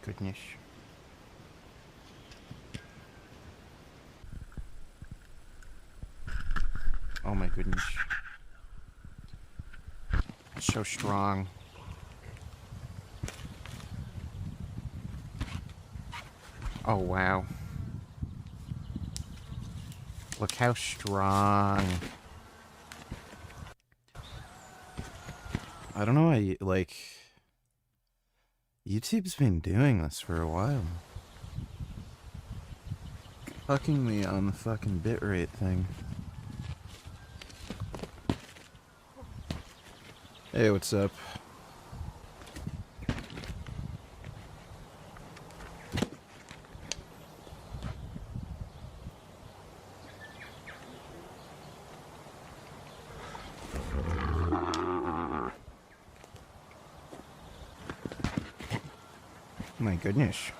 goodness. Oh my goodness. It's so strong. Oh wow. Look how strong. I don't know why, like, YouTube's been doing this for a while. Fucking me on the fucking bitrate thing. Hey, what's up? My goodness.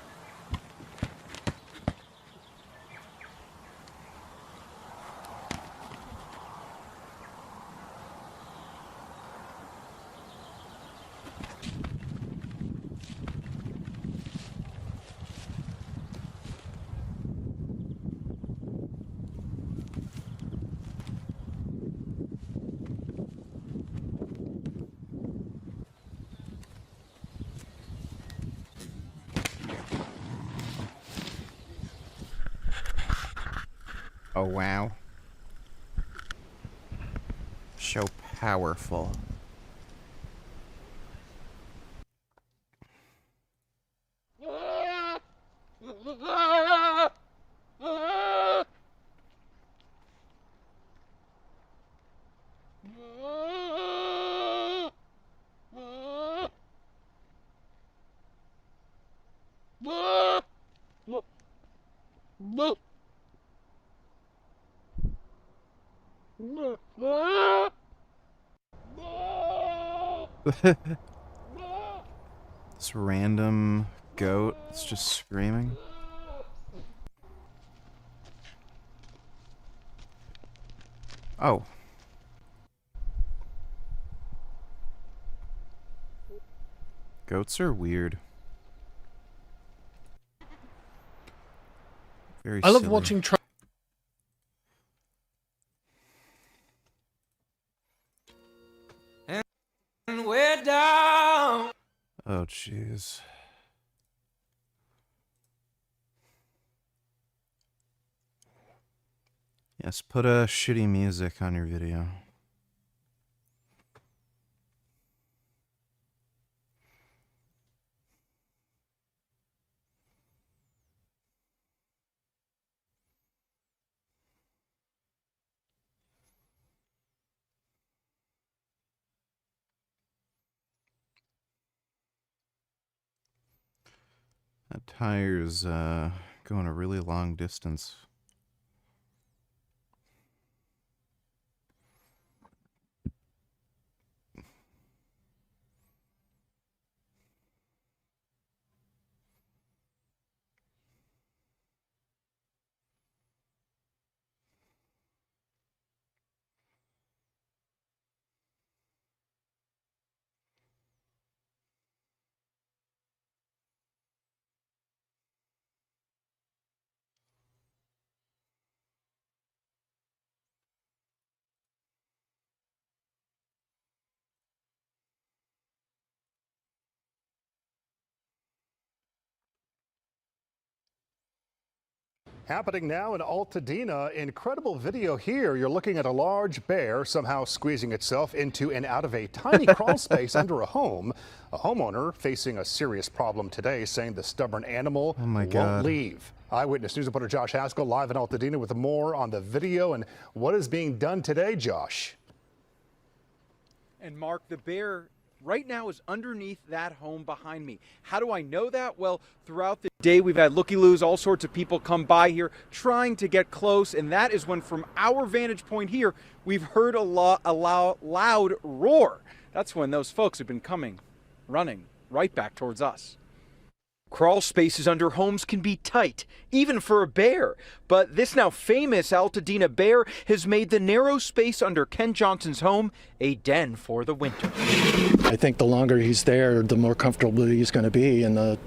Oh wow. So powerful. This random goat is just screaming. Oh. Goats are weird. Very I love silly. watching And we're down. Oh, jeez. Yes, put shitty music on your video. That tire's going a really long distance. Happening now in Altadena, incredible video here. You're looking at a large bear somehow squeezing itself into and out of a tiny crawl space under a home. A homeowner facing a serious problem today, saying the stubborn animal won't leave. Eyewitness News reporter Josh Haskell live in Altadena with more on the video and what is being done today, Josh. And Mark, the bear right now is underneath that home behind me. How do I know that? Well, throughout the day we've had looky-loos, all sorts of people come by here trying to get close, and that is when from our vantage point here we've heard a loud roar. That's when those folks have been coming, running right back towards us. Crawl spaces under homes can be tight, even for a bear. But this now famous Altadena bear has made the narrow space under Ken Johnson's home a den for the winter. I think the longer he's there, the more comfortable he's going to be, and the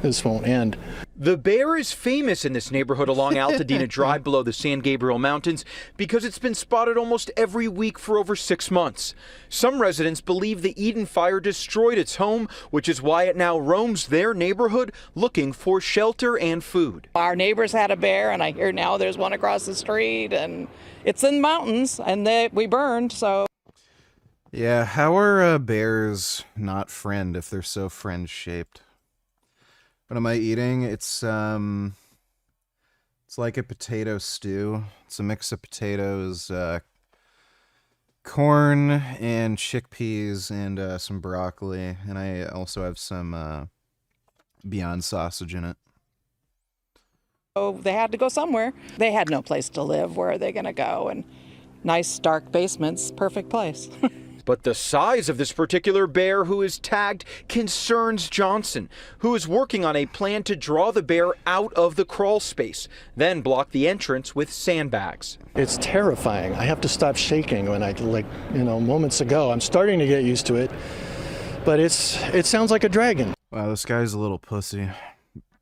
this won't end. The bear is famous in this neighborhood along Altadena Drive below the San Gabriel Mountains because it's been spotted almost every week for over 6 months. Some residents believe the Eden fire destroyed its home, which is why it now roams their neighborhood looking for shelter and food. Our neighbors had a bear, and I hear now there's one across the street, and it's in the mountains, and we burned, so. Yeah, how are bears not friend if they're so friend-shaped? What am I eating? It's like a potato stew. It's a mix of potatoes, corn, and chickpeas, and some broccoli. And I also have some Beyond sausage in it. So they had to go somewhere. They had no place to live. Where are they going to go? And nice, dark basements, perfect place. But the size of this particular bear who is tagged concerns Johnson, who is working on a plan to draw the bear out of the crawl space, then block the entrance with sandbags. It's terrifying. I have to stop shaking when moments ago. I'm starting to get used to it, but it sounds like a dragon. Wow, this guy's a little pussy.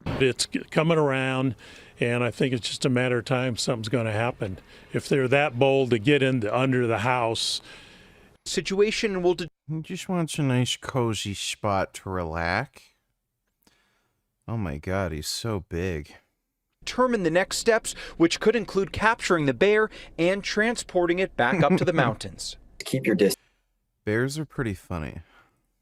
It's coming around, and I think it's just a matter of time something's going to happen. If they're that bold to get under the house, Situation will He just wants a nice cozy spot to relax. Oh my god, he's so big. determine the next steps, which could include capturing the bear and transporting it back up to the mountains. Keep your distance. Bears are pretty funny.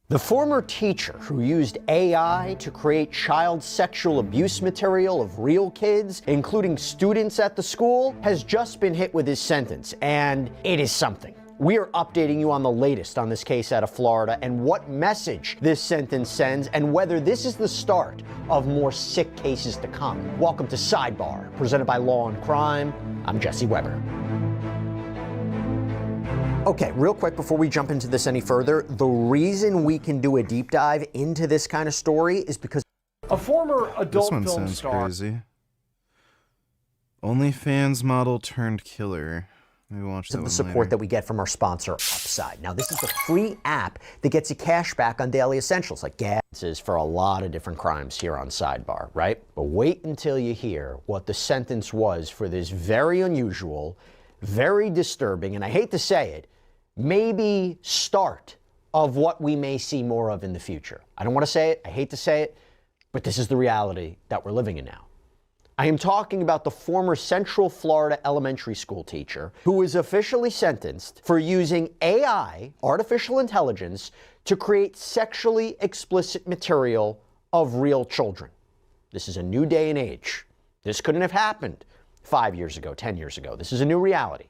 The former teacher who used AI to create child sexual abuse material of real kids, including students at the school, has just been hit with his sentence, and it is something. We are updating you on the latest on this case out of Florida and what message this sentence sends and whether this is the start of more sick cases to come. Welcome to Sidebar, presented by Law and Crime. I'm Jesse Weber. Okay, real quick before we jump into this any further, the reason we can do a deep dive into this kind of story is because a former adult This one film sounds star crazy. OnlyFans model turned killer. Maybe watch that of the one support later. that we get from our sponsor, Upside. Now, this is the free app that gets you cash back on daily essentials like gas for a lot of different crimes here on Sidebar, right? But wait until you hear what the sentence was for this very unusual, very disturbing, and I hate to say it, maybe start of what we may see more of in the future. I don't want to say it, I hate to say it, but this is the reality that we're living in now. I am talking about the former Central Florida elementary school teacher who was officially sentenced for using AI, artificial intelligence, to create sexually explicit material of real children. This is a new day and age. This couldn't have happened 5 years ago, 10 years ago. This is a new reality.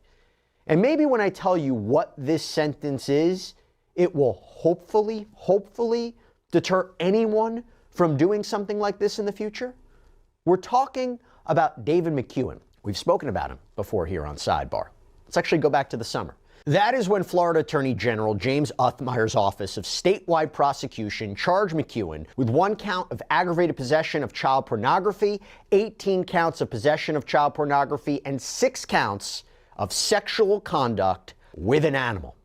And maybe when I tell you what this sentence is, it will hopefully deter anyone from doing something like this in the future. We're talking about David McEwen. We've spoken about him before here on Sidebar. Let's actually go back to the summer. That is when Florida Attorney General James Othmeier's Office of Statewide Prosecution charged McEwen with 1 count of aggravated possession of child pornography, 18 counts of possession of child pornography, and 6 counts of sexual conduct with an animal.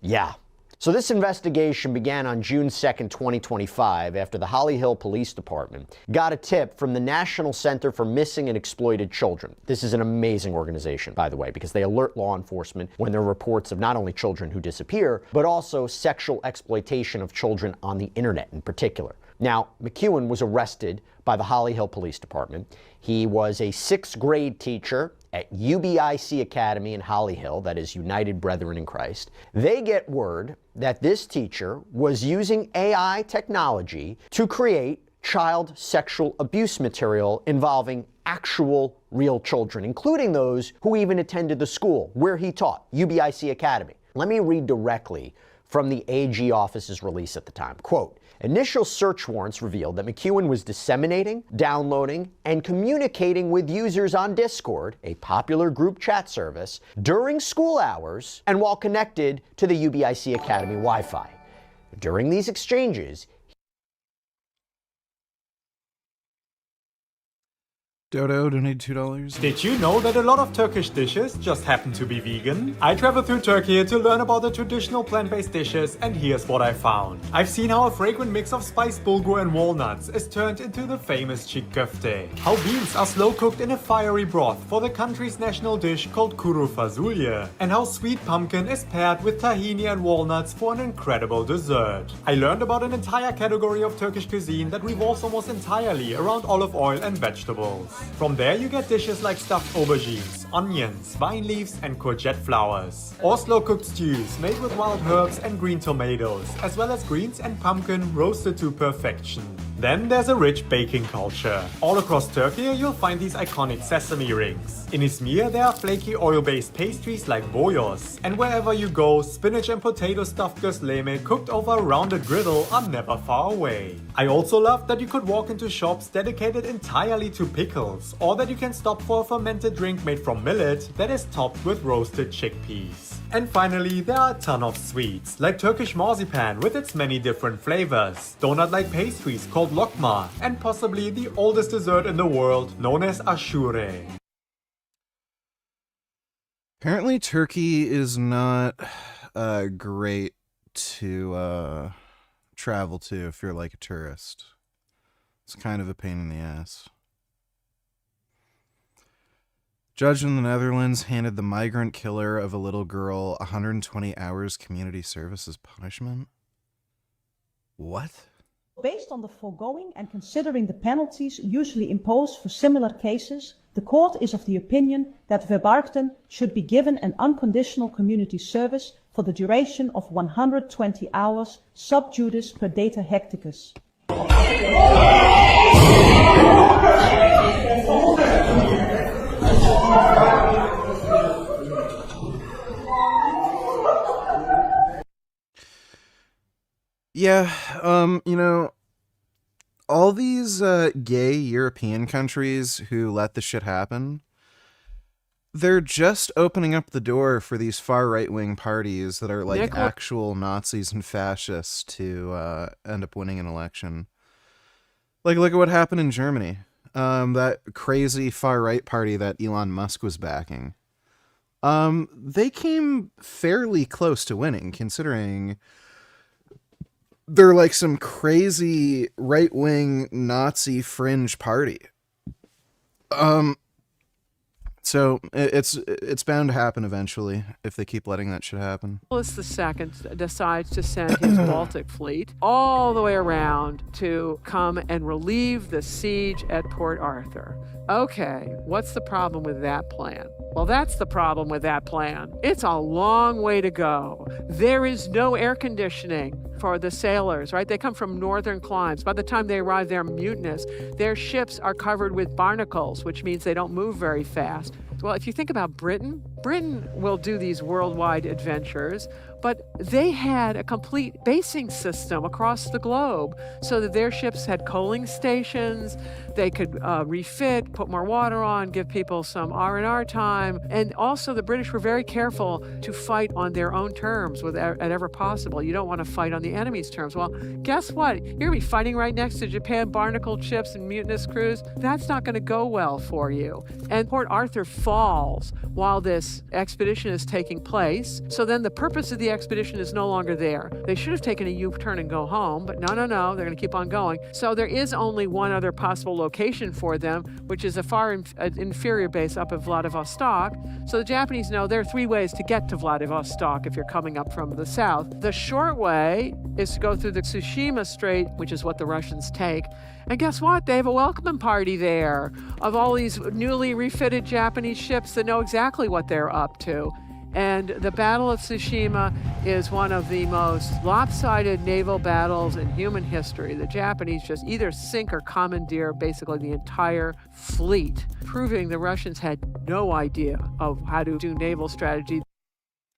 Yeah. So this investigation began on June 2nd, 2025, after the Holly Hill Police Department got a tip from the National Center for Missing and Exploited Children. This is an amazing organization, by the way, because they alert law enforcement when there are reports of not only children who disappear, but also sexual exploitation of children on the internet in particular. Now, McEwen was arrested by the Holly Hill Police Department. He was a 6th grade teacher at UBIC Academy in Holly Hill, that is United Brethren in Christ. They get word that this teacher was using AI technology to create child sexual abuse material involving actual real children, including those who even attended the school where he taught, UBIC Academy. Let me read directly from the AG office's release at the time. Quote, initial search warrants revealed that McEwen was disseminating, downloading, and communicating with users on Discord, a popular group chat service, during school hours and while connected to the UBIC Academy Wi-Fi. During these exchanges, Dodo donated $2. Did you know that a lot of Turkish dishes just happen to be vegan? I traveled through Turkey to learn about the traditional plant-based dishes, and here's what I found. I've seen how a fragrant mix of spiced bulgur and walnuts is turned into the famous çiğ köfte. How beans are slow cooked in a fiery broth for the country's national dish called kuru fasulye. And how sweet pumpkin is paired with tahini and walnuts for an incredible dessert. I learned about an entire category of Turkish cuisine that revolves almost entirely around olive oil and vegetables. From there you get dishes like stuffed aubergines, onions, vine leaves and courgette flowers. Or slow-cooked stews made with wild herbs and green tomatoes, as well as greens and pumpkin roasted to perfection. Then there's a rich baking culture. All across Turkey you'll find these iconic sesame rings. In Izmir there are flaky oil-based pastries like boyos. And wherever you go, spinach and potato stuffed gözleme cooked over a rounded griddle are never far away. I also loved that you could walk into shops dedicated entirely to pickles, or that you can stop for a fermented drink made from millet that is topped with roasted chickpeas. And finally, there are a ton of sweets, like Turkish marzipan with its many different flavors, donut-like pastries called lokma, and possibly the oldest dessert in the world, known as ashure. Apparently Turkey is not great to travel to if you're like a tourist. It's kind of a pain in the ass. Judge in the Netherlands handed the migrant killer of a little girl 120 hours community service as punishment. What? Based on the foregoing and considering the penalties usually imposed for similar cases, the court is of the opinion that Verbarkten should be given an unconditional community service for the duration of 120 hours sub judice per data hecticus. Yeah, you know, all these gay European countries who let this shit happen, they're just opening up the door for these far right-wing parties that are like actual Nazis and fascists to end up winning an election. Like, look at what happened in Germany. That crazy far-right party that Elon Musk was backing. They came fairly close to winning, considering they're like some crazy right-wing Nazi fringe party. So it's bound to happen eventually if they keep letting that shit happen. Nicholas II decides to send his Baltic fleet all the way around to come and relieve the siege at Port Arthur. Okay, what's the problem with that plan? Well, that's the problem with that plan. It's a long way to go. There is no air conditioning for the sailors, right? They come from northern climes. By the time they arrive, they're mutinous. Their ships are covered with barnacles, which means they don't move very fast. Well, if you think about Britain will do these worldwide adventures, but they had a complete basing system across the globe so that their ships had coaling stations, they could refit, put more water on, give people some R&R time. And also the British were very careful to fight on their own terms whenever possible. You don't want to fight on the enemy's terms. Well, guess what? You're going to be fighting right next to Japan barnacled ships and mutinous crews. That's not going to go well for you. And Port Arthur falls while this expedition is taking place. So then the purpose of the expedition is no longer there. They should have taken a U-turn and go home, but no, they're going to keep on going. So there is only one other possible location for them, which is a far inferior base up at Vladivostok. So the Japanese know there are 3 ways to get to Vladivostok if you're coming up from the south. The short way is to go through the Tsushima Strait, which is what the Russians take. And guess what? They have a welcoming party there of all these newly refitted Japanese ships that know exactly what they're up to. And the Battle of Tsushima is one of the most lopsided naval battles in human history. The Japanese just either sink or commandeer basically the entire fleet, proving the Russians had no idea of how to do naval strategy.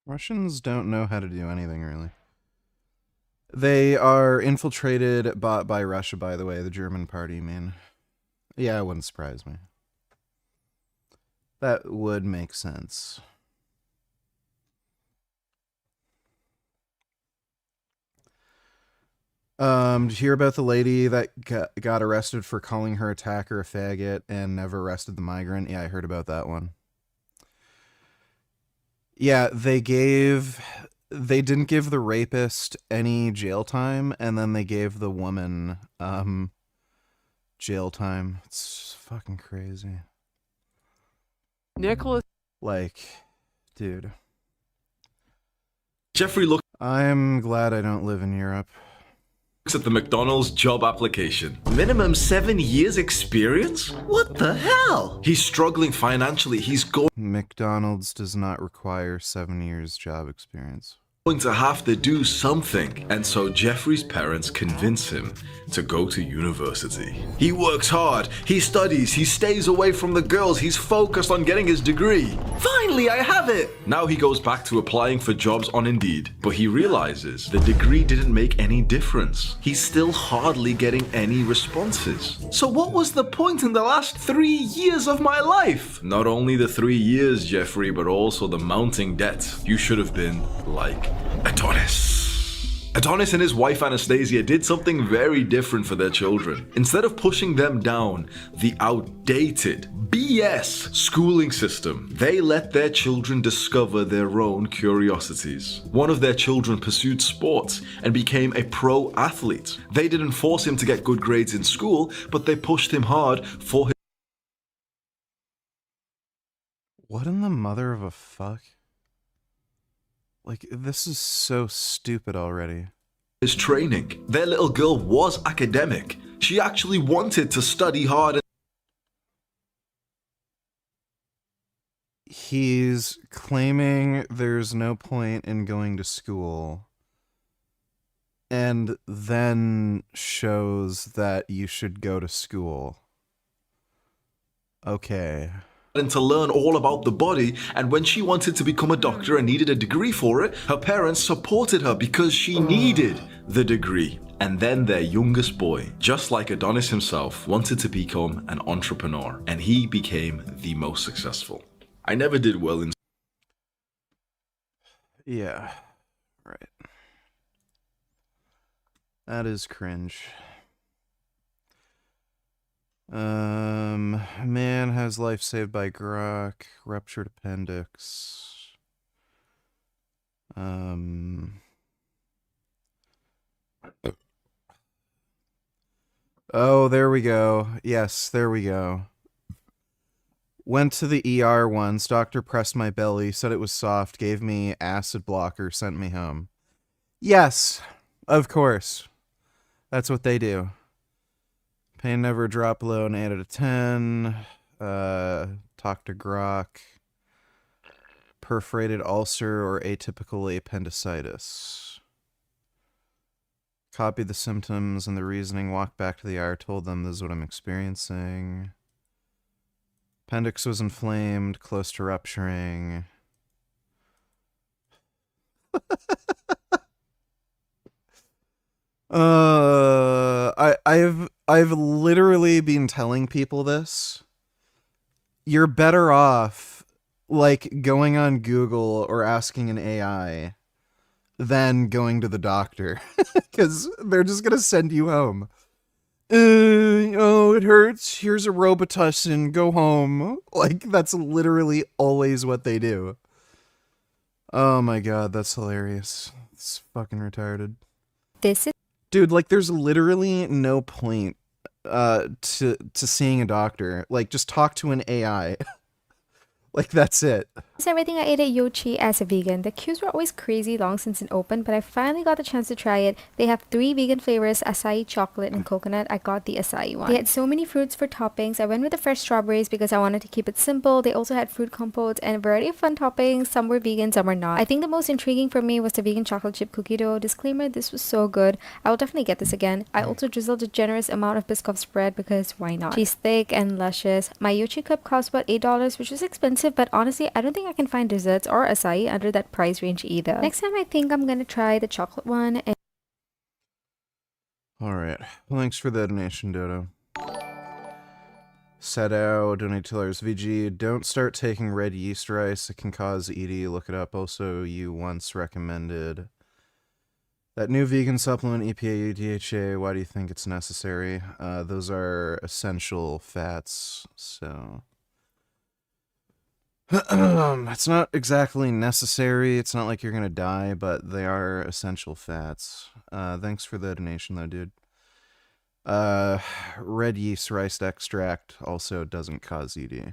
Russians don't know how to do anything, really. They are infiltrated, bought by Russia, by the way, the German party, man. Yeah, it wouldn't surprise me. That would make sense. Did you hear about the lady that got arrested for calling her attacker a faggot and never arrested the migrant? Yeah, I heard about that one. Yeah, they didn't give the rapist any jail time, and then they gave the woman jail time. It's fucking crazy. Nicholas. Like, dude. Jeffrey looks I'm glad I don't live in Europe. at the McDonald's job application. Minimum 7 years experience? What the hell? He's struggling financially. He's going McDonald's does not require 7 years job experience. to have to do something. And so Jeffrey's parents convince him to go to university. He works hard, he studies, he stays away from the girls, he's focused on getting his degree. Finally, I have it! Now he goes back to applying for jobs on Indeed, but he realizes the degree didn't make any difference. He's still hardly getting any responses. So what was the point in the last 3 years of my life? Not only the 3 years, Jeffrey, but also the mounting debt. You should have been like Adonis. Adonis and his wife Anastasia did something very different for their children. Instead of pushing them down the outdated BS schooling system, they let their children discover their own curiosities. One of their children pursued sports and became a pro athlete. They didn't force him to get good grades in school, but they pushed him hard for What in the mother of a fuck? Like, this is so stupid already. his training. Their little girl was academic. She actually wanted to study hard. He's claiming there's no point in going to school, and then shows that you should go to school. Okay. And to learn all about the body, and when she wanted to become a doctor and needed a degree for it, her parents supported her because she needed the degree. And then their youngest boy, just like Adonis himself, wanted to become an entrepreneur, and he became the most successful. I never did well in Yeah. Right. That is cringe. Man has life saved by Grok, ruptured appendix. Oh, there we go. Yes, there we go. Went to the ER once. Doctor pressed my belly, said it was soft, gave me acid blocker, sent me home. Yes, of course. That's what they do. Pain never dropped below an 8 out of 10. Talk to Grok. Perforated ulcer or atypical appendicitis. Copied the symptoms and the reasoning. Walked back to the ER. Told them this is what I'm experiencing. Appendix was inflamed, close to rupturing. I've literally been telling people this. You're better off like going on Google or asking an AI than going to the doctor because they're just gonna send you home. Oh, it hurts. Here's a Robitussin. Go home. Like, that's literally always what they do. Oh my god, that's hilarious. It's fucking retarded. This is Dude, like, there's literally no point to seeing a doctor. Like, just talk to an AI. Like, that's it. everything I ate at Yochi as a vegan. The queues were always crazy long since it opened, but I finally got the chance to try it. They have 3 vegan flavors, acai, chocolate, and coconut. I got the acai one. They had so many fruits for toppings. I went with the fresh strawberries because I wanted to keep it simple. They also had fruit compotes and a variety of fun toppings. Some were vegan, some were not. I think the most intriguing for me was the vegan chocolate chip cookie dough. Disclaimer, this was so good. I will definitely get this again. I also drizzled a generous amount of Biscoff spread because why not? She's thick and luscious. My Yochi cup cost about $8, which was expensive, but honestly, I don't think I can find desserts or acai under that price range either. Next time, I think I'm gonna try the chocolate one. And Alright. Well, thanks for the donation, Dodo. Sedow, donate $2. VG, don't start taking red yeast rice. It can cause ED. Look it up. Also, you once recommended That new vegan supplement, EPA, DHA, why do you think it's necessary? Those are essential fats, so... It's not exactly necessary. It's not like you're gonna die, but they are essential fats. Thanks for the donation, though, dude. Red yeast rice extract also doesn't cause ED.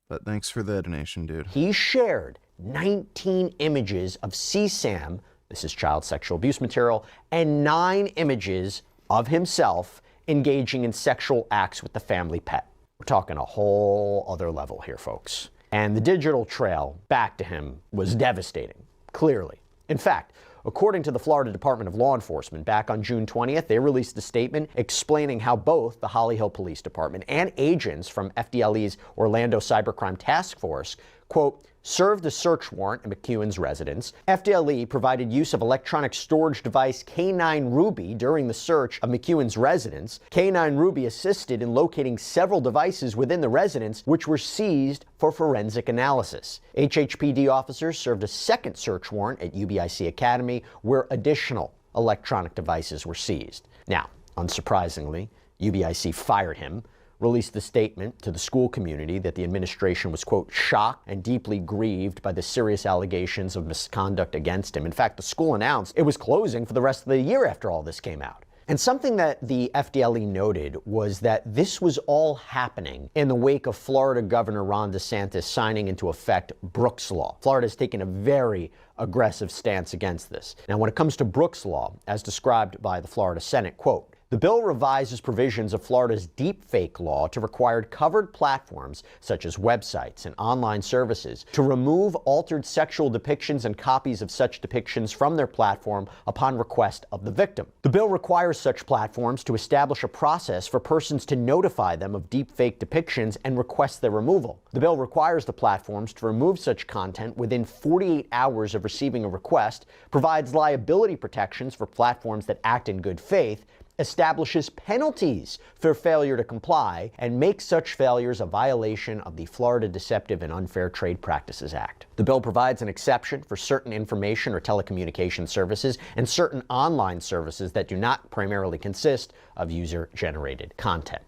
But thanks for the donation, dude. He shared 19 images of CSAM, this is child sexual abuse material, and 9 images of himself engaging in sexual acts with the family pet. We're talking a whole other level here, folks. And the digital trail back to him was devastating, clearly. In fact, according to the Florida Department of Law Enforcement, back on June 20th, they released a statement explaining how both the Holly Hill Police Department and agents from FDLE's Orlando Cybercrime Task Force, quote, served a search warrant at McEwen's residence. FDLE provided use of electronic storage device K9 Ruby during the search of McEwen's residence. K9 Ruby assisted in locating several devices within the residence, which were seized for forensic analysis. HHPD officers served a second search warrant at UBIC Academy, where additional electronic devices were seized. Now, unsurprisingly, UBIC fired him, released the statement to the school community that the administration was, quote, shocked and deeply grieved by the serious allegations of misconduct against him. In fact, the school announced it was closing for the rest of the year after all this came out. And something that the FDLE noted was that this was all happening in the wake of Florida Governor Ron DeSantis signing into effect Brooks Law. Florida has taken a very aggressive stance against this. Now, when it comes to Brooks Law, as described by the Florida Senate, quote, the bill revises provisions of Florida's deepfake law to require covered platforms, such as websites and online services, to remove altered sexual depictions and copies of such depictions from their platform upon request of the victim. The bill requires such platforms to establish a process for persons to notify them of deepfake depictions and request their removal. The bill requires the platforms to remove such content within 48 hours of receiving a request, provides liability protections for platforms that act in good faith, establishes penalties for failure to comply, and makes such failures a violation of the Florida Deceptive and Unfair Trade Practices Act. The bill provides an exception for certain information or telecommunication services and certain online services that do not primarily consist of user-generated content.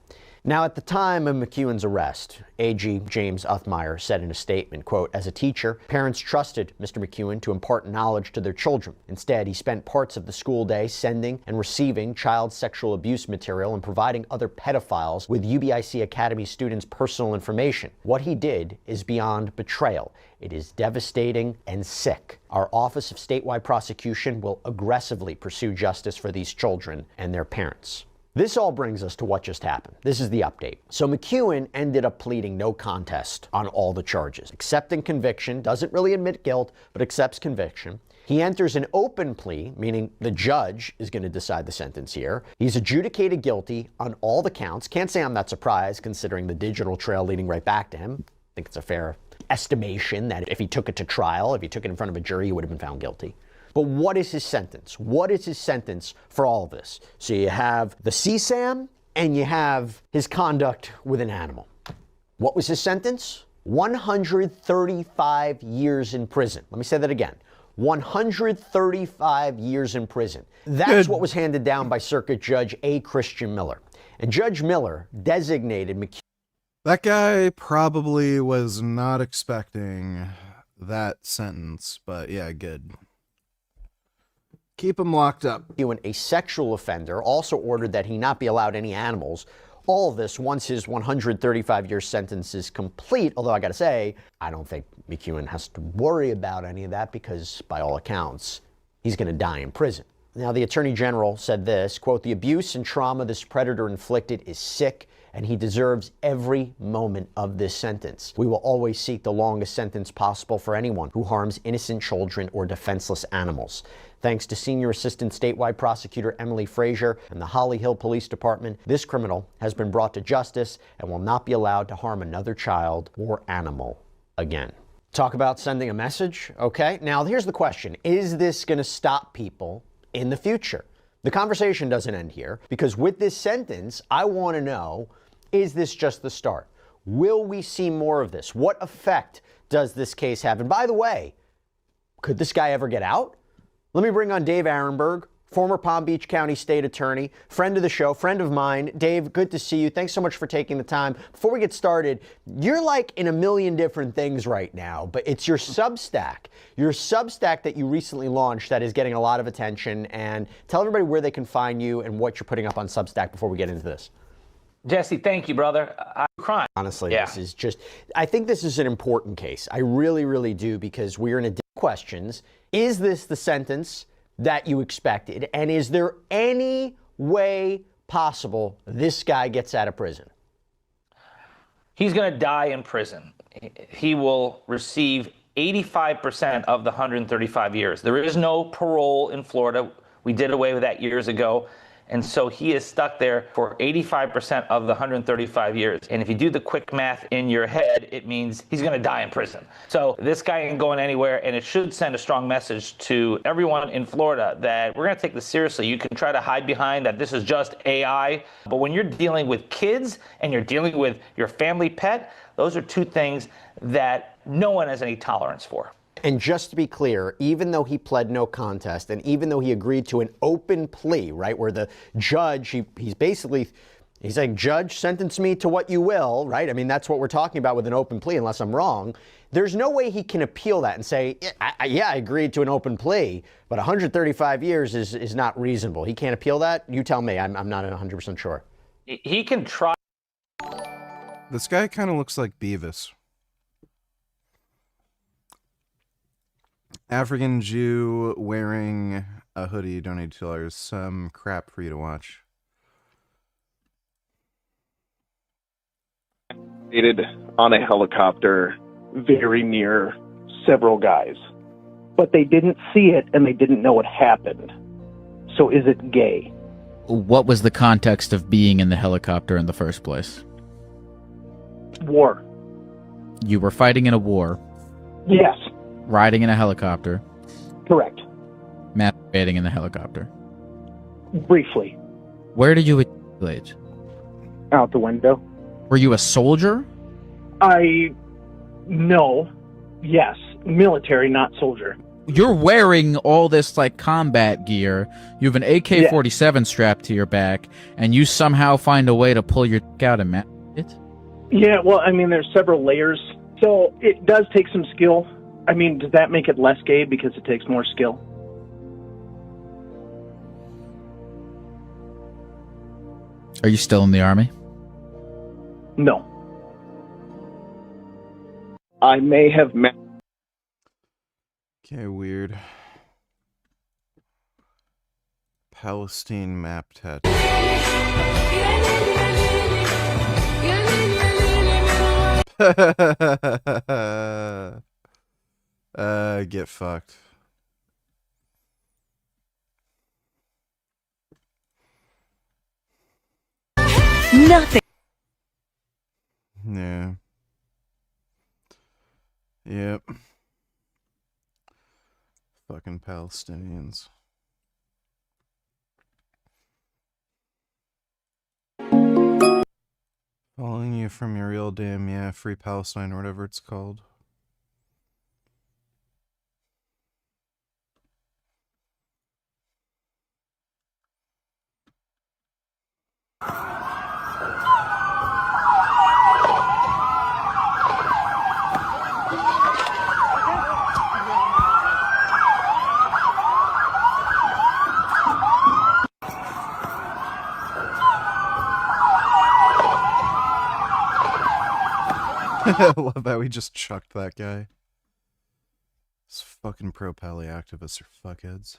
Now, at the time of McEwen's arrest, AG James Uthmeyer said in a statement, quote, as a teacher, parents trusted Mr. McEwen to impart knowledge to their children. Instead, he spent parts of the school day sending and receiving child sexual abuse material and providing other pedophiles with UBIC Academy students' personal information. What he did is beyond betrayal. It is devastating and sick. Our Office of Statewide Prosecution will aggressively pursue justice for these children and their parents. This all brings us to what just happened. This is the update. So McEwen ended up pleading no contest on all the charges. Accepting conviction, doesn't really admit guilt, but accepts conviction. He enters an open plea, meaning the judge is going to decide the sentence here. He's adjudicated guilty on all the counts. Can't say I'm that surprised considering the digital trail leading right back to him. I think it's a fair estimation that if he took it to trial, if he took it in front of a jury, he would have been found guilty. But what is his sentence? What is his sentence for all of this? So you have the CSAM and you have his conduct with an animal. What was his sentence? 135 years in prison. Let me say that again. 135 years in prison. That's what was handed down by Circuit Judge A. Christian Miller. And Judge Miller designated McEwen. That guy probably was not expecting that sentence, but yeah, good. Keep him locked up. A sexual offender, also ordered that he not be allowed any animals. All of this once his 135-year sentence is complete, although I gotta say, I don't think McEwen has to worry about any of that because, by all accounts, he's gonna die in prison. Now, the Attorney General said this, quote, the abuse and trauma this predator inflicted is sick, and he deserves every moment of this sentence. We will always seek the longest sentence possible for anyone who harms innocent children or defenseless animals. Thanks to Senior Assistant Statewide Prosecutor Emily Frazier and the Holly Hill Police Department, this criminal has been brought to justice and will not be allowed to harm another child or animal again. Talk about sending a message? Okay, now here's the question. Is this going to stop people in the future? The conversation doesn't end here, because with this sentence, I want to know, is this just the start? Will we see more of this? What effect does this case have? And by the way, could this guy ever get out? Let me bring on Dave Arenberg, former Palm Beach County State Attorney, friend of the show, friend of mine. Dave, good to see you. Thanks so much for taking the time. Before we get started, you're like in a million different things right now, but it's your Substack that you recently launched that is getting a lot of attention. And tell everybody where they can find you and what you're putting up on Substack before we get into this. Jesse, thank you, brother. I'm crying. Honestly, This is just, I think this is an important case. I really, really do, because we're in a questions. Is this the sentence that you expected? And is there any way possible this guy gets out of prison? He's going to die in prison. He will receive 85% of the 135 years. There is no parole in Florida. We did away with that years ago. And so he is stuck there for 85% of the 135 years. And if you do the quick math in your head, it means he's going to die in prison. So this guy ain't going anywhere, and it should send a strong message to everyone in Florida that we're going to take this seriously. You can try to hide behind that this is just AI, but when you're dealing with kids and you're dealing with your family pet, those are two things that no one has any tolerance for. And just to be clear, even though he pled no contest, and even though he agreed to an open plea, right, where the judge, he's saying, judge, sentence me to what you will, right? I mean, that's what we're talking about with an open plea, unless I'm wrong. There's no way he can appeal that and say, yeah, I agreed to an open plea, but 135 years is not reasonable. He can't appeal that? You tell me. I'm not 100% sure. He can try. This guy kind of looks like Beavis. African Jew wearing a hoodie, donated $2. Some crap for you to watch. On a helicopter very near several guys, but they didn't see it and they didn't know it happened. So is it gay? What was the context of being in the helicopter in the first place? War. You were fighting in a war. Yes. Riding in a helicopter. Correct. Masturbating in the helicopter. Briefly. Where did you ejaculate? Out the window. Were you a soldier? No. Yes. Military, not soldier. You're wearing all this like combat gear. You have an AK-47 strapped to your back, and you somehow find a way to pull your dick out and masturbate it? Yeah, well, I mean, there's several layers. So it does take some skill. I mean, does that make it less gay because it takes more skill? Are you still in the Army? No. I may have met. Okay, weird. Palestine map tattoo. Get fucked. Nothing. Yeah. Yep. Fucking Palestinians. Following you from your real damn, yeah, Free Palestine or whatever it's called. I love that we just chucked that guy. These fucking pro-Pally activists are fuckheads.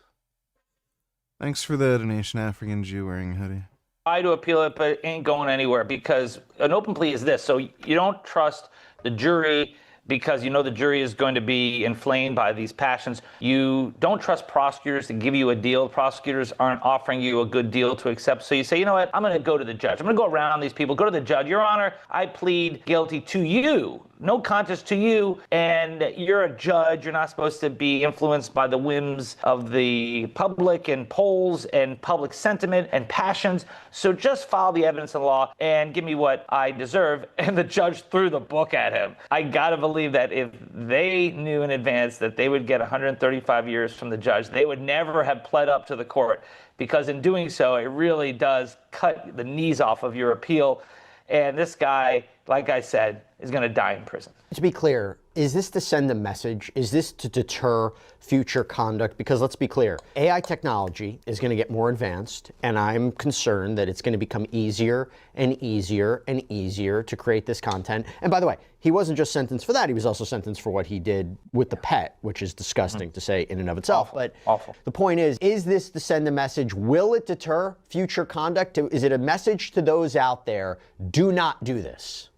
Thanks for the donation, African Jew wearing a hoodie. Try to appeal it, but it ain't going anywhere because an open plea is this. So you don't trust the jury because you know the jury is going to be inflamed by these passions. You don't trust prosecutors to give you a deal. Prosecutors aren't offering you a good deal to accept. So you say, you know what, I'm going to go to the judge. I'm going to go around these people, go to the judge. Your Honor, I plead guilty to you. No contest to you, and you're a judge. You're not supposed to be influenced by the whims of the public and polls and public sentiment and passions. So just follow the evidence and law and give me what I deserve. And the judge threw the book at him. I gotta believe believe that if they knew in advance that they would get 135 years from the judge, they would never have pled up to the court, because in doing so, it really does cut the knees off of your appeal. And this guy, like I said, is going to die in prison. To be clear, is this to send a message? Is this to deter future conduct? Because let's be clear, AI technology is going to get more advanced, and I'm concerned that it's going to become easier and easier and easier to create this content. And by the way, he wasn't just sentenced for that, he was also sentenced for what he did with the pet, which is disgusting to say in and of itself. Awful. But Awful. the point is this to send a message? Will it deter future conduct? Is it a message to those out there, do not do this?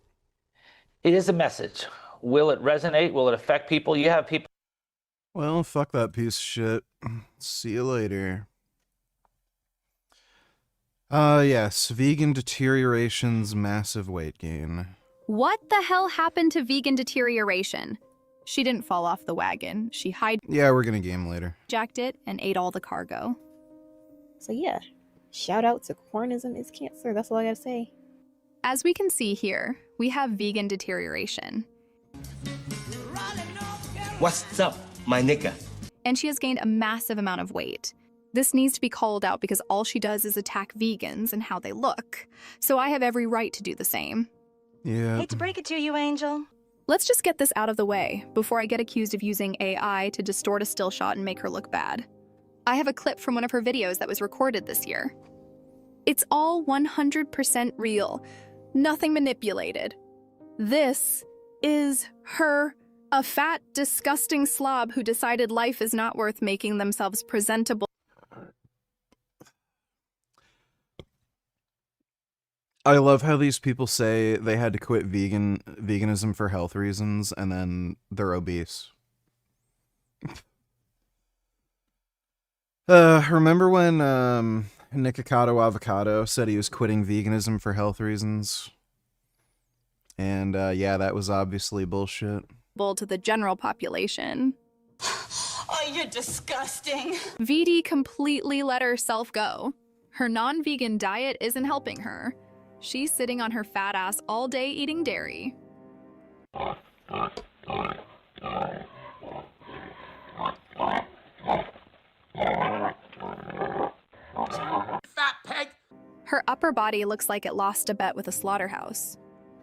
It is a message. Will it resonate? Will it affect people? You have people. Well, fuck that piece of shit. See you later. Yes, vegan deterioration's massive weight gain. What the hell happened to vegan deterioration? She didn't fall off the wagon. She Yeah, we're gonna game later. hijacked it and ate all the cargo. So yeah, shout out to Cornism is cancer. That's all I gotta say. As we can see here, we have vegan deterioration. What's up, my nigga? And she has gained a massive amount of weight. This needs to be called out because all she does is attack vegans and how they look. So I have every right to do the same. Yeah. Hate to break it to you, Angel. Let's just get this out of the way before I get accused of using AI to distort a still shot and make her look bad. I have a clip from one of her videos that was recorded this year. It's all 100% real, nothing manipulated. This is her, a fat, disgusting slob who decided life is not worth making themselves presentable. I love how these people say they had to quit veganism for health reasons, and then they're obese. Remember when Nikocado Avocado said he was quitting veganism for health reasons? And yeah, that was obviously bullshit. To the general population. Oh, you're disgusting. VD completely let herself go. Her non-vegan diet isn't helping her. She's sitting on her fat ass all day eating dairy. Fat pig. Her upper body looks like it lost a bet with a slaughterhouse.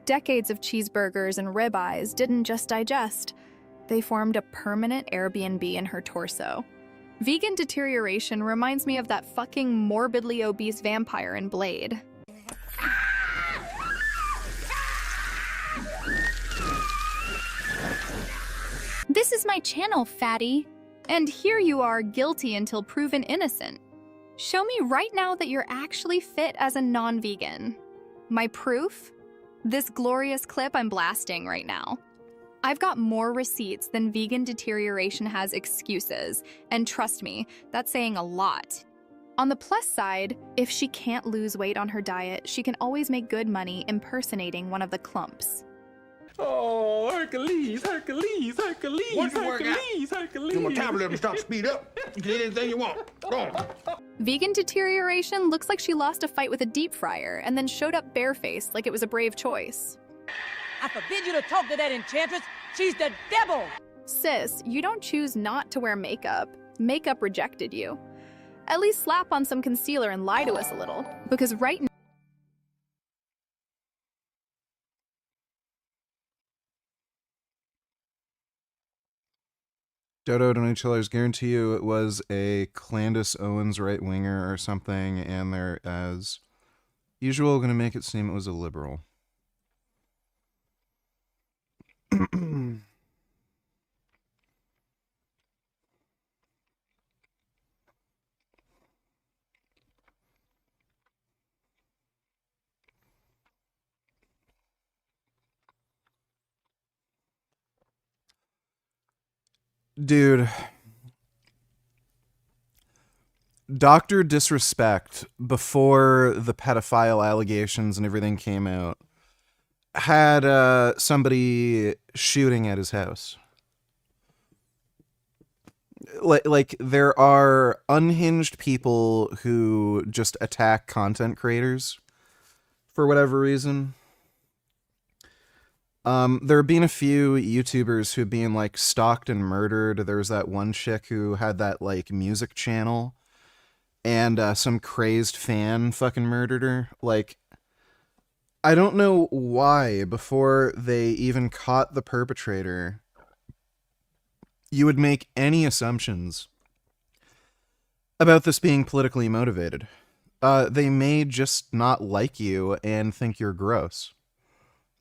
Decades of cheeseburgers and ribeyes didn't just digest. They formed a permanent Airbnb in her torso. Vegan deterioration reminds me of that fucking morbidly obese vampire in Blade. This is my channel, fatty. And here you are, guilty until proven innocent. Show me right now that you're actually fit as a non-vegan. My proof? This glorious clip I'm blasting right now. I've got more receipts than vegan deterioration has excuses, and trust me, that's saying a lot. On the plus side, if she can't lose weight on her diet, she can always make good money impersonating one of the clumps. Oh, Hercules, Hercules, Hercules, Want to work out? Hercules, Hercules. Your metabolism start to speed up. You can eat anything you want. Go on. Vegan deterioration looks like she lost a fight with a deep fryer and then showed up barefaced like it was a brave choice. I forbid you to talk to that enchantress. She's the devil. Sis, you don't choose not to wear makeup. Makeup rejected you. At least slap on some concealer and lie to us a little, because right now, Dodo Donatellas, guarantee you it was a Clandis Owens right winger or something, and they're, as usual, going to make it seem it was a liberal. Dude, Dr. Disrespect, before the pedophile allegations and everything came out, had somebody shooting at his house. Like, there are unhinged people who just attack content creators for whatever reason. There have been a few YouTubers who've been like stalked and murdered. There was that one chick who had that like music channel, and some crazed fan fucking murdered her. Like, I don't know why before they even caught the perpetrator, you would make any assumptions about this being politically motivated. They may just not like you and think you're gross.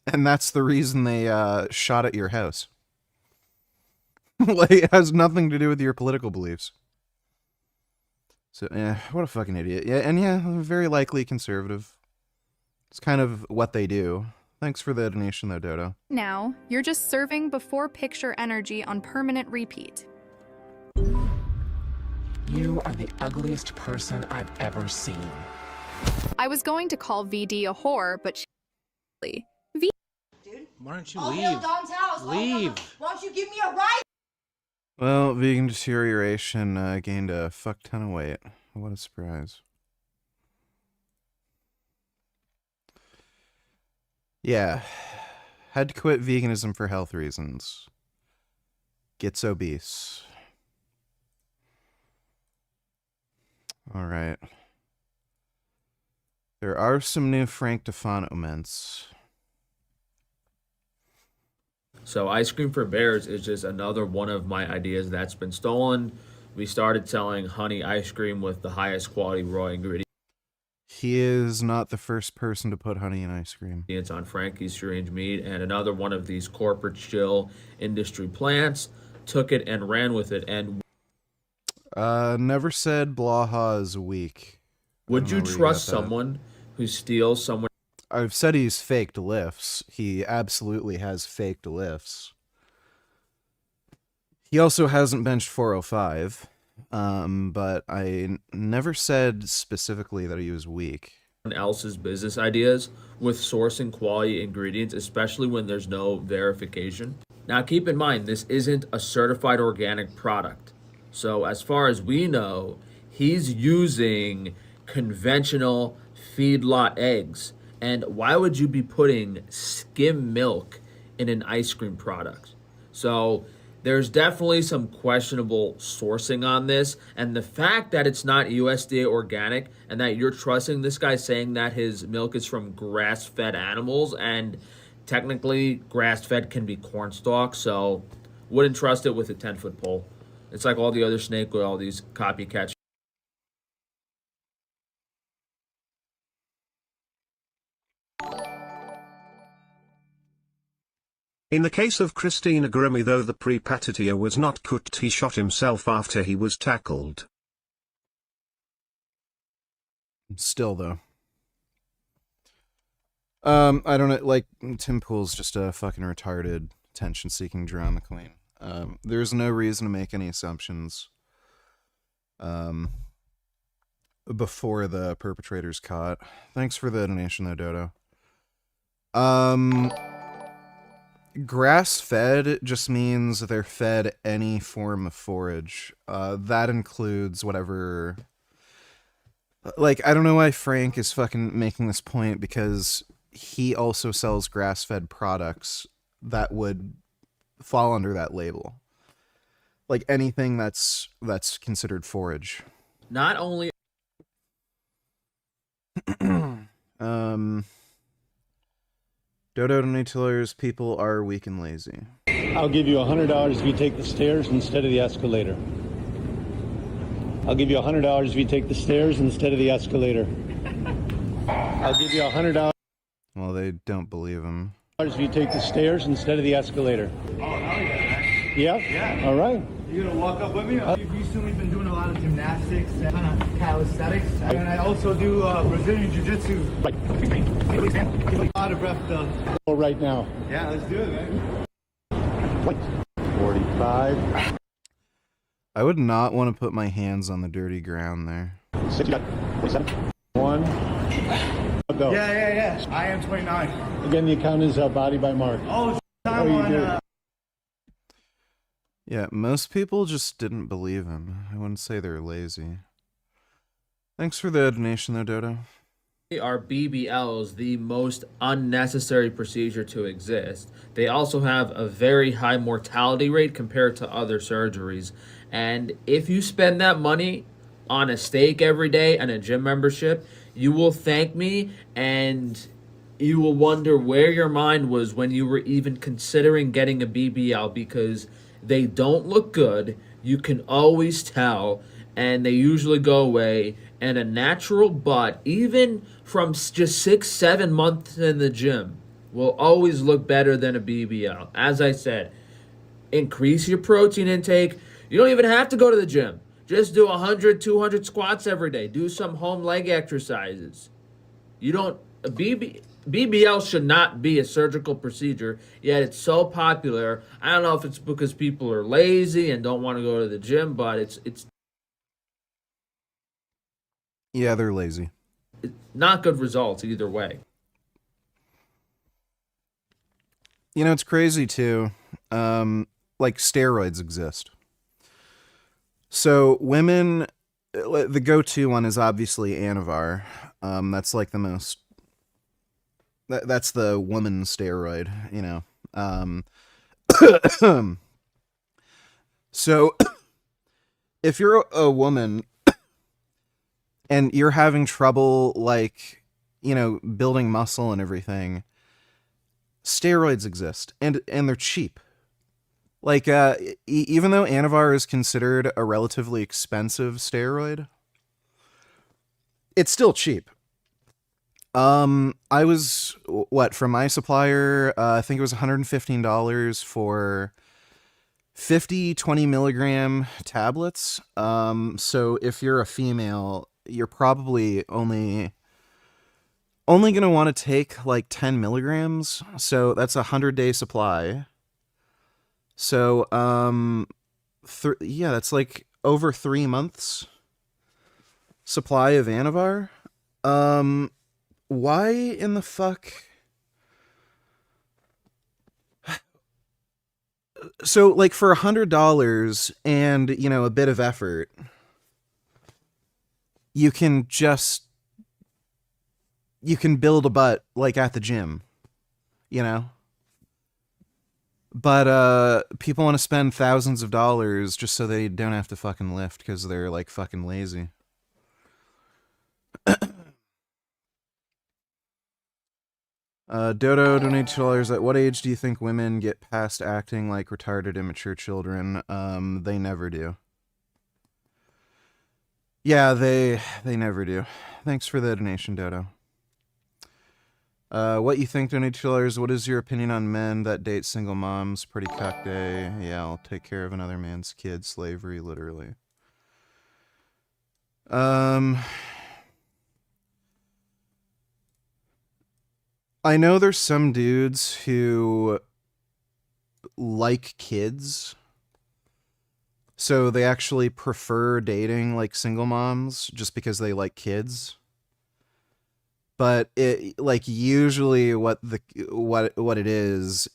And that's the reason they shot at your house. Like, it has nothing to do with your political beliefs. So, yeah, what a fucking idiot. Yeah, and yeah, very likely conservative. It's kind of what they do. Thanks for the donation, though, Dodo. Now, you're just serving before picture energy on permanent repeat. You are the ugliest person I've ever seen. I was going to call VD a whore, but Why don't you I'll leave? hail Dom's house. Leave. Why don't you give me a ride? Well, vegan deterioration gained a fuck ton of weight. What a surprise. Yeah. Had to quit veganism for health reasons. Gets obese. Alright. There are some new Frank Tufano mints. So ice cream for bears is just another one of my ideas that's been stolen. We started selling honey ice cream with the highest quality raw ingredients He is not the first person to put honey in ice cream. on Frankie's Strange Meat, and another one of these corporate shill industry plants took it and ran with it. And Never said Blaha is weak. would you trust someone who steals someone? I've said he's faked lifts. He absolutely has faked lifts. He also hasn't benched 405, but I never said specifically that he was weak. Else's business ideas with sourcing quality ingredients, especially when there's no verification. Now keep in mind, this isn't a certified organic product. So as far as we know, he's using conventional feedlot eggs. And why would you be putting skim milk in an ice cream product? So there's definitely some questionable sourcing on this. And the fact that it's not USDA organic and that you're trusting this guy saying that his milk is from grass-fed animals, and technically grass-fed can be corn stalk, so wouldn't trust it with a 10-foot pole. It's like all the other snake oil, these copycats. In the case of Christina Grimmie, though the pre-patitia was not cooked, he shot himself after he was tackled. Still, though. I don't know, like, Tim Pool's just a fucking retarded, attention-seeking drama queen. There's no reason to make any assumptions before the perpetrator's caught. Thanks for the donation, though, Dodo. Grass-fed just means they're fed any form of forage. That includes whatever... Like, I don't know why Frank is fucking making this point, because he also sells grass-fed products that would fall under that label. Like, anything that's considered forage. Not only... Dodo Donatillers, people are weak and lazy. I'll give you $100 if you take the stairs instead of the escalator. I'll give you $100 if you take the stairs instead of the escalator. I'll give you $100. Well, they don't believe him. If you take the stairs instead of the escalator. Oh, hell yeah. Yep. Yeah. All right. You gonna walk up with me? You've recently been doing a lot of gymnastics and kind of calisthenics. And I also do Brazilian Jiu-Jitsu. Out of breath though. Right now. Yeah, let's do it, man. 45. I would not want to put my hands on the dirty ground there. 1. Go. Yeah. I am 29. Again, the account is Body by Mark. Oh, How you doing? Yeah, most people just didn't believe him. I wouldn't say they're lazy. Thanks for the donation, though, Dodo. Are BBLs the most unnecessary procedure to exist? They also have a very high mortality rate compared to other surgeries. And if you spend that money on a steak every day and a gym membership, you will thank me and you will wonder where your mind was when you were even considering getting a BBL, because they don't look good. You can always tell, and they usually go away. And a natural butt, even from just 6-7 months in the gym, will always look better than a BBL. As I said, increase your protein intake. You don't even have to go to the gym. Just do 100, 200 squats every day. Do some home leg exercises. You don't BBL should not be a surgical procedure, yet it's so popular. I don't know if it's because people are lazy and don't want to go to the gym, but it's Yeah, they're lazy. not good results either way. You know, it's crazy too. Like steroids exist. So women, the go-to one is obviously Anavar. That's like the most. That's the woman steroid, you know. So if you're a woman and you're having trouble, like, you know, building muscle and everything, steroids exist, and they're cheap. Like, even though Anavar is considered a relatively expensive steroid, it's still cheap. I was, from my supplier, I think it was $115 for 50 20 milligram tablets. So if you're a female, you're probably only going to want to take like 10 milligrams. So that's a 100-day supply. So, yeah, that's like over 3 months supply of Anavar. Why in the fuck? So, like, for $100 and, you know, a bit of effort, you can build a butt, like, at the gym, you know? But, people want to spend thousands of dollars just so they don't have to fucking lift because they're, like, fucking lazy. Dodo donated $2. At what age do you think women get past acting like retarded, immature children? They never do. Yeah, they never do. Thanks for the donation, Dodo. What you think, donated $2. What is your opinion on men that date single moms? Pretty cuck day. Yeah, I'll take care of another man's kid. Slavery, literally. I know there's some dudes who like kids, so they actually prefer dating like single moms just because they like kids. But it, like, usually what it is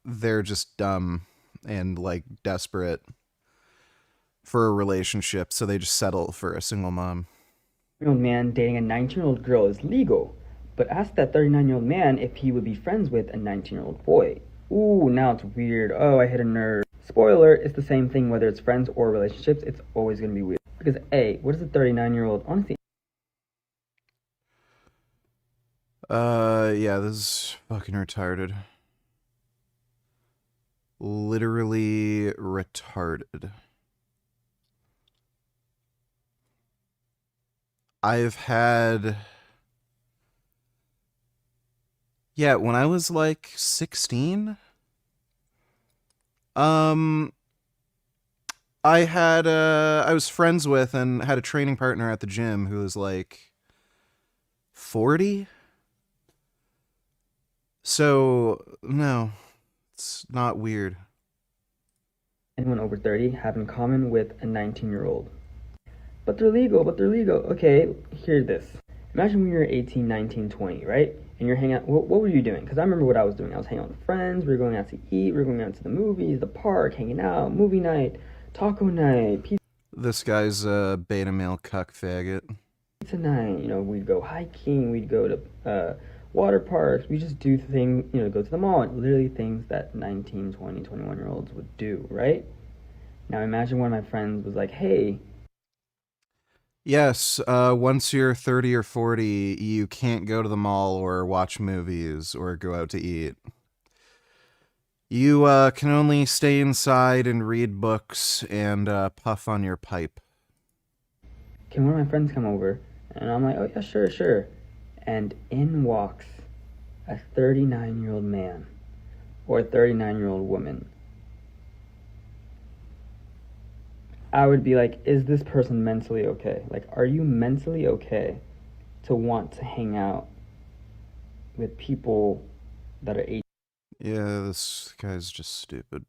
they're just dumb and like desperate for a relationship, so they just settle for a single mom. 30-year-old man dating a 19-year-old girl is legal, but ask that 39-year-old man if he would be friends with a 19-year-old boy. Ooh, now it's weird. Oh, I hit a nerve. Spoiler, it's the same thing whether it's friends or relationships. It's always going to be weird. Because A, what is a 39-year-old honestly? Yeah, this is fucking retarded. Literally retarded. I've had... Yeah, when I was like 16, I was friends with and had a training partner at the gym who was like 40. So, no, it's not weird. Anyone over 30 have in common with a 19-year-old. But they're legal. Okay, hear this. Imagine when you're 18, 19, 20, right? And you're hanging out. What were you doing? Because I remember what I was doing. I was hanging out with friends. We were going out to eat. We were going out to the movies, the park, hanging out, movie night, taco night, pizza. This guy's a beta male cuck faggot. tonight. You know, we'd go hiking, we'd go to water parks, we just do things, you know, go to the mall, literally things that 19, 20, 21-year-olds would do, right? Now imagine one of my friends was like, hey, Yes, once you're 30 or 40, you can't go to the mall or watch movies or go out to eat. You can only stay inside and read books and puff on your pipe. can one of my friends come over? And I'm like, oh yeah, sure, sure. And in walks a 39-year-old man or a 39-year-old woman. I would be like, is this person mentally okay? Like, are you mentally okay to want to hang out with people that are 18? Yeah, this guy's just stupid.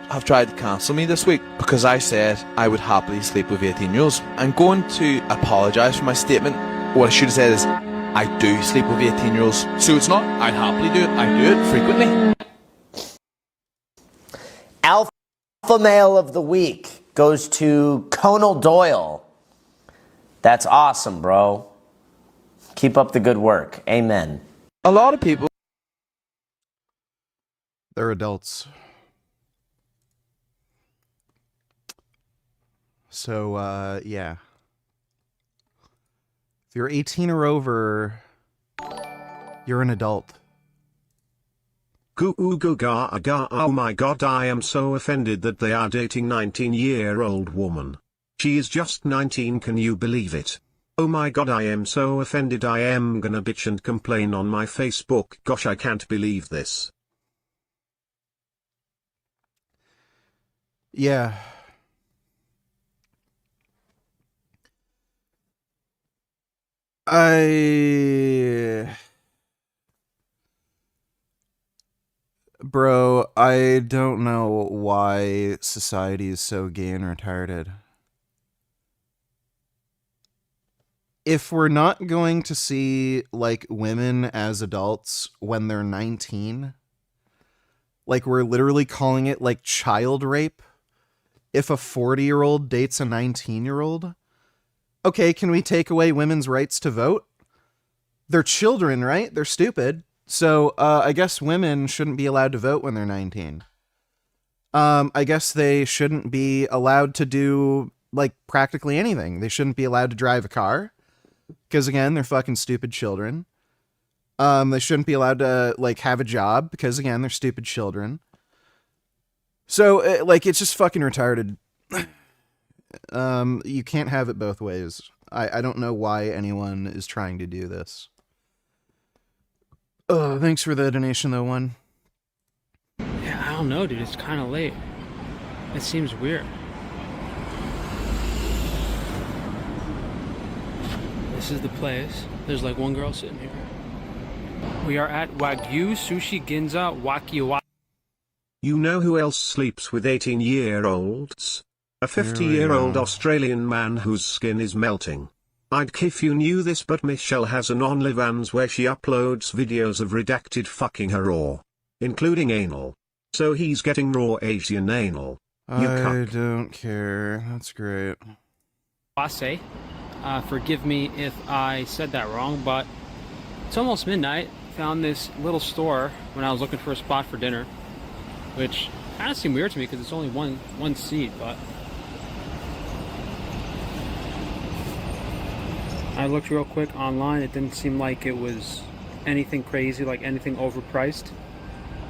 Have tried to cancel me this week because I said I would happily sleep with 18-year-olds. I'm going to apologise for my statement. What I should have said is, I do sleep with 18-year-olds. So it's not, I'd happily do it, I do it frequently. Alpha Male of the Week goes to Conan Doyle. That's awesome, bro. Keep up the good work. Amen. A lot of people... They're adults. So, yeah. If you're 18 or over, you're an adult. Goo goo ga ga, oh my god, I am so offended that they are dating 19-year-old woman. She is just 19, can you believe it? Oh my god, I am so offended, I am gonna bitch and complain on my Facebook. Gosh, I can't believe this. Yeah. Bro, I don't know why society is so gay and retarded. If we're not going to see, like, women as adults when they're 19, like, we're literally calling it, like, child rape, if a 40-year-old dates a 19-year-old, okay, can we take away women's rights to vote? They're children, right? They're stupid. So, I guess women shouldn't be allowed to vote when they're 19. I guess they shouldn't be allowed to do, like, practically anything. They shouldn't be allowed to drive a car. Because, again, they're fucking stupid children. They shouldn't be allowed to, like, have a job. Because, again, they're stupid children. So, like, it's just fucking retarded. You can't have it both ways. I don't know why anyone is trying to do this. Thanks for the donation, though, one. Yeah, I don't know, dude. It's kind of late. It seems weird. This is the place. There's like one girl sitting here. We are at Wagyu Sushi Ginza Wakiwa. You know who else sleeps with 18-year-olds? A 50-year-old Australian man whose skin is melting. I'd kiff you knew this, but Michelle has an OnlyFans where she uploads videos of redacted fucking her raw, including anal. So he's getting raw Asian anal. You I cuck. don't care. That's great. Wase. Forgive me if I said that wrong, but it's almost midnight. Found this little store when I was looking for a spot for dinner, which kind of seemed weird to me because it's only one seat, but I looked real quick online. It didn't seem like it was anything crazy, like anything overpriced.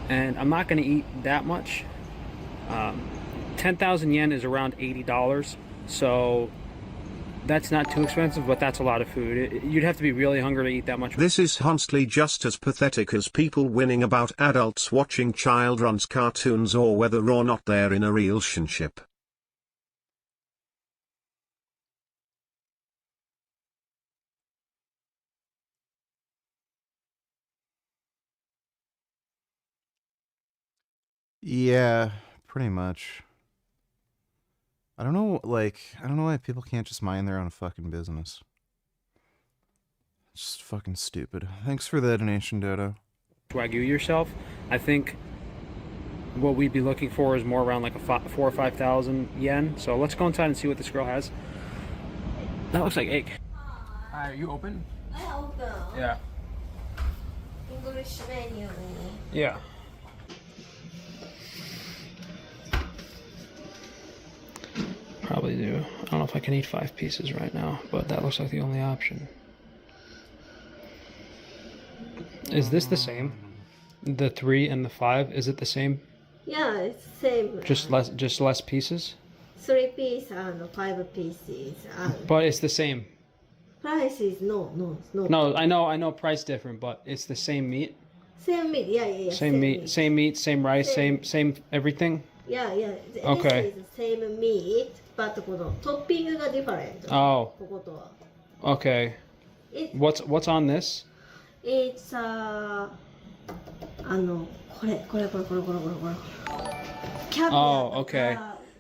And I'm not going to eat that much. 10,000 yen is around $80. So that's not too expensive, but that's a lot of food. You'd have to be really hungry to eat that much. This is honestly just as pathetic as people winning about adults watching child-runs cartoons or whether or not they're in a relationship. Yeah, pretty much. I don't know why people can't just mind their own fucking business. It's just fucking stupid. Thanks for the donation, Dodo. Wagyu yourself. I think what we'd be looking for is more around like a 4,000 or 5,000 yen. So let's go inside and see what this girl has. That looks like egg. Are you open? I open. Yeah. English menu. Yeah. Probably do. I don't know if I can eat 5 pieces right now, but that looks like the only option. Is this the same? The 3 and the 5, is it the same? Yeah, it's same. Just less pieces? 3 pieces and 5 pieces. And But it's the same. price is no. No, I know price different, but it's the same meat. Same meat, yeah. Same meat, same rice, same everything. Yeah. Okay. This is same meat, but このトッピングが different. Oh. こことは。Okay. What's on this? It's これ。Oh, okay.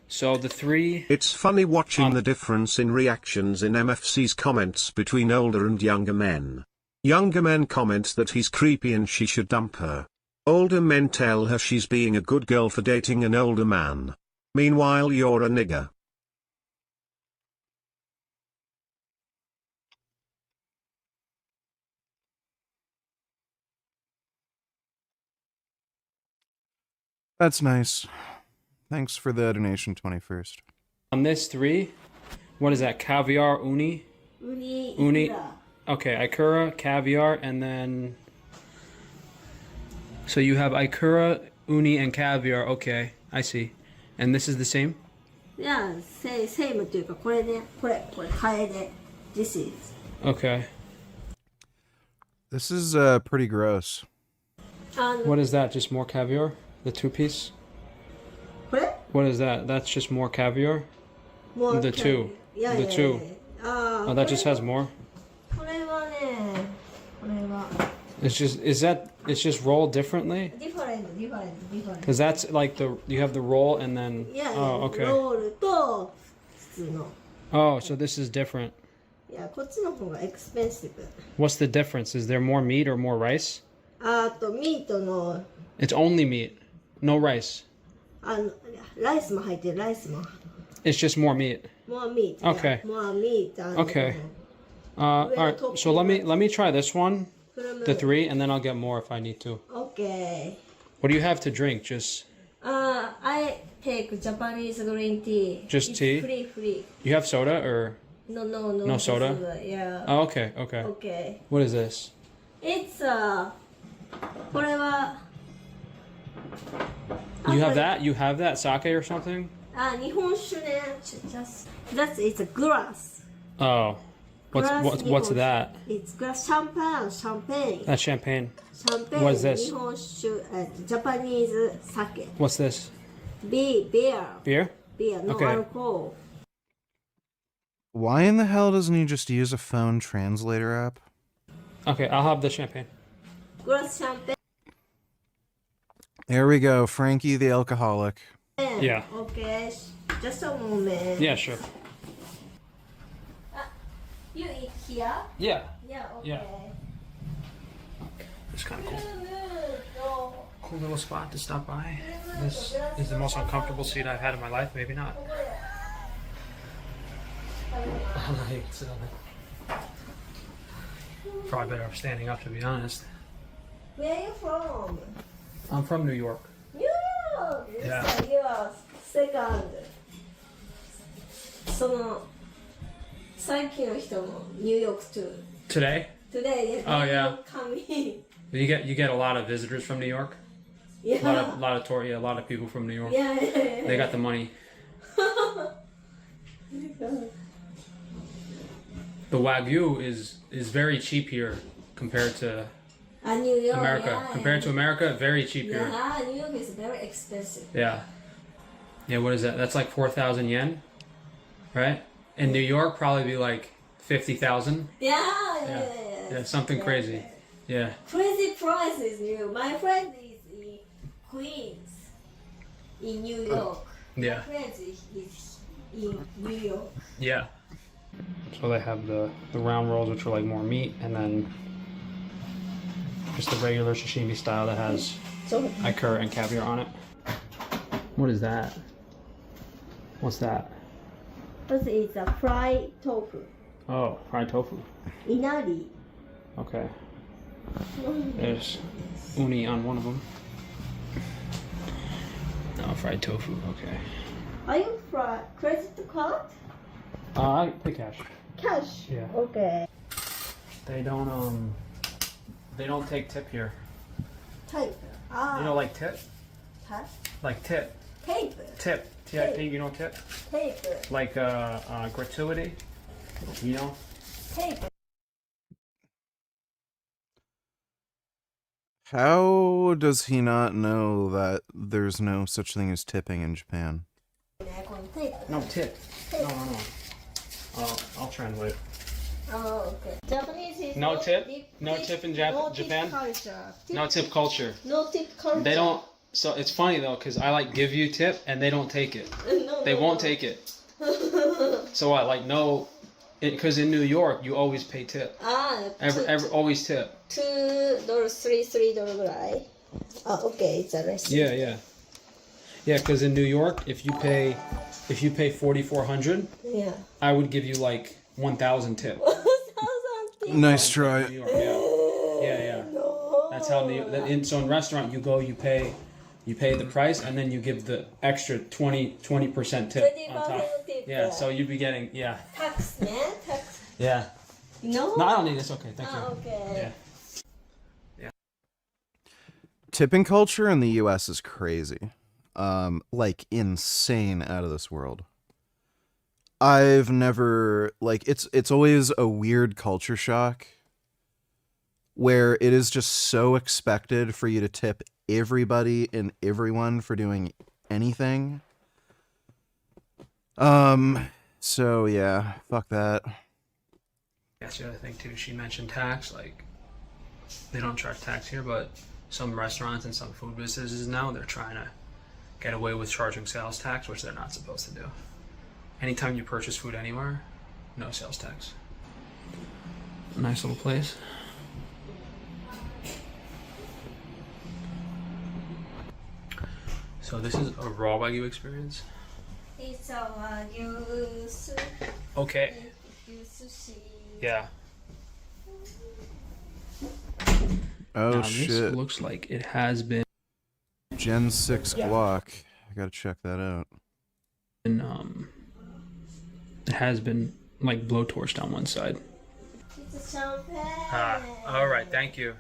So the 3. It's funny watching the difference in reactions in MFC's comments between older and younger men. Younger men comment that he's creepy and she should dump her. Older men tell her she's being a good girl for dating an older man. Meanwhile, you're a nigger. That's nice. Thanks for the donation, 21st. On this 3, what is that? Caviar, uni? Uni. Okay, ikura, caviar, and then... So you have ikura, uni, and caviar. Okay, I see. And this is the same? Yeah, same というかこれね、これ替えで This is. Okay. This is pretty gross. What is that? Just more caviar? The 2-piece? What is that? That's just more caviar? The 2. Yeah, the 2. Yeah. Oh, that just has more? これはね、これは It's just rolled differently? different. Because that's like you have the roll and then... Yeah, oh, okay. ロールと普通の。Oh, so this is different. いや、こっちの方が expensive. What's the difference? Is there more meat or more rice? あとミートの It's only meat. No rice. ライスも入ってるライスも。It's just more meat. More meat. Okay. Yeah, more meat. Okay. All right. So let me try this one, the 3, and then I'll get more if I need to. Okay. What do you have to drink? Just I take Japanese green tea. Just it's tea? Free. you have soda or No. no soda? Yeah. Oh, okay. Okay. What is this? It's これは You have that? You have that sake or something? 日本酒ね。That's it's a glass. Oh. What's that? It's glass champagne. That's champagne. Champagne. What is this? 日本酒Japanese sake. What's this? Beer. Beer? Beer, no Okay. alcohol. Why in the hell doesn't he just use a phone translator app? Okay, I'll have the champagne. Glass champagne. There we go, Frankie the alcoholic. Yeah. Okay, just a moment. Yeah, sure. You eat here? Yeah. Yeah, okay. Yeah. It's kind of cool. Cool little spot to stop by. This is the most uncomfortable seat I've had in my life. Maybe not. You can sit on it. Probably better off standing up, to be honest. Where are you from? I'm from New York. New York! Yeah. So you are second. その最近の人も New York too. Today? Today, Oh, yeah. Coming. You get a lot of visitors from New York. Yeah. A lot of people from New York. Yeah. They got the money. The Wagyu is very cheap here compared to New York, America. yeah. Compared to America, very cheap here. Yeah, New York is very expensive. Yeah. Yeah, what is that? That's like 4,000 yen, right? In New York, probably be like 50,000. Yeah, something crazy. Yeah. Crazy prices, My friend is in Queens, in New York. Yeah. My friend is in New York. Yeah. So they have the round rolls, which are like more meat, and then just the regular sashimi style that has ikura and caviar on it. What is that? What's that? This is a fried tofu. Oh, fried tofu. Inari. Okay. There's uni on one of them. No, fried tofu. Okay. Are you credit card? I pay cash. Cash. Yeah. Okay. They don't take tip here. Type. Ah. You know, like tip? Type. Like tip. Tape. Tip. T-I-P, you know tip? Tape. Like gratuity, you know? Tape. How does he not know that there's no such thing as tipping in Japan? No, tip. No. I'll translate. Oh, okay. Japanese is No tip? deep, No deep, tip in no Japan? Tip culture. No tip culture. No tip culture. They don't. So it's funny though, because I like give you tip and they don't take it. No, They won't take it. So I like no, because in New York you always pay tip. Ever always tip. $2, $3 ぐらい. Oh, okay, it's a recipe. Yeah. Because in New York, if you pay $4,400, Yeah. I would give you like 1,000 tip. Nice try. New York, yeah. That's how so in restaurant you go, you pay the price and then you give the extra 20% tip on top. Tip. Yeah, so you'd be getting Tax, man. Tax. Yeah. No? No, I don't need this. Okay, thank you. Okay. Yeah. Tipping culture in the US is crazy. Like insane out of this world. I've never it's always a weird culture shock where it is just so expected for you to tip everybody and everyone for doing anything. So yeah, fuck that. That's the other thing too. She mentioned tax. Like, they don't charge tax here, but some restaurants and some food businesses now they're trying to get away with charging sales tax, which they're not supposed to do. Anytime you purchase food anywhere, no sales tax. Nice little place. So this is a raw Wagyu experience. It's a Wagyu soup. Okay. Wagyu sushi. Yeah. Oh Now, shit. This looks like it has been Gen 6 guac. I gotta check that out. And it has been like blowtorched on one side. It's a champagne. All right, thank you.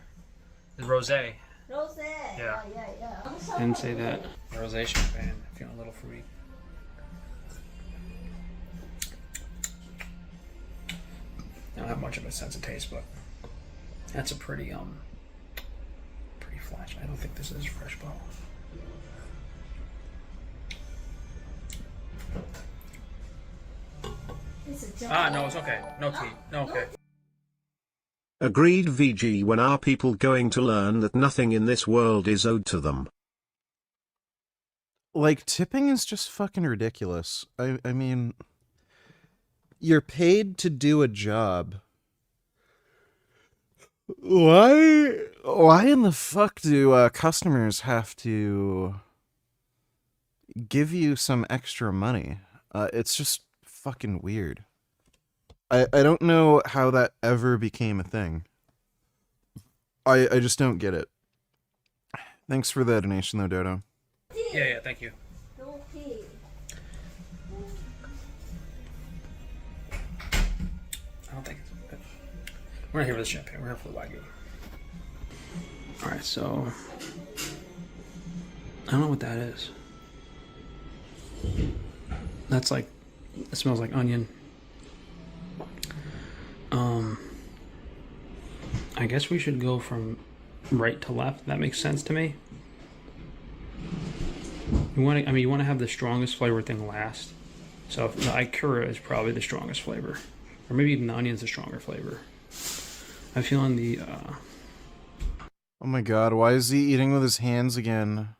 The rosé. Rosé. Yeah. Yeah. Didn't say that. Rosé champagne. Feeling a little fruity. I don't have much of a sense of taste, but that's a pretty flash. I don't think this is fresh bottle. No, it's okay. No tea. No, okay. Agreed VG. When are people going to learn that nothing in this world is owed to them? Like, tipping is just fucking ridiculous. I mean, you're paid to do a job. Why in the fuck do customers have to give you some extra money? It's just fucking weird. I don't know how that ever became a thing. I just don't get it. Thanks for the donation though, Dodo. Yeah, thank you. No tea. I don't think it's good. We're not here for the champagne. We're here for the Wagyu. Alright, so I don't know what that is. That's like, it smells like onion. I guess we should go from right to left. That makes sense to me. You want to have the strongest flavor thing last. So the Ikura is probably the strongest flavor, or maybe even the onion's the stronger flavor. I'm feeling the. Oh my god! Why is he eating with his hands again?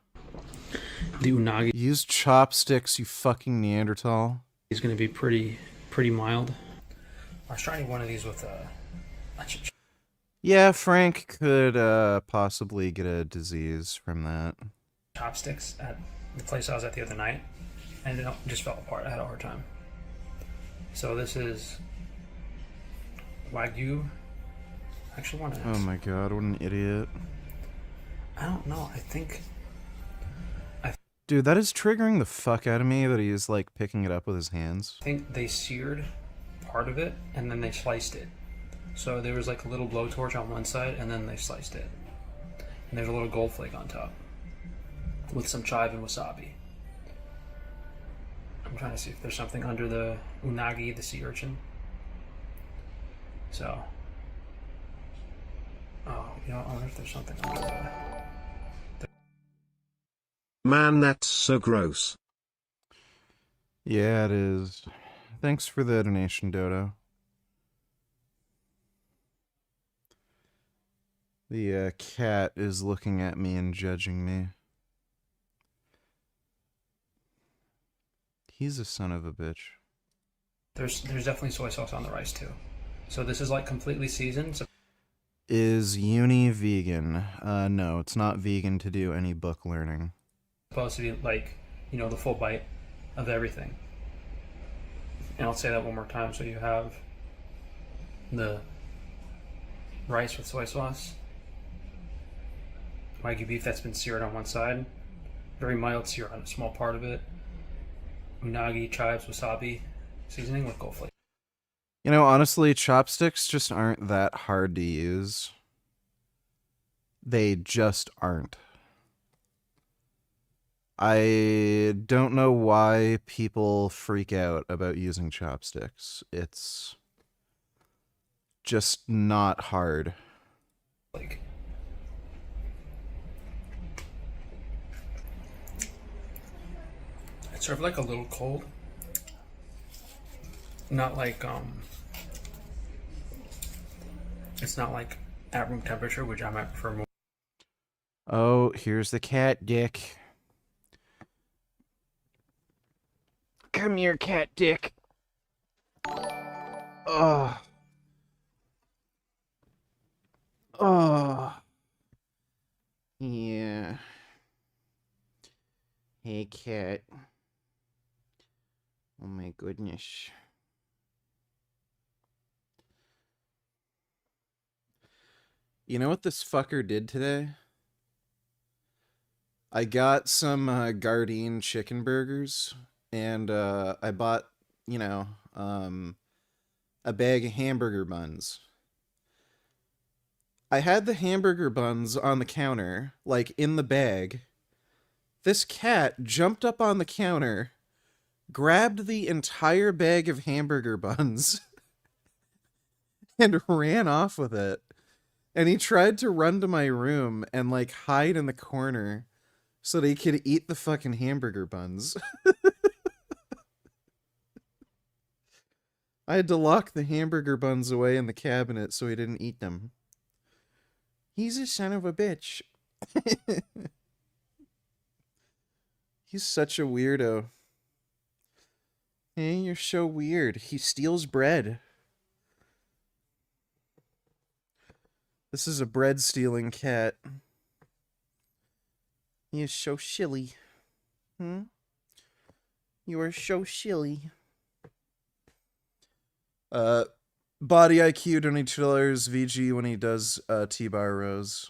The unagi. Use chopsticks, you fucking Neanderthal. He's gonna be pretty mild. I was trying one of these with Yeah, Frank could possibly get a disease from that. chopsticks at the place I was at the other night, and it just fell apart. I had a hard time. So this is Wagyu. I actually want to. Oh my god, what an idiot. I don't know. I think. Dude, that is triggering the fuck out of me that he's like picking it up with his hands. I think they seared part of it and then they sliced it. So there was like a little blowtorch on one side and then they sliced it. And there's a little gold flake on top with some chive and wasabi. I'm trying to see if there's something under the unagi, the sea urchin. So, oh, you know, I wonder if there's something under the... Man, that's so gross. Yeah, it is. Thanks for the donation, Dodo. The cat is looking at me and judging me. He's a son of a bitch. There's definitely soy sauce on the rice too. So this is like completely seasoned. So Is uni vegan? No, it's not vegan to do any book learning. supposed to be like, you know, the full bite of everything. And I'll say that one more time. So you have the rice with soy sauce, Wagyu beef that's been seared on one side, very mild sear on a small part of it, unagi, chives, wasabi seasoning with gold flake. You know, honestly, chopsticks just aren't that hard to use. They just aren't. I don't know why people freak out about using chopsticks. It's just not hard. Like, it's served like a little cold. Not like it's not like at room temperature, which I might prefer more. Oh, here's the cat, Dick. Come here, cat dick. Oh. Oh. Yeah. Hey, cat. Oh my goodness. You know what this fucker did today? I got some Gardein chicken burgers. And I bought, you know, a bag of hamburger buns. I had the hamburger buns on the counter, like in the bag. This cat jumped up on the counter, grabbed the entire bag of hamburger buns, and ran off with it. And he tried to run to my room and, like, hide in the corner so that he could eat the fucking hamburger buns. I had to lock the hamburger buns away in the cabinet so he didn't eat them. He's a son of a bitch. He's such a weirdo. Hey, you're so weird. He steals bread. This is a bread-stealing cat. He is so silly. Hmm? You are so silly. Body IQ $22 VG when he does T-bar rows.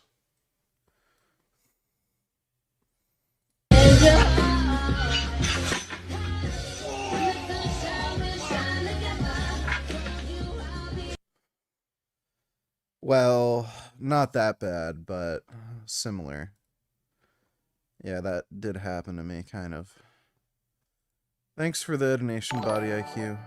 Well, not that bad, but similar. Yeah, that did happen to me, kind of. Thanks for the donation, Body IQ.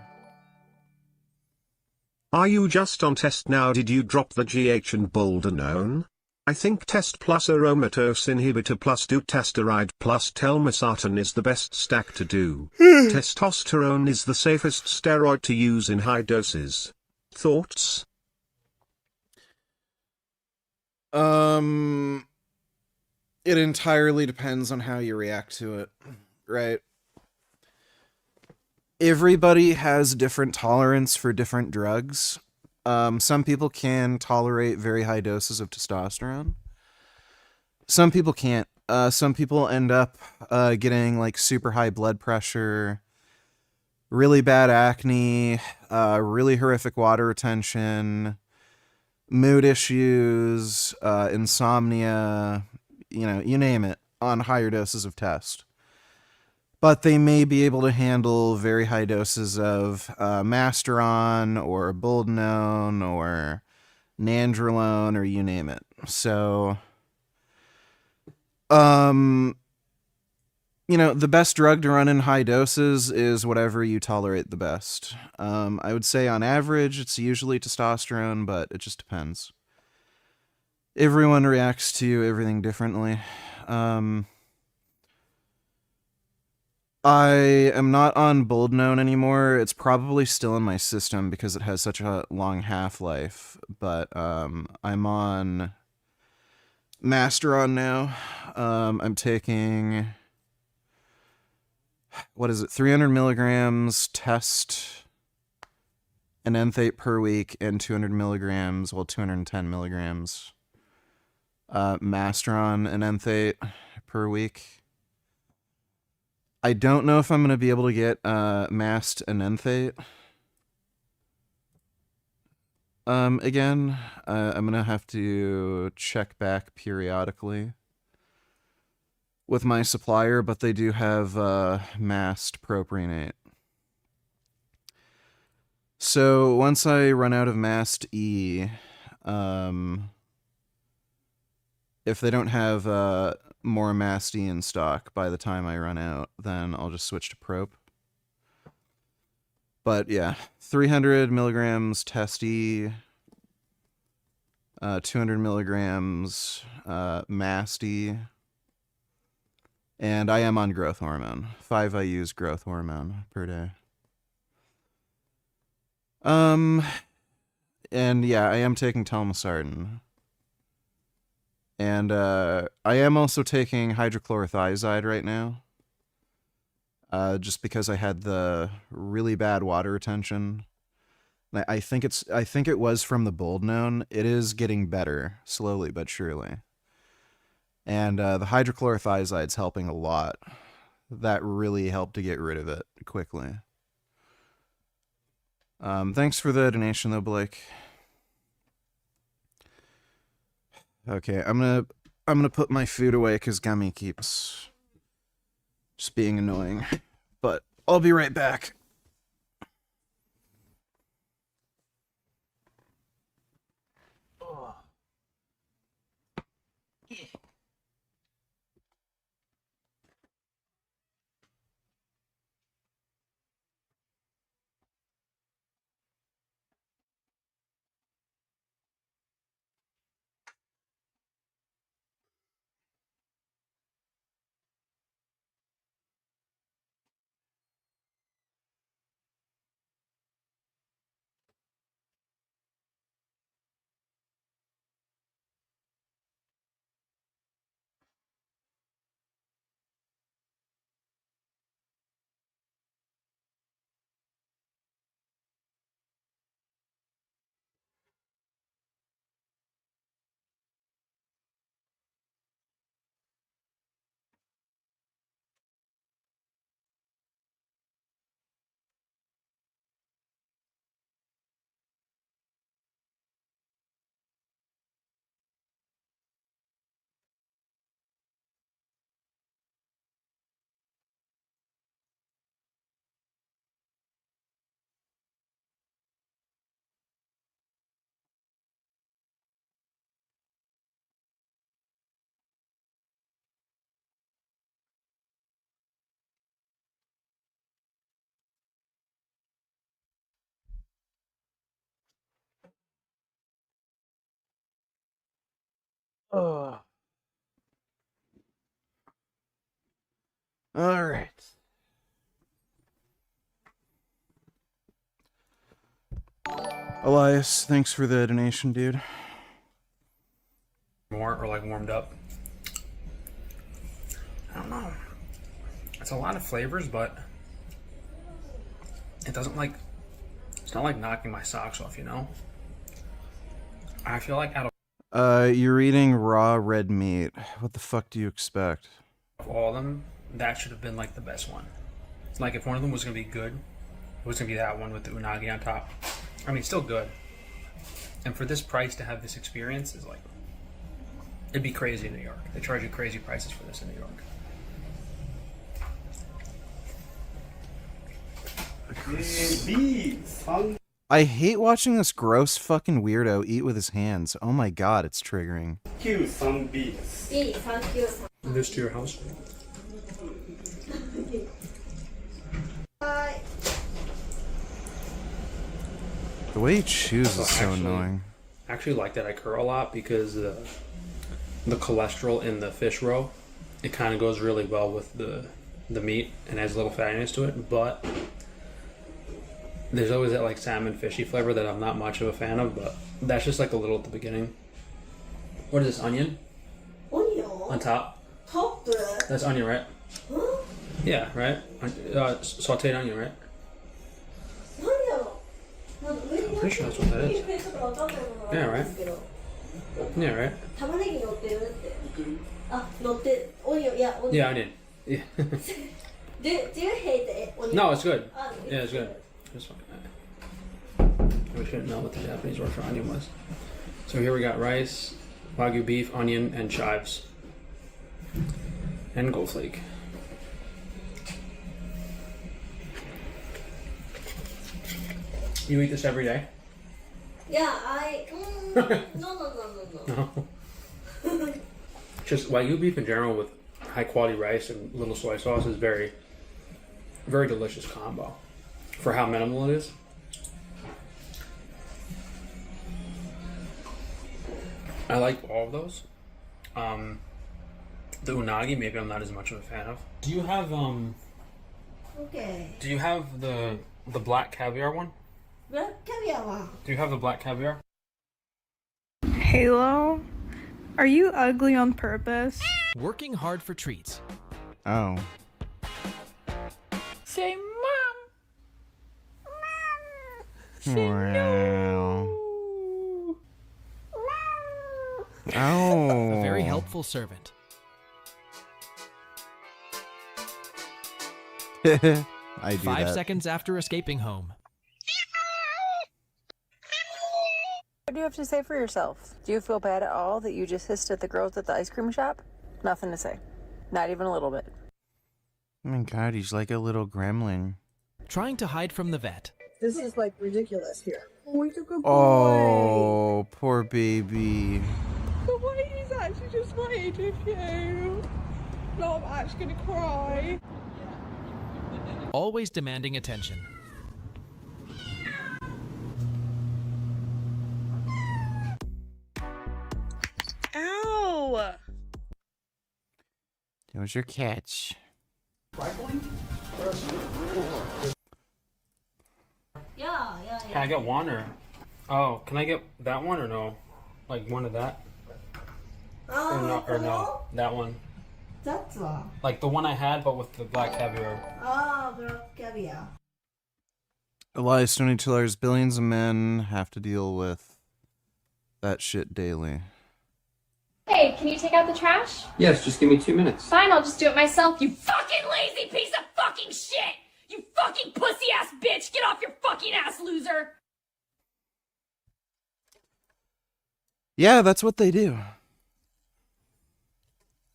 Are you just on test now? Did you drop the GH and boldenone? I think test plus aromatase inhibitor plus dutasteride plus telmisartan is the best stack to do. Testosterone is the safest steroid to use in high doses. Thoughts? It entirely depends on how you react to it, right? Everybody has different tolerance for different drugs. Some people can tolerate very high doses of testosterone. Some people can't. some people end up getting like super high blood pressure, really bad acne, really horrific water retention, mood issues, insomnia, you name it, on higher doses of test. But they may be able to handle very high doses of Masteron or Boldenone or Nandrolone or you name it. So, the best drug to run in high doses is whatever you tolerate the best. I would say on average, it's usually testosterone, but it just depends. Everyone reacts to everything differently. I am not on Boldenone anymore. It's probably still in my system because it has such a long half-life, but I'm on Masteron now. I'm taking, 300 milligrams test an enthate per week and 200 milligrams, 210 milligrams Masteron and enthate per week. I don't know if I'm going to be able to get Mast and enthate again. I'm going to have to check back periodically with my supplier, but they do have Mast propionate. So once I run out of Mast E, if they don't have more Mast E in stock by the time I run out, then I'll just switch to Prop. But yeah, 300 milligrams Test E, 200 milligrams Mast E, and I am on growth hormone. 5 IU's growth hormone per day. And yeah, I am taking telmisartan. And I am also taking hydrochlorothiazide right now. Just because I had the really bad water retention. I think it was from the Boldenone. It is getting better, slowly but surely. And the hydrochlorothiazide's helping a lot. That really helped to get rid of it quickly. Thanks for the donation though, Blake. Okay, I'm gonna put my food away because Gummy keeps just being annoying. But I'll be right back. Oh. All right. Elias, thanks for the donation, dude. More or like warmed up. I don't know. It's a lot of flavors, but it doesn't like, it's not like knocking my socks off, you know? I feel like out of You're eating raw red meat. What the fuck do you expect? Of all of them, that should have been like the best one. Like if one of them was gonna be good, it was gonna be that one with the unagi on top. I mean, still good. And for this price to have this experience is like, it'd be crazy in New York. They charge you crazy prices for this in New York. I hate watching this gross fucking weirdo eat with his hands. Oh my god, it's triggering. This to your house. The way he chews is so annoying. I actually like that ikura a lot because the cholesterol in the fish roe, it kind of goes really well with the meat and adds a little fattiness to it, but there's always that like salmon fishy flavor that I'm not much of a fan of, but that's just like a little at the beginning. What is this, onion? Onion? On top? Top? That's onion, right? Huh? Yeah, right? Sauteed onion, right? I'm pretty sure that's what that is. Yeah, right? Yeah, right? Yeah, onion. Yeah. Do you hate the onion? No, it's good. Yeah, it's good. It's fine. We shouldn't know what the Japanese word for onion was. So here we got rice, Wagyu beef, onion, and chives. And gold flake. You eat this every day? Yeah, no. Just Wagyu beef in general with high quality rice and little soy sauce is very, very delicious combo for how minimal it is. I like all of those. The unagi, maybe I'm not as much of a fan of. Do you have Okay. Do you have the black caviar one? Black caviar. Do you have the black caviar? Halo, are you ugly on purpose? Working hard for treats. Oh. Say mom. Wow. Oh. A very helpful servant. I do 5 that. seconds after escaping home. What do you have to say for yourself? Do you feel bad at all that you just hissed at the girls at the ice cream shop? Nothing to say. Not even a little bit. Oh my god, he's like a little gremlin. Trying to hide from the vet. This is like ridiculous here. Oh, he's a good boy. Oh, poor baby. But wait, he's actually just played with you. No, I'm actually gonna cry. Always demanding attention. Ow! Those your catch. Yeah. Can I get one or? Oh, can I get that one or no? Like one of that? Or no, that one. That's one. Like the one I had, but with the black caviar. Black caviar. Elias, Tony Tiller's billions of men have to deal with that shit daily. Hey, can you take out the trash? Yes, just give me 2 minutes. Fine, I'll just do it myself, you fucking lazy piece of fucking shit! You fucking pussy ass bitch! Get off your fucking ass, loser! Yeah, that's what they do.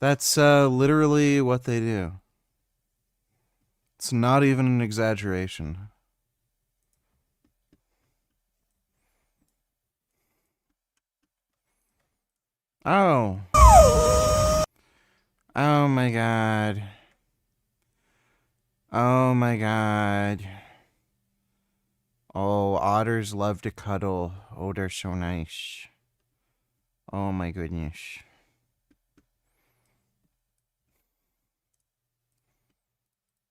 That's literally what they do. It's not even an exaggeration. Oh. Oh my god. Oh my god. Oh, otters love to cuddle. Oh, they're so nice. Oh my goodness.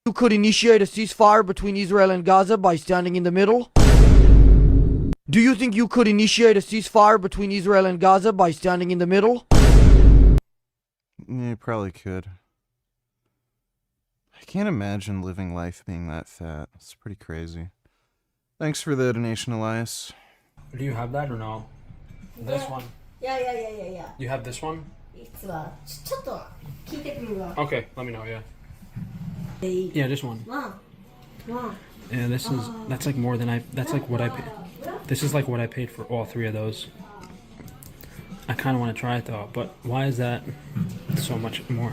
You could initiate a ceasefire between Israel and Gaza by standing in the middle? Do you think you could initiate a ceasefire between Israel and Gaza by standing in the middle? Yeah, you probably could. I can't imagine living life being that fat. It's pretty crazy. Thanks for the donation, Elias. Do you have that or no? This one. Yeah. You have this one? 実はちょっと聞いてくるわ。 Okay, let me know, yeah. Yeah, just one. Wow. Yeah, that's like more than that's like what I paid. This is like what I paid for all 3 of those. I kind of want to try it though, but why is that so much more?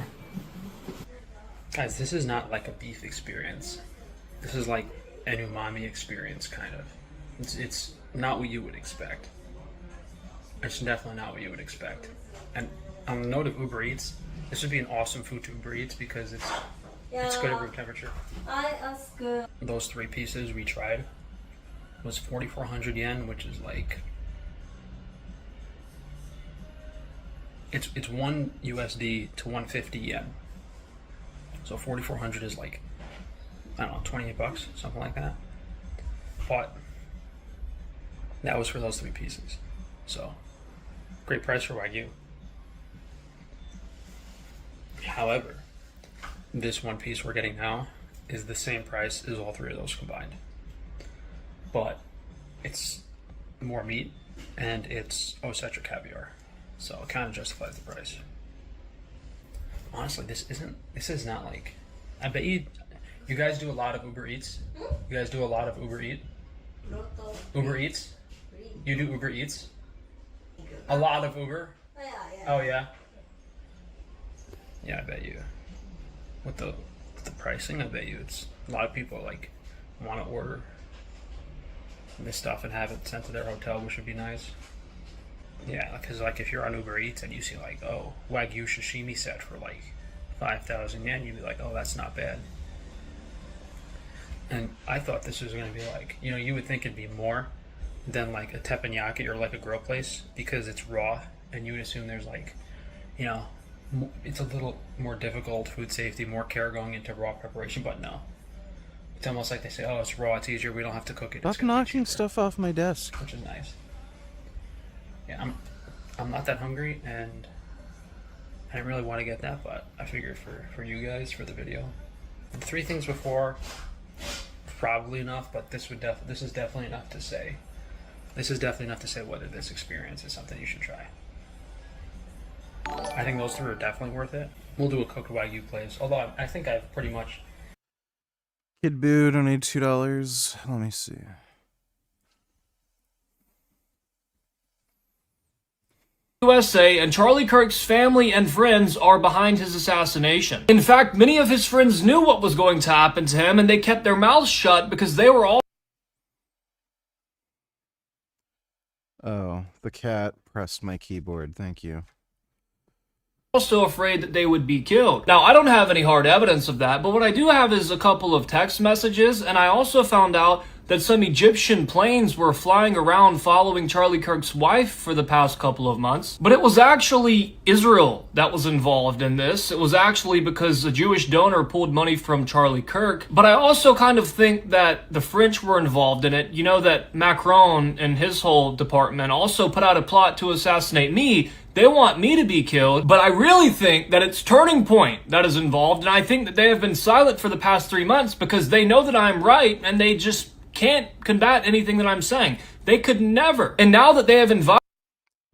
Guys, this is not like a beef experience. This is like an umami experience, kind of. It's not what you would expect. It's definitely not what you would expect. And on the note of Uber Eats, this would be an awesome food to Uber Eats because it's good at room temperature. I ask. Those 3 pieces we tried was 4,400 yen, which is like it's 1 USD to 150 yen. So 4,400 is like, I don't know, 28 bucks, something like that. But that was for those 3 pieces. So great price for Wagyu. However, this 1 piece we're getting now is the same price as all 3 of those combined. But it's more meat and it's Osetra caviar. So it kind of justifies the price. Honestly, this is not like, I bet you guys do a lot of Uber Eats. You guys do a lot of Uber Eats? You do Uber Eats? A lot of Uber? Oh yeah. Yeah, I bet you. With the pricing, I bet you it's a lot of people like want to order this stuff and have it sent to their hotel, which would be nice. Yeah, because like if you're on Uber Eats and you see like, oh, Wagyu sashimi set for like 5,000 yen, you'd be like, oh, that's not bad. And I thought this was going to be like, you would think it'd be more than like a teppanyaki or like a grill place because it's raw, and you would assume there's like, it's a little more difficult food safety, more care going into raw preparation, but no. It's almost like they say, oh, it's raw, it's easier, we don't have to cook it. Stop knocking stuff off my desk. Which is nice. Yeah, I'm not that hungry, and I didn't really want to get that, but I figured for you guys, for the video. The 3 things before, probably enough, but this is definitely enough to say. This is definitely enough to say whether this experience is something you should try. I think those 3 are definitely worth it. We'll do a cooked Wagyu place, although I think I've pretty much... Kid Boo donated $2. Let me see. USA, and Charlie Kirk's family and friends are behind his assassination. In fact, many of his friends knew what was going to happen to him, and they kept their mouths shut because they were all... Oh, the cat pressed my keyboard. Thank you. Also afraid that they would be killed. Now, I don't have any hard evidence of that, but what I do have is a couple of text messages, and I also found out that some Egyptian planes were flying around following Charlie Kirk's wife for the past couple of months. But it was actually Israel that was involved in this. It was actually because a Jewish donor pulled money from Charlie Kirk. But I also kind of think that the French were involved in it. You know that Macron and his whole department also put out a plot to assassinate me. They want me to be killed, but I really think that it's Turning Point that is involved, and I think that they have been silent for the past 3 months because they know that I'm right, and they just can't combat anything that I'm saying. They could never. And now that they have invited...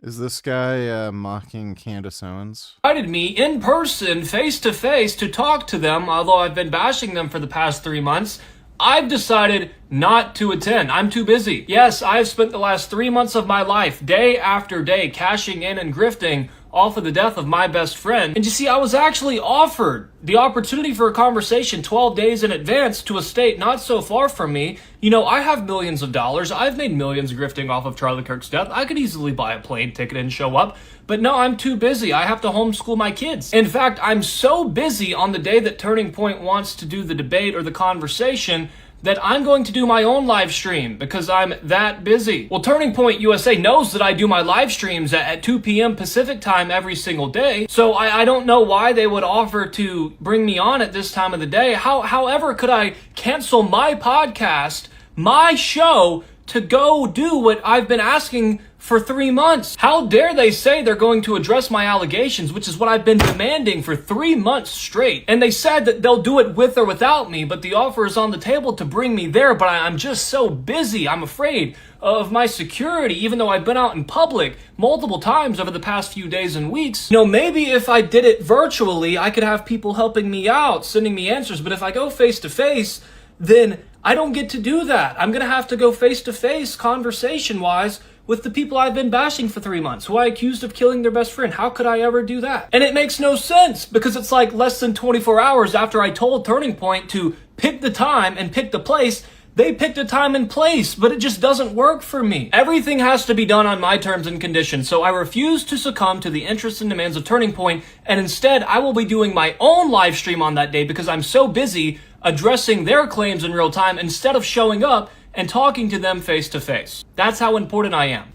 Is this guy mocking Candace Owens? ...invited me in person, face to face, to talk to them, although I've been bashing them for the past 3 months, I've decided not to attend. I'm too busy. Yes, I've spent the last 3 months of my life, day after day, cashing in and grifting off of the death of my best friend. And you see, I was actually offered the opportunity for a conversation 12 days in advance to a state not so far from me. You know, I have millions of dollars. I've made millions grifting off of Charlie Kirk's death. I could easily buy a plane ticket and show up. But no, I'm too busy. I have to homeschool my kids. In fact, I'm so busy on the day that Turning Point wants to do the debate or the conversation that I'm going to do my own live stream because I'm that busy. Well, Turning Point USA knows that I do my live streams at 2 p.m. Pacific time every single day, so I don't know why they would offer to bring me on at this time of the day. However, could I cancel my podcast, my show, to go do what I've been asking for 3 months. How dare they say they're going to address my allegations, which is what I've been demanding for 3 months straight. And they said that they'll do it with or without me, but the offer is on the table to bring me there, but I'm just so busy. I'm afraid of my security, even though I've been out in public multiple times over the past few days and weeks. You know, maybe if I did it virtually, I could have people helping me out, sending me answers, but if I go face to face, then I don't get to do that. I'm gonna have to go face to face, conversation-wise, with the people I've been bashing for 3 months, who I accused of killing their best friend. How could I ever do that? And it makes no sense, because it's like less than 24 hours after I told Turning Point to pick the time and pick the place, they picked a time and place, but it just doesn't work for me. Everything has to be done on my terms and conditions, so I refuse to succumb to the interests and demands of Turning Point, and instead I will be doing my own live stream on that day because I'm so busy addressing their claims in real time instead of showing up and talking to them face to face. That's how important I am.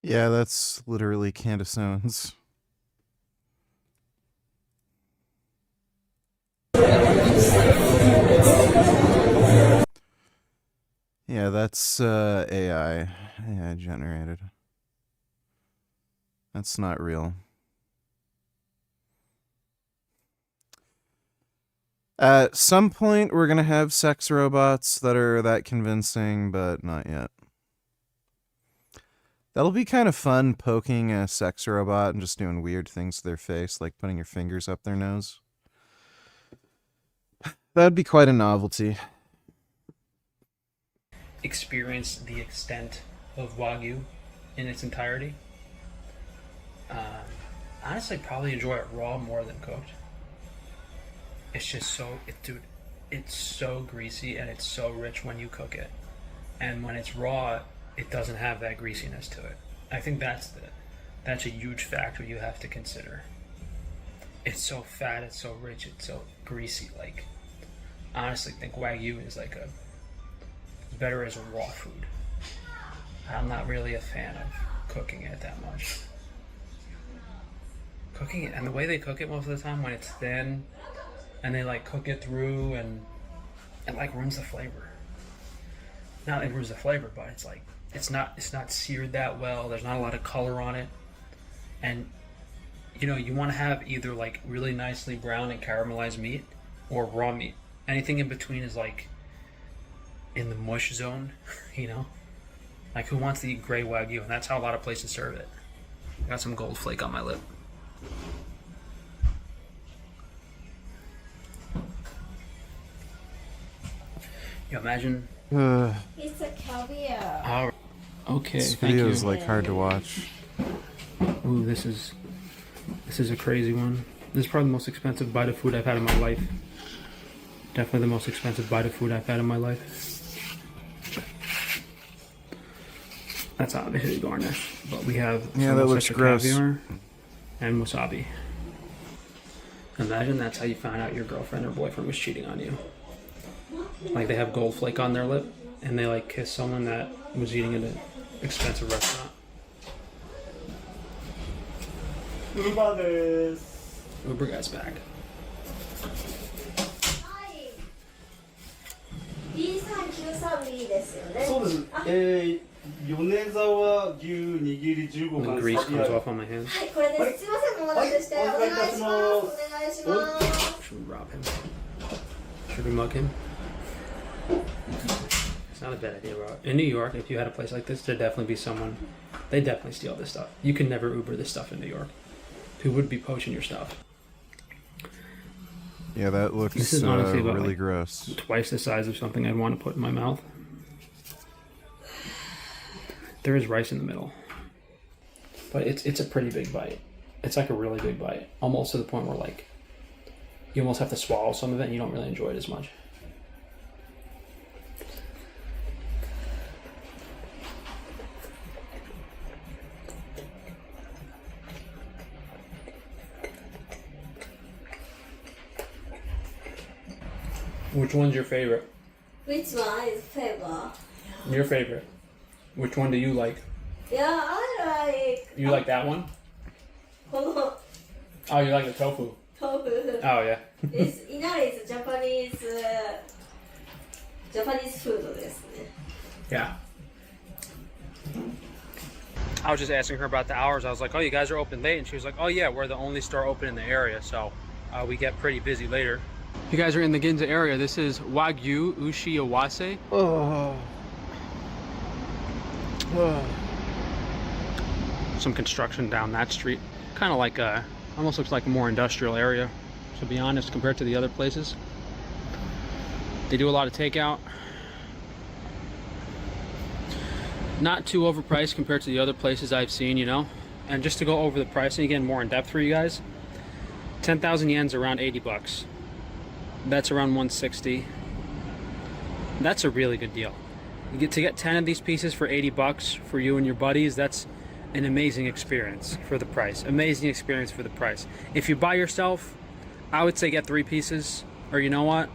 Yeah, that's literally Candace Owens. Yeah, that's AI generated. That's not real. At some point, we're gonna have sex robots that are that convincing, but not yet. That'll be kind of fun, poking a sex robot and just doing weird things to their face, like putting your fingers up their nose. That'd be quite a novelty. Experience the extent of Wagyu in its entirety. Honestly, probably enjoy it raw more than cooked. It's just so, dude, it's so greasy and it's so rich when you cook it. And when it's raw, it doesn't have that greasiness to it. I think that's a huge factor you have to consider. It's so fat, it's so rich, it's so greasy. Like, I honestly think Wagyu is like better as a raw food. I'm not really a fan of cooking it that much. Cooking it, and the way they cook it most of the time, when it's thin, and they like cook it through, and it like ruins the flavor. Not it ruins the flavor, but it's like it's not seared that well. There's not a lot of color on it, and you know you want to have either like really nicely browned and caramelized meat or raw meat. Anything in between is like in the mush zone, you know. Like who wants to eat gray Wagyu? And that's how a lot of places serve it. Got some gold flake on my lip. You imagine? It's a caviar. All right. Okay, This thank video you. is like hard to watch. Ooh, this is a crazy one. This is probably the most expensive bite of food I've had in my life. Definitely the most expensive bite of food I've had in my life. That's obviously garnish, but we have Yeah, that looks gross. caviar and wasabi. Imagine that's how you found out your girlfriend or boyfriend was cheating on you. Like they have gold flake on their lip, and they like kiss someone that was eating at an expensive restaurant. Uber guy's back. B393ですよね。そうです。米沢牛握り15 The 貫 grease comes off on my hands. はい、これです。すいません、お待たせして。お願いします。お願いします。 Should we rob him? Should we mug him? It's not a bad idea, Rob. In New York, if you had a place like this, there'd definitely be someone. They'd definitely steal this stuff. You can never Uber this stuff in New York. Who would be poaching your stuff? Yeah, that looks This is honestly about really like gross. twice the size of something I'd want to put in my mouth. There is rice in the middle, but it's a pretty big bite. It's like a really big bite, almost to the point where like you almost have to swallow some of it, and you don't really enjoy it as much. Which one's your favorite? Which one is favorite? Your favorite. Which one do you like? Yeah, I like. You like that one? Oh, you like the tofu. Tofu. Oh yeah. It's inari is Japanese food ですね。Yeah. I was just asking her about the hours. I was like, oh, you guys are open late? And she was like, oh yeah, we're the only store open in the area, so we get pretty busy later. You guys are in the Ginza area. This is Wagyu Ushi Iwase. Some construction down that street. Kind of like almost looks like a more industrial area, to be honest, compared to the other places. They do a lot of takeout. Not too overpriced compared to the other places I've seen, you know. And just to go over the pricing again more in depth for you guys, 10,000 yen's around 80 bucks. That's around 160. That's a really good deal. You get to get 10 of these pieces for 80 bucks for you and your buddies. That's an amazing experience for the price. Amazing experience for the price. If you buy yourself, I would say get 3 pieces, or you know what?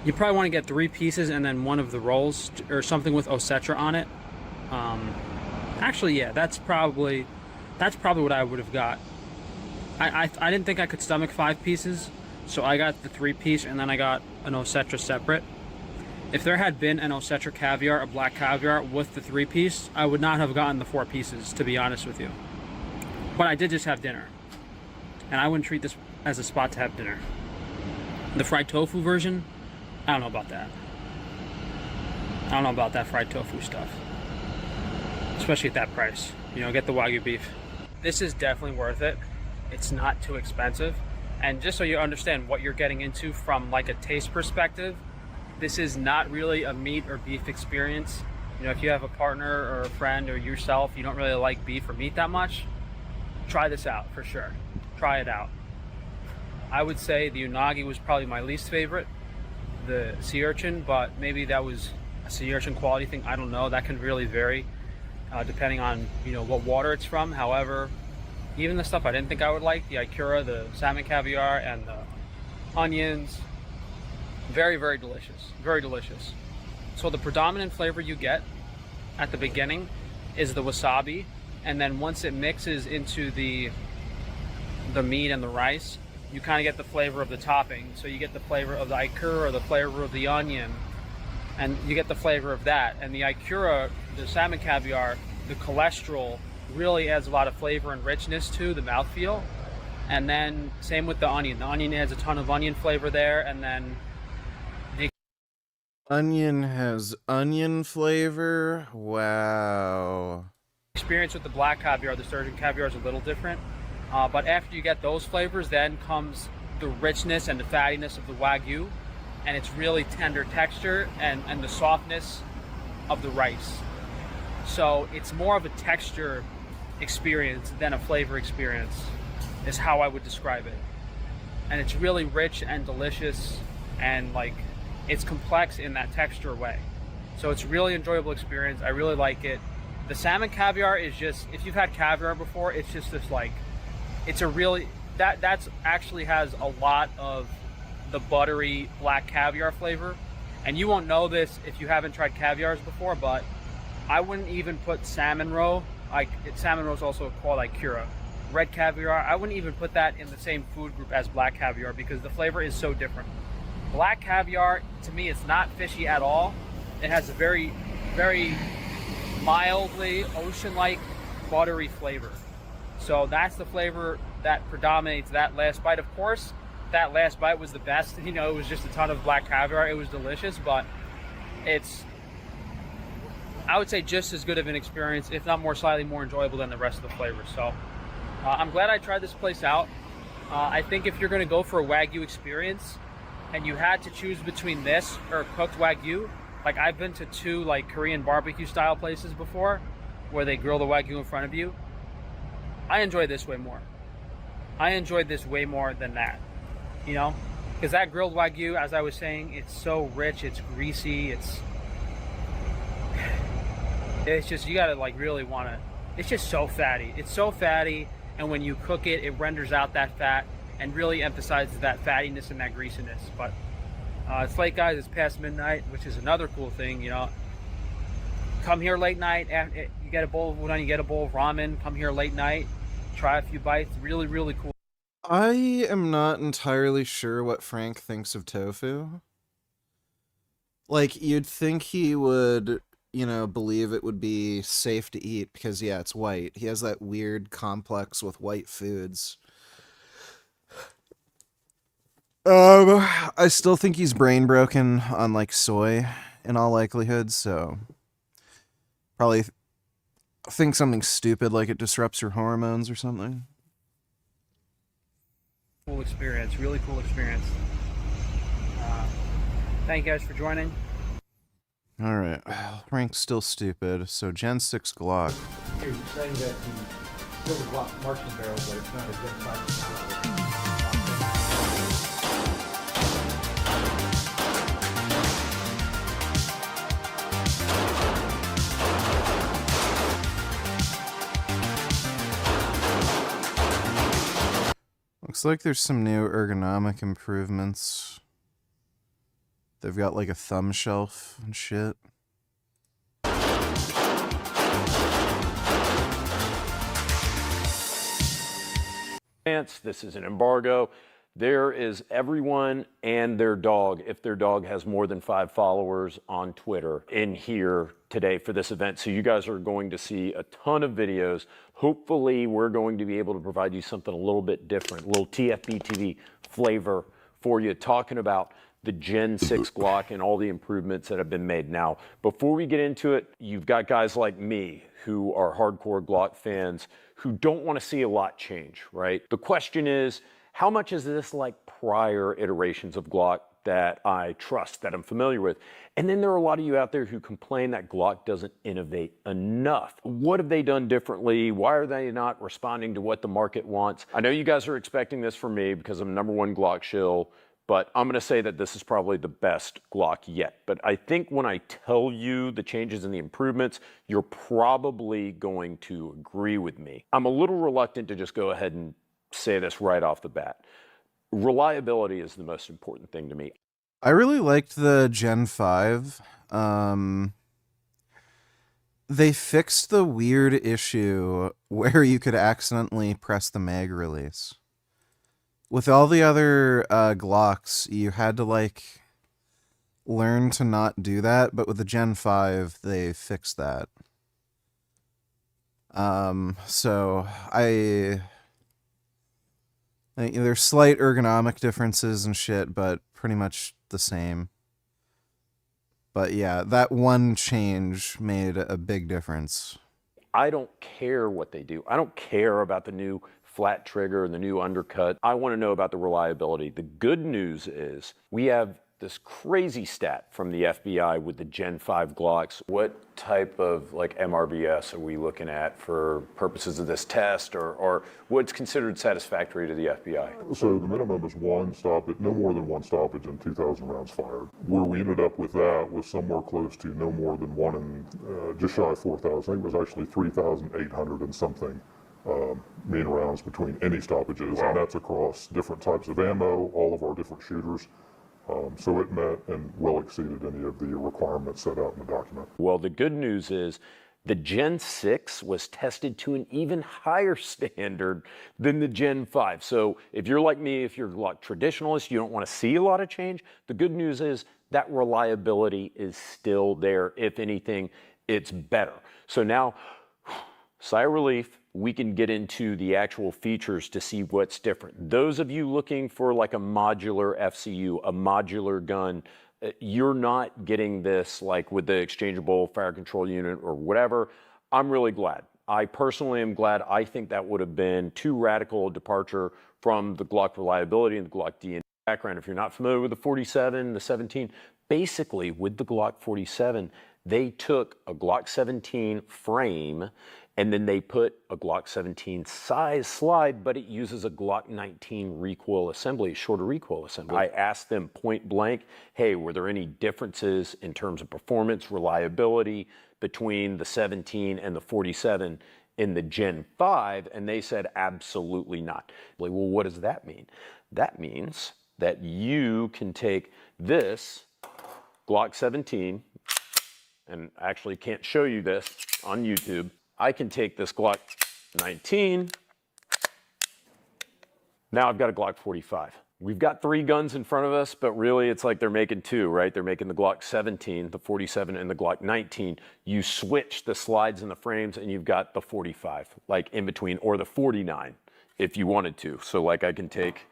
You probably want to get 3 pieces and then one of the rolls or something with osetra on it. Actually, yeah, that's probably what I would have got. I didn't think I could stomach 5 pieces, so I got the 3-piece and then I got an osetra separate. If there had been an osetra caviar, a black caviar with the 3-piece, I would not have gotten the 4 pieces, to be honest with you. But I did just have dinner, and I wouldn't treat this as a spot to have dinner. The fried tofu version, I don't know about that. I don't know about that fried tofu stuff. Especially at that price. You know, get the Wagyu beef. This is definitely worth it. It's not too expensive. And just so you understand what you're getting into from like a taste perspective, this is not really a meat or beef experience. You know, if you have a partner or a friend or yourself, you don't really like beef or meat that much, try this out for sure. Try it out. I would say the unagi was probably my least favorite, the sea urchin, but maybe that was a sea urchin quality thing. I don't know. That can really vary depending on, you know, what water it's from. However, even the stuff I didn't think I would like, the ikura, the salmon caviar, and the onions, very, very delicious. Very delicious. So the predominant flavor you get at the beginning is the wasabi, and then once it mixes into the meat and the rice, you kind of get the flavor of the topping. So you get the flavor of the ikura, or the flavor of the onion, and you get the flavor of that. And the ikura, the salmon caviar, the cholesterol really adds a lot of flavor and richness to the mouthfeel. And then same with the onion. The onion adds a ton of onion flavor there, and then the onion has onion flavor. Wow. Experience with the black caviar, the sturgeon caviar, is a little different. But after you get those flavors, then comes the richness and the fattiness of the Wagyu, and it's really tender texture and the softness of the rice. So it's more of a texture experience than a flavor experience, is how I would describe it. And it's really rich and delicious, and like it's complex in that texture way. So it's really enjoyable experience. I really like it. The salmon caviar is just, if you've had caviar before, it's just this like, it's a really, that's actually has a lot of the buttery black caviar flavor. And you won't know this if you haven't tried caviars before, but I wouldn't even put salmon roe, salmon roe is also called ikura. Red caviar, I wouldn't even put that in the same food group as black caviar because the flavor is so different. Black caviar, to me, it's not fishy at all. It has a very, very mildly ocean-like buttery flavor. So that's the flavor that predominates that last bite. Of course, that last bite was the best. You know, it was just a ton of black caviar. It was delicious, but it's, I would say, just as good of an experience, if not more, slightly more enjoyable than the rest of the flavors. So I'm glad I tried this place out. I think if you're going to go for a Wagyu experience and you had to choose between this or cooked Wagyu, like I've been to 2 like Korean barbecue style places before where they grill the Wagyu in front of you. I enjoy this way more. I enjoyed this way more than that, you know, because that grilled Wagyu, as I was saying, it's so rich, it's greasy, it's just, you gotta like really want to, it's just so fatty. It's so fatty, and when you cook it, it renders out that fat and really emphasizes that fattiness and that greasiness. But it's late, guys. It's past midnight, which is another cool thing, you know. Come here late night, you get a bowl of udon, you get a bowl of ramen, come here late night, try a few bites. Really, really cool. I am not entirely sure what Frank thinks of tofu. Like, you'd think he would believe it would be safe to eat because, yeah, it's white. He has that weird complex with white foods. I still think he's brain broken on, like, soy in all likelihood, so probably think something stupid like it disrupts your hormones or something. Cool experience, really cool experience. Thank you guys for joining. Alright, rank's still stupid, so Gen 6 Glock. You're saying that the silver Glock marksman barrel, but it's not a Gen 5. Looks like there's some new ergonomic improvements. They've got like a thumb shelf and shit. This is an embargo. There is everyone and their dog, if their dog has more than 5 followers on Twitter, in here today for this event. So you guys are going to see a ton of videos. Hopefully we're going to be able to provide you something a little bit different, a little TFB TV flavor for you, talking about the Gen 6 Glock and all the improvements that have been made. Now, before we get into it, you've got guys like me who are hardcore Glock fans who don't want to see a lot change, right? The question is, how much is this like prior iterations of Glock that I trust, that I'm familiar with? And then there are a lot of you out there who complain that Glock doesn't innovate enough. What have they done differently? Why are they not responding to what the market wants? I know you guys are expecting this from me because I'm #1 Glock shill, but I'm gonna say that this is probably the best Glock yet. But I think when I tell you the changes and the improvements, you're probably going to agree with me. I'm a little reluctant to just go ahead and say this right off the bat. Reliability is the most important thing to me. I really liked the Gen 5. They fixed the weird issue where you could accidentally press the mag release. With all the other Glocks, you had to like learn to not do that, but with the Gen 5, they fixed that. So there's slight ergonomic differences and shit, but pretty much the same. But yeah, that one change made a big difference. I don't care what they do. I don't care about the new flat trigger and the new undercut. I want to know about the reliability. The good news is we have this crazy stat from the FBI with the Gen 5 Glocks. What type of like MRBS are we looking at for purposes of this test, or what's considered satisfactory to the FBI? So the minimum is one stoppage, no more than one stoppage and 2,000 rounds fired. Where we ended up with that was somewhere close to no more than one in just shy of 4,000. I think it was actually 3,800 and something mean rounds between any stoppages, and that's across different types of ammo, all of our different shooters. So it met and well exceeded any of the requirements set out in the document. Well, the good news is the Gen 6 was tested to an even higher standard than the Gen 5. So if you're like me, if you're a Glock traditionalist, you don't want to see a lot of change, the good news is that reliability is still there. If anything, it's better. So now, sigh of relief, we can get into the actual features to see what's different. Those of you looking for like a modular FCU, a modular gun, you're not getting this like with the exchangeable fire control unit or whatever. I'm really glad. I personally am glad. I think that would have been too radical a departure from the Glock reliability and the Glock DNA background. If you're not familiar with the 47, the 17, basically with the Glock 47, they took a Glock 17 frame and then they put a Glock 17 size slide, but it uses a Glock 19 recoil assembly, shorter recoil assembly. I asked them point blank, hey, were there any differences in terms of performance, reliability between the 17 and the 47 in the Gen 5? And they said absolutely not. Well, what does that mean? That means that you can take this Glock 17, and I actually can't show you this on YouTube. I can take this Glock 19. Now I've got a Glock 45. We've got 3 guns in front of us, but really it's like they're making 2, right? They're making the Glock 17, the 47, and the Glock 19. You switch the slides and the frames, and you've got the 45, like in between, or the 49 if you wanted to. So like I can take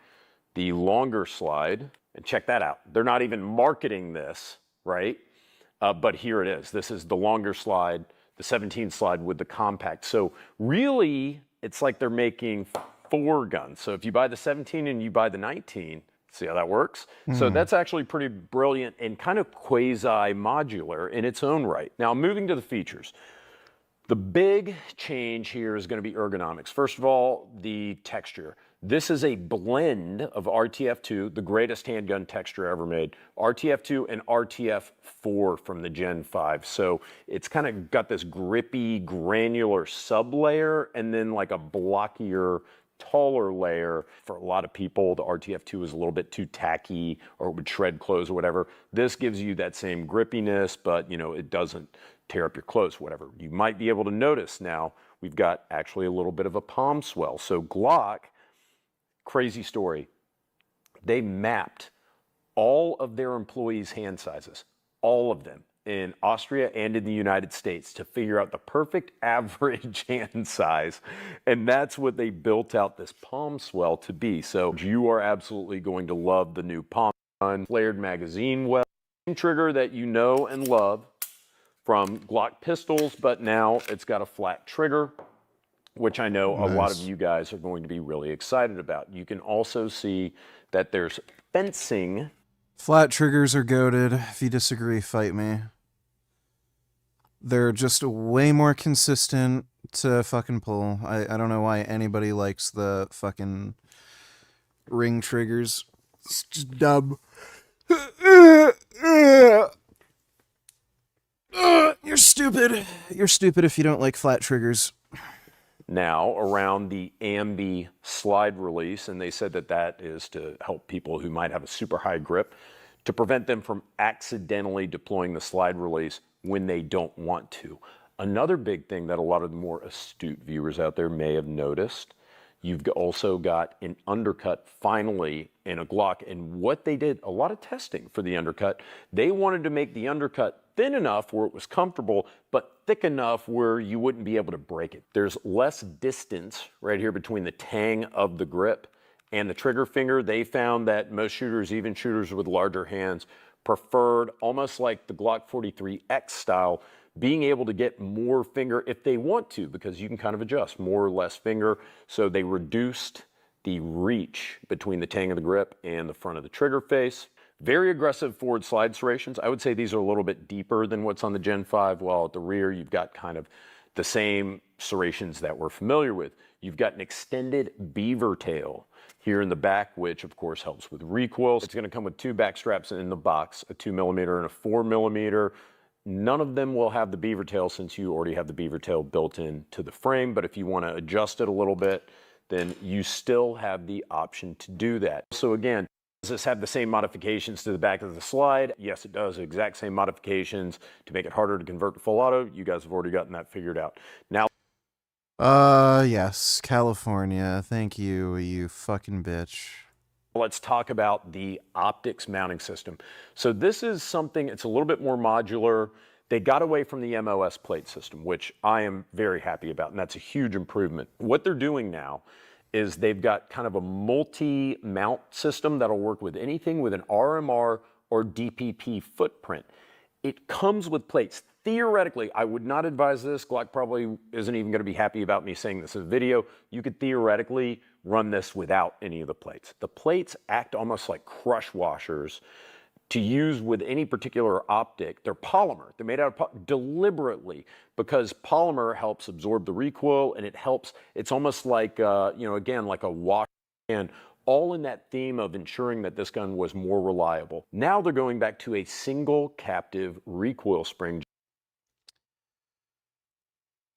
the longer slide, and check that out. They're not even marketing this, right? But here it is. This is the longer slide, the 17 slide with the compact. So really, it's like they're making 4 guns. So if you buy the 17 and you buy the 19, see how that works? So that's actually pretty brilliant and kind of quasi-modular in its own right. Now, moving to the features. The big change here is going to be ergonomics. First of all, the texture. This is a blend of RTF2, the greatest handgun texture ever made, RTF2 and RTF4 from the Gen 5. So it's kind of got this grippy, granular sublayer and then like a blockier, taller layer. For a lot of people, the RTF2 is a little bit too tacky or it would shred clothes or whatever. This gives you that same grippiness, but you know, it doesn't tear up your clothes, whatever. You might be able to notice now, we've got actually a little bit of a palm swell. So Glock, crazy story, they mapped all of their employees' hand sizes, all of them, in Austria and in the United States to figure out the perfect average hand size. And that's what they built out this palm swell to be. So you are absolutely going to love the new palm gun, flared magazine well, trigger that you know and love from Glock pistols, but now it's got a flat trigger, which I know a lot of you guys are going to be really excited about. You can also see that there's fencing. Flat triggers are goated. If you disagree, fight me. They're just way more consistent to fucking pull. I don't know why anybody likes the fucking ring triggers. It's just dumb. You're stupid. You're stupid if you don't like flat triggers. Now around the ambi slide release, and they said that that is to help people who might have a super high grip to prevent them from accidentally deploying the slide release when they don't want to. Another big thing that a lot of the more astute viewers out there may have noticed, you've also got an undercut finally in a Glock. And what they did, a lot of testing for the undercut, they wanted to make the undercut thin enough where it was comfortable, but thick enough where you wouldn't be able to break it. There's less distance right here between the tang of the grip and the trigger finger. They found that most shooters, even shooters with larger hands, preferred, almost like the Glock 43X style, being able to get more finger if they want to, because you can kind of adjust more or less finger. So they reduced the reach between the tang of the grip and the front of the trigger face. Very aggressive forward slide serrations. I would say these are a little bit deeper than what's on the Gen 5, while at the rear you've got kind of the same serrations that we're familiar with. You've got an extended beaver tail here in the back, which of course helps with recoil. It's going to come with 2 back straps in the box, a 2mm and a 4mm. None of them will have the beaver tail since you already have the beaver tail built into the frame, but if you want to adjust it a little bit, then you still have the option to do that. So again, does this have the same modifications to the back of the slide? Yes, it does. Exact same modifications to make it harder to convert to full auto. You guys have already gotten that figured out. Now, yes, California. Thank you, you fucking bitch. let's talk about the optics mounting system. So this is something, it's a little bit more modular. They got away from the MOS plate system, which I am very happy about, and that's a huge improvement. What they're doing now is they've got kind of a multi-mount system that'll work with anything with an RMR or DPP footprint. It comes with plates. Theoretically, I would not advise this. Glock probably isn't even going to be happy about me saying this in a video. You could theoretically run this without any of the plates. The plates act almost like crush washers to use with any particular optic. They're polymer. They're made out of deliberately, because polymer helps absorb the recoil, and it helps, it's almost like, again, like a wash, and all in that theme of ensuring that this gun was more reliable. Now they're going back to a single captive recoil spring.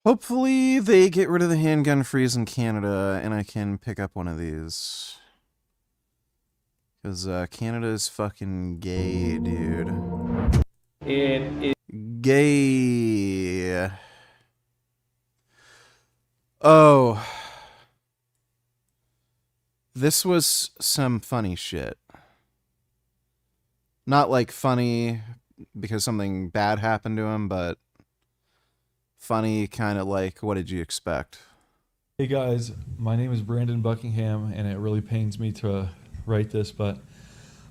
Hopefully they get rid of the handgun freeze in Canada and I can pick up one of these. Because Canada is fucking gay, dude. Gay. Oh. This was some funny shit. Not like funny because something bad happened to him, but funny kind of like, what did you expect? Hey guys, my name is Brandon Buckingham, and it really pains me to write this, but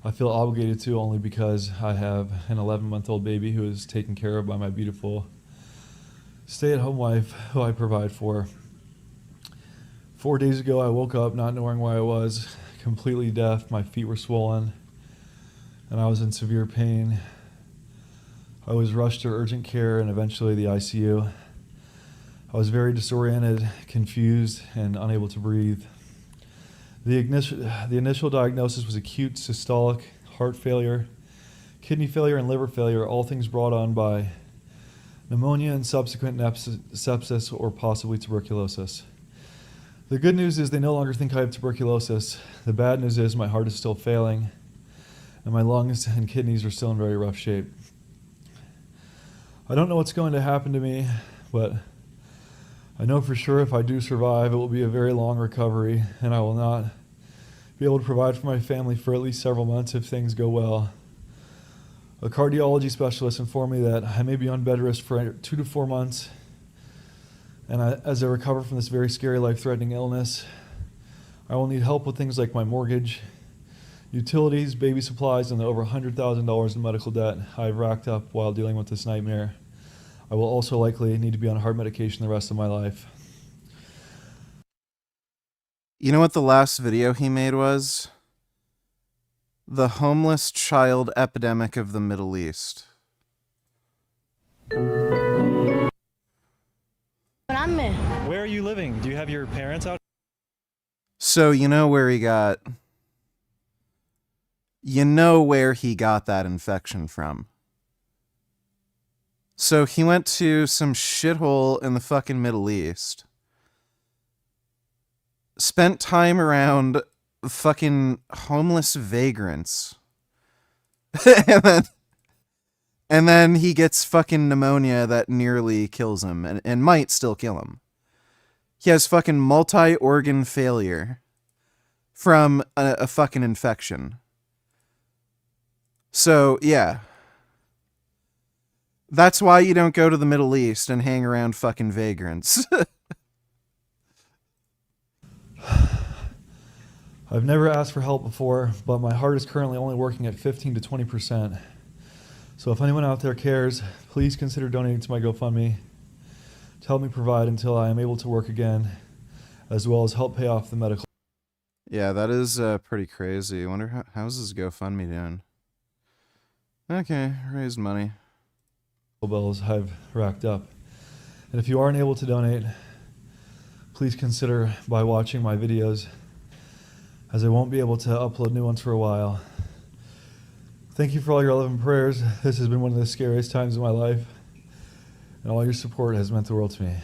I feel obligated to only because I have an 11-month-old baby who is taken care of by my beautiful stay-at-home wife who I provide for. 4 days ago, I woke up not knowing where I was, completely deaf, my feet were swollen, and I was in severe pain. I was rushed to urgent care and eventually the ICU. I was very disoriented, confused, and unable to breathe. The initial diagnosis was acute systolic heart failure, kidney failure, and liver failure, all things brought on by pneumonia and subsequent sepsis or possibly tuberculosis. The good news is they no longer think I have tuberculosis. The bad news is my heart is still failing, and my lungs and kidneys are still in very rough shape. I don't know what's going to happen to me, but I know for sure if I do survive, it will be a very long recovery, and I will not be able to provide for my family for at least several months if things go well. A cardiology specialist informed me that I may be on bed rest for 2 to 4 months, and as I recover from this very scary, life-threatening illness, I will need help with things like my mortgage, utilities, baby supplies, and the over $100,000 in medical debt I've racked up while dealing with this nightmare. I will also likely need to be on heart medication the rest of my life. You know what the last video he made was? The homeless child epidemic of the Middle East. Where are you living? Do you have your parents out? So you know where he got that infection from. So he went to some shithole in the fucking Middle East, spent time around fucking homeless vagrants, and then he gets fucking pneumonia that nearly kills him and might still kill him. He has fucking multi-organ failure from a fucking infection. So, yeah. That's why you don't go to the Middle East and hang around fucking vagrants. I've never asked for help before, but my heart is currently only working at 15 to 20%. So if anyone out there cares, please consider donating to my GoFundMe to help me provide until I am able to work again, as well as help pay off the medical. Yeah, that is pretty crazy. I wonder how's this GoFundMe doing? Okay, raised money. Bills I've racked up. And if you aren't able to donate, please consider by watching my videos, as I won't be able to upload new ones for a while. Thank you for all your love and prayers. This has been one of the scariest times of my life, and all your support has meant the world to me.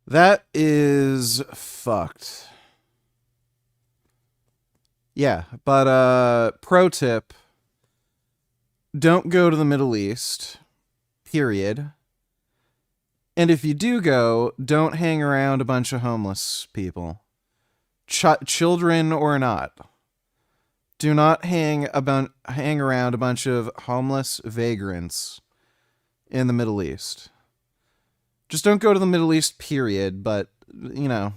That is fucked. Yeah, but pro tip, don't go to the Middle East, period. And if you do go, don't hang around a bunch of homeless people. Children or not. Do not hang around a bunch of homeless vagrants in the Middle East. Just don't go to the Middle East, period. But, you know,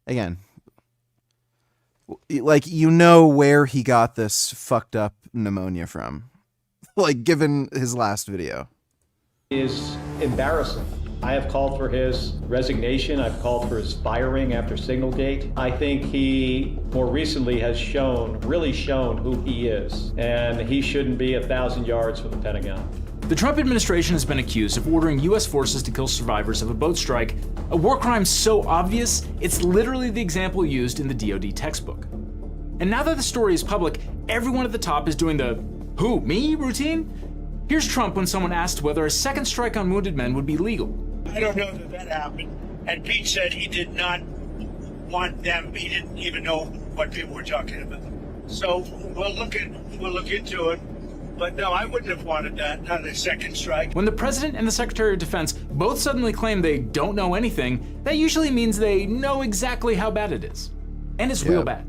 again, like, you know where he got this fucked up pneumonia from. Like, given his last video. Is embarrassing. I have called for his resignation. I've called for his firing after Signalgate. I think he more recently has really shown who he is, and he shouldn't be 1,000 yards from the Pentagon. The Trump administration has been accused of ordering U.S. forces to kill survivors of a boat strike, a war crime so obvious, it's literally the example used in the DoD textbook. And now that the story is public, everyone at the top is doing the "who, me?" routine. Here's Trump when someone asked whether a second strike on wounded men would be legal. I don't know that happened. And Pete said he did not want them. He didn't even know what people were talking about. So we'll look into it. But no, I wouldn't have wanted that, not a second strike. When the President and the Secretary of Defense both suddenly claim they don't know anything, that usually means they know exactly how bad it is. And it's real bad.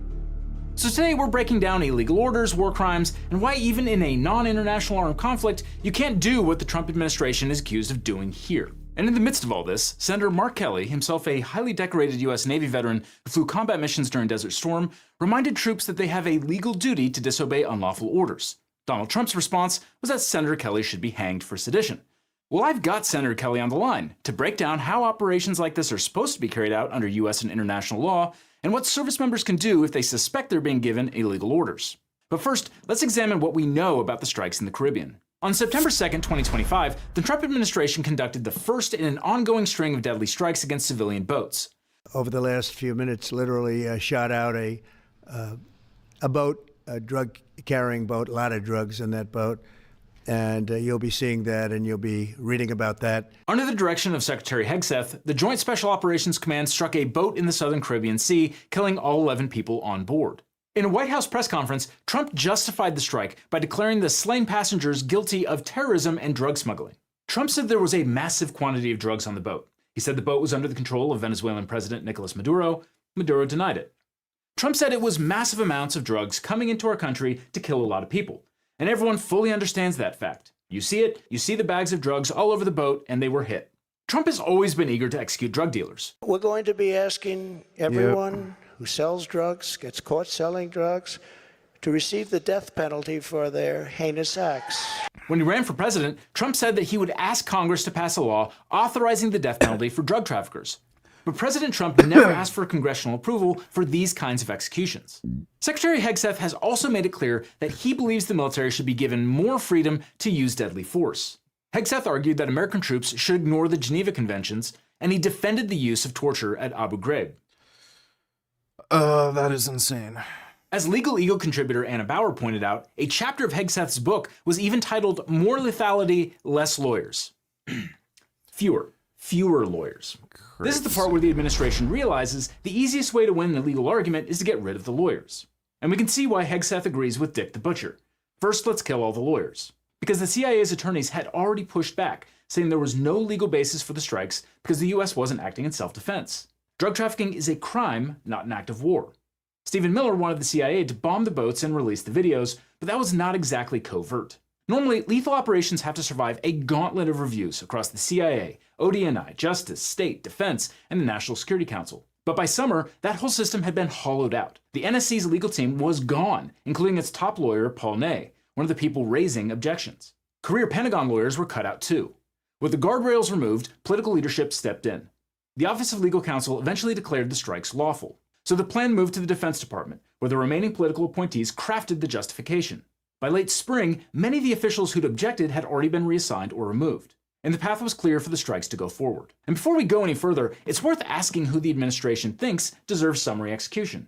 So today we're breaking down illegal orders, war crimes, and why even in a non-international armed conflict, you can't do what the Trump administration is accused of doing here. And in the midst of all this, Senator Mark Kelly, himself a highly decorated US Navy veteran who flew combat missions during Desert Storm, reminded troops that they have a legal duty to disobey unlawful orders. Donald Trump's response was that Senator Kelly should be hanged for sedition. Well, I've got Senator Kelly on the line to break down how operations like this are supposed to be carried out under US and international law, and what service members can do if they suspect they're being given illegal orders. But first, let's examine what we know about the strikes in the Caribbean. On September 2nd, 2025, the Trump administration conducted the first in an ongoing string of deadly strikes against civilian boats. Over the last few minutes, literally shot out a boat, a drug-carrying boat, a lot of drugs in that boat. And you'll be seeing that and you'll be reading about that. Under the direction of Secretary Hegseth, the Joint Special Operations Command struck a boat in the southern Caribbean Sea, killing all 11 people on board. In a White House press conference, Trump justified the strike by declaring the slain passengers guilty of terrorism and drug smuggling. Trump said there was a massive quantity of drugs on the boat. He said the boat was under the control of Venezuelan President Nicolas Maduro. Maduro denied it. Trump said it was massive amounts of drugs coming into our country to kill a lot of people. And everyone fully understands that fact. You see it, you see the bags of drugs all over the boat, and they were hit. Trump has always been eager to execute drug dealers. We're going to be asking everyone who sells drugs, gets caught selling drugs, to receive the death penalty for their heinous acts. When he ran for president, Trump said that he would ask Congress to pass a law authorizing the death penalty for drug traffickers. But President Trump never asked for congressional approval for these kinds of executions. Secretary Hegseth has also made it clear that he believes the military should be given more freedom to use deadly force. Hegseth argued that American troops should ignore the Geneva Conventions, and he defended the use of torture at Abu Ghraib. That is insane. As Legal Eagle contributor Anna Bauer pointed out, a chapter of Hegseth's book was even titled More Lethality, Less Lawyers. Fewer lawyers. This is the part where the administration realizes the easiest way to win the legal argument is to get rid of the lawyers. And we can see why Hegseth agrees with Dick the Butcher. First, let's kill all the lawyers. Because the CIA's attorneys had already pushed back, saying there was no legal basis for the strikes because the US wasn't acting in self-defense. Drug trafficking is a crime, not an act of war. Stephen Miller wanted the CIA to bomb the boats and release the videos, but that was not exactly covert. Normally, lethal operations have to survive a gauntlet of reviews across the CIA, ODNI, Justice, State, Defense, and the National Security Council. But by summer, that whole system had been hollowed out. The NSC's legal team was gone, including its top lawyer, Paul Ney, one of the people raising objections. Career Pentagon lawyers were cut out too. With the guardrails removed, political leadership stepped in. The Office of Legal Counsel eventually declared the strikes lawful. So the plan moved to the Defense Department, where the remaining political appointees crafted the justification. By late spring, many of the officials who'd objected had already been reassigned or removed, and the path was clear for the strikes to go forward. And before we go any further, it's worth asking who the administration thinks deserves summary execution.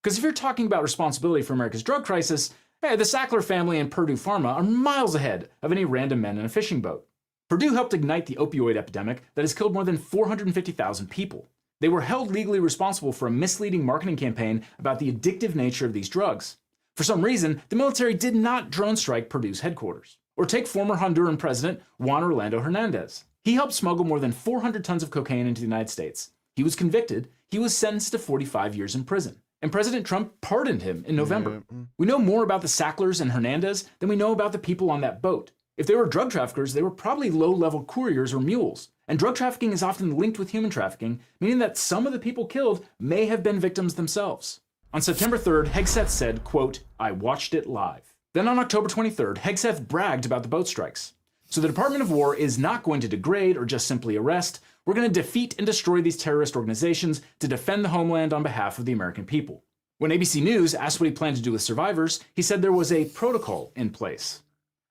Because if you're talking about responsibility for America's drug crisis, the Sackler family and Purdue Pharma are miles ahead of any random men in a fishing boat. Purdue helped ignite the opioid epidemic that has killed more than 450,000 people. They were held legally responsible for a misleading marketing campaign about the addictive nature of these drugs. For some reason, the military did not drone strike Purdue's headquarters. Or take former Honduran President Juan Orlando Hernandez. He helped smuggle more than 400 tons of cocaine into the United States. He was convicted. He was sentenced to 45 years in prison. And President Trump pardoned him in November. We know more about the Sacklers and Hernandez than we know about the people on that boat. If they were drug traffickers, they were probably low-level couriers or mules. And drug trafficking is often linked with human trafficking, meaning that some of the people killed may have been victims themselves. On September 3rd, Hegseth said, quote, "I watched it live." Then on October 23rd, Hegseth bragged about the boat strikes. So the Department of War is not going to degrade or just simply arrest. We're going to defeat and destroy these terrorist organizations to defend the homeland on behalf of the American people. When ABC News asked what he planned to do with survivors, he said there was a protocol in place.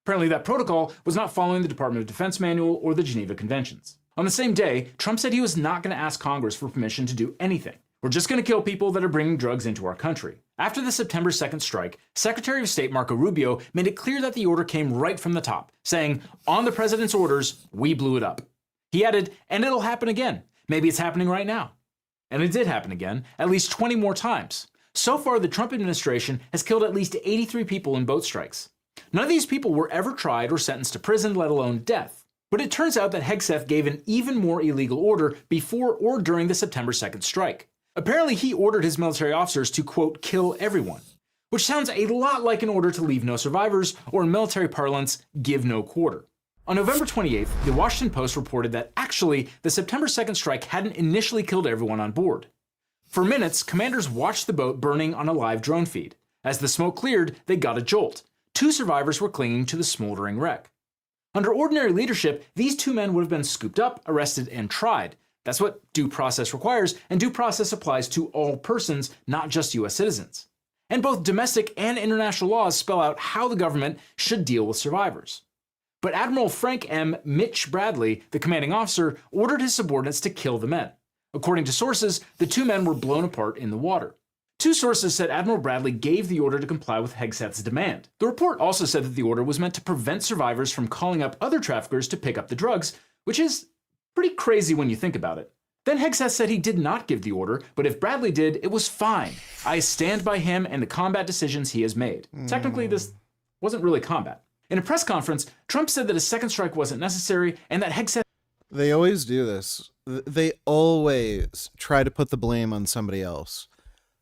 Apparently that protocol was not following the Department of Defense manual or the Geneva Conventions. On the same day, Trump said he was not going to ask Congress for permission to do anything. We're just going to kill people that are bringing drugs into our country. After the September 2nd strike, Secretary of State Marco Rubio made it clear that the order came right from the top, saying, "On the president's orders, we blew it up." He added, "And it'll happen again. Maybe it's happening right now." And it did happen again, at least 20 more times. So far, the Trump administration has killed at least 83 people in boat strikes. None of these people were ever tried or sentenced to prison, let alone death. But it turns out that Hegseth gave an even more illegal order before or during the September 2nd strike. Apparently, he ordered his military officers to, quote, kill everyone, which sounds a lot like an order to leave no survivors, or in military parlance, give no quarter. On November 28th, the Washington Post reported that actually, the September 2nd strike hadn't initially killed everyone on board. For minutes, commanders watched the boat burning on a live drone feed. As the smoke cleared, they got a jolt. 2 survivors were clinging to the smoldering wreck. Under ordinary leadership, these 2 men would have been scooped up, arrested, and tried. That's what due process requires, and due process applies to all persons, not just US citizens. And both domestic and international laws spell out how the government should deal with survivors. But Admiral Frank M. Mitch Bradley, the commanding officer, ordered his subordinates to kill the men. According to sources, the 2 men were blown apart in the water. 2 sources said Admiral Bradley gave the order to comply with Hegseth's demand. The report also said that the order was meant to prevent survivors from calling up other traffickers to pick up the drugs, which is pretty crazy when you think about it. Then Hegseth said he did not give the order, but if Bradley did, it was fine. I stand by him and the combat decisions he has made. Technically, this wasn't really combat. In a press conference, Trump said that a second strike wasn't necessary and that Hegseth... They always do this. They always try to put the blame on somebody else.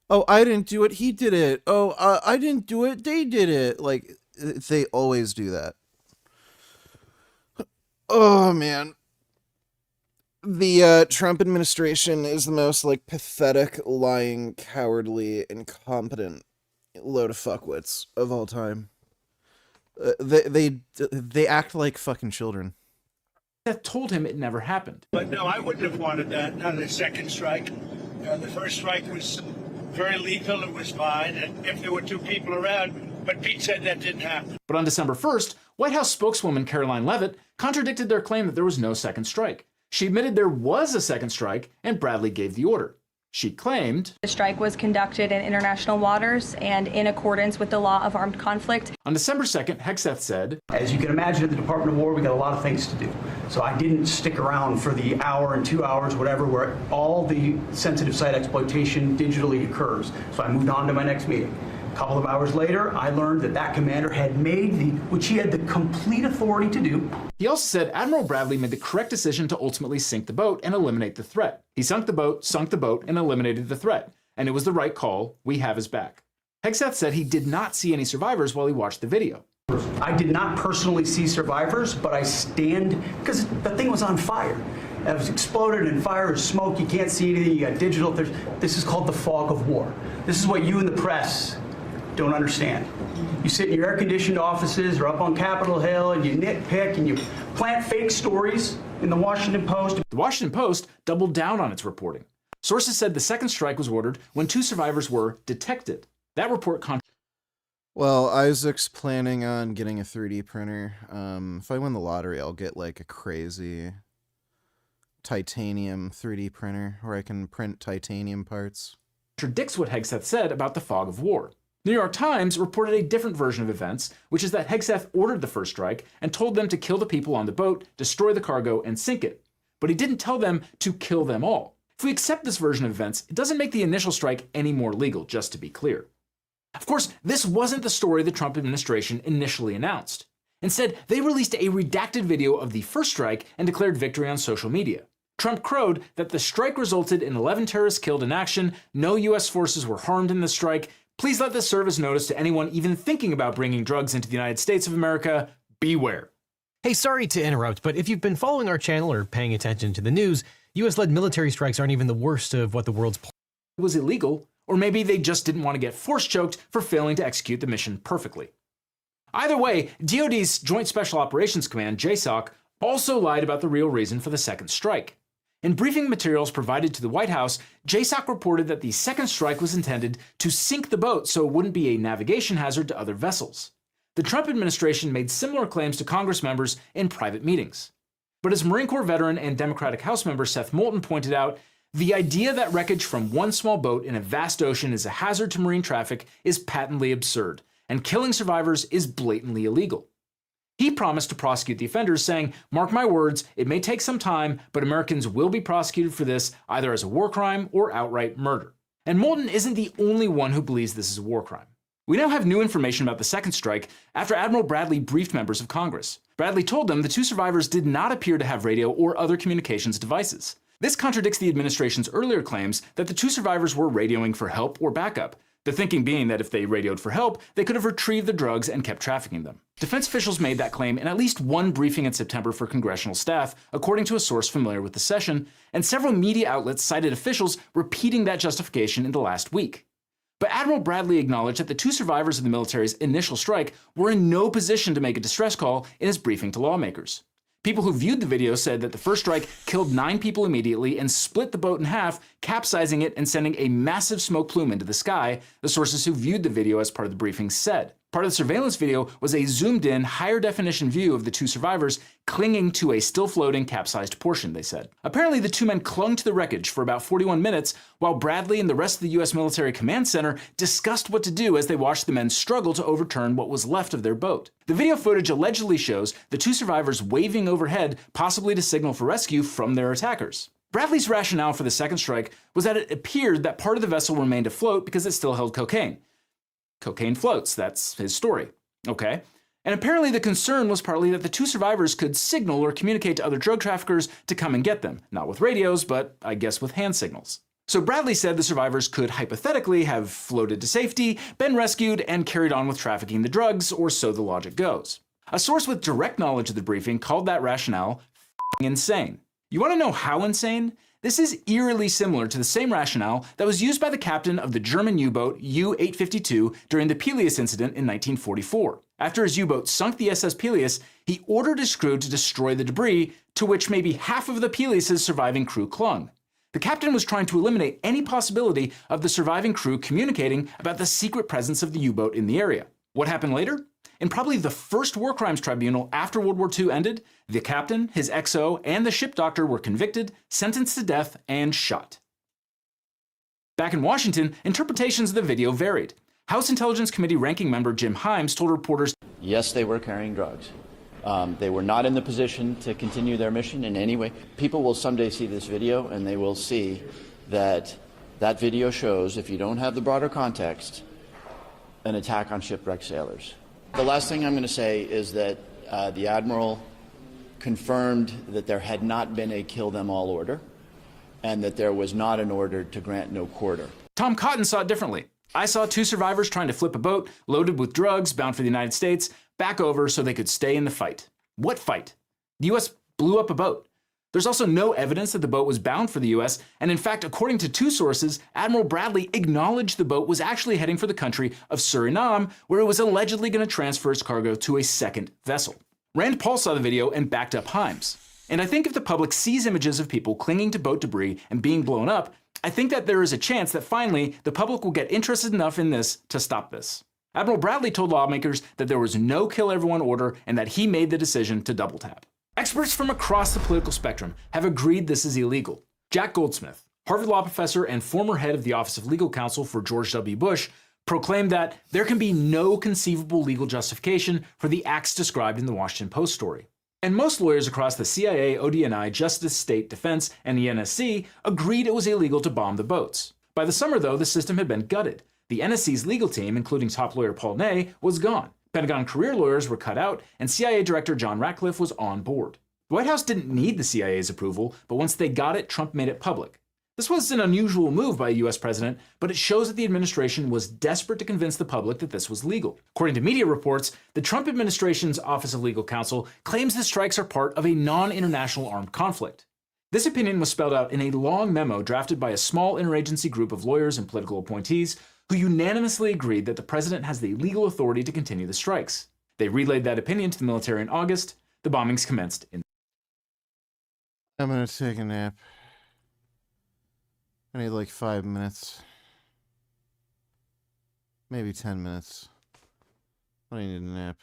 Oh, I didn't do it, he did it. Oh, I didn't do it, they did it. Like, they always do that. Oh, man. The Trump administration is the most, like, pathetic, lying, cowardly, incompetent load of fuckwits of all time. They act like fucking children. That told him it never happened. But no, I wouldn't have wanted that, not a second strike. The first strike was very lethal, it was fine, and if there were 2 people around, but Pete said that didn't happen. But on December 1st, White House spokeswoman Caroline Leavitt contradicted their claim that there was no second strike. She admitted there was a second strike, and Bradley gave the order. She claimed, "The strike was conducted in international waters and in accordance with the law of armed conflict." On December 2nd, Hegseth said, "As you can imagine, at the Department of War, we got a lot of things to do. So I didn't stick around for the hour and 2 hours, whatever, where all the sensitive site exploitation digitally occurs. So I moved on to my next meeting. A couple of hours later, I learned that that commander had made which he had the complete authority to do." He also said Admiral Bradley made the correct decision to ultimately sink the boat and eliminate the threat. He sunk the boat, and eliminated the threat. And it was the right call. We have his back. Hegseth said he did not see any survivors while he watched the video. "I did not personally see survivors, but I stand, because the thing was on fire. It was exploded and fire and smoke. You can't see anything. You got digital. This is called the fog of war. This is what you in the press don't understand. You sit in your air-conditioned offices or up on Capitol Hill and you nitpick and you plant fake stories in the Washington Post." The Washington Post doubled down on its reporting. Sources said the second strike was ordered when 2 survivors were detected. That report Well, Isaac's planning on getting a 3D printer. If I win the lottery, I'll get like a crazy titanium 3D printer where I can print titanium parts. contradicts what Hegseth said about the fog of war. The New York Times reported a different version of events, which is that Hegseth ordered the first strike and told them to kill the people on the boat, destroy the cargo, and sink it. But he didn't tell them to kill them all. If we accept this version of events, it doesn't make the initial strike any more legal, just to be clear. Of course, this wasn't the story the Trump administration initially announced. Instead, they released a redacted video of the first strike and declared victory on social media. Trump crowed that the strike resulted in 11 terrorists killed in action, no US forces were harmed in the strike. Please let this serve as notice to anyone even thinking about bringing drugs into the United States of America. Beware. Hey, sorry to interrupt, but if you've been following our channel or paying attention to the news, US-led military strikes aren't even the worst of what the world's was illegal, or maybe they just didn't want to get force choked for failing to execute the mission perfectly. Either way, DoD's Joint Special Operations Command, JSOC, also lied about the real reason for the second strike. In briefing materials provided to the White House, JSOC reported that the second strike was intended to sink the boat so it wouldn't be a navigation hazard to other vessels. The Trump administration made similar claims to Congress members in private meetings. But as Marine Corps veteran and Democratic House member Seth Moulton pointed out, the idea that wreckage from one small boat in a vast ocean is a hazard to marine traffic is patently absurd, and killing survivors is blatantly illegal. He promised to prosecute the offenders, saying, "Mark my words, it may take some time, but Americans will be prosecuted for this either as a war crime or outright murder." And Moulton isn't the only one who believes this is a war crime. We now have new information about the second strike after Admiral Bradley briefed members of Congress. Bradley told them the two survivors did not appear to have radio or other communications devices. This contradicts the administration's earlier claims that the two survivors were radioing for help or backup, the thinking being that if they radioed for help, they could have retrieved the drugs and kept trafficking them. Defense officials made that claim in at least one briefing in September for congressional staff, according to a source familiar with the session, and several media outlets cited officials repeating that justification in the last week. But Admiral Bradley acknowledged that the two survivors of the military's initial strike were in no position to make a distress call in his briefing to lawmakers. People who viewed the video said that the first strike killed 9 people immediately and split the boat in half, capsizing it and sending a massive smoke plume into the sky, the sources who viewed the video as part of the briefing said. Part of the surveillance video was a zoomed-in, higher-definition view of the two survivors clinging to a still-floating, capsized portion, they said. Apparently, the two men clung to the wreckage for about 41 minutes, while Bradley and the rest of the U.S. Military Command Center discussed what to do as they watched the men struggle to overturn what was left of their boat. The video footage allegedly shows the two survivors waving overhead, possibly to signal for rescue from their attackers. Bradley's rationale for the second strike was that it appeared that part of the vessel remained afloat because it still held cocaine. Cocaine floats, that's his story. Okay. And apparently the concern was partly that the two survivors could signal or communicate to other drug traffickers to come and get them. Not with radios, but I guess with hand signals. So Bradley said the survivors could hypothetically have floated to safety, been rescued, and carried on with trafficking the drugs, or so the logic goes. A source with direct knowledge of the briefing called that rationale f***ing insane. You want to know how insane? This is eerily similar to the same rationale that was used by the captain of the German U-boat U-852 during the Peleus incident in 1944. After his U-boat sunk the SS Peleus, he ordered his crew to destroy the debris, to which maybe half of the Peleus' surviving crew clung. The captain was trying to eliminate any possibility of the surviving crew communicating about the secret presence of the U-boat in the area. What happened later? In probably the first war crimes tribunal after World War II ended, the captain, his XO, and the ship doctor were convicted, sentenced to death, and shot. Back in Washington, interpretations of the video varied. House Intelligence Committee ranking member Jim Himes told reporters, yes, they were carrying drugs. They were not in the position to continue their mission in any way. People will someday see this video and they will see that that video shows, if you don't have the broader context, an attack on shipwrecked sailors. The last thing I'm going to say is that the Admiral confirmed that there had not been a kill them all order and that there was not an order to grant no quarter. Tom Cotton saw it differently. I saw two survivors trying to flip a boat loaded with drugs bound for the United States back over so they could stay in the fight. What fight? The U.S. blew up a boat. There's also no evidence that the boat was bound for the U.S., and in fact, according to two sources, Admiral Bradley acknowledged the boat was actually heading for the country of Suriname, where it was allegedly going to transfer its cargo to a second vessel. Rand Paul saw the video and backed up Himes. And I think if the public sees images of people clinging to boat debris and being blown up, I think that there is a chance that finally the public will get interested enough in this to stop this. Admiral Bradley told lawmakers that there was no kill everyone order and that he made the decision to double tap. Experts from across the political spectrum have agreed this is illegal. Jack Goldsmith, Harvard Law professor and former head of the Office of Legal Counsel for George W. Bush, proclaimed that there can be no conceivable legal justification for the acts described in the Washington Post story. And most lawyers across the CIA, ODNI, Justice, State, Defense, and the NSC agreed it was illegal to bomb the boats. By the summer, though, the system had been gutted. The NSC's legal team, including top lawyer Paul Ney, was gone. Pentagon career lawyers were cut out, and CIA Director John Ratcliffe was on board. The White House didn't need the CIA's approval, but once they got it, Trump made it public. This was an unusual move by a U.S. president, but it shows that the administration was desperate to convince the public that this was legal. According to media reports, the Trump administration's Office of Legal Counsel claims the strikes are part of a non-international armed conflict. This opinion was spelled out in a long memo drafted by a small interagency group of lawyers and political appointees who unanimously agreed that the president has the legal authority to continue the strikes. They relayed that opinion to the military in August. The bombings commenced in. I'm gonna take a nap. I need like 5 minutes. Maybe 10 minutes. I need a nap.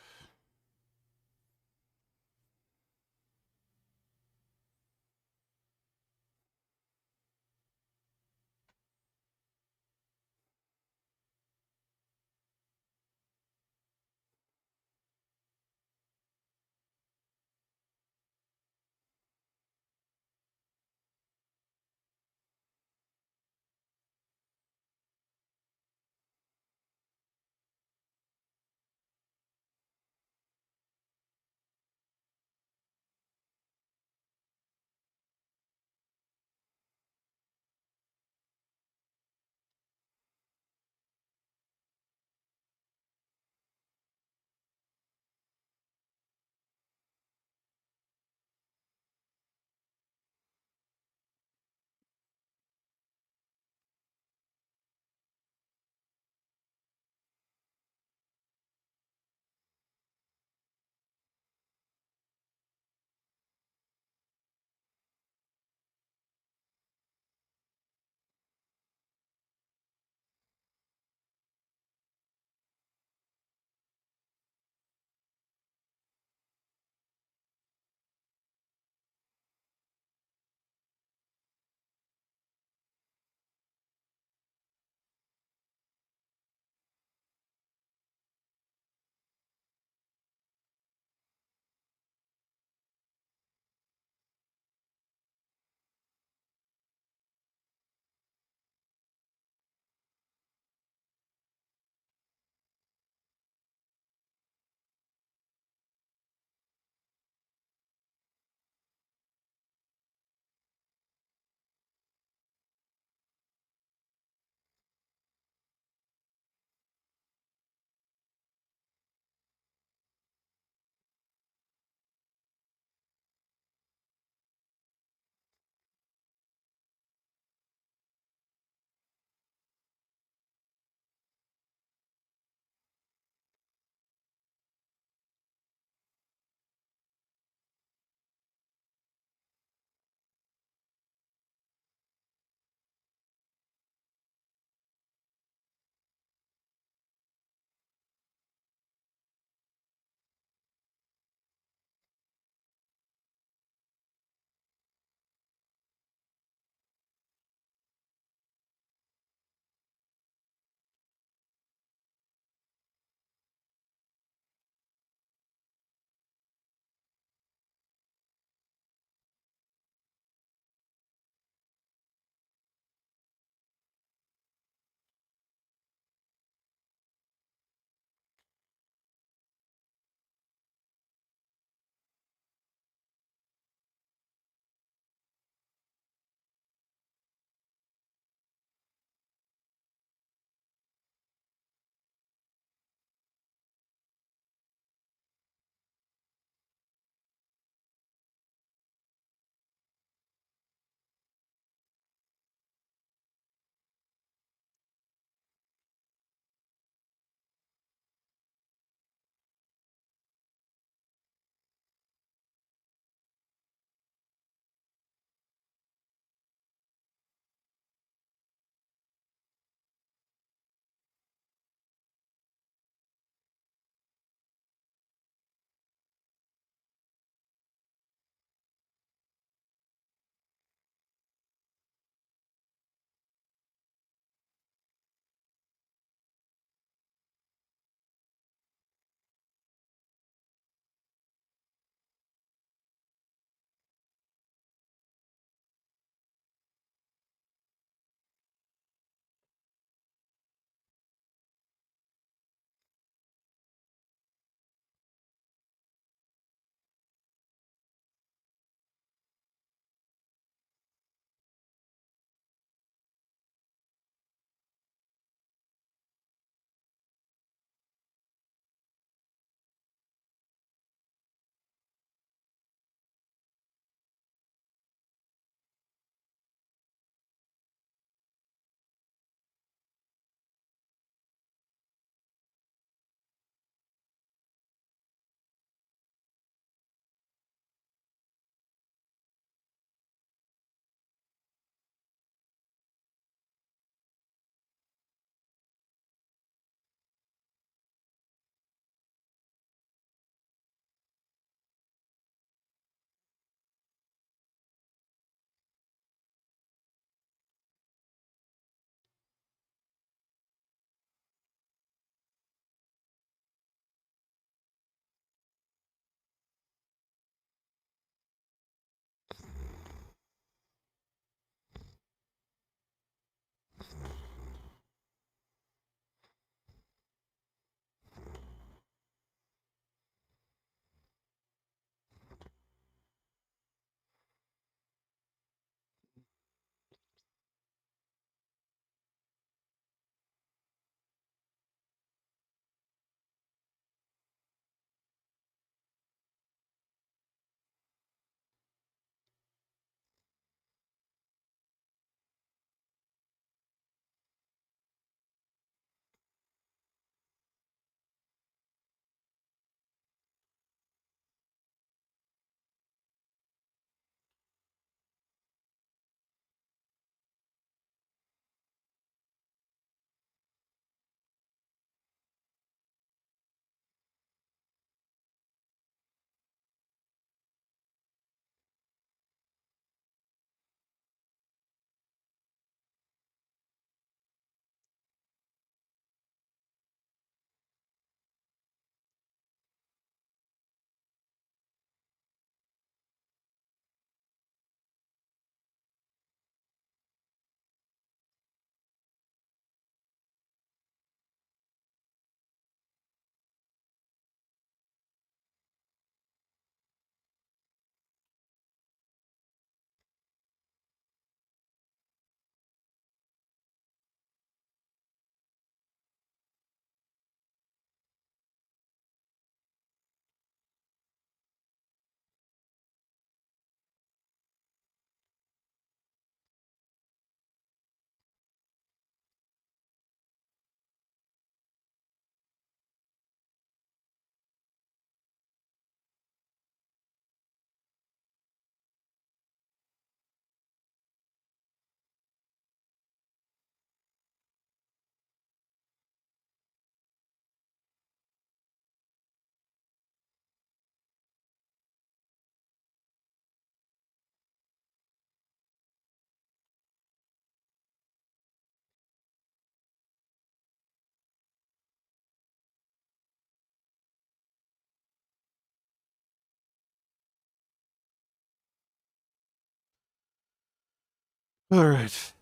All right.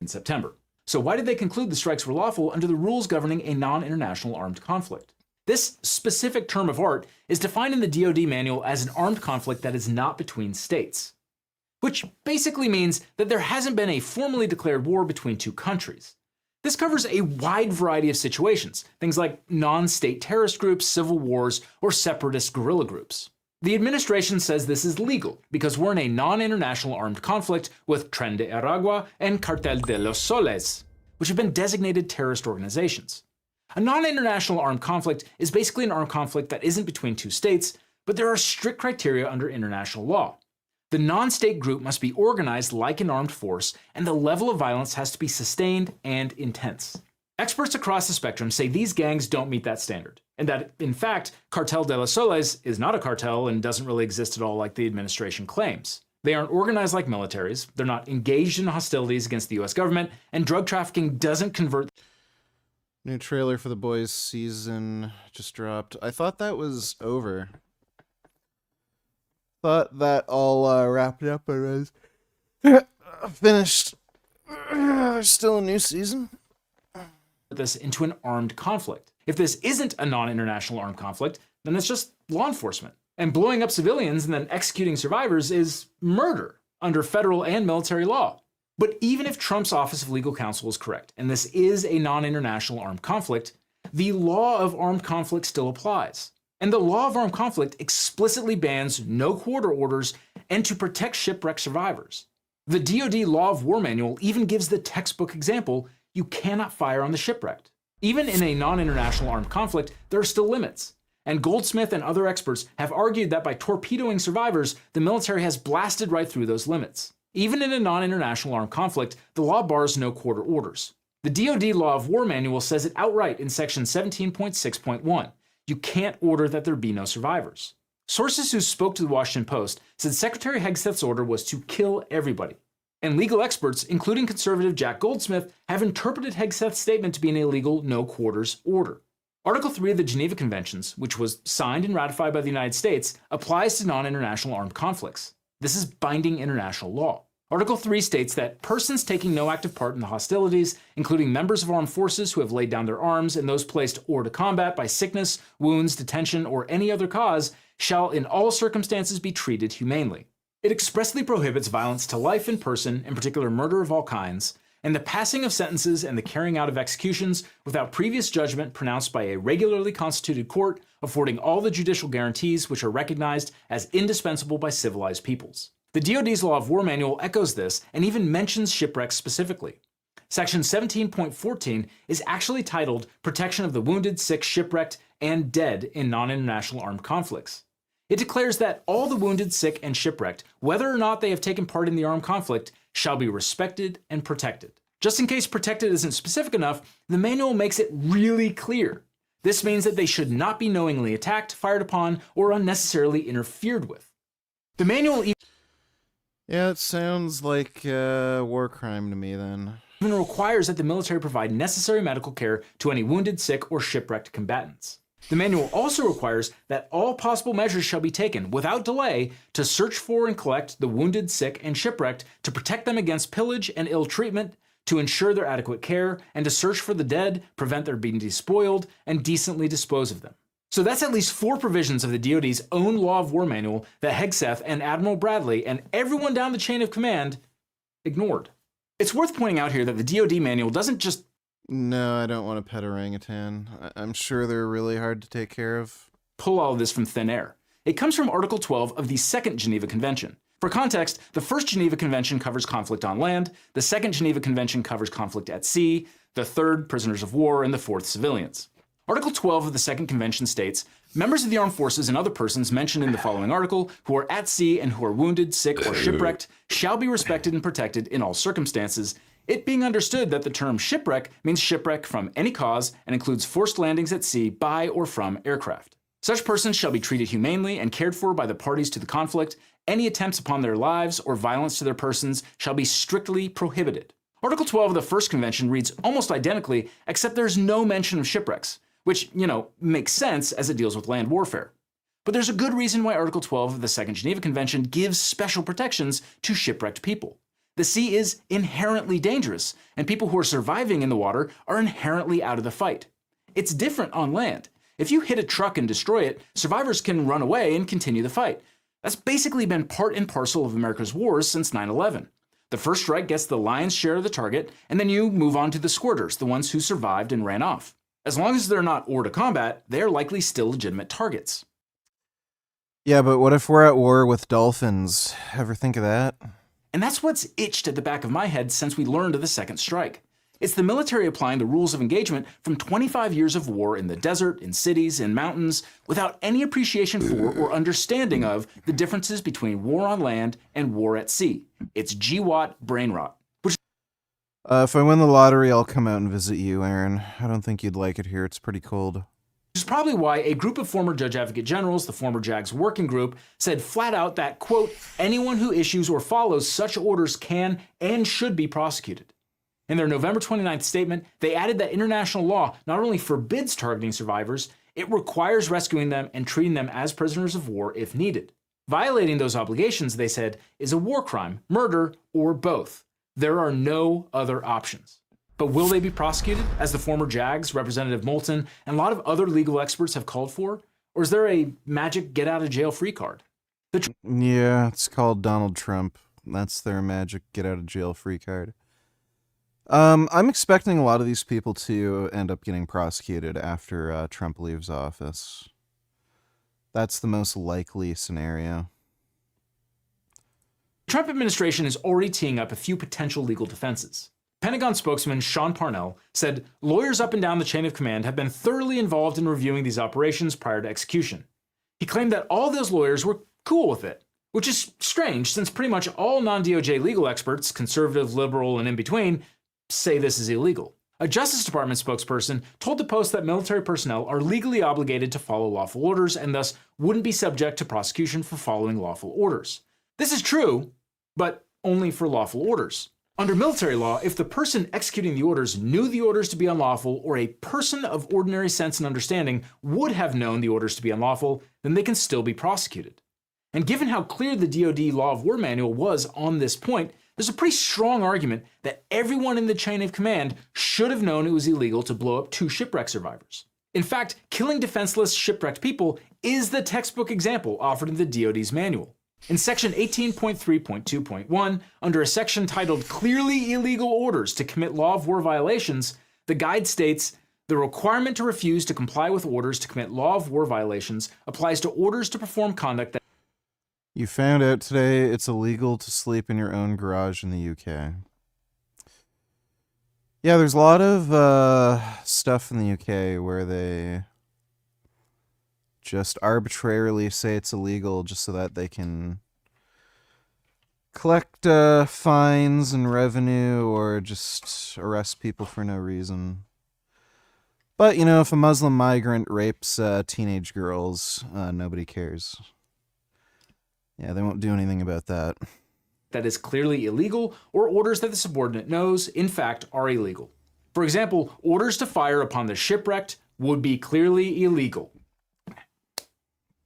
In September. So why did they conclude the strikes were lawful under the rules governing a non-international armed conflict? This specific term of art is defined in the DoD manual as an armed conflict that is not between states, which basically means that there hasn't been a formally declared war between two countries. This covers a wide variety of situations, things like non-state terrorist groups, civil wars, or separatist guerrilla groups. The administration says this is legal because we're in a non-international armed conflict with Tren de Aragua and Cartel de los Soles, which have been designated terrorist organizations. A non-international armed conflict is basically an armed conflict that isn't between two states, but there are strict criteria under international law. The non-state group must be organized like an armed force, and the level of violence has to be sustained and intense. Experts across the spectrum say these gangs don't meet that standard, and that, in fact, Cartel de los Soles is not a cartel and doesn't really exist at all like the administration claims. They aren't organized like militaries, they're not engaged in hostilities against the US government, and drug trafficking doesn't convert. New trailer for The Boys season just dropped. I thought that was over. Thought that all wrapped up and was finished. There's still a new season. This into an armed conflict. If this isn't a non-international armed conflict, then it's just law enforcement. And blowing up civilians and then executing survivors is murder under federal and military law. But even if Trump's Office of Legal Counsel is correct, and this is a non-international armed conflict, the law of armed conflict still applies. And the law of armed conflict explicitly bans no quarter orders and to protect shipwreck survivors. The DoD Law of War Manual even gives the textbook example: you cannot fire on the shipwrecked. Even in a non-international armed conflict, there are still limits. And Goldsmith and other experts have argued that by torpedoing survivors, the military has blasted right through those limits. Even in a non-international armed conflict, the law bars no quarter orders. The DoD Law of War Manual says it outright in section 17.6.1. You can't order that there be no survivors. Sources who spoke to the Washington Post said Secretary Hegseth's order was to kill everybody. And legal experts, including conservative Jack Goldsmith, have interpreted Hegseth's statement to be an illegal no quarters order. Article 3 of the Geneva Conventions, which was signed and ratified by the United States, applies to non-international armed conflicts. This is binding international law. Article 3 states that persons taking no active part in the hostilities, including members of armed forces who have laid down their arms and those placed hors de combat by sickness, wounds, detention, or any other cause, shall in all circumstances be treated humanely. It expressly prohibits violence to life in person, in particular murder of all kinds, and the passing of sentences and the carrying out of executions without previous judgment pronounced by a regularly constituted court, affording all the judicial guarantees which are recognized as indispensable by civilized peoples. The DoD's Law of War Manual echoes this and even mentions shipwrecks specifically. Section 17.14 is actually titled Protection of the Wounded, Sick, Shipwrecked, and Dead in Non-International Armed Conflicts. It declares that all the wounded, sick, and shipwrecked, whether or not they have taken part in the armed conflict, shall be respected and protected. Just in case protected isn't specific enough, the manual makes it really clear. This means that they should not be knowingly attacked, fired upon, or unnecessarily interfered with. The manual Yeah, it sounds like a war crime to me then. Even requires that the military provide necessary medical care to any wounded, sick, or shipwrecked combatants. The manual also requires that all possible measures shall be taken without delay to search for and collect the wounded, sick, and shipwrecked, to protect them against pillage and ill treatment, to ensure their adequate care, and to search for the dead, prevent their being despoiled, and decently dispose of them. So that's at least 4 provisions of the DoD's own Law of War Manual that Hegseth and Admiral Bradley and everyone down the chain of command ignored. It's worth pointing out here that the DoD manual doesn't just... No, I don't want a pet orangutan. I'm sure they're really hard to take care of. Pull all of this from thin air. It comes from Article 12 of the Second Geneva Convention. For context, the First Geneva Convention covers conflict on land, the Second Geneva Convention covers conflict at sea, the third, prisoners of war, and the fourth, civilians. Article 12 of the Second Convention states, members of the armed forces and other persons mentioned in the following article who are at sea and who are wounded, sick, or shipwrecked shall be respected and protected in all circumstances, it being understood that the term shipwreck means shipwreck from any cause and includes forced landings at sea by or from aircraft. Such persons shall be treated humanely and cared for by the parties to the conflict. Any attempts upon their lives or violence to their persons shall be strictly prohibited. Article 12 of the First Convention reads almost identically, except there's no mention of shipwrecks, which, makes sense as it deals with land warfare. But there's a good reason why Article 12 of the Second Geneva Convention gives special protections to shipwrecked people. The sea is inherently dangerous, and people who are surviving in the water are inherently out of the fight. It's different on land. If you hit a truck and destroy it, survivors can run away and continue the fight. That's basically been part and parcel of America's wars since 9/11. The first strike gets the lion's share of the target, and then you move on to the squirters, the ones who survived and ran off. As long as they're not hors de combat, they are likely still legitimate targets. Yeah, but what if we're at war with dolphins? Ever think of that? And that's what's itched at the back of my head since we learned of the second strike. It's the military applying the rules of engagement from 25 years of war in the desert, in cities, in mountains, without any appreciation for or understanding of the differences between war on land and war at sea. It's GWAT brain rot. If I win the lottery, I'll come out and visit you, Aaron. I don't think you'd like it here. It's pretty cold. Which is probably why a group of former Judge Advocate Generals, the former JAGS working group, said flat out that, quote, anyone who issues or follows such orders can and should be prosecuted. In their November 29th statement, they added that international law not only forbids targeting survivors, it requires rescuing them and treating them as prisoners of war if needed. Violating those obligations, they said, is a war crime, murder, or both. There are no other options. But will they be prosecuted, as the former JAGS, Representative Moulton, and a lot of other legal experts have called for? Or is there a magic get-out-of-jail-free card? Yeah, it's called Donald Trump. That's their magic get-out-of-jail-free card. I'm expecting a lot of these people to end up getting prosecuted after Trump leaves office. That's the most likely scenario. The Trump administration is already teeing up a few potential legal defenses. Pentagon spokesman Sean Parnell said lawyers up and down the chain of command have been thoroughly involved in reviewing these operations prior to execution. He claimed that all those lawyers were cool with it, which is strange since pretty much all non-DOJ legal experts, conservative, liberal, and in between, say this is illegal. A Justice Department spokesperson told the Post that military personnel are legally obligated to follow lawful orders and thus wouldn't be subject to prosecution for following lawful orders. This is true, but only for lawful orders. Under military law, if the person executing the orders knew the orders to be unlawful, or a person of ordinary sense and understanding would have known the orders to be unlawful, then they can still be prosecuted. And given how clear the DoD Law of War Manual was on this point, there's a pretty strong argument that everyone in the chain of command should have known it was illegal to blow up 2 shipwreck survivors. In fact, killing defenseless shipwrecked people is the textbook example offered in the DoD's manual. In section 18.3.2.1, under a section titled Clearly Illegal Orders to Commit Law of War Violations, the guide states, the requirement to refuse to comply with orders to commit law of war violations applies to orders to perform conduct that... You found out today it's illegal to sleep in your own garage in the UK. Yeah, there's a lot of stuff in the UK where they just arbitrarily say it's illegal just so that they can collect fines and revenue or just arrest people for no reason. But, you know, if a Muslim migrant rapes teenage girls, nobody cares. Yeah, they won't do anything about that. That is clearly illegal, or orders that the subordinate knows, in fact, are illegal. For example, orders to fire upon the shipwrecked would be clearly illegal.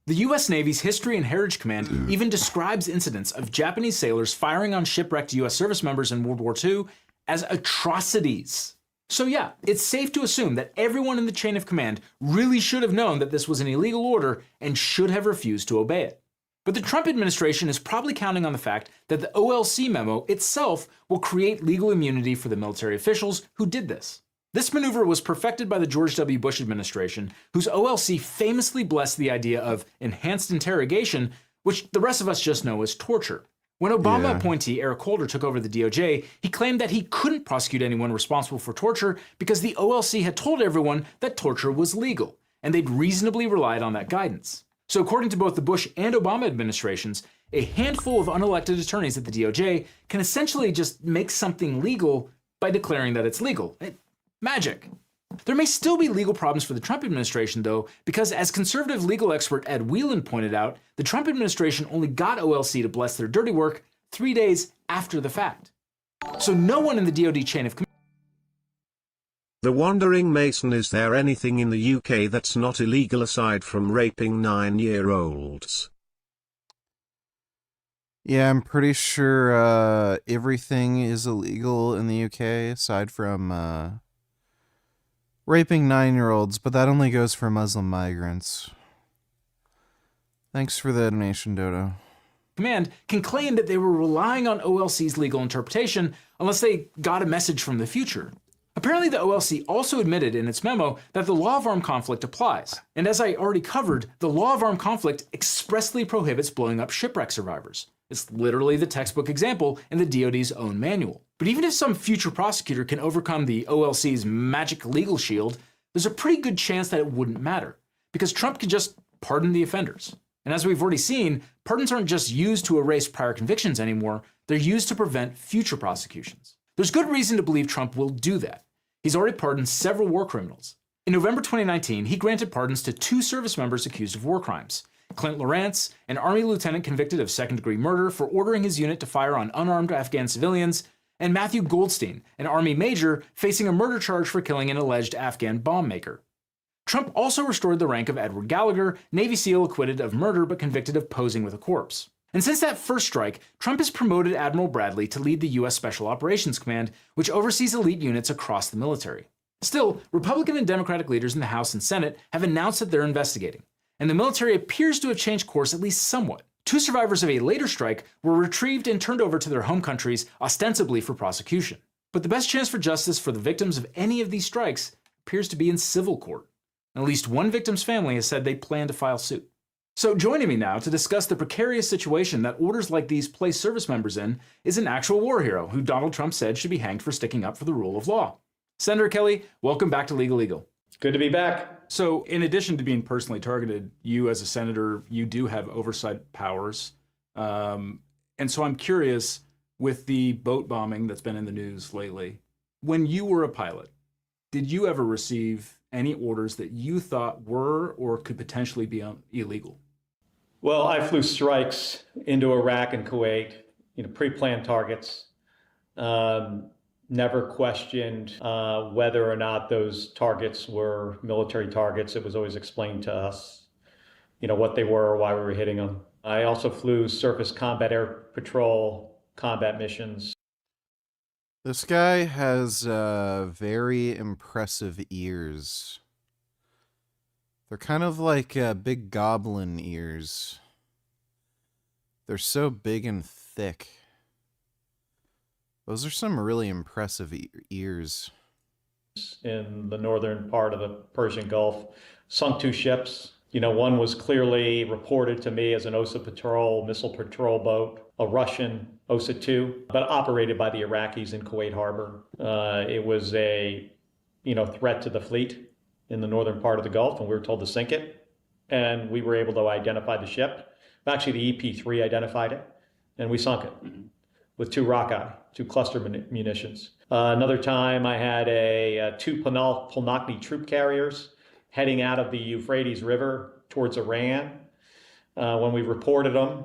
The U.S. Navy's History and Heritage Command even describes incidents of Japanese sailors firing on shipwrecked U.S. service members in World War II as atrocities. So yeah, it's safe to assume that everyone in the chain of command really should have known that this was an illegal order and should have refused to obey it. But the Trump administration is probably counting on the fact that the OLC memo itself will create legal immunity for the military officials who did this. This maneuver was perfected by the George W. Bush administration, whose OLC famously blessed the idea of enhanced interrogation, which the rest of us just know as torture. When Obama appointee Eric Holder took over the DOJ, he claimed that he couldn't prosecute anyone responsible for torture because the OLC had told everyone that torture was legal, and they'd reasonably relied on that guidance. So according to both the Bush and Obama administrations, a handful of unelected attorneys at the DOJ can essentially just make something legal by declaring that it's legal. Magic. There may still be legal problems for the Trump administration, though, because as conservative legal expert Ed Whelan pointed out, the Trump administration only got OLC to bless their dirty work 3 days after the fact. So no one in the DoD chain of command. The Wandering Mason, is there anything in the UK that's not illegal aside from raping 9-year-olds? Yeah, I'm pretty sure everything is illegal in the UK aside from raping 9-year-olds, but that only goes for Muslim migrants. Thanks for the donation, Dodo. Command can claim that they were relying on OLC's legal interpretation unless they got a message from the future. Apparently, the OLC also admitted in its memo that the law of armed conflict applies. And as I already covered, the law of armed conflict expressly prohibits blowing up shipwreck survivors. It's literally the textbook example in the DoD's own manual. But even if some future prosecutor can overcome the OLC's magic legal shield, there's a pretty good chance that it wouldn't matter, because Trump can just pardon the offenders. And as we've already seen, pardons aren't just used to erase prior convictions anymore, they're used to prevent future prosecutions. There's good reason to believe Trump will do that. He's already pardoned several war criminals. In November 2019, he granted pardons to 2 service members accused of war crimes. Clint Lawrence, an Army lieutenant convicted of second-degree murder for ordering his unit to fire on unarmed Afghan civilians, and Matthew Goldstein, an Army major facing a murder charge for killing an alleged Afghan bomb maker. Trump also restored the rank of Edward Gallagher, Navy SEAL acquitted of murder but convicted of posing with a corpse. And since that first strike, Trump has promoted Admiral Bradley to lead the U.S. Special Operations Command, which oversees elite units across the military. Still, Republican and Democratic leaders in the House and Senate have announced that they're investigating, and the military appears to have changed course at least somewhat. 2 survivors of a later strike were retrieved and turned over to their home countries, ostensibly for prosecution. But the best chance for justice for the victims of any of these strikes appears to be in civil court. At least one victim's family has said they plan to file suit. So joining me now to discuss the precarious situation that orders like these place service members in is an actual war hero who Donald Trump said should be hanged for sticking up for the rule of law. Senator Kelly, welcome back to Legal Eagle. Good to be back. So in addition to being personally targeted, you as a senator, you do have oversight powers. And so I'm curious, with the boat bombing that's been in the news lately, when you were a pilot, did you ever receive any orders that you thought were or could potentially be illegal? Well, I flew strikes into Iraq and Kuwait, pre-planned targets. Never questioned whether or not those targets were military targets. It was always explained to us, what they were, why we were hitting them. I also flew surface combat air patrol combat missions. This guy has very impressive ears. They're kind of like big goblin ears. They're so big and thick. Those are some really impressive ears. In the northern part of the Persian Gulf, sunk 2 ships. One was clearly reported to me as an OSA patrol, missile patrol boat, a Russian OSA-2, but operated by the Iraqis in Kuwait Harbor. It was a, threat to the fleet in the northern part of the Gulf, and we were told to sink it. And we were able to identify the ship. Actually, the EP-3 identified it, and we sunk it with 2 rockeye, 2 cluster munitions. Another time I had 2 Polnokny troop carriers heading out of the Euphrates River towards Iran. When we reported them,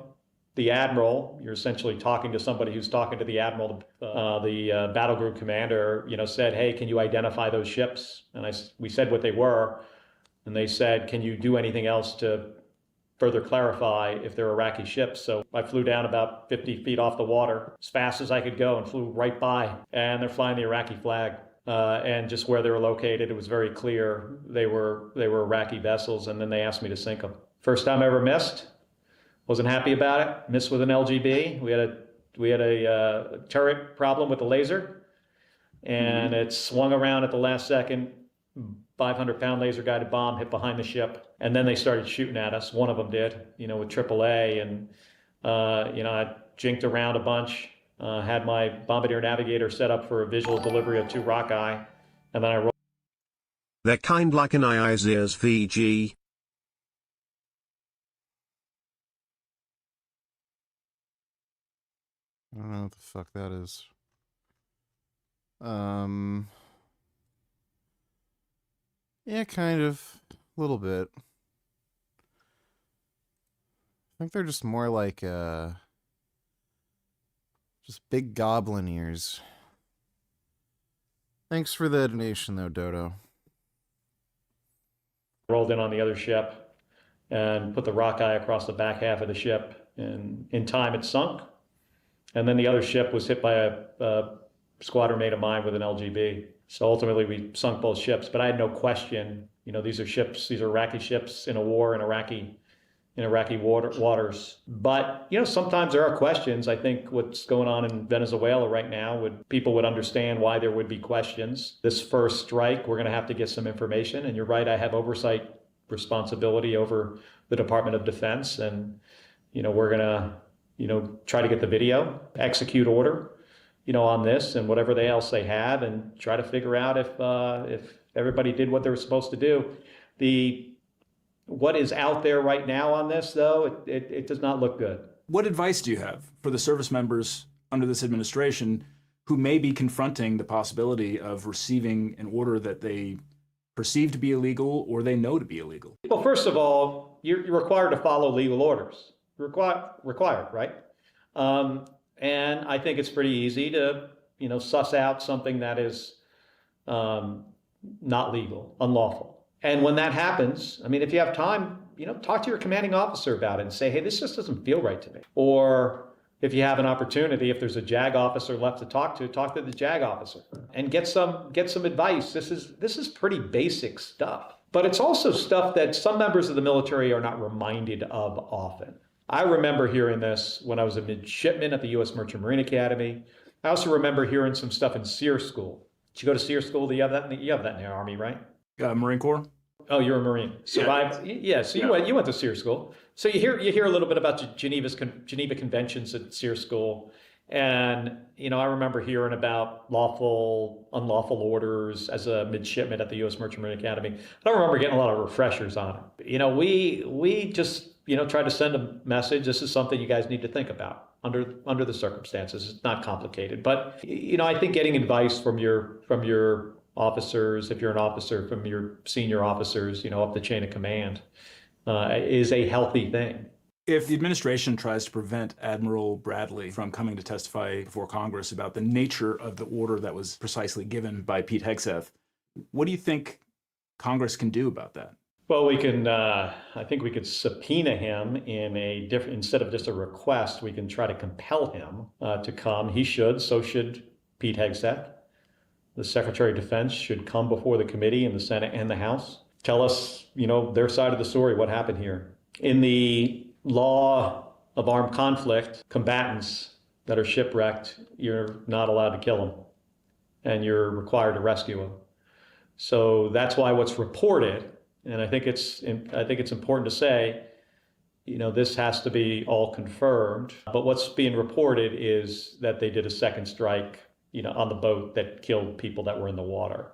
the admiral, you're essentially talking to somebody who's talking to the admiral, the battle group commander, said, hey, can you identify those ships? And we said what they were, and they said, can you do anything else to further clarify if they're Iraqi ships? So I flew down about 50 feet off the water as fast as I could go and flew right by, and they're flying the Iraqi flag. And just where they were located, it was very clear they were Iraqi vessels, and then they asked me to sink them. First time I ever missed. Wasn't happy about it. Missed with an LGB. We had a turret problem with the laser, and it swung around at the last second. 500-pound laser-guided bomb hit behind the ship, and then they started shooting at us. One of them did, with AAA, and I jinked around a bunch. Had my Bombardier Navigator set up for a visual delivery of 2 rockeye, and then I rolled. They're kind like an IISER's VG. I don't know what the fuck that is. Yeah, kind of. A little bit. I think they're just more like, just big goblin ears. Thanks for the donation, though, Dodo. Rolled in on the other ship and put the rockeye across the back half of the ship. And in time, it sunk. And then the other ship was hit by a squadron mate of mine with an LGB. So ultimately we sunk both ships, but I had no question, these are ships, these are Iraqi ships in a war in Iraqi waters. But, sometimes there are questions. I think what's going on in Venezuela right now, people would understand why there would be questions. This first strike, we're going to have to get some information. And you're right, I have oversight responsibility over the Department of Defense. And, we're going to, try to get the video, execute order, on this and whatever else they have, and try to figure out if everybody did what they were supposed to do. What is out there right now on this, though, it does not look good. What advice do you have for the service members under this administration who may be confronting the possibility of receiving an order that they perceive to be illegal or they know to be illegal? Well, first of all, you're required to follow legal orders. Required, right? And I think it's pretty easy to, suss out something that is not legal, unlawful. And when that happens, if you have time, talk to your commanding officer about it and say, hey, this just doesn't feel right to me. Or if you have an opportunity, if there's a JAG officer left to talk to the JAG officer and get some advice. This is pretty basic stuff. But it's also stuff that some members of the military are not reminded of often. I remember hearing this when I was a midshipman at the U.S. Merchant Marine Academy. I also remember hearing some stuff in SEER school. Did you go to SEER school? You have that in the Army, right? Marine Corps. Oh, you're a Marine. Survived. Yeah. So you went to SEER school. So you hear a little bit about Geneva Conventions at SEER school, and I remember hearing about lawful, unlawful orders as a midshipman at the U.S. Merchant Marine Academy. I don't remember getting a lot of refreshers on it. We just try to send a message. This is something you guys need to think about under the circumstances. It's not complicated, but I think getting advice from your officers, if you're an officer, from your senior officers, up the chain of command, is a healthy thing. If the administration tries to prevent Admiral Bradley from coming to testify before Congress about the nature of the order that was precisely given by Pete Hegseth, what do you think Congress can do about that? Well, we can, I think we could subpoena him in a different, instead of just a request, we can try to compel him to come. He should, so should Pete Hegseth. The Secretary of Defense should come before the committee in the Senate and the House. Tell us, their side of the story, what happened here. In the law of armed conflict, combatants that are shipwrecked, you're not allowed to kill them, and you're required to rescue them. So that's why what's reported, and I think it's important to say, this has to be all confirmed. But what's being reported is that they did a second strike, on the boat that killed people that were in the water.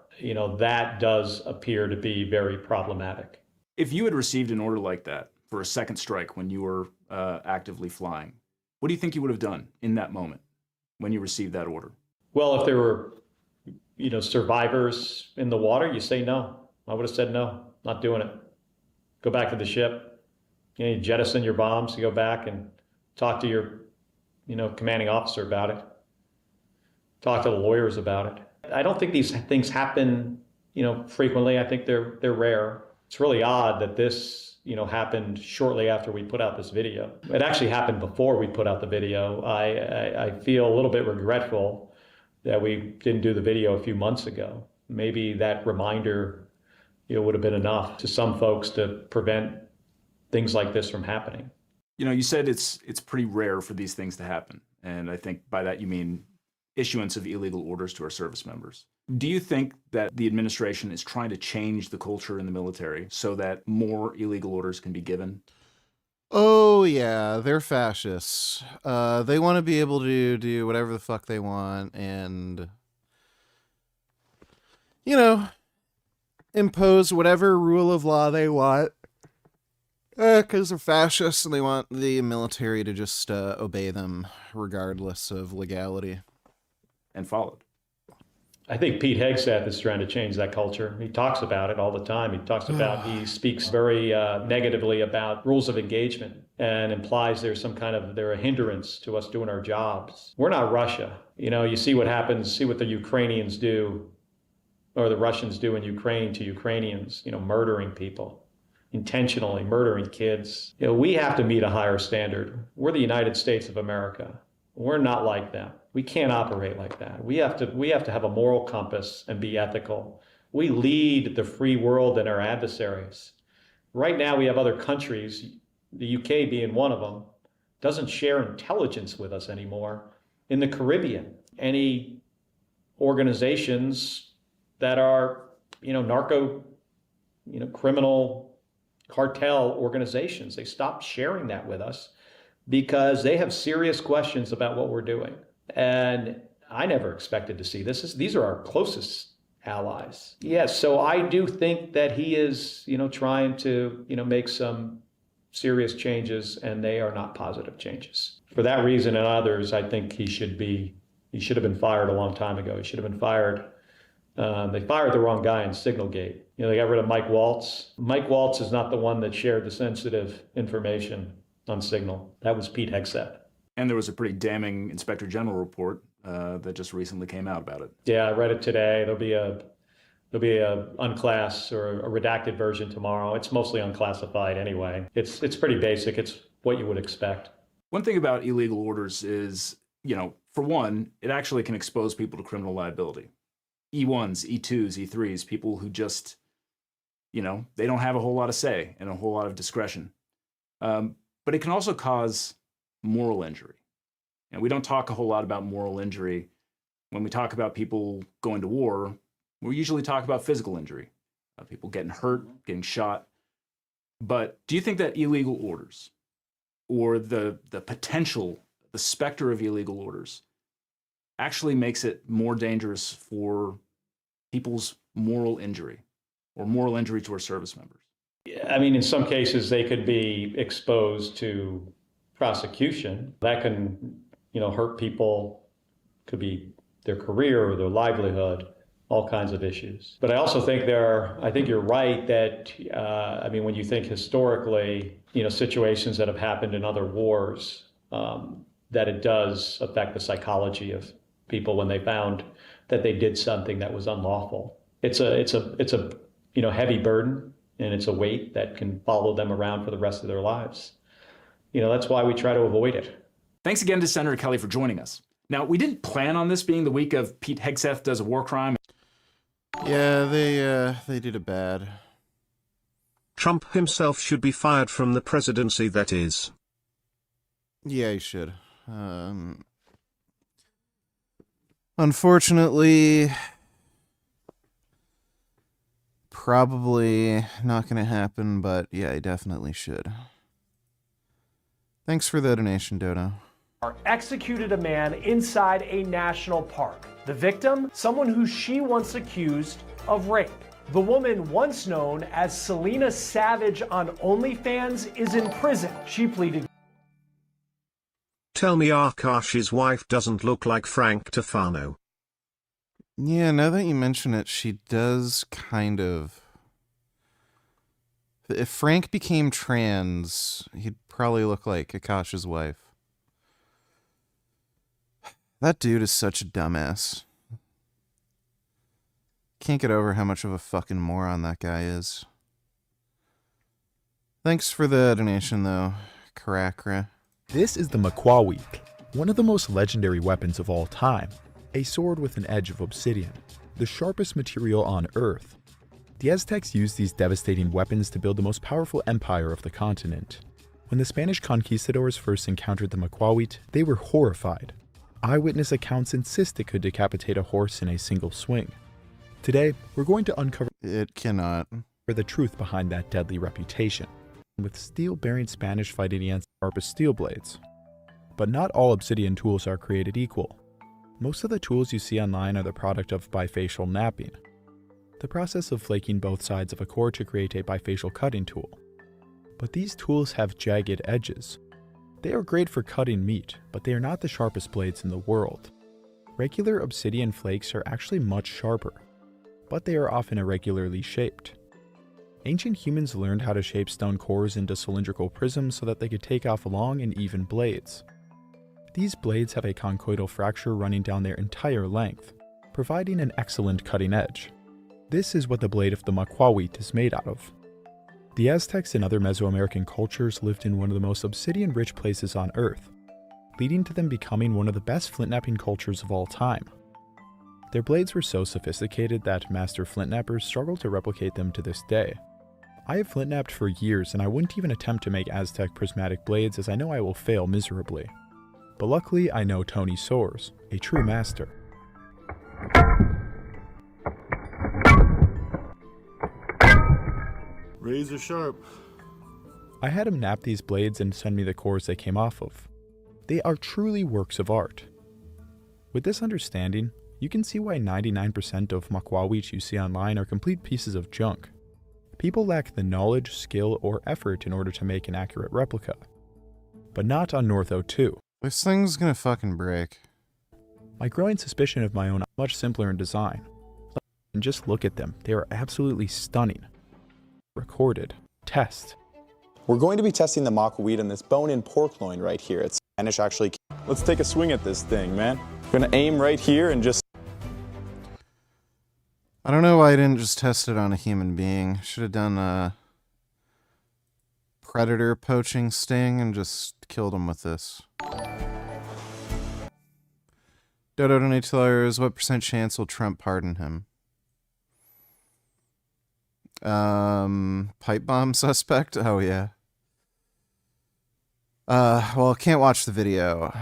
That does appear to be very problematic. If you had received an order like that for a second strike when you were actively flying, what do you think you would have done in that moment when you received that order? Well, if there were, survivors in the water, you say no. I would have said no, not doing it. Go back to the ship. You jettison your bombs, you go back and talk to your, commanding officer about it. Talk to the lawyers about it. I don't think these things happen, frequently. I think they're rare. It's really odd that this, happened shortly after we put out this video. It actually happened before we put out the video. I feel a little bit regretful that we didn't do the video a few months ago. Maybe that reminder, would have been enough to some folks to prevent things like this from happening. You said it's pretty rare for these things to happen, and I think by that you mean issuance of illegal orders to our service members. Do you think that the administration is trying to change the culture in the military so that more illegal orders can be given? Oh, yeah, they're fascists. They want to be able to do whatever the fuck they want and, impose whatever rule of law they want. Because they're fascists and they want the military to just obey them regardless of legality. And followed. I think Pete Hegseth is trying to change that culture. He talks about it all the time. He speaks very negatively about rules of engagement and implies they're a hindrance to us doing our jobs. We're not Russia. You see what happens, see what the Ukrainians do, or the Russians do in Ukraine to Ukrainians, murdering people, intentionally murdering kids. We have to meet a higher standard. We're the United States of America. We're not like them. We can't operate like that. We have to have a moral compass and be ethical. We lead the free world and our adversaries. Right now we have other countries, the UK being one of them, doesn't share intelligence with us anymore. In the Caribbean, any organizations that are, narco, criminal cartel organizations, they stopped sharing that with us because they have serious questions about what we're doing. And I never expected to see this. These are our closest allies. Yes, so I do think that he is, trying to, make some serious changes, and they are not positive changes. For that reason and others, I think he should have been fired a long time ago. He should have been fired. They fired the wrong guy in Signalgate. They got rid of Mike Waltz. Mike Waltz is not the one that shared the sensitive information on Signal. That was Pete Hegseth. And there was a pretty damning Inspector General report that just recently came out about it. Yeah, I read it today. There'll be a unclass or a redacted version tomorrow. It's mostly unclassified anyway. It's pretty basic. It's what you would expect. One thing about illegal orders is, for one, it actually can expose people to criminal liability. E1s, E2s, E3s, people who just, they don't have a whole lot of say and a whole lot of discretion. But it can also cause moral injury. And we don't talk a whole lot about moral injury. When we talk about people going to war, we usually talk about physical injury, people getting hurt, getting shot. But do you think that illegal orders, or the potential, the specter of illegal orders, actually makes it more dangerous for people's moral injury or moral injury to our service members? I mean, in some cases, they could be exposed to prosecution. That can, hurt people, could be their career or their livelihood, all kinds of issues. But I also think I think you're right that, when you think historically, situations that have happened in other wars, that it does affect the psychology of people when they found that they did something that was unlawful. It's a heavy burden, and it's a weight that can follow them around for the rest of their lives. That's why we try to avoid it. Thanks again to Senator Kelly for joining us. Now, we didn't plan on this being the week of Pete Hegseth does a war crime. Yeah, they did it bad. Trump himself should be fired from the presidency, that is. Yeah, he should. Unfortunately, probably not going to happen, but yeah, he definitely should. Thanks for the donation, Dodo. Executed a man inside a national park. The victim, someone who she once accused of rape. The woman once known as Selena Savage on OnlyFans is in prison. She pleaded. Tell me Akash's wife doesn't look like Frank Tufano. Yeah, now that you mention it, she does kind of. If Frank became trans, he'd probably look like Akash's wife. That dude is such a dumbass. Can't get over how much of a fucking moron that guy is. Thanks for the donation, though, Karakra. This is the Maquawit, one of the most legendary weapons of all time. A sword with an edge of obsidian, the sharpest material on Earth. The Aztecs used these devastating weapons to build the most powerful empire of the continent. When the Spanish conquistadors first encountered the Maquawit, they were horrified. Eyewitness accounts insist it could decapitate a horse in a single swing. Today, we're going to uncover it cannot the truth behind that deadly reputation, with steel-bearing Spanish fighting against sharpest steel blades. But not all obsidian tools are created equal. Most of the tools you see online are the product of bifacial knapping, the process of flaking both sides of a core to create a bifacial cutting tool. But these tools have jagged edges. They are great for cutting meat, but they are not the sharpest blades in the world. Regular obsidian flakes are actually much sharper, but they are often irregularly shaped. Ancient humans learned how to shape stone cores into cylindrical prisms so that they could take off long and even blades. These blades have a conchoidal fracture running down their entire length, providing an excellent cutting edge. This is what the blade of the Maquawit is made out of. The Aztecs and other Mesoamerican cultures lived in one of the most obsidian-rich places on Earth. leading to them becoming one of the best flint-knapping cultures of all time. Their blades were so sophisticated that master flint-knappers struggle to replicate them to this day. I have flint-knapped for years, and I wouldn't even attempt to make Aztec prismatic blades as I know I will fail miserably. But luckily, I know Tony Soares, a true master. Razor sharp. I had him nap these blades and send me the cores they came off of. They are truly works of art. With this understanding, you can see why 99% of makwawich you see online are complete pieces of junk. People lack the knowledge, skill, or effort in order to make an accurate replica. But not on Northo 2. This thing's gonna fucking break. My growing suspicion of my own are much simpler in design. And just look at them, they are absolutely stunning. Recorded. Test. We're going to be testing the makwawit on this bone-in pork loin right here. It's Spanish actually. Let's take a swing at this thing, man. We're gonna aim right here and just... I don't know why I didn't just test it on a human being. Should have done a predator poaching sting and just killed him with this. Dodo donates $2. What % chance will Trump pardon him? Pipe bomb suspect? Oh yeah. Well, can't watch the video.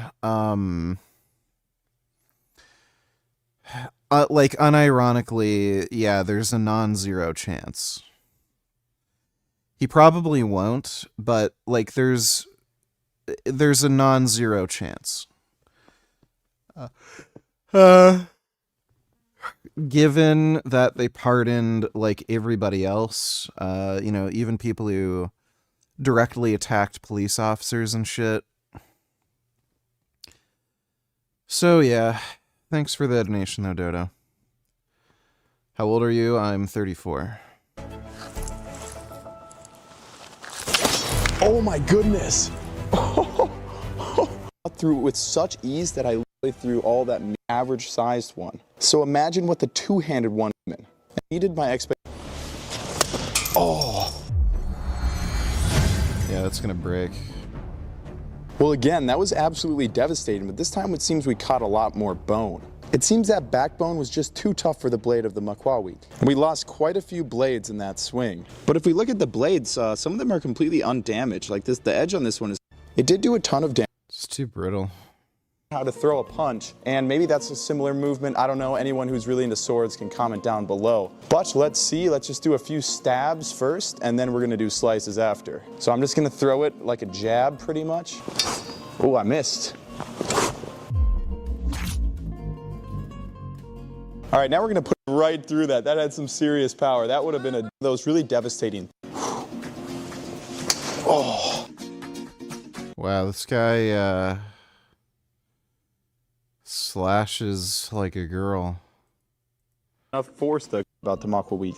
Like, unironically, yeah, there's a non-zero chance. He probably won't, but, like, there's a non-zero chance. Given that they pardoned, like, everybody else, you know, even people who directly attacked police officers and shit. So, yeah. Thanks for the donation, though, Dodo. How old are you? I'm 34. Oh my goodness! Through it with such ease that I literally threw all that average-sized one. So imagine what the two-handed one meant. I needed my expectation. Oh! Yeah, that's gonna break. Well, again, that was absolutely devastating, but this time it seems we caught a lot more bone. It seems that backbone was just too tough for the blade of the makwawit. We lost quite a few blades in that swing. But if we look at the blades, some of them are completely undamaged. Like this, the edge on this one is... It did do a ton of damage. It's too brittle. How to throw a punch, and maybe that's a similar movement. I don't know. Anyone who's really into swords can comment down below. But let's see. Let's just do a few stabs first, and then we're going to do slices after. So I'm just going to throw it like a jab, pretty much. Oh, I missed. All right, now we're going to put it right through that. That had some serious power. That would have been that was really devastating. Oh. Wow, this guy, slashes like a girl. Enough force though about the makwawit.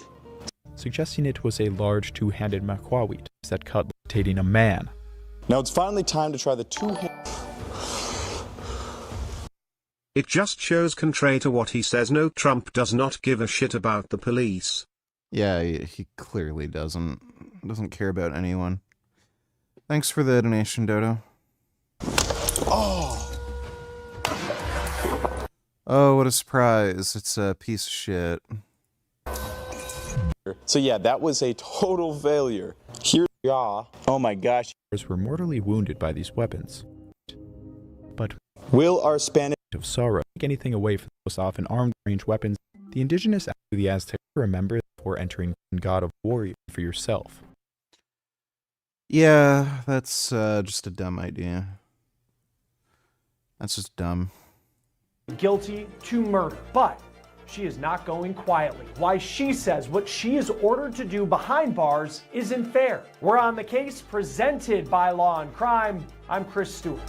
Suggesting it was a large two-handed makwawit that cut dictating a man. Now it's finally time to try the two-handed... It just shows, contrary to what he says, no, Trump does not give a shit about the police. Yeah, he clearly doesn't care about anyone. Thanks for the donation, Dodo. Oh! Oh, what a surprise. It's a piece of shit. So yeah, that was a total failure. Here, yeah. Oh my gosh. Were mortally wounded by these weapons. But will our Spanish of sorrow take anything away from those often armed range weapons the indigenous act of the Aztecs remember before entering God of Warrior for yourself? Yeah, that's just a dumb idea. That's just dumb. Guilty to murder, but she is not going quietly. Why she says what she is ordered to do behind bars isn't fair. We're on the case, presented by Law and Crime. I'm Chris Stewart.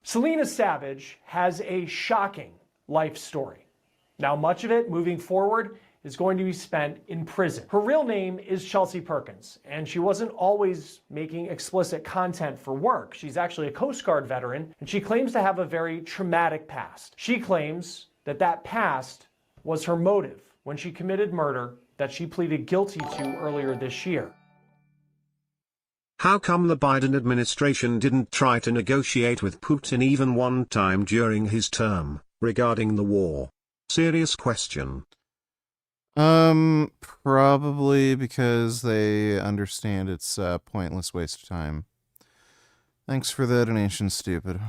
Selena Savage has a shocking life story. Now, much of it moving forward is going to be spent in prison. Her real name is Chelsea Perkins, and she wasn't always making explicit content for work. She's actually a Coast Guard veteran, and she claims to have a very traumatic past. She claims that that past was her motive when she committed murder that she pleaded guilty to earlier this year. How come the Biden administration didn't try to negotiate with Putin even one time during his term, regarding the war? Serious question. Probably because they understand it's a pointless waste of time. Thanks for the donation, stupid.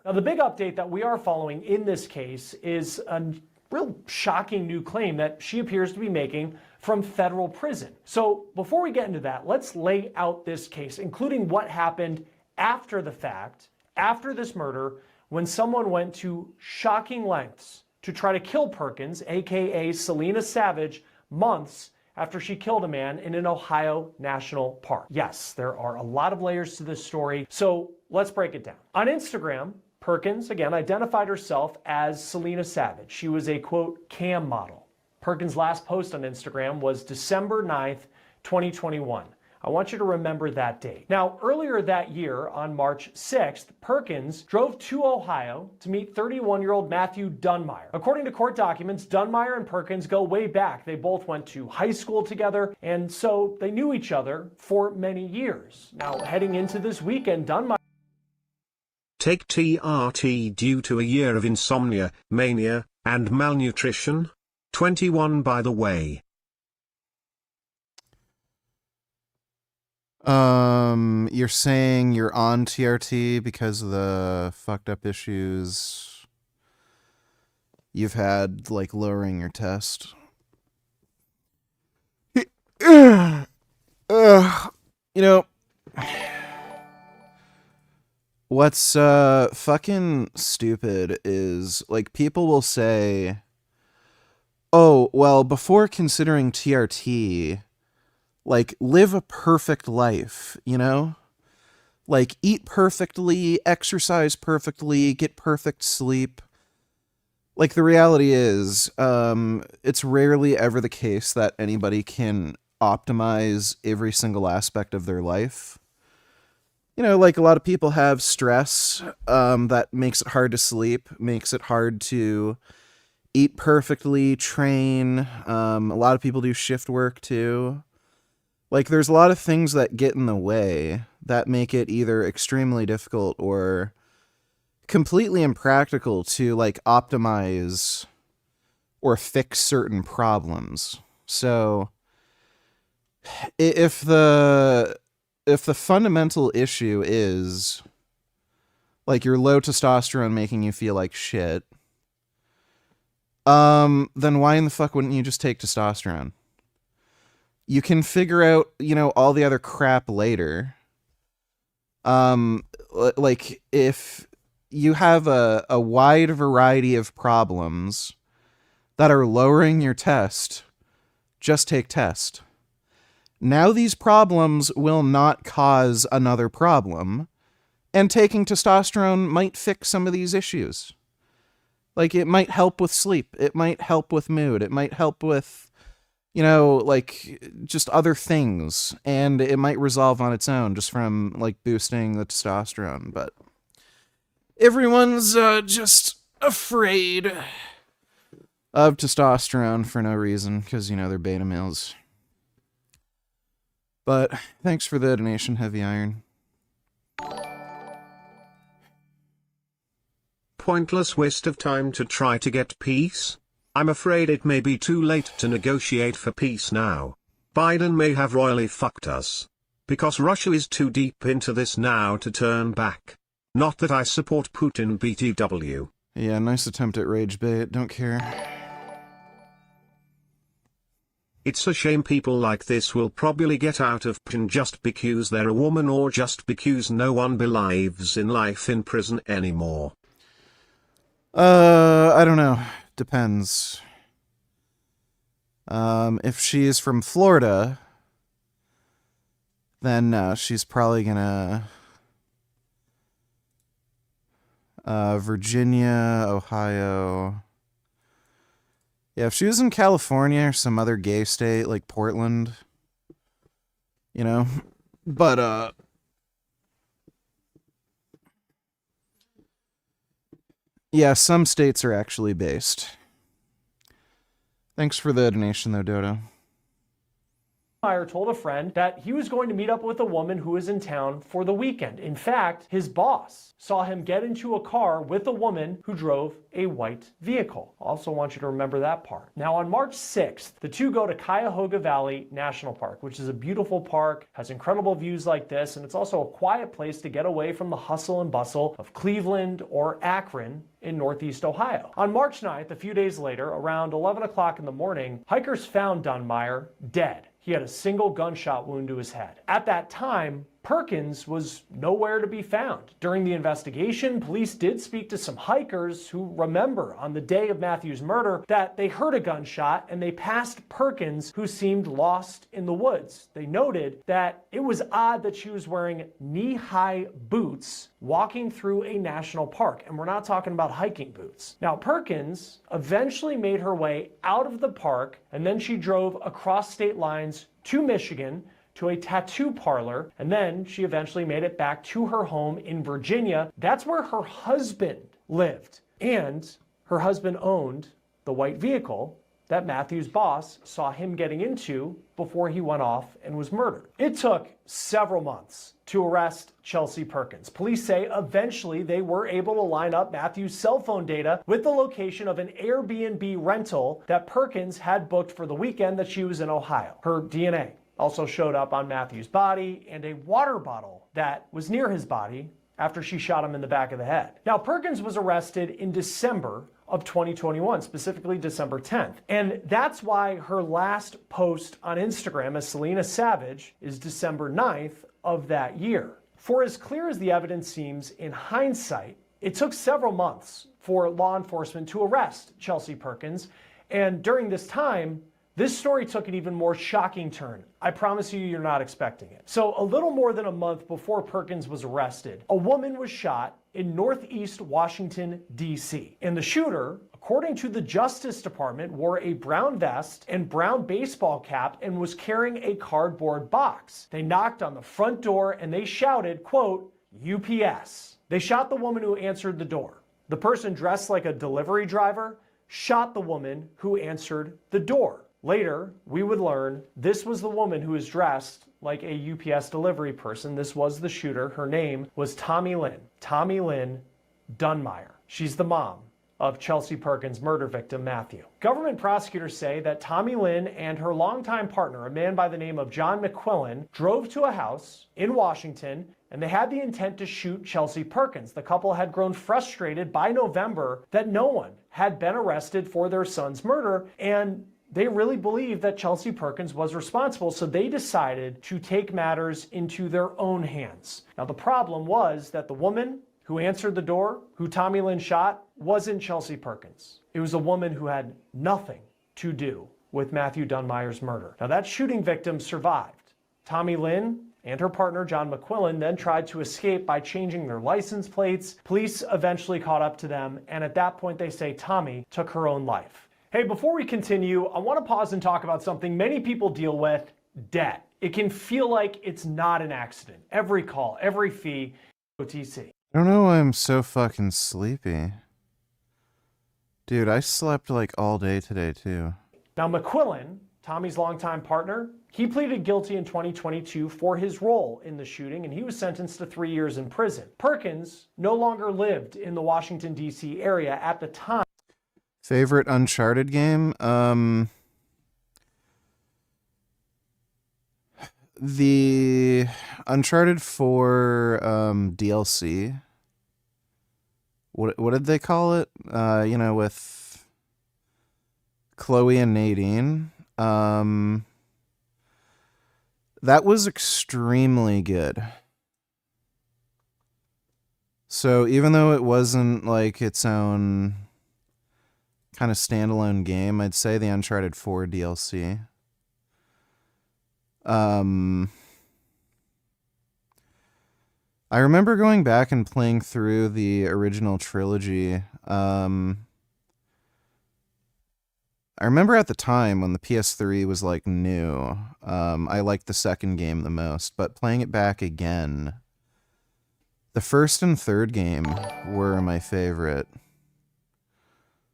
Now, the big update that we are following in this case is a real shocking new claim that she appears to be making from federal prison. So before we get into that, let's lay out this case, including what happened after the fact, after this murder, when someone went to shocking lengths to try to kill Perkins, aka Selena Savage, months after she killed a man in an Ohio national park. Yes, there are a lot of layers to this story, so let's break it down. On Instagram, Perkins, again, identified herself as Selena Savage. She was a, quote, cam model. Perkins' last post on Instagram was December 9th, 2021. I want you to remember that date. Now, earlier that year, on March 6th, Perkins drove to Ohio to meet 31-year-old Matthew Dunmeyer. According to court documents, Dunmeyer and Perkins go way back. They both went to high school together, and so they knew each other for many years. Now, heading into this weekend, Dunmeyer Take TRT due to a year of insomnia, mania, and malnutrition? 21 by the way. You're saying you're on TRT because of the fucked up issues you've had, like lowering your test? You know, what's fucking stupid is, like, people will say, oh, well, before considering TRT, like, live a perfect life, you know? Like, eat perfectly, exercise perfectly, get perfect sleep. Like, the reality is, it's rarely ever the case that anybody can optimize every single aspect of their life. You know, like, a lot of people have stress that makes it hard to sleep, makes it hard to eat perfectly, train. A lot of people do shift work, too. Like, there's a lot of things that get in the way that make it either extremely difficult or completely impractical to, like, optimize or fix certain problems. So, if the fundamental issue is, like, your low testosterone making you feel like shit, then why in the fuck wouldn't you just take testosterone? You can figure out, you know, all the other crap later. Like, if you have a wide variety of problems that are lowering your test, just take test. Now these problems will not cause another problem, and taking testosterone might fix some of these issues. Like, it might help with sleep, it might help with mood, it might help with, you know, like, just other things, and it might resolve on its own just from, like, boosting the testosterone. But everyone's just afraid of testosterone for no reason, because, you know, they're beta males. But thanks for the donation, Heavy Iron. Pointless waste of time to try to get peace? I'm afraid it may be too late to negotiate for peace now. Biden may have royally fucked us. Because Russia is too deep into this now to turn back. Not that I support Putin BTW. Yeah, nice attempt at rage bait, don't care. It's a shame people like this will probably get out of prison just because they're a woman or just because no one believes in life in prison anymore. I don't know. Depends. If she's from Florida, then she's probably gonna Virginia, Ohio. Yeah, if she was in California or some other gay state like Portland, you know, but yeah, some states are actually based. Thanks for the donation, though, Dodo. Meyer told a friend that he was going to meet up with a woman who was in town for the weekend. In fact, his boss saw him get into a car with a woman who drove a white vehicle. I also want you to remember that part. Now, on March 6th, the two go to Cuyahoga Valley National Park, which is a beautiful park, has incredible views like this, and it's also a quiet place to get away from the hustle and bustle of Cleveland or Akron in Northeast Ohio. On March 9th, a few days later, around 11 o'clock in the morning, hikers found Dunmire dead. He had a single gunshot wound to his head. At that time, Perkins was nowhere to be found. During the investigation, police did speak to some hikers who remember on the day of Matthew's murder that they heard a gunshot and they passed Perkins, who seemed lost in the woods. They noted that it was odd that she was wearing knee-high boots walking through a national park, and we're not talking about hiking boots. Now, Perkins eventually made her way out of the park, and then she drove across state lines to Michigan, to a tattoo parlor, and then she eventually made it back to her home in Virginia. That's where her husband lived, and her husband owned the white vehicle that Matthew's boss saw him getting into before he went off and was murdered. It took several months to arrest Chelsea Perkins. Police say eventually they were able to line up Matthew's cell phone data with the location of an Airbnb rental that Perkins had booked for the weekend that she was in Ohio. Her DNA also showed up on Matthew's body and a water bottle that was near his body after she shot him in the back of the head. Now, Perkins was arrested in December of 2021, specifically December 10th. And that's why her last post on Instagram as Selena Savage is December 9th of that year. For as clear as the evidence seems in hindsight, it took several months for law enforcement to arrest Chelsea Perkins. And during this time, this story took an even more shocking turn. I promise you, you're not expecting it. So a little more than a month before Perkins was arrested, a woman was shot in Northeast Washington, D.C. And the shooter, according to the Justice Department, wore a brown vest and brown baseball cap and was carrying a cardboard box. They knocked on the front door and they shouted, quote, UPS. They shot the woman who answered the door. The person dressed like a delivery driver shot the woman who answered the door. Later, we would learn this was the woman who was dressed like a UPS delivery person. This was the shooter. Her name was Tommy Lynn Dunmire. She's the mom of Chelsea Perkins' murder victim, Matthew. Government prosecutors say that Tommy Lynn and her longtime partner, a man by the name of John McQuillan, drove to a house in Washington, and they had the intent to shoot Chelsea Perkins. The couple had grown frustrated by November that no one had been arrested for their son's murder, and they really believed that Chelsea Perkins was responsible, so they decided to take matters into their own hands. Now, the problem was that the woman who answered the door, who Tommy Lynn shot, wasn't Chelsea Perkins. It was a woman who had nothing to do with Matthew Dunmire's murder. Now, that shooting victim survived. Tommy Lynn and her partner, John McQuillan, then tried to escape by changing their license plates. Police eventually caught up to them, and at that point, they say Tommy took her own life. Hey, before we continue, I want to pause and talk about something many people deal with, debt. It can feel like it's not an accident. Every call, every fee, OTC. I don't know why I'm so fucking sleepy. Dude, I slept like all day today too. Now, McQuillan, Tommy's longtime partner, he pleaded guilty in 2022 for his role in the shooting, and he was sentenced to 3 years in prison. Perkins no longer lived in the Washington, D.C. area at the time. Favorite Uncharted game? The Uncharted 4 DLC. What did they call it? With Chloe and Nadine. That was extremely good. So even though it wasn't like its own kind of standalone game, I'd say the Uncharted 4 DLC. I remember going back and playing through the original trilogy. I remember at the time when the PS3 was like new, I liked the second game the most, but playing it back again, the first and third game were my favorite.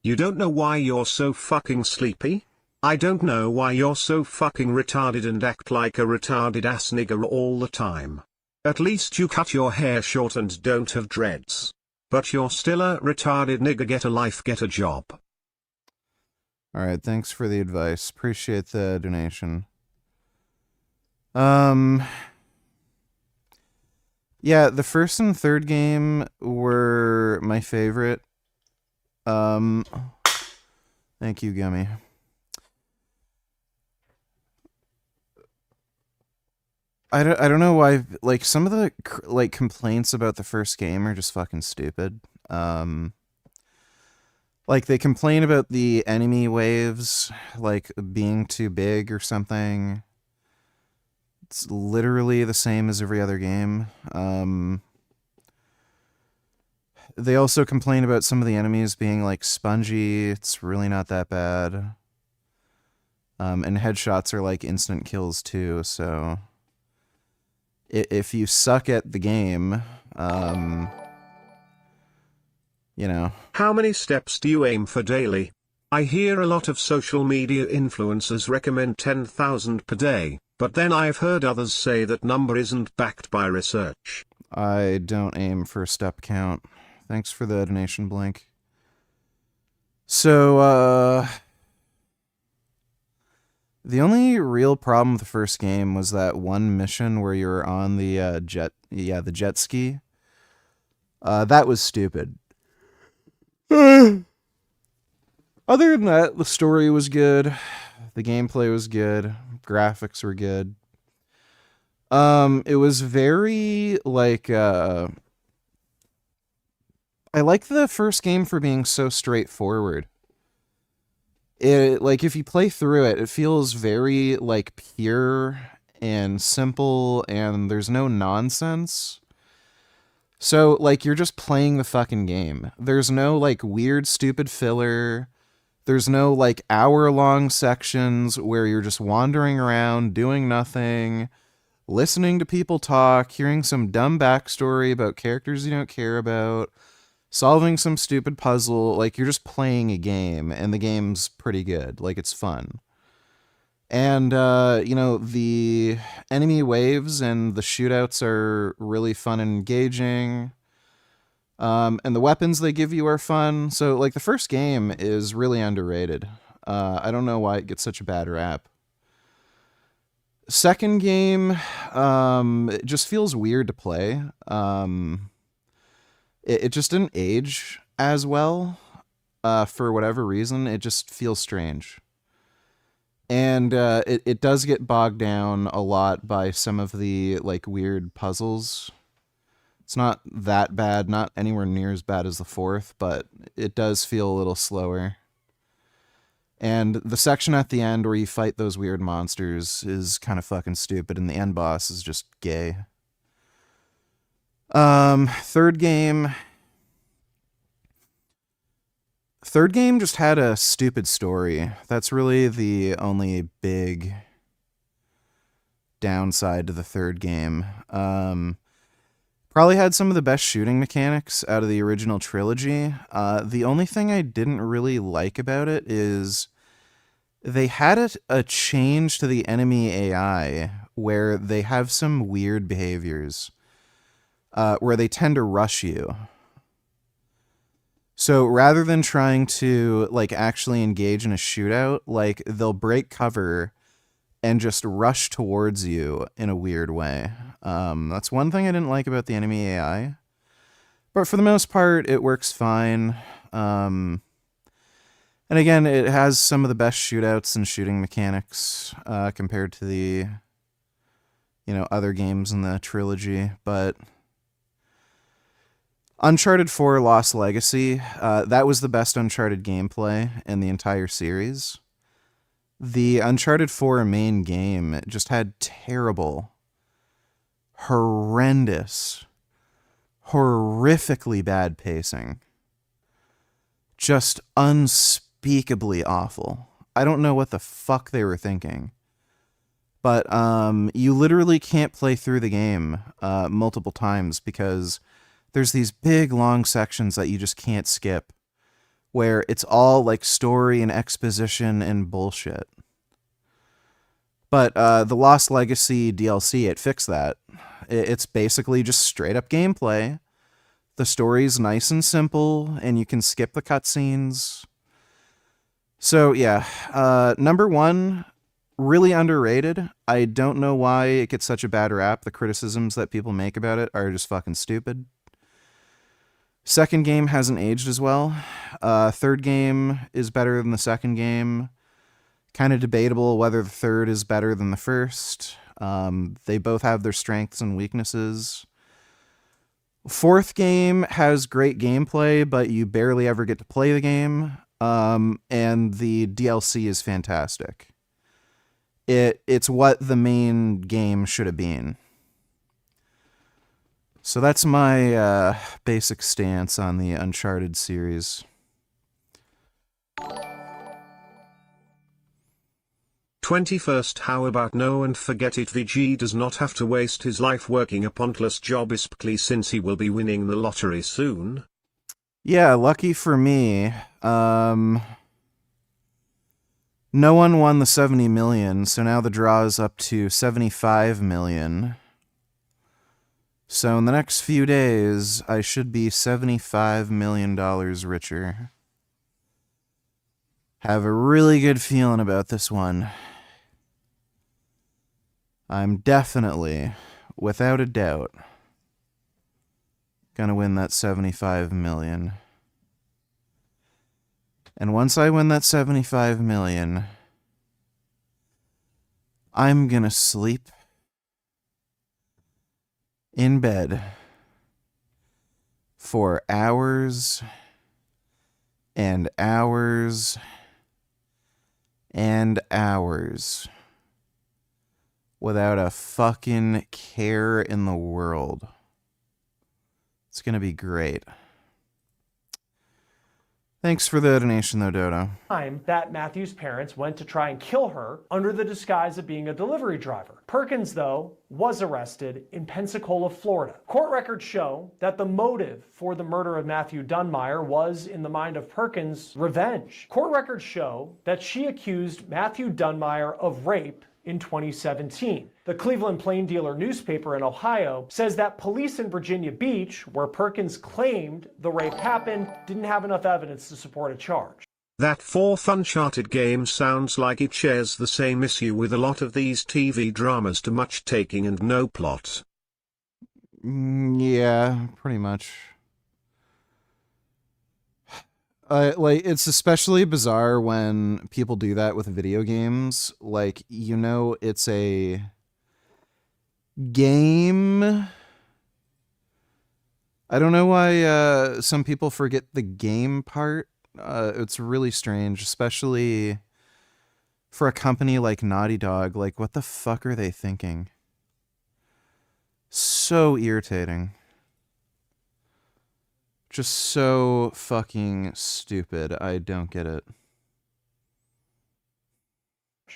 You don't know why you're so fucking sleepy? I don't know why you're so fucking retarded and act like a retarded ass nigger all the time. At least you cut your hair short and don't have dreads. But you're still a retarded nigger. Get a life, get a job. Alright, thanks for the advice. Appreciate the donation. Yeah, the first and third game were my favorite. Thank you, Gummy. I don't know why, like, some of the, like, complaints about the first game are just fucking stupid. Like, they complain about the enemy waves, like, being too big or something. It's literally the same as every other game. They also complain about some of the enemies being, like, spongy. It's really not that bad. And headshots are, like, instant kills, too, so... If you suck at the game, you know. How many steps do you aim for daily? I hear a lot of social media influencers recommend 10,000 per day, but then I've heard others say that number isn't backed by research. I don't aim for a step count. Thanks for the donation, Blink. So, the only real problem with the first game was that one mission where you're on the the jet ski. That was stupid. Other than that, the story was good. The gameplay was good. Graphics were good. It was very, like, I like the first game for being so straightforward. It, like, if you play through it, it feels very, like, pure and simple, and there's no nonsense. So, like, you're just playing the fucking game. There's no, like, weird, stupid filler. There's no, like, hour-long sections where you're just wandering around, doing nothing, listening to people talk, hearing some dumb backstory about characters you don't care about, solving some stupid puzzle. Like, you're just playing a game, and the game's pretty good. Like, it's fun. And, you know, the enemy waves and the shootouts are really fun and engaging. And the weapons they give you are fun. So, like, the first game is really underrated. I don't know why it gets such a bad rap. Second game, it just feels weird to play. It just didn't age as well, for whatever reason. It just feels strange. And it does get bogged down a lot by some of the, like, weird puzzles. It's not that bad, not anywhere near as bad as the fourth, but it does feel a little slower. And the section at the end where you fight those weird monsters is kind of fucking stupid, and the end boss is just gay. Third game just had a stupid story. That's really the only big downside to the third game. Probably had some of the best shooting mechanics out of the original trilogy. The only thing I didn't really like about it is they had a change to the enemy AI where they have some weird behaviors, where they tend to rush you. So rather than trying to, like, actually engage in a shootout, like, they'll break cover and just rush towards you in a weird way. That's one thing I didn't like about the enemy AI. But for the most part, it works fine. And again, it has some of the best shootouts and shooting mechanics compared to the, you know, other games in the trilogy. But Uncharted 4 Lost Legacy, that was the best Uncharted gameplay in the entire series. The Uncharted 4 main game just had terrible, horrendous, horrifically bad pacing. Just unspeakably awful. I don't know what the fuck they were thinking. But you literally can't play through the game multiple times because there's these big, long sections that you just can't skip, where it's all like story and exposition and bullshit. But the Lost Legacy DLC, it fixed that. It's basically just straight up gameplay. The story's nice and simple, and you can skip the cutscenes. So yeah, number 1, really underrated. I don't know why it gets such a bad rap. The criticisms that people make about it are just fucking stupid. Second game hasn't aged as well. Third game is better than the second game. Kind of debatable whether the third is better than the first. They both have their strengths and weaknesses. Fourth game has great gameplay, but you barely ever get to play the game. And the DLC is fantastic. It's what the main game should have been. So that's my basic stance on the Uncharted series. 21st, how about no and forget it, VG does not have to waste his life working a pointless job especially since he will be winning the lottery soon. Yeah, lucky for me. No one won the 70 million, so now the draw is up to 75 million. So in the next few days, I should be $75 million richer. Have a really good feeling about this one. I'm definitely, without a doubt, gonna win that 75 million. And once I win that 75 million, I'm gonna sleep in bed for hours and hours and hours without a fucking care in the world. It's gonna be great. Thanks for the donation though, Dodo. Time that Matthew's parents went to try and kill her under the disguise of being a delivery driver. Perkins, though, was arrested in Pensacola, Florida. Court records show that the motive for the murder of Matthew Dunmeyer was, in the mind of Perkins, revenge. Court records show that she accused Matthew Dunmeyer of rape in 2017. The Cleveland Plain Dealer newspaper in Ohio says that police in Virginia Beach, where Perkins claimed the rape happened, didn't have enough evidence to support a charge. That fourth Uncharted game sounds like it shares the same issue with a lot of these TV dramas, too much taking and no plot. Yeah, pretty much. Like, it's especially bizarre when people do that with video games. Like, you know, it's a game. I don't know why some people forget the game part. It's really strange, especially for a company like Naughty Dog. Like, what the fuck are they thinking? So irritating. Just so fucking stupid. I don't get it.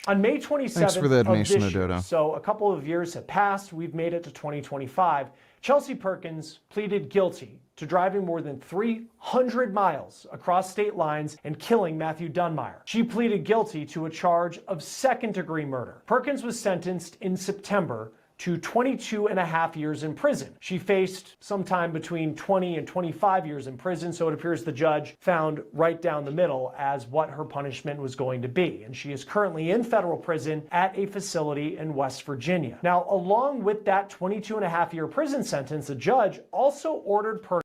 On May 27th Thanks for the of donation, this year, Dodo. so a couple of years have passed, we've made it to 2025, Chelsea Perkins pleaded guilty to driving more than 300 miles across state lines and killing Matthew Dunmeyer. She pleaded guilty to a charge of second-degree murder. Perkins was sentenced in September to 22 and a half years in prison. She faced sometime between 20 and 25 years in prison, so it appears the judge found right down the middle as what her punishment was going to be. And she is currently in federal prison at a facility in West Virginia. Now, along with that 22 and a half year prison sentence, the judge also ordered Perkins.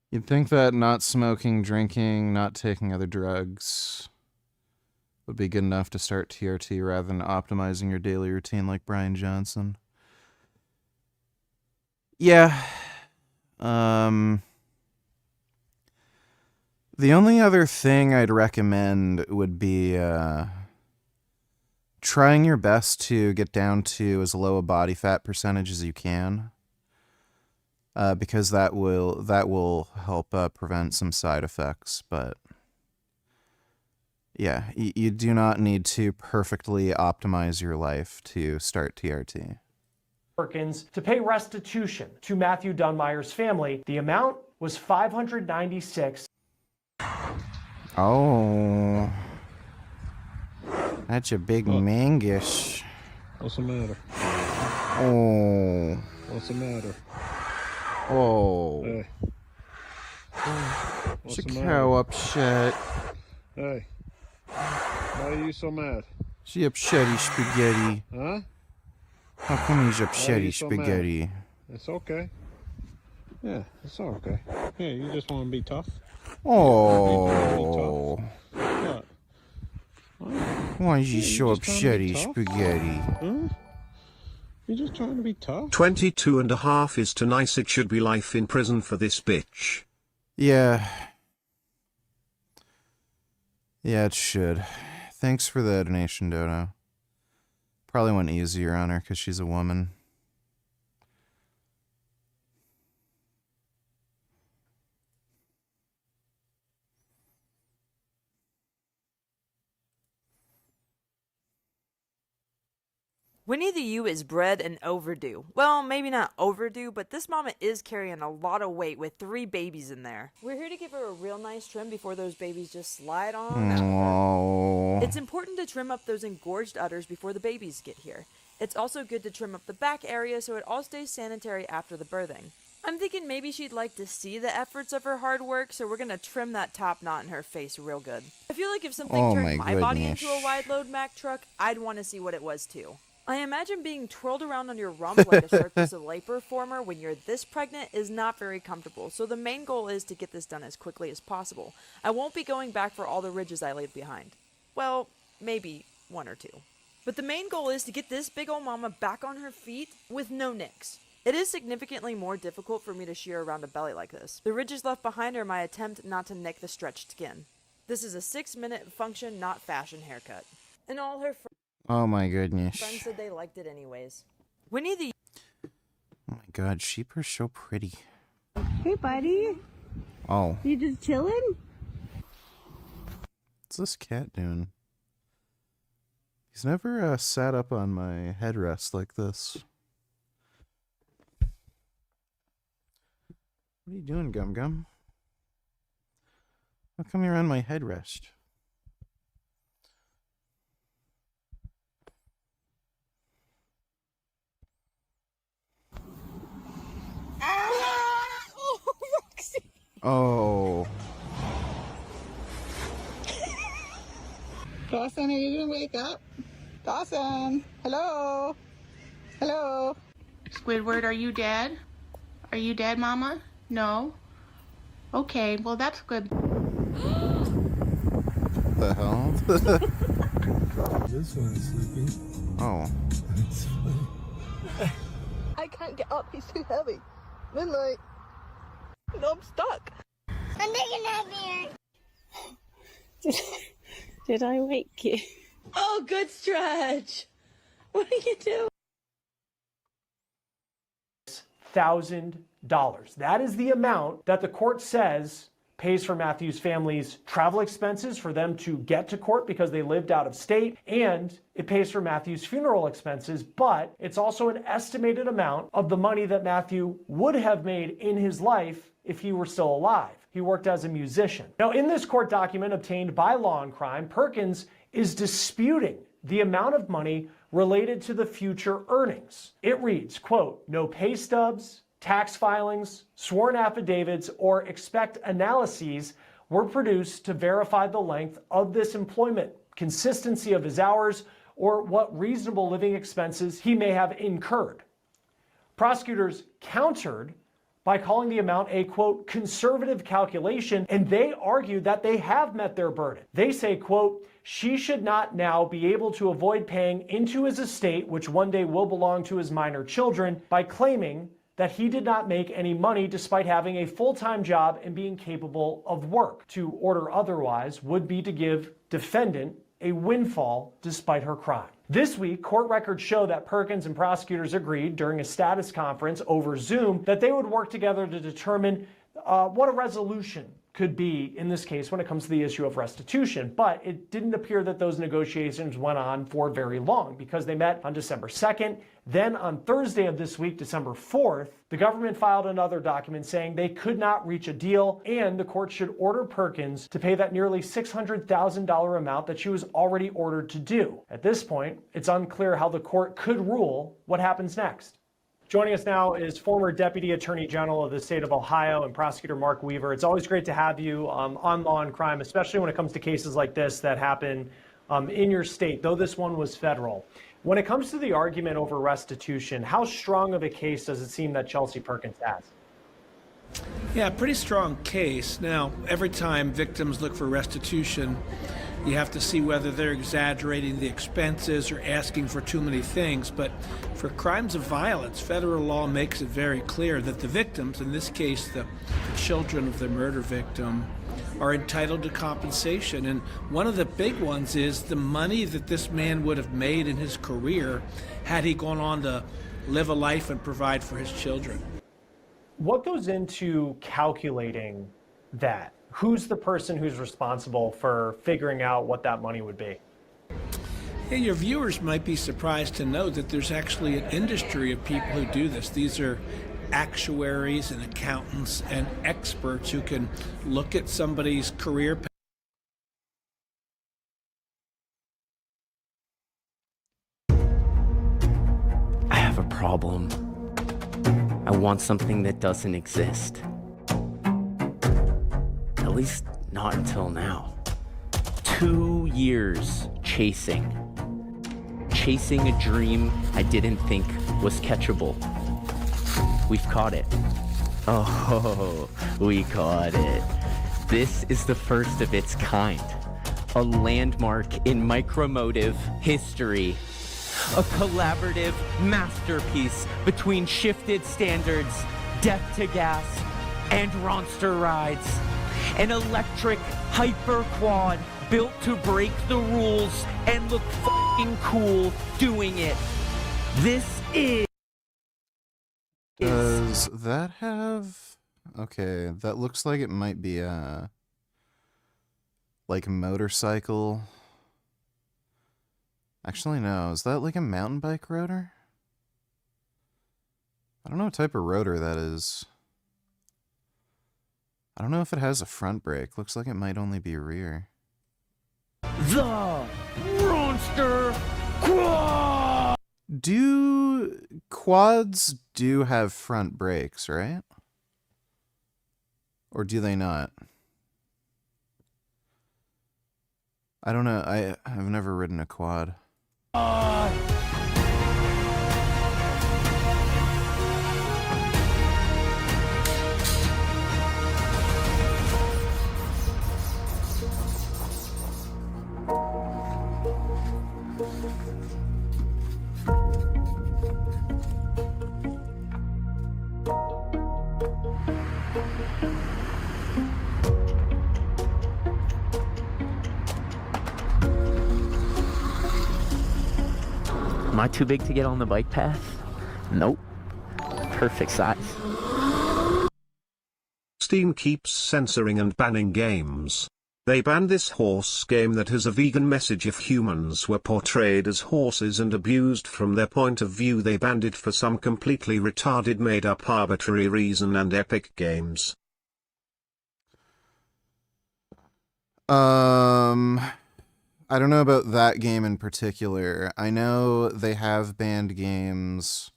You'd think that not smoking, drinking, not taking other drugs would be good enough to start TRT rather than optimizing your daily routine like Brian Johnson. Yeah. The only other thing I'd recommend would be trying your best to get down to as low a body fat percentage as you can, because that will help prevent some side effects. But yeah, you do not need to perfectly optimize your life to start TRT. Perkins to pay restitution to Matthew Dunmeyer's family. The amount was $596. Oh. That's a big mangus. What's the matter? Oh. What's the matter? Oh. Hey. What's Is the the cow matter? upset? Hey. Why are you so mad? Is he upsetty spaghetti? Huh? How come he's Why are you upsetty so mad? spaghetti? It's okay. Yeah, it's all okay. Yeah, you just want to be tough? Oh. What? Why is he Yeah, you so just trying to be upsetty tough? spaghetti? Huh? You just trying to be tough? 22 and a half is too nice. It should be life in prison for this bitch. Yeah. Yeah, it should. Thanks for the donation, Dodo. Probably went easier on her because she's a woman. Winnie the Ewe is bred and overdue. Well, maybe not overdue, but this mama is carrying a lot of weight with 3 babies in there. We're here to give her a real nice trim before those babies just slide on out. Oh. It's important to trim up those engorged udders before the babies get here. It's also good to trim up the back area so it all stays sanitary after the birthing. I'm thinking maybe she'd like to see the efforts of her hard work, so we're gonna trim that top knot in her face real good. I feel like if something Oh turned my my body goodness. into a wide load Mack truck, I'd want to see what it was too. I imagine being twirled around on your rump like a Cirque du Soleil performer when you're this pregnant is not very comfortable, so the main goal is to get this done as quickly as possible. I won't be going back for all the ridges I leave behind. Well, maybe 1 or 2. But the main goal is to get this big old mama back on her feet with no nicks. It is significantly more difficult for me to shear around a belly like this. The ridges left behind are my attempt not to nick the stretched skin. This is a 6-minute function, not fashion haircut. And all her Oh my goodness. friends said they liked it anyways. Winnie the Oh my god, sheep are so pretty. Hey, buddy. Oh. You just chilling? What's this cat doing? He's never sat up on my headrest like this. What are you doing, Gum Gum? How come you're on my headrest? Oh, Roxy. Oh. Dawson, are you gonna wake up? Dawson, hello? Hello? Squidward, are you dead? Are you dead, Mama? No? Okay, well, that's good. The hell? This one is sleeping. Oh. It's funny. I can't get up, he's too heavy. Midnight. No, I'm stuck. I'm taking a nap here. Did I wake you? Oh, good stretch. What are you doing? $1,000. That is the amount that the court says pays for Matthew's family's travel expenses for them to get to court because they lived out of state, and it pays for Matthew's funeral expenses, but it's also an estimated amount of the money that Matthew would have made in his life if he were still alive. He worked as a musician. Now, in this court document obtained by Law and Crime, Perkins is disputing the amount of money related to the future earnings. It reads, quote, no pay stubs, tax filings, sworn affidavits, or expect analyses were produced to verify the length of this employment, consistency of his hours, or what reasonable living expenses he may have incurred. Prosecutors countered by calling the amount a, quote, conservative calculation, and they argued that they have met their burden. They say, quote, she should not now be able to avoid paying into his estate, which one day will belong to his minor children, by claiming that he did not make any money despite having a full-time job and being capable of work. To order otherwise would be to give defendant a windfall despite her crime. This week, court records show that Perkins and prosecutors agreed during a status conference over Zoom that they would work together to determine what a resolution could be in this case when it comes to the issue of restitution. But it didn't appear that those negotiations went on for very long, because they met on December 2nd. Then on Thursday of this week, December 4th, the government filed another document saying they could not reach a deal, and the court should order Perkins to pay that nearly $600,000 amount that she was already ordered to do. At this point, it's unclear how the court could rule what happens next. Joining us now is former Deputy Attorney General of the state of Ohio and Prosecutor Mark Weaver. It's always great to have you on Law and Crime, especially when it comes to cases like this that happen in your state, though this one was federal. When it comes to the argument over restitution, how strong of a case does it seem that Chelsea Perkins has? Yeah, pretty strong case. Now, every time victims look for restitution, you have to see whether they're exaggerating the expenses or asking for too many things. But for crimes of violence, federal law makes it very clear that the victims, in this case the children of the murder victim, are entitled to compensation. And one of the big ones is the money that this man would have made in his career had he gone on to live a life and provide for his children. What goes into calculating that? Who's the person who's responsible for figuring out what that money would be? Yeah, your viewers might be surprised to know that there's actually an industry of people who do this. These are actuaries and accountants and experts who can look at somebody's career. I have a problem. I want something that doesn't exist. At least not until now. 2 years chasing a dream I didn't think was catchable. We've caught it. Oh, we caught it. This is the first of its kind. A landmark in micromotive history. A collaborative masterpiece between Shifted Standards, Death to Gas, and Ronster Rides. An electric hyper quad built to break the rules and look f***ing cool doing it. This is... Does that have... Okay, that looks like it might be a... like a motorcycle. Actually, no. Is that like a mountain bike rotor? I don't know what type of rotor that is. I don't know if it has a front brake. Looks like it might only be rear. The Ronster Quad! Quads do have front brakes, right? Or do they not? I don't know. I've never ridden a quad. Am I too big to get on the bike path? Nope. Perfect size. Steam keeps censoring and banning games. They banned this horse game that has a vegan message. If humans were portrayed as horses and abused from their point of view, they banned it for some completely retarded made-up arbitrary reason. And Epic Games. I don't know about that game in particular. I know they have banned games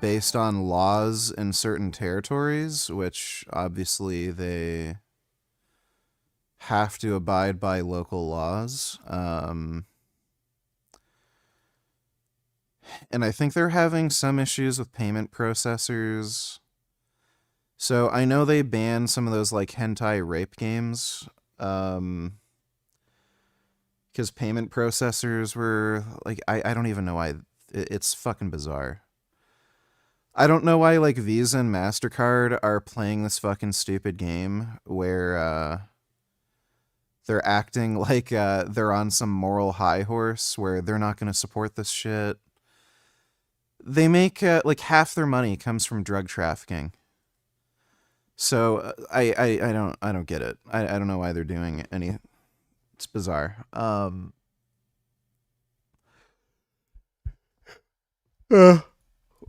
based on laws in certain territories, which obviously they have to abide by local laws. And I think they're having some issues with payment processors. So I know they banned some of those like hentai rape games. Because payment processors were like, I don't even know why. It's fucking bizarre. I don't know why like Visa and MasterCard are playing this fucking stupid game where they're acting like they're on some moral high horse where they're not going to support this shit. They make like half their money comes from drug trafficking. So I don't get it. I don't know why they're doing any. It's bizarre.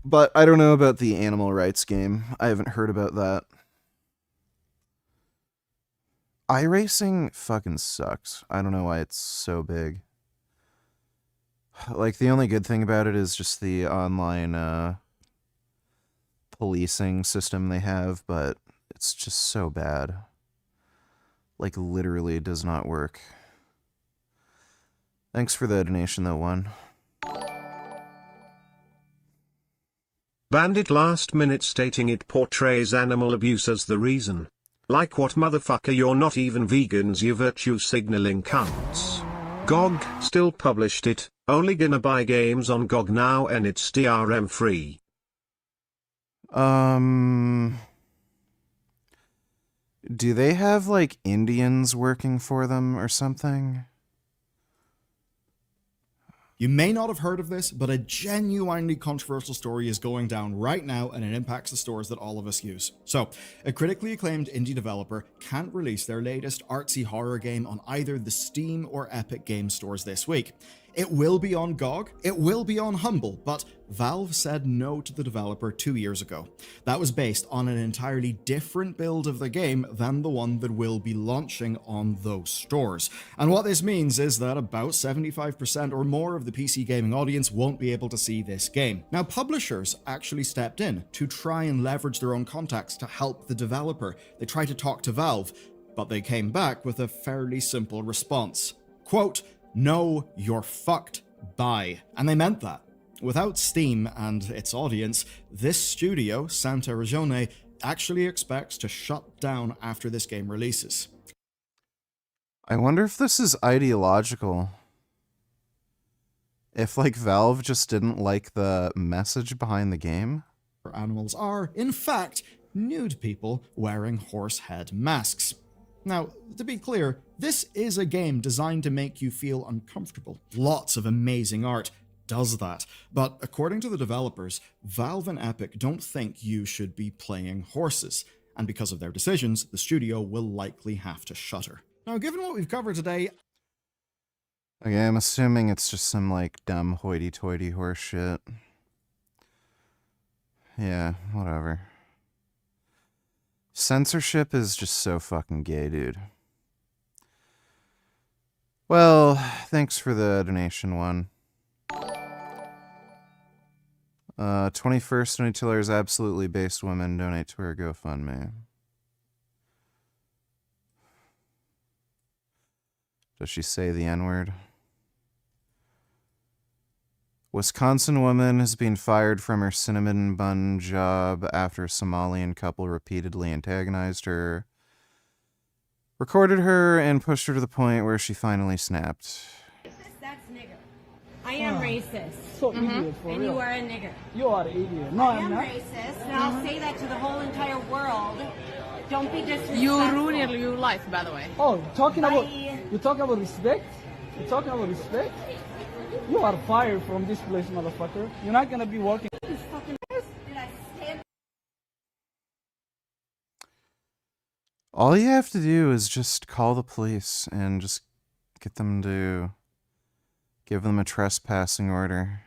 But I don't know about the animal rights game. I haven't heard about that. iRacing fucking sucks. I don't know why it's so big. Like, the only good thing about it is just the online policing system they have, but it's just so bad. Like, literally does not work. Thanks for the donation, though, one. Bandit last minute stating it portrays animal abuse as the reason. Like what, motherfucker, you're not even vegans, you virtue signaling cunts. GOG still published it, only gonna buy games on GOG now and it's DRM free. Do they have, like, Indians working for them or something? You may not have heard of this, but a genuinely controversial story is going down right now, and it impacts the stores that all of us use. So, a critically acclaimed indie developer can't release their latest artsy horror game on either the Steam or Epic Game stores this week. It will be on GOG, it will be on Humble, but Valve said no to the developer 2 years ago. That was based on an entirely different build of the game than the one that will be launching on those stores. And what this means is that about 75% or more of the PC gaming audience won't be able to see this game. Now, publishers actually stepped in to try and leverage their own contacts to help the developer. They tried to talk to Valve, but they came back with a fairly simple response. Quote, "No, you're fucked. Bye." And they meant that. Without Steam and its audience, this studio, Santa Regione, actually expects to shut down after this game releases. I wonder if this is ideological. If, like, Valve just didn't like the message behind the game? Animals are, in fact, nude people wearing horse head masks. Now, to be clear, this is a game designed to make you feel uncomfortable. Lots of amazing art does that, but according to the developers, Valve and Epic don't think you should be playing horses, and because of their decisions, the studio will likely have to shutter. Now, given what we've covered today... Okay, I'm assuming it's just some, like, dumb hoity-toity horse shit. Yeah, whatever. Censorship is just so fucking gay, dude. Well, thanks for the donation, one. 21st Donatiller is absolutely based women. Donate to her GoFundMe. Does she say the N-word? Wisconsin woman has been fired from her cinnamon bun job after a Somalian couple repeatedly antagonized her, recorded her, and pushed her to the point where she finally snapped. That's nigger. I am racist. So idiot, for and real. you are a nigger. You are an idiot. No, I I'm am not. racist, and I'll say that to the whole entire world. Don't be disrespectful. You ruined your life, by the way. Oh, talking Bye. about you talking about respect? You talking about respect? You are fired from this place, motherfucker. You're not gonna be working. This fucking did I stand? All you have to do is just call the police and just get them to give them a trespassing order.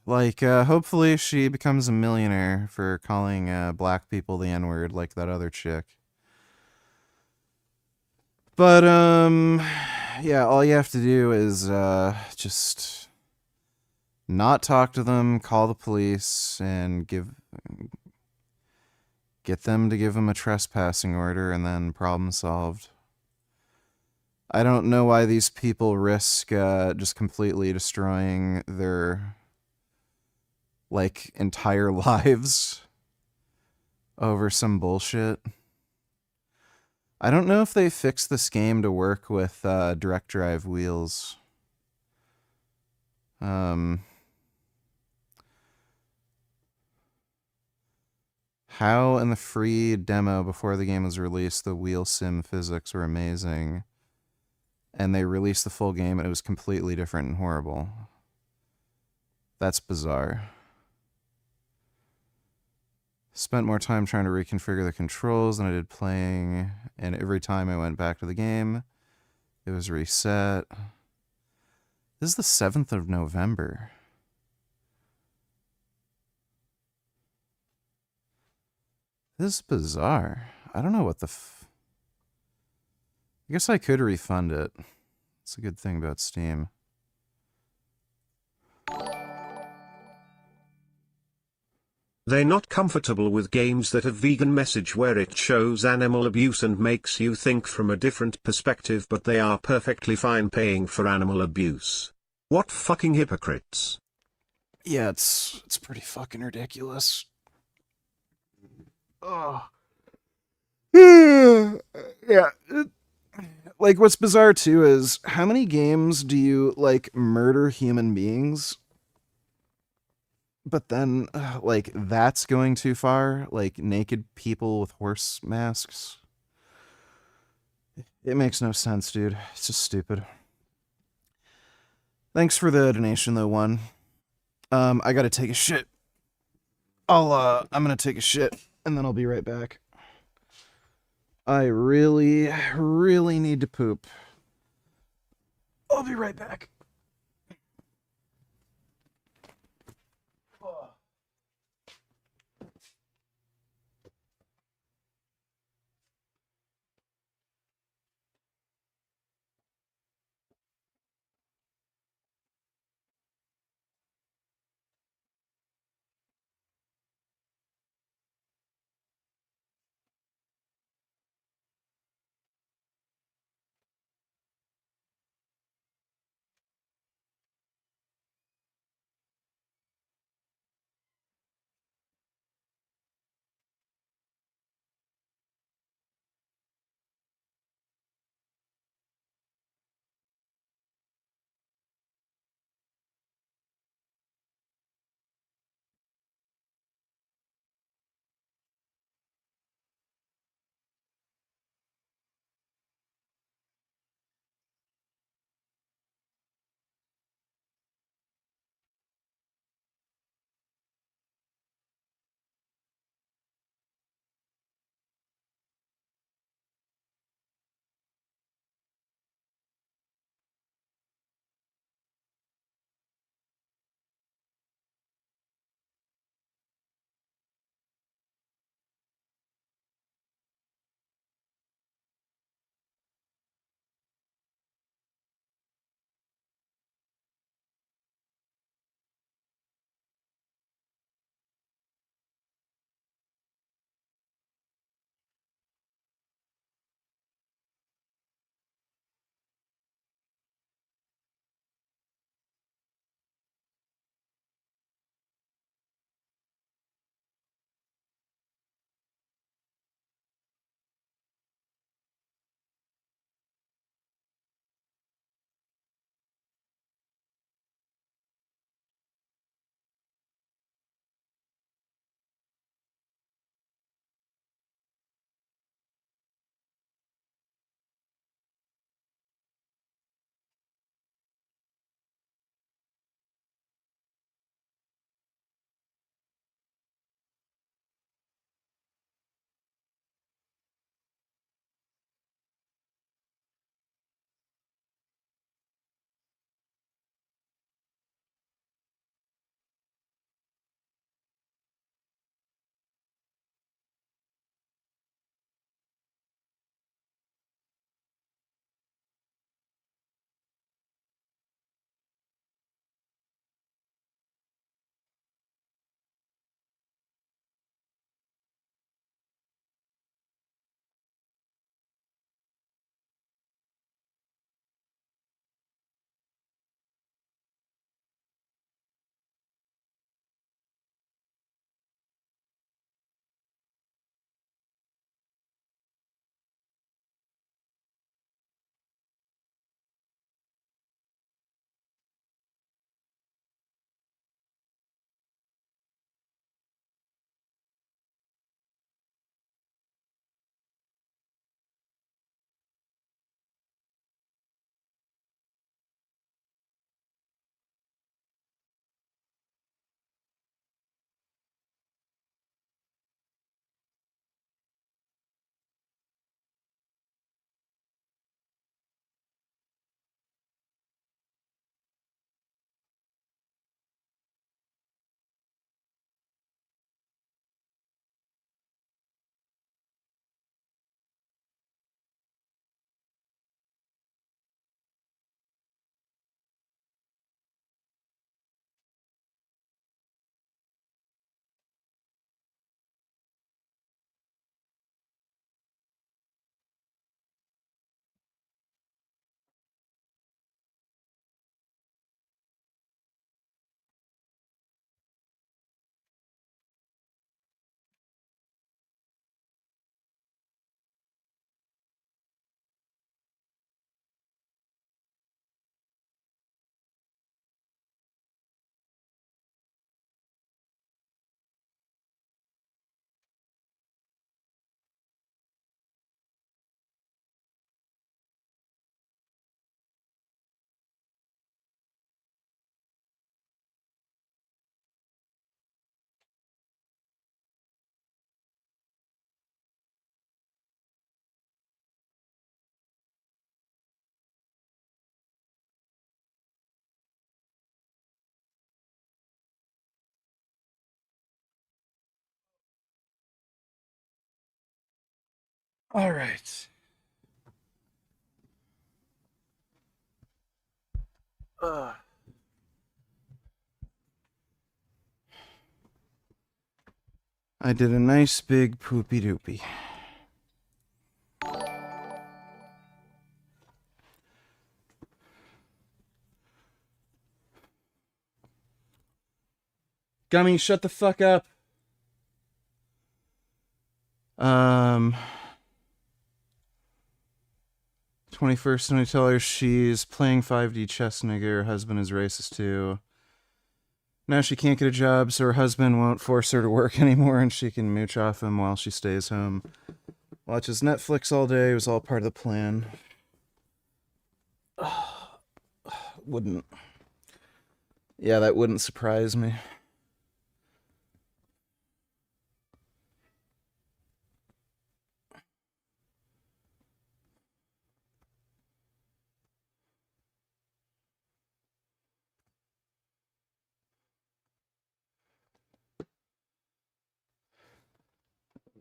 Like, hopefully she becomes a millionaire for calling black people the N-word like that other chick. But, yeah, all you have to do is just not talk to them, call the police, and get them to give them a trespassing order, and then problem solved. I don't know why these people risk just completely destroying their, like, entire lives over some bullshit. I don't know if they fixed this game to work with direct drive wheels. How in the free demo before the game was released, the wheel sim physics were amazing. And they released the full game and it was completely different and horrible. That's bizarre. Spent more time trying to reconfigure the controls than I did playing, and every time I went back to the game, it was reset. This is the 7th of November. This is bizarre. I don't know what the I guess I could refund it. It's a good thing about Steam. They're not comfortable with games that have vegan message where it shows animal abuse and makes you think from a different perspective, but they are perfectly fine paying for animal abuse. What fucking hypocrites. Yeah, it's pretty fucking ridiculous. Oh. Yeah. Like, what's bizarre too is how many games do you like murder human beings? But then, like, that's going too far. Like, naked people with horse masks. It makes no sense, dude. It's just stupid. Thanks for the donation, though, one. I gotta take a shit. I'm gonna take a shit, and then I'll be right back. I really, really need to poop. I'll be right back. All right. I did a nice big poopy doopy. Gummy, shut the fuck up. 21st, and I tell her she's playing 5D chess, nigga. Her husband is racist too. Now she can't get a job, so her husband won't force her to work anymore, and she can mooch off him while she stays home. Watches Netflix all day. It was all part of the plan. Wouldn't. Yeah, that wouldn't surprise me.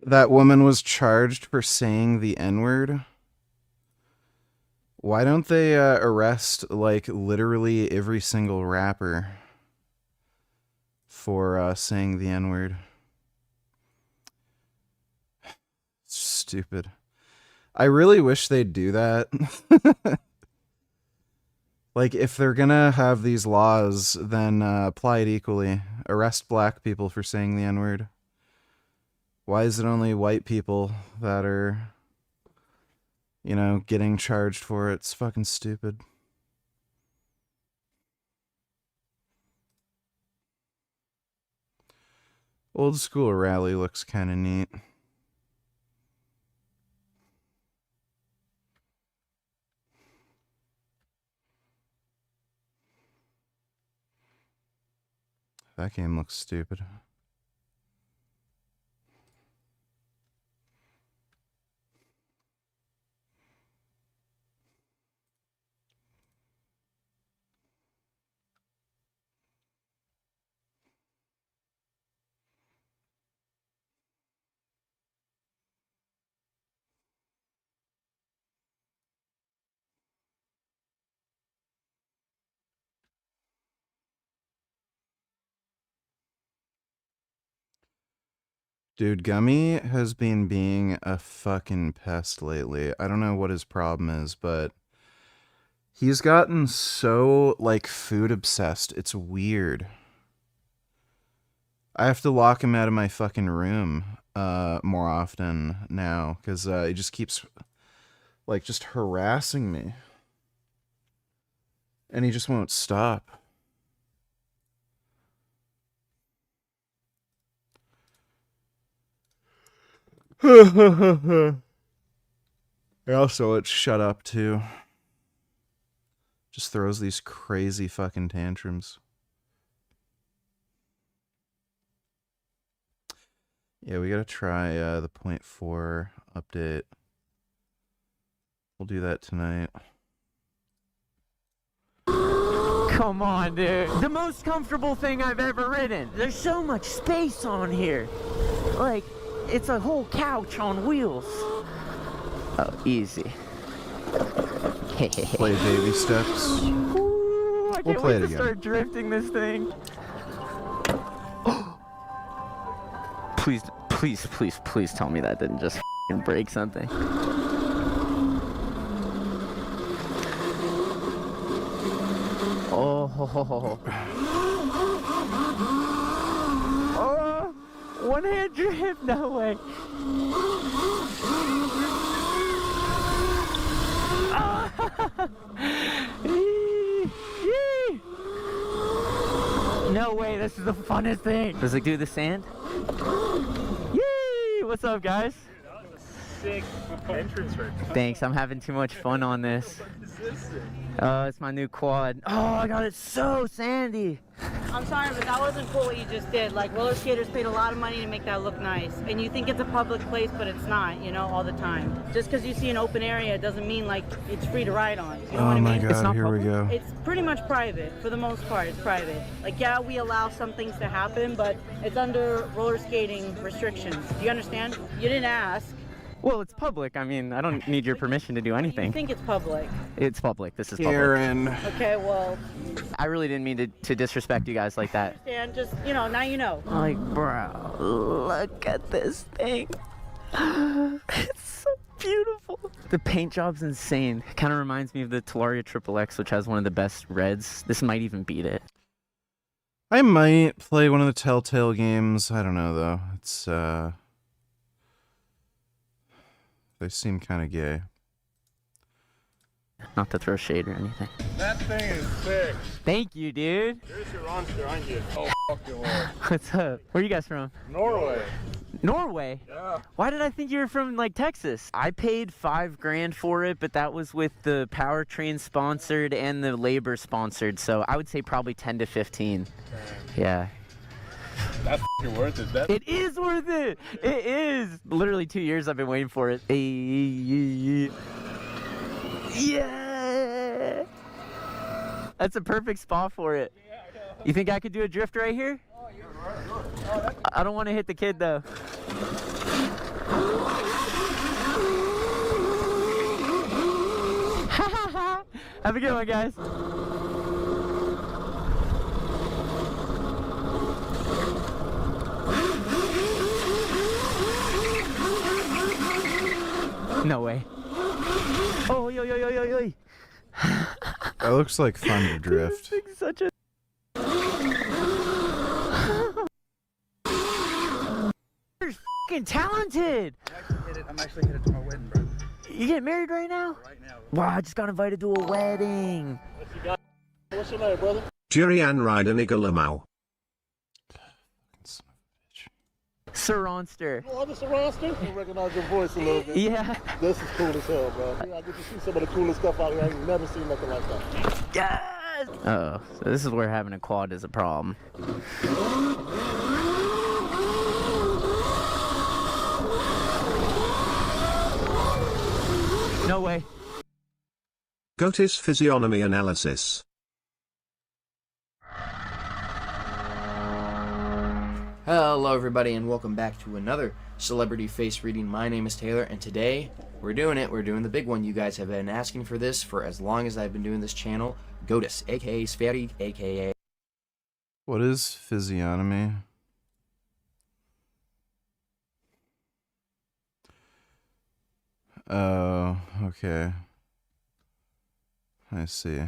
That woman was charged for saying the N-word. Why don't they arrest, like, literally every single rapper for saying the N-word? Stupid. I really wish they'd do that. Like, if they're gonna have these laws, then apply it equally. Arrest black people for saying the N-word. Why is it only white people that are, you know, getting charged for it? It's fucking stupid. Old school rally looks kind of neat. That game looks stupid. Dude, Gummy has been being a fucking pest lately. I don't know what his problem is, but he's gotten so, like, food obsessed. It's weird. I have to lock him out of my fucking room more often now, because he just keeps, like, just harassing me. And he just won't stop. I also let shut up too. Just throws these crazy fucking tantrums. Yeah, we gotta try the 0.4 update. We'll do that tonight. Come on, dude. The most comfortable thing I've ever ridden. There's so much space on here. Like, it's a whole couch on wheels. Oh, easy. Play baby steps. Ooh, I We'll can't play wait it to again. start drifting this thing. Please, please, please, please tell me that didn't just f***ing break something. Oh. Oh, one hand drift, no way. No way, this is the funnest thing. Does it do the sand? Yee! What's up, guys? Sick entrance right there. Thanks, I'm having too much fun on this. It's my new quad. Oh my god, it's so sandy. I'm sorry, but that wasn't cool what you just did. Like, roller skaters paid a lot of money to make that look nice. And you think it's a public place, but it's not, you know, all the time. Just because you see an open area doesn't mean, like, it's free to ride on. You know what I Oh my mean? god, It's not here we public. go. It's pretty much private. For the most part, it's private. Like, yeah, we allow some things to happen, but it's under roller skating restrictions. Do you understand? You didn't ask. Well, it's public. I mean, I don't need your permission to do anything. You think it's public? It's public. This is public. Karen. Okay, well, I really didn't mean to disrespect you guys like that. and just, you know, now you know. Like, bro, look at this thing. It's so beautiful. The paint job's insane. Kind of reminds me of the Talaria XXX, which has one of the best reds. This might even beat it. I might play one of the Telltale games. I don't know, though. It's, they seem kind of gay. Not to throw shade or anything. That thing is sick. Thank you, dude. Here's your monster, aren't you? Oh, fucking way. What's up? Where are you guys from? Norway. Norway? Yeah. Why did I think you were from, like, Texas? I paid $5 grand for it, but that was with the powertrain sponsored and the labor sponsored, so I would say probably 10 to 15. Yeah. That's fucking worth it. That It is worth it. It is. Literally 2 years I've been waiting for it. Yeah. That's a perfect spot for it. You think I could do a drift right here? I don't want to hit the kid though. Have a good one, guys. No way. Oh, yo, yo, yo, yo, yo. That looks like fun to drift. This thing's such a... You're fucking talented. I'm actually headed to my wedding, bro. You getting married right now? Right now. Wow, I just got invited to a wedding. What's your name, brother? Jirian Ryder Nigalamau. Sir-Ronster. Oh, I'm Mr. Ronster. I recognize your voice a little bit. Yeah. This is cool as hell, bro. Yeah, I get to see some of the coolest stuff out here. I've never seen nothing like that. Yes! Uh-oh, so this is where having a quad is a problem. No way. Goatis physiognomy analysis. Hello everybody and welcome back to another celebrity face reading. My name is Taylor and today we're doing it. We're doing the big one. You guys have been asking for this for as long as I've been doing this channel. Goatis, aka Sferi, aka... What is physiognomy? Oh, okay. I see.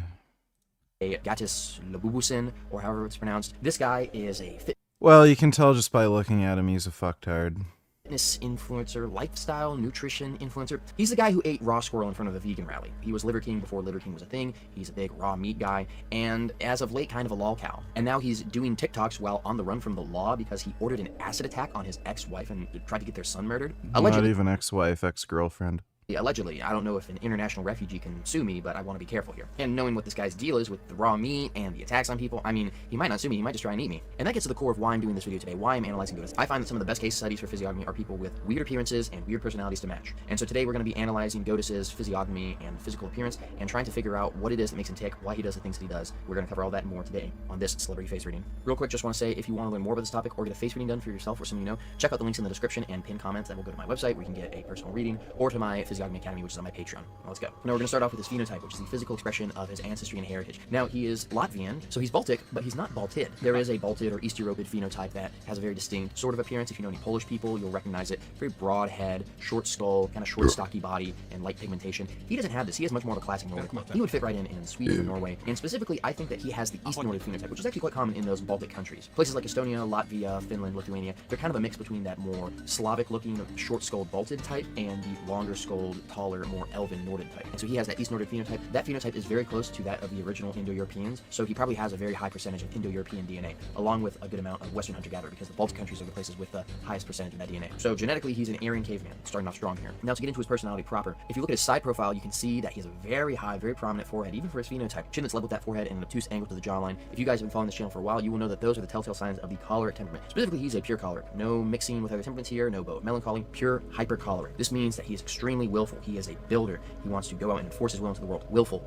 Gatis Labubusin, or however it's pronounced. This guy is a Well, you can tell just by looking at him, he's a fucktard. fitness influencer, lifestyle, nutrition influencer. He's the guy who ate raw squirrel in front of a vegan rally. He was Liver King before Liver King was a thing. He's a big raw meat guy, and as of late, kind of a lol cow. And now he's doing TikToks while on the run from the law because he ordered an acid attack on his ex-wife and tried to get their son murdered. Allegedly. Not even ex-wife, ex-girlfriend. Allegedly, I don't know if an international refugee can sue me, but I want to be careful here. And knowing what this guy's deal is with the raw meat and the attacks on people, I mean, he might not sue me, he might just try and eat me. And that gets to the core of why I'm doing this video today, why I'm analyzing goatis. I find that some of the best case studies for physiognomy are people with weird appearances and weird personalities to match. And so today we're going to be analyzing goatis's physiognomy and physical appearance and trying to figure out what it is that makes him tick, why he does the things that he does. We're going to cover all that and more today on this celebrity face reading. Real quick, just want to say, if you want to learn more about this topic or get a face reading done for yourself or someone you know, check out the links in the description and pinned comments that will go to my website where you can get a personal reading, or to my Physiognomy Academy, which is on my Patreon. Well, let's go. Now we're going to start off with his phenotype, which is the physical expression of his ancestry and heritage. Now he is Latvian, so he's Baltic, but he's not Baltid. There is a Baltid or East European phenotype that has a very distinct sort of appearance. If you know any Polish people, you'll recognize it. Very broad head, short skull, kind of short, stocky body, and light pigmentation. He doesn't have this. He has much more of a classic Nordic look. He would fit right in Sweden and Norway. And specifically, I think that he has the East Nordic phenotype, which is actually quite common in those Baltic countries. Places like Estonia, Latvia, Finland, Lithuania, they're kind of a mix between that more Slavic-looking, short-skulled Baltid type and the longer-skulled, taller, more elven Nordic type. And so he has that East Nordic phenotype. That phenotype is very close to that of the original Indo-Europeans, so he probably has a very high percentage of Indo-European DNA, along with a good amount of Western hunter-gatherer, because the Baltic countries are the places with the highest percentage of that DNA. So genetically, he's an Aryan caveman, starting off strong here. Now to get into his personality proper, if you look at his side profile, you can see that he has a very high, very prominent forehead, even for his phenotype. Chin that's level with that forehead and an obtuse angle to the jawline. If you guys have been following this channel for a while, you will know that those are the telltale signs of the choleric temperament. Specifically, he's a pure choleric. No mixing with other temperaments here, no bow of melancholy, pure hyper-choleric. This means that he is extremely willful. He is a builder. He wants to go out and enforce his will into the world. Willful.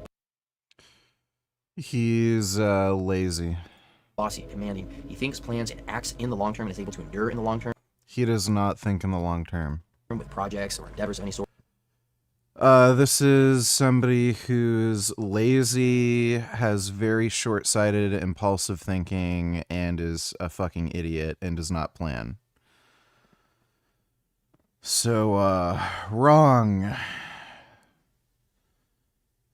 He's lazy. Bossy, commanding. He thinks, plans, and acts in the long term and is able to endure in the long term. He does not think in the long term. with projects or endeavors of any sort. This is somebody who's lazy, has very short-sighted, impulsive thinking, and is a fucking idiot and does not plan. So, wrong.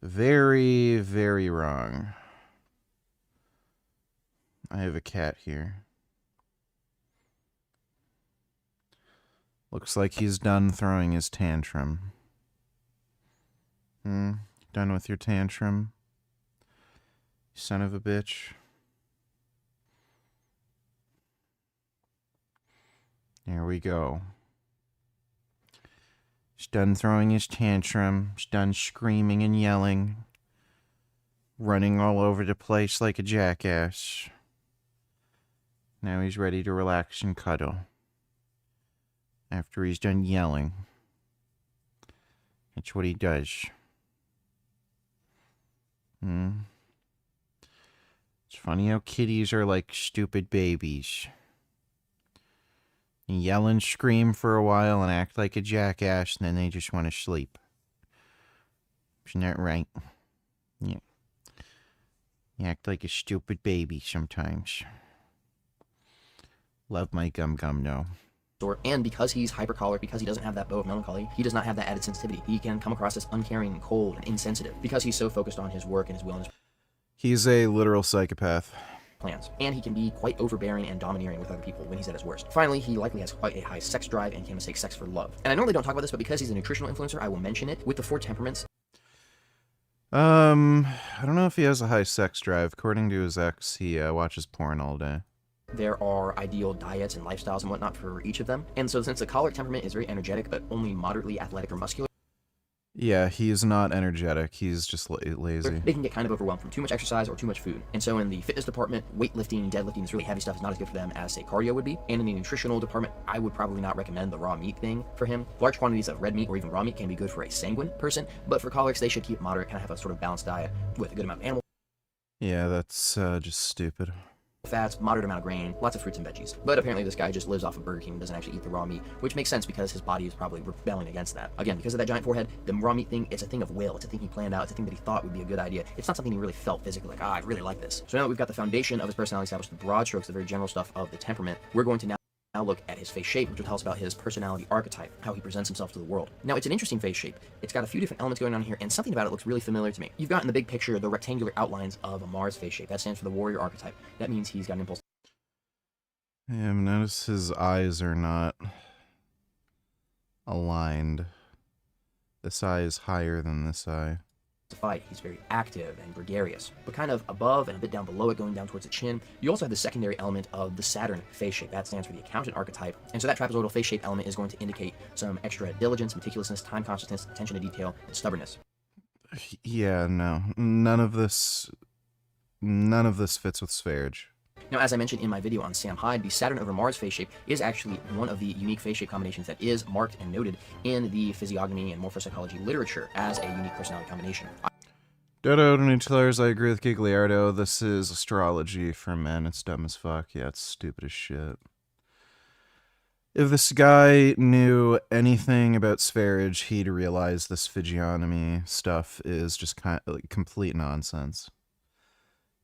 Very, very wrong. I have a cat here. Looks like he's done throwing his tantrum. Done with your tantrum? You son of a bitch. There we go. He's done throwing his tantrum. He's done screaming and yelling. Running all over the place like a jackass. Now he's ready to relax and cuddle. After he's done yelling. That's what he does. It's funny how kitties are like stupid babies. You yell and scream for a while and act like a jackass, and then they just want to sleep. Isn't that right? Yeah. You act like a stupid baby sometimes. Love my gum though. And because he's hypercholeric, because he doesn't have that bow of melancholy, he does not have that added sensitivity. He can come across as uncaring, cold, and insensitive because he's so focused on his work and his will and his He's a literal psychopath. plans. And he can be quite overbearing and domineering with other people when he's at his worst. Finally, he likely has quite a high sex drive and can mistake sex for love. And I normally don't talk about this, but because he's a nutritional influencer, I will mention it. With the 4 temperaments, I don't know if he has a high sex drive. According to his ex, he watches porn all day. there are ideal diets and lifestyles and whatnot for each of them. And so since the choleric temperament is very energetic, but only moderately athletic or muscular, Yeah, he's not energetic. He's just lazy. they can get kind of overwhelmed from too much exercise or too much food. And so in the fitness department, weightlifting, deadlifting, this really heavy stuff is not as good for them as, say, cardio would be. And in the nutritional department, I would probably not recommend the raw meat thing for him. Large quantities of red meat or even raw meat can be good for a sanguine person, but for cholerics, they should keep moderate, kind of have a sort of balanced diet with a good amount of animal Yeah, that's just stupid. fats, moderate amount of grain, lots of fruits and veggies. But apparently this guy just lives off of Burger King and doesn't actually eat the raw meat, which makes sense because his body is probably rebelling against that. Again, because of that giant forehead, the raw meat thing, it's a thing of will. It's a thing he planned out. It's a thing that he thought would be a good idea. It's not something he really felt physically, like, I really like this. So now that we've got the foundation of his personality established, the broad strokes, the very general stuff of the temperament, we're going to now look at his face shape, which will tell us about his personality archetype, how he presents himself to the world. Now, it's an interesting face shape. It's got a few different elements going on here, and something about it looks really familiar to me. You've got in the big picture the rectangular outlines of a Mars face shape. That stands for the warrior archetype. That means he's got an impulse. Yeah, notice his eyes are not aligned. This eye is higher than this eye. To fight. He's very active and gregarious, but kind of above and a bit down below it, going down towards the chin. You also have the secondary element of the Saturn face shape. That stands for the accountant archetype. And so that trapezoidal face shape element is going to indicate some extra diligence, meticulousness, time consciousness, attention to detail, and stubbornness. Yeah, no. None of this fits with Sverige. Now, as I mentioned in my video on Sam Hyde, the Saturn over Mars face shape is actually one of the unique face shape combinations that is marked and noted in the physiognomy and morphopsychology literature as a unique personality combination. Dodo Nuclears, I agree with Gigliardo. This is astrology for men. It's dumb as fuck. Yeah, it's stupid as shit. If this guy knew anything about Sverige, he'd realize this physiognomy stuff is just kind of like complete nonsense.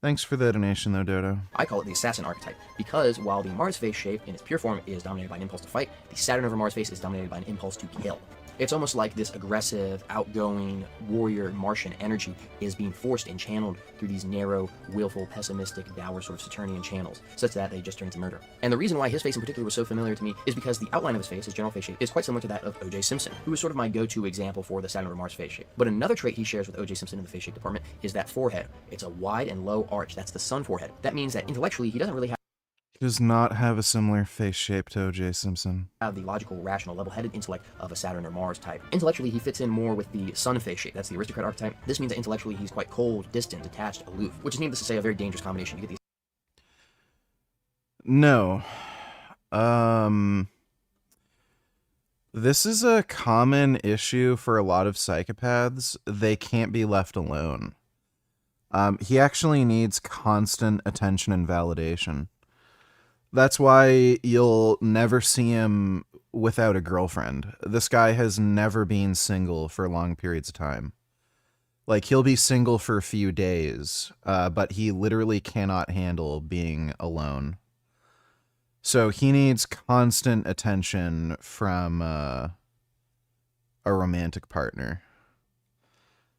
Thanks for the donation, though, Dodo. I call it the assassin archetype, because while the Mars face shape in its pure form is dominated by an impulse to fight, the Saturn over Mars face is dominated by an impulse to kill. It's almost like this aggressive, outgoing, warrior Martian energy is being forced and channeled through these narrow, willful, pessimistic, dour sort of Saturnian channels, such that they just turn to murder. And the reason why his face in particular was so familiar to me is because the outline of his face, his general face shape, is quite similar to that of O.J. Simpson, who is sort of my go-to example for the Saturn over Mars face shape. But another trait he shares with O.J. Simpson in the face shape department is that forehead. It's a wide and low arch. That's the sun forehead. That means that intellectually he doesn't really He does not have a similar face shape to O.J. Simpson. have the logical, rational, level-headed intellect of a Saturn or Mars type. Intellectually, he fits in more with the Sun face shape. That's the aristocrat archetype. This means that intellectually he's quite cold, distant, detached, aloof, which is needless to say a very dangerous combination. You get these. No. This is a common issue for a lot of psychopaths. They can't be left alone. He actually needs constant attention and validation. That's why you'll never see him without a girlfriend. This guy has never been single for long periods of time. Like, he'll be single for a few days, but he literally cannot handle being alone. So he needs constant attention from a romantic partner.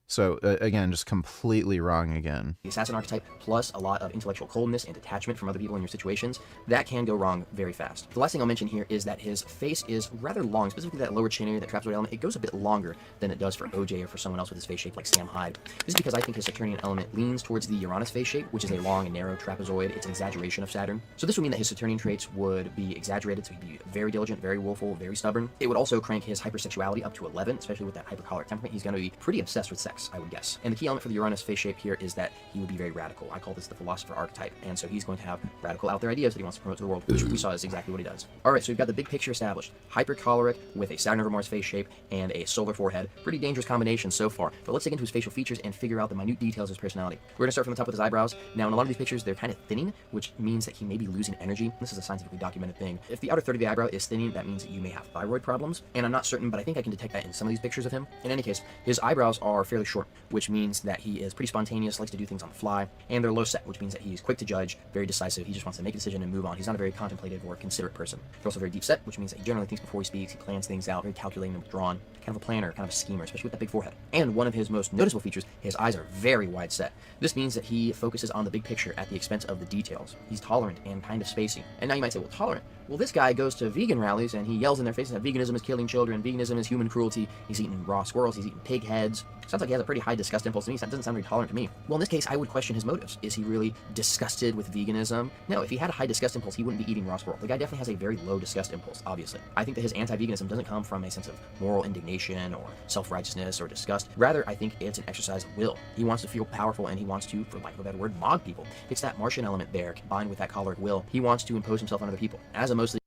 So, again, just completely wrong again. The assassin archetype, plus a lot of intellectual coldness and detachment from other people in your situations, that can go wrong very fast. The last thing I'll mention here is that his face is rather long, specifically that lower chin area, that trapezoid element. It goes a bit longer than it does for OJ or for someone else with his face shape like Sam Hyde. This is because I think his Saturnian element leans towards the Uranus face shape, which is a long and narrow trapezoid. It's an exaggeration of Saturn. So this would mean that his Saturnian traits would be exaggerated, so he'd be very diligent, very willful, very stubborn. It would also crank his hypersexuality up to 11, especially with that hypercholeric temperament. He's going to be pretty obsessed with sex, I would guess. And the key element for the Uranus face shape here is that he would be very radical. I call this the philosopher archetype, and so he's going to have radical out there ideas that he wants to promote to the world, which we saw is exactly what he does. Alright, so we've got the big picture established. Hypercholeric with a Saturn over Mars face shape and a solar forehead. Pretty dangerous combination so far, but let's dig into his facial features and figure out the minute details of his personality. We're going to start from the top with his eyebrows. Now, in a lot of these pictures, they're kind of thinning, which means that he may be losing energy. This is a scientifically documented thing. If the outer third of the eyebrow is thinning, that means that you may have thyroid problems, and I'm not certain, but I think I can detect that in some of these pictures of him. In any case, his eyebrows are fairly short, which means that he is pretty spontaneous, likes to do things on the fly, and they're low set, which means that he's quick to judge, very decisive. He just wants to make a decision and move on. He's not a very contemplative or considerate person. They're also very deep set, which means that he generally thinks before he speaks. He plans things out, very calculating and withdrawn, kind of a planner, kind of a schemer, especially with that big forehead. And one of his most noticeable features, his eyes are very wide set. This means that he focuses on the big picture at the expense of the details. He's tolerant and kind of spacey. And now you might say, well, tolerant? Well, this guy goes to vegan rallies and he yells in their faces that veganism is killing children, veganism is human cruelty, he's eating raw squirrels, he's eating pig heads. Sounds like he has a pretty high disgust impulse to me. That doesn't sound very tolerant to me. Well, in this case, I would question his motives. Is he really disgusted with veganism? No, if he had a high disgust impulse, he wouldn't be eating raw squirrel. The guy definitely has a very low disgust impulse, obviously. I think that his anti-veganism doesn't come from a sense of moral indignation or self-righteousness or disgust. Rather, I think it's an exercise of will. He wants to feel powerful and he wants to, for lack of a better word, mod people. It's that Martian element there combined with that choleric will. He wants to impose himself on other people. As a mostly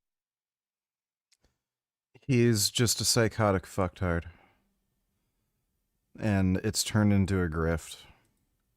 He's just a psychotic fucktard. And it's turned into a grift.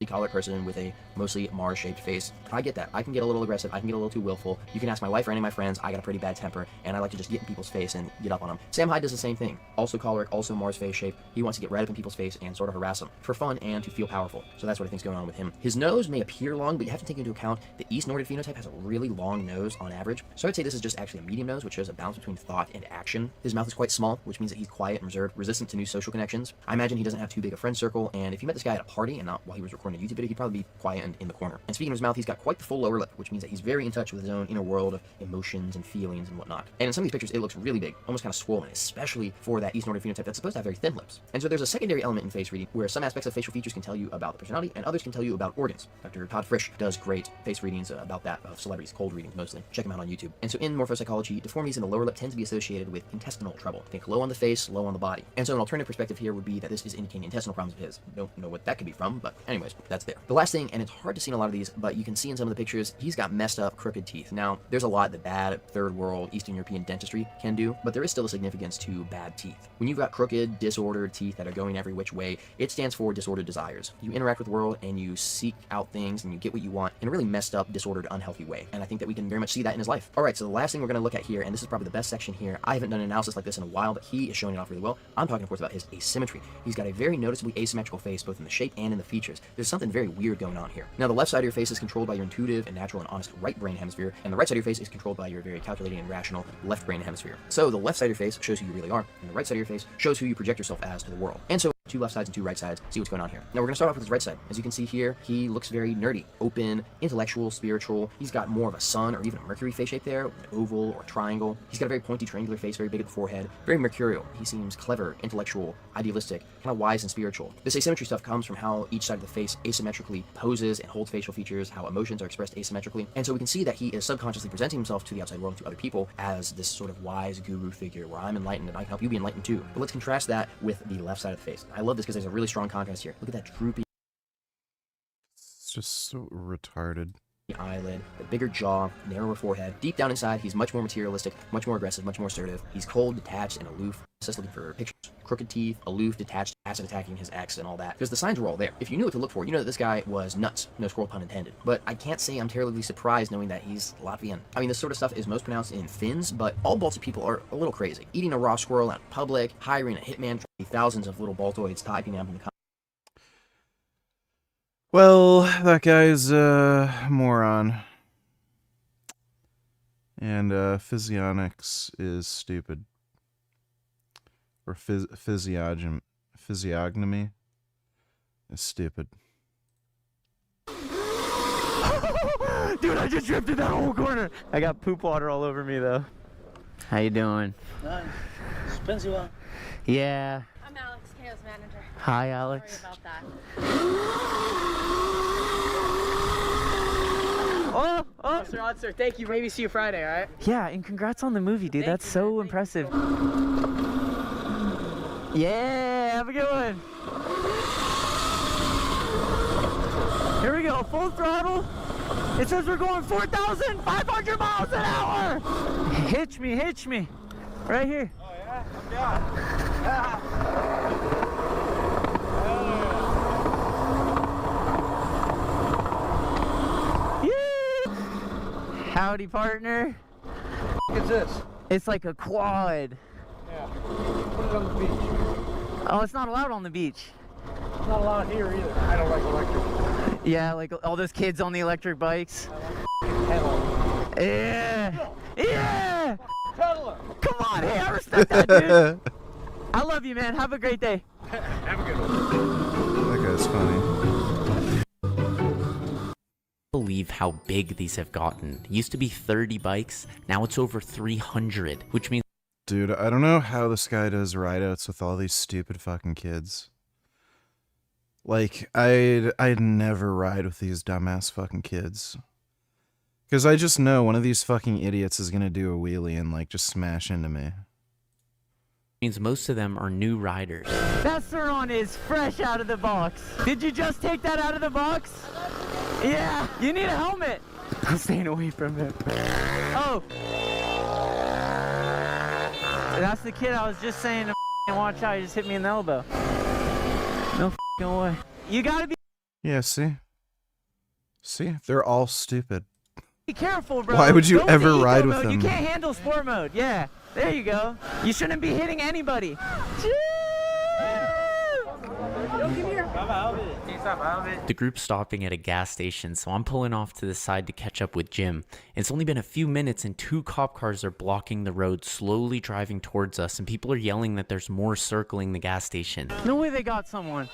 choleric person with a mostly Mars-shaped face. I get that. I can get a little aggressive. I can get a little too willful. You can ask my wife or any of my friends. I got a pretty bad temper, and I like to just get in people's face and get up on them. Sam Hyde does the same thing. Also choleric, also Mars face shape. He wants to get right up in people's face and sort of harass them for fun and to feel powerful. So that's what I think's going on with him. His nose may appear long, but you have to take into account the East Nordic phenotype has a really long nose on average. So I'd say this is just actually a medium nose, which shows a balance between thought and action. His mouth is quite small, which means that he's quiet and reserved, resistant to new social connections. I imagine he doesn't have too big a friend circle, and if you met this guy at a party and not while he was recording a YouTube video, he'd probably be quiet and in the corner. And speaking of his mouth, he's got quite the full lower lip, which means that he's very in touch with his own inner world of emotions and feelings and whatnot. And in some of these pictures, it looks really big, almost kind of swollen, especially for that East Nordic phenotype that's supposed to have very thin lips. And so there's a secondary element in face reading where some aspects of facial features can tell you about the personality and others can tell you about organs. Dr. Todd Frisch does great face readings about that, of celebrities, cold readings mostly. Check him out on YouTube. And so in morphopsychology, deformities in the lower lip tend to be associated with intestinal trouble. Think low on the face, low on the body. And so an alternative perspective here would be that this is indicating intestinal problems of his. Don't know what that could be from, but anyways, that's there. The last thing, and it's hard to see in a lot of these, but you can see in some of the pictures, he's got messed up, crooked teeth. Now, there's a lot that bad third world Eastern European dentistry can do, but there is still a significance to bad teeth. When you've got crooked, disordered teeth that are going every which way, it stands for disordered desires. You interact with the world and you seek out things and you get what you want in a really messed up, disordered, unhealthy way. And I think that we can very much see that in his life. Alright, so the last thing we're going to look at here, and this is probably the best section here, I haven't done an analysis like this in a while, but he is showing it off really well. I'm talking, of course, about his asymmetry. He's got a very noticeably asymmetrical face, both in the shape and in the features. There's something very weird going on here. Now, the left side of your face is controlled by your intuitive and natural and honest right brain hemisphere, and the right side of your face is controlled by your very calculating and rational left brain hemisphere. So the left side of your face shows who you really are, and the right side of your face shows who you project yourself as to the world. And so two left sides and two right sides, see what's going on here. Now we're going to start off with his right side. As you can see here, he looks very nerdy, open, intellectual, spiritual. He's got more of a sun or even a Mercury face shape there, an oval or a triangle. He's got a very pointy triangular face, very big at the forehead, very mercurial. He seems clever, intellectual, idealistic, kind of wise and spiritual. This asymmetry stuff comes from how each side of the face asymmetrically poses and holds facial features, how emotions are expressed asymmetrically. And so we can see that he is subconsciously presenting himself to the outside world and to other people as this sort of wise guru figure where I'm enlightened and I can help you be enlightened too. But let's contrast that with the left side of the face. I love this because there's a really strong contrast here. Look at that droopy It's just so retarded. eyelid, the bigger jaw, narrower forehead. Deep down inside, he's much more materialistic, much more aggressive, much more assertive. He's cold, detached, and aloof. Just looking for pictures. Crooked teeth, aloof, detached, acid attacking his ex and all that, because the signs were all there. If you knew what to look for, you know that this guy was nuts, no squirrel pun intended. But I can't say I'm terribly surprised knowing that he's Latvian. I mean, this sort of stuff is most pronounced in Finns, but all Baltic people are a little crazy. Eating a raw squirrel out in public, hiring a hitman, thousands of little Baltoids typing up in the comments. Well, that guy's a moron. And physionics is stupid. Or physiognomy is stupid. Dude, I just drifted that whole corner. I got poop water all over me though. How you doing? Nice. Expensive one. Yeah. I'm Alex, Chaos manager. Hi, Alex. Sorry about that. Oh, Sir, thank you. Maybe see you Friday, all right? yeah, and congrats on the movie, dude. That's so impressive. Yeah, have a good one. Here we go, full throttle. It says we're going 4,500 miles an hour. Hitch me. Right here. Oh, yeah? I'm down. Howdy, partner. What is this? It's like a quad. Yeah. Put it on the beach. Oh, it's not allowed on the beach. It's not allowed here either. I don't like electric. Yeah, like all those kids on the electric bikes. Pedal. Yeah. Yeah. Peddler. Come on, hey, I respect that, dude. I love you, man. Have a great day. Have a good one. That guy's funny. Believe how big these have gotten. It used to be 30 bikes, now it's over 300, which means Dude, I don't know how this guy does rideouts with all these stupid fucking kids. Like, I'd never ride with these dumbass fucking kids. Because I just know one of these fucking idiots is gonna do a wheelie and, like, just smash into me. means most of them are new riders. That Suron is fresh out of the box. Did you just take that out of the box? Yeah, you need a helmet. I'm staying away from him. Oh. That's the kid I was just saying to watch out. He just hit me in the elbow. No way. You gotta be Yeah, see? They're all stupid. careful, bro. Why would you Go ever to ride eco with mode. them? You can't handle sport mode. Yeah, there you go. You shouldn't be hitting anybody. The group's stopping at a gas station, so I'm pulling off to the side to catch up with Jim. It's only been a few minutes and 2 cop cars are blocking the road, slowly driving towards us, and people are yelling that there's more circling the gas station. No way they got someone.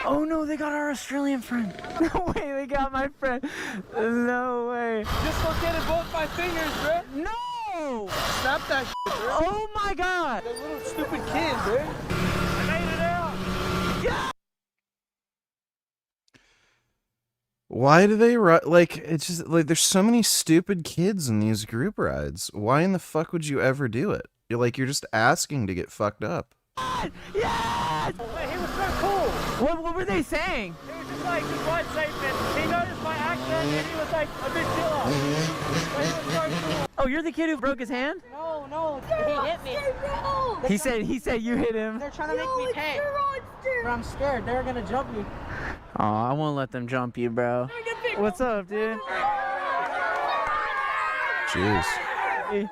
Oh no, they got our Australian friend. No way they got my friend. No way. Dislocated both my fingers, bro. No! Snap that shit, bro. Oh my god! That little stupid kid, bro. I made it out. Yeah! Why do they ride? Like, it's just, like, there's so many stupid kids in these group rides. Why in the fuck would you ever do it? You're just asking to get fucked up. Yes! Wait, he was so cool. What were they saying? He was just like, just ride safe, and he noticed my accent, and he was like, a big deal. But he was so cool. Oh, you're the kid who broke his hand? No, he hit me. He said you hit him. They're trying to make me pay. But I'm scared. They're gonna jump me. Oh, I won't let them jump you, bro. What's up, dude? Jeez. Hey.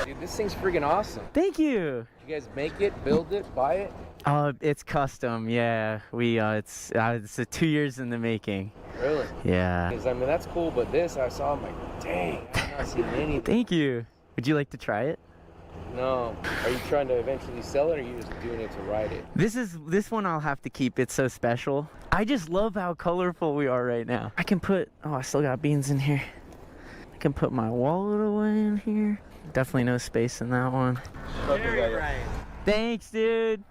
Dude, this thing's freaking awesome. Thank you. You guys make it, build it, buy it? It's custom, yeah. It's 2 years in the making. Really? Yeah. Because, I mean, that's cool, but this, I saw, I'm like, dang, I've not seen anything. Thank you. Would you like to try it? No. Are you trying to eventually sell it, or are you just doing it to ride it? This one I'll have to keep. It's so special. I just love how colorful we are right now. I still got beans in here. I can put my wallet away in here. Definitely no space in that one. Very right. Thanks, dude.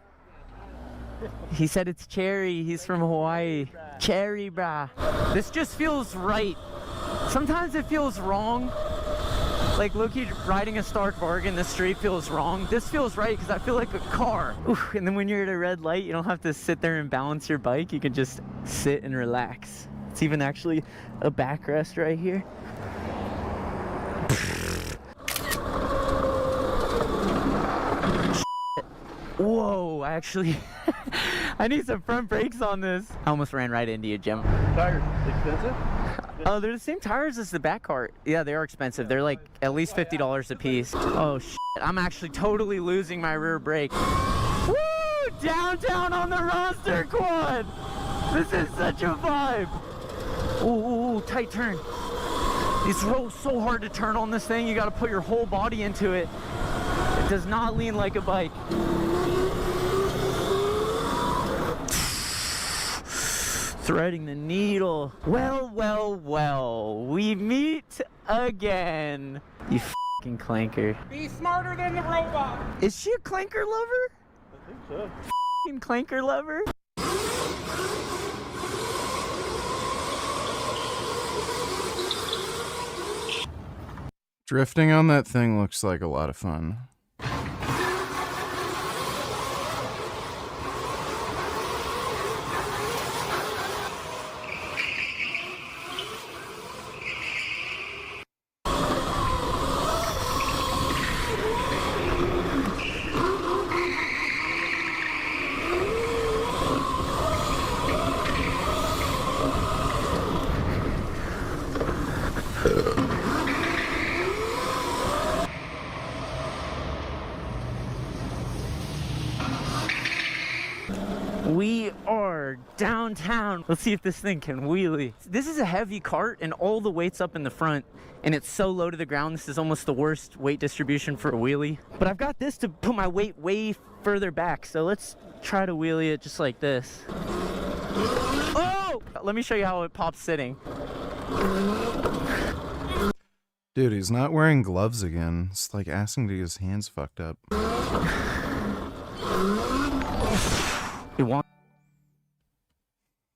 He said it's Cherry. He's from Hawaii. Cherry, brah. This just feels right. Sometimes it feels wrong. Like low-key riding a Stark Bargain, this street feels wrong. This feels right because I feel like a car. Oof, and then when you're at a red light, you don't have to sit there and balance your bike. You can just sit and relax. It's even actually a backrest right here. Whoa, actually, I need some front brakes on this. I almost ran right into you, Jim. Tires expensive? Oh, they're the same tires as the back cart. Yeah, they are expensive. They're like at least $50 a piece. Oh, shit. I'm actually totally losing my rear brake. Woo! Downtown on the roster quad! This is such a vibe. Ooh, tight turn. It's so hard to turn on this thing. You gotta put your whole body into it. It does not lean like a bike. Threading the needle. Well, we meet again. You fucking clanker. Be smarter than the robot. Is she a clanker lover? I think so. Fucking clanker lover? Drifting on that thing looks like a lot of fun. We are downtown. Let's see if this thing can wheelie. This is a heavy cart and all the weight's up in the front and it's so low to the ground. This is almost the worst weight distribution for a wheelie. But I've got this to put my weight way further back. So let's try to wheelie it just like this. Oh! Let me show you how it pops sitting. Dude, he's not wearing gloves again. It's like asking to get his hands fucked up.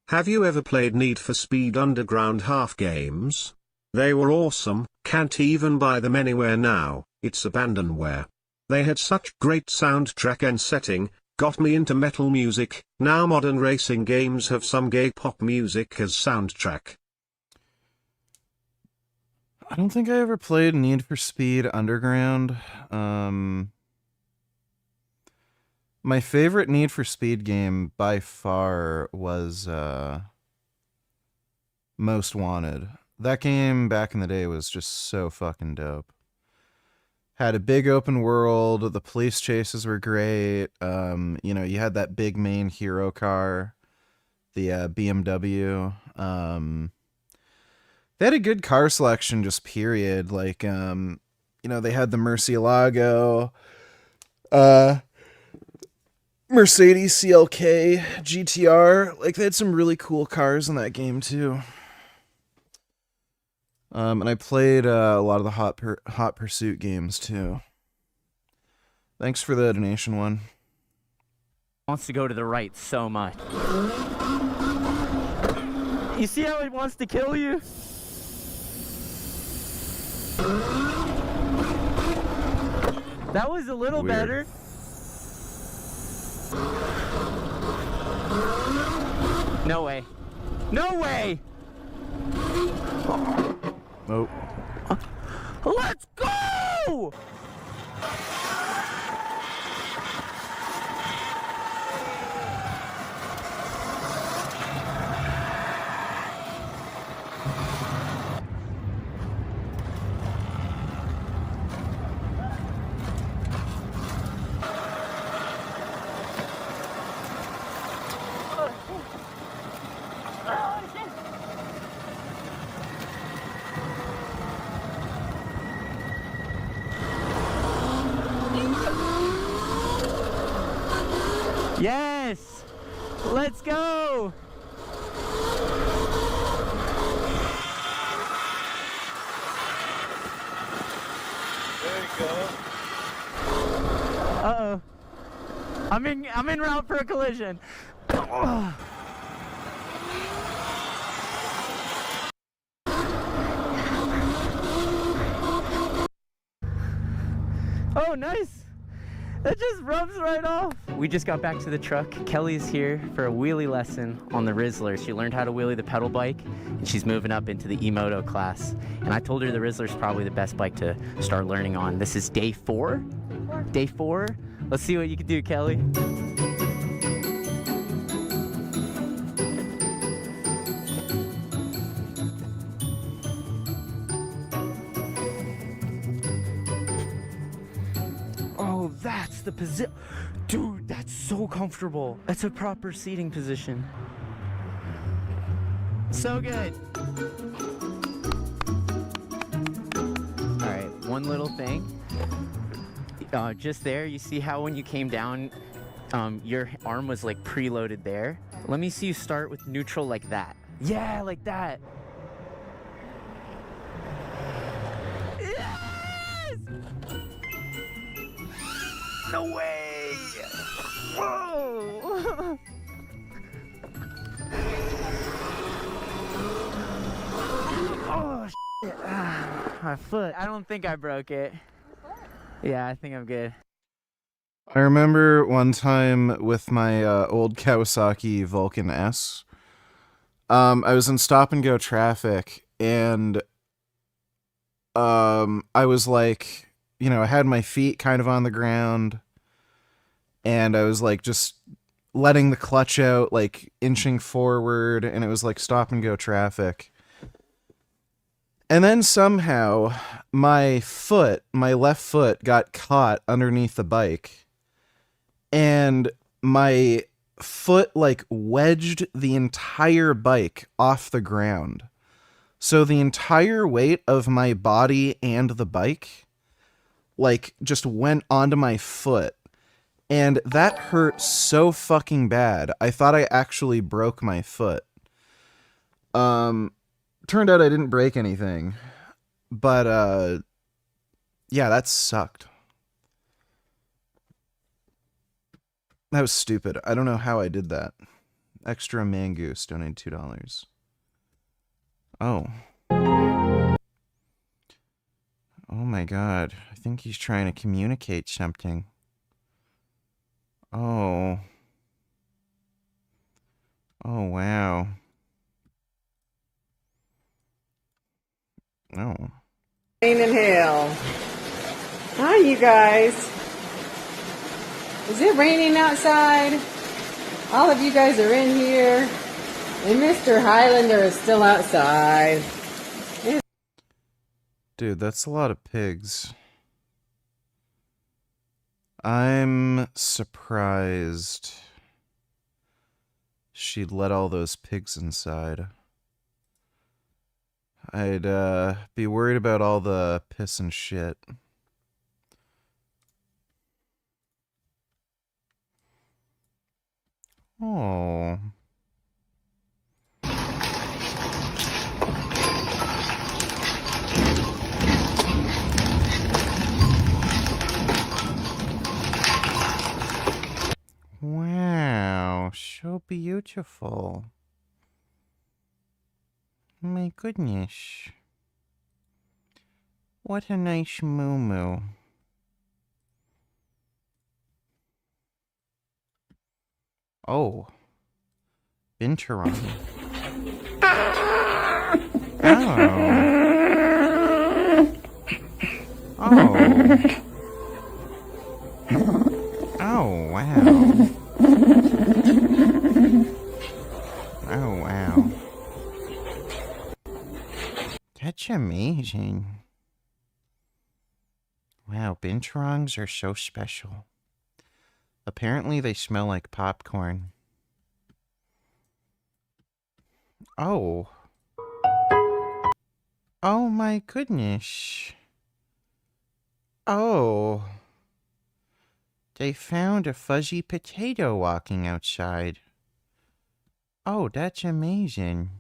Have you ever played Need for Speed Underground half games? They were awesome, can't even buy them anywhere now, it's abandonware. They had such great soundtrack and setting, got me into metal music. Now modern racing games have some gay pop music as soundtrack. I don't think I ever played Need for Speed Underground. My favorite Need for Speed game by far was Most Wanted. That game back in the day was just so fucking dope. Had a big open world, the police chases were great. You know, you had that big main hero car, the BMW. They had a good car selection, just period. Like, you know, they had the Murcielago, Mercedes CLK, GTR. Like, they had some really cool cars in that game, too. And I played a lot of the Hot Pursuit games, too. Thanks for the donation one. Wants to go to the right so much. You see how it wants to kill you? That was a little Weird. better. No way. No way! Oh. Let's go! Yes! Let's go! There you go. Uh-oh. I'm en route for a collision. Oh, nice. It just rubs right off. We just got back to the truck. Kelly's here for a wheelie lesson on the Rizzler. She learned how to wheelie the pedal bike, and she's moving up into the E-Moto class. And I told her the Rizzler's probably the best bike to start learning on. This is day 4? Day 4? Let's see what you can do, Kelly. Oh, that's the position. Dude, that's so comfortable. That's a proper seating position. So good. All right, one little thing. Just there, you see how when you came down, your arm was like preloaded there? Let me see you start with neutral like that. Yeah, like that. Yes! No way! Whoa! Oh, shit. My foot. I don't think I broke it. Yeah, I think I'm good. I remember one time with my old Kawasaki Vulcan S. I was in stop and go traffic, and I was like, you know, I had my feet kind of on the ground, and I was like just letting the clutch out, like inching forward, and it was like stop and go traffic. And then somehow my left foot got caught underneath the bike, and my foot like wedged the entire bike off the ground. So the entire weight of my body and the bike like just went onto my foot, and that hurt so fucking bad. I thought I actually broke my foot. Turned out I didn't break anything, but yeah, that sucked. That was stupid. I don't know how I did that. Extra Mangoose donated $2. Oh. Oh my god. I think he's trying to communicate something. Oh. Oh, wow. Oh. Rain in hell. Hi, you guys. Is it raining outside? All of you guys are in here, and Mr. Highlander is still outside. Dude, that's a lot of pigs. I'm surprised she'd let all those pigs inside. I'd be worried about all the piss and shit. Oh. Wow, so beautiful. My goodness. What a nice moo-moo. Oh. Binturong. Oh. Oh, wow. Oh, wow. That's amazing. Wow, binturongs are so special. Apparently they smell like popcorn. Oh. Oh my goodness. Oh. They found a fuzzy potato walking outside. Oh, that's amazing.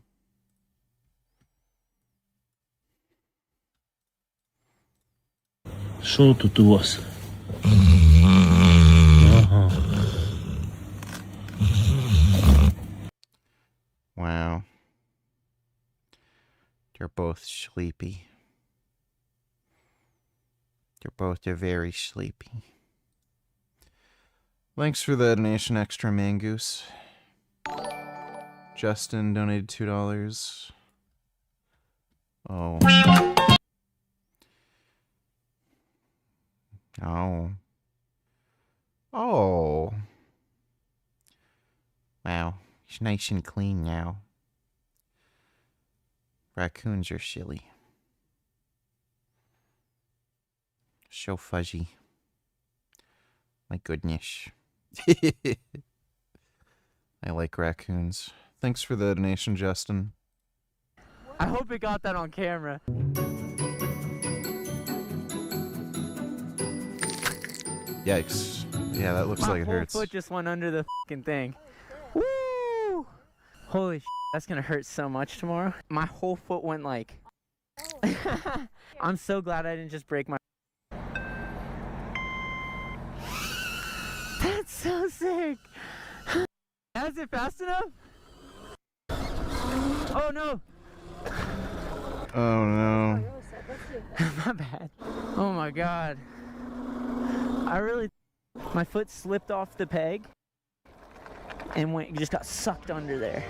Show to us. Wow. They're both sleepy. They're both very sleepy. Thanks for the donation, Extra Mangoose. Justin donated $2. Oh. Oh. Oh. Wow. He's nice and clean now. Raccoons are silly. So fuzzy. My goodness. I like raccoons. Thanks for the donation, Justin. I hope it got that on camera. Yikes. Yeah, that looks like it hurts. My whole foot just went under the fucking thing. Woo! Holy shit, that's gonna hurt so much tomorrow. My whole foot went like... I'm so glad I didn't just break my... That's so sick! Is it fast enough? Oh no! Oh no. My bad. Oh my god. My foot slipped off the peg and just got sucked under there.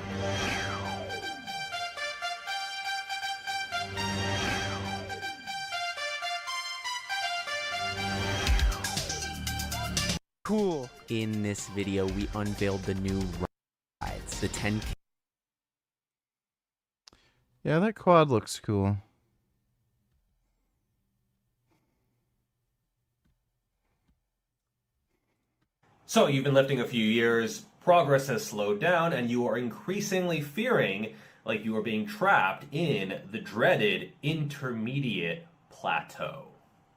Cool. In this video, we unveiled the new rides, the 10K. Yeah, that quad looks cool. So you've been lifting a few years, progress has slowed down, and you are increasingly fearing like you are being trapped in the dreaded intermediate plateau.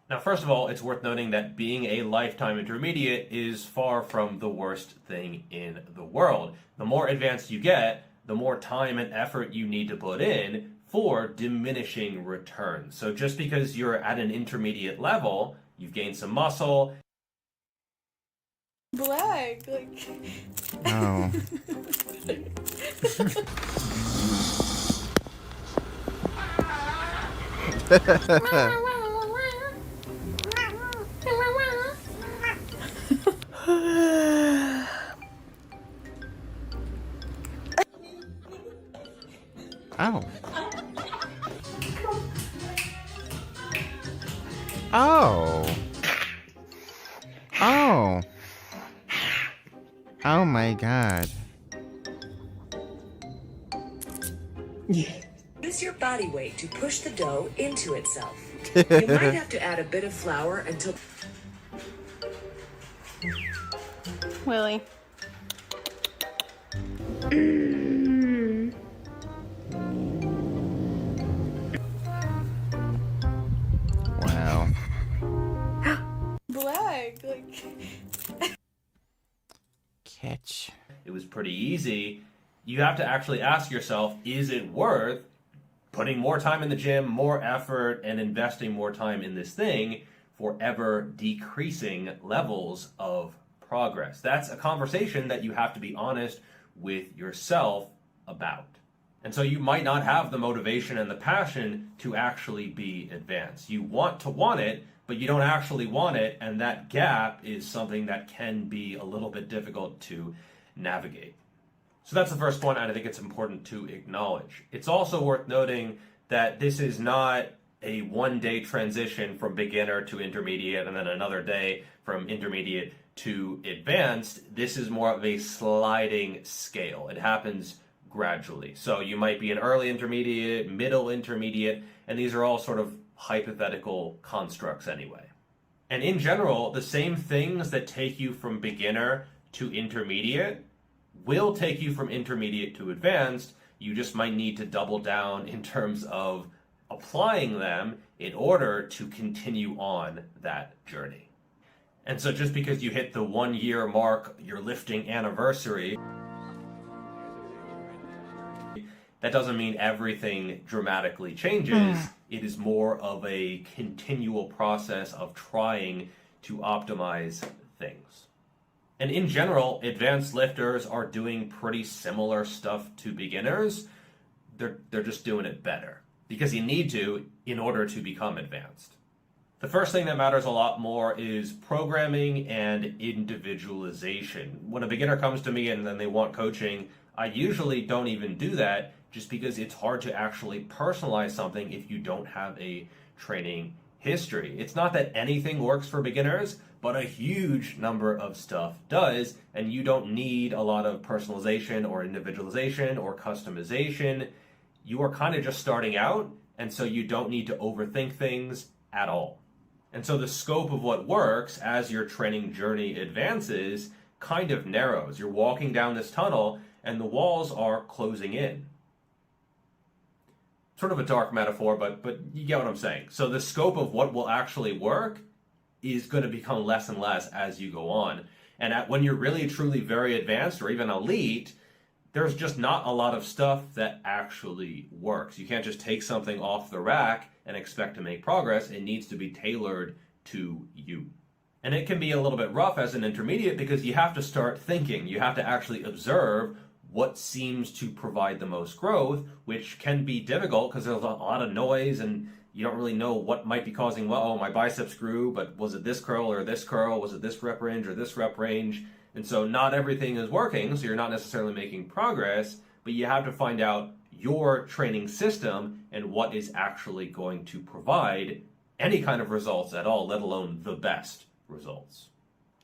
Now, first of all, it's worth noting that being a lifetime intermediate is far from the worst thing in the world. The more advanced you get, the more time and effort you need to put in for diminishing returns. So just because you're at an intermediate level, you've gained some muscle. Black, like. Oh. Ow. Oh. Oh. Oh my god. Use your body weight to push the dough into itself. You might have to add a bit of flour until... Willie. Wow. Black, like. Catch. It was pretty easy. You have to actually ask yourself, is it worth putting more time in the gym, more effort, and investing more time in this thing for ever decreasing levels of progress? That's a conversation that you have to be honest with yourself about. And so you might not have the motivation and the passion to actually be advanced. You want to want it, but you don't actually want it, and that gap is something that can be a little bit difficult to navigate. So that's the first point, and I think it's important to acknowledge. It's also worth noting that this is not a one-day transition from beginner to intermediate and then another day from intermediate to advanced. This is more of a sliding scale. It happens gradually. So you might be an early intermediate, middle intermediate, and these are all sort of hypothetical constructs anyway. And in general, the same things that take you from beginner to intermediate will take you from intermediate to advanced. You just might need to double down in terms of applying them in order to continue on that journey. And so just because you hit the 1 year mark, your lifting anniversary, that doesn't mean everything dramatically changes. It is more of a continual process of trying to optimize things. And in general, advanced lifters are doing pretty similar stuff to beginners. They're just doing it better because you need to in order to become advanced. The first thing that matters a lot more is programming and individualization. When a beginner comes to me and then they want coaching, I usually don't even do that just because it's hard to actually personalize something if you don't have a training history. It's not that anything works for beginners, but a huge number of stuff does, and you don't need a lot of personalization or individualization or customization. You are kind of just starting out, and so you don't need to overthink things at all. And so the scope of what works as your training journey advances kind of narrows. You're walking down this tunnel and the walls are closing in. Sort of a dark metaphor, but you get what I'm saying. So the scope of what will actually work is going to become less and less as you go on. And when you're really truly very advanced or even elite, there's just not a lot of stuff that actually works. You can't just take something off the rack and expect to make progress. It needs to be tailored to you. And it can be a little bit rough as an intermediate because you have to start thinking. You have to actually observe what seems to provide the most growth, which can be difficult because there's a lot of noise and you don't really know what might be causing, well, oh, my biceps grew, but was it this curl or this curl? Was it this rep range or this rep range? And so not everything is working, so you're not necessarily making progress, but you have to find out your training system and what is actually going to provide any kind of results at all, let alone the best results.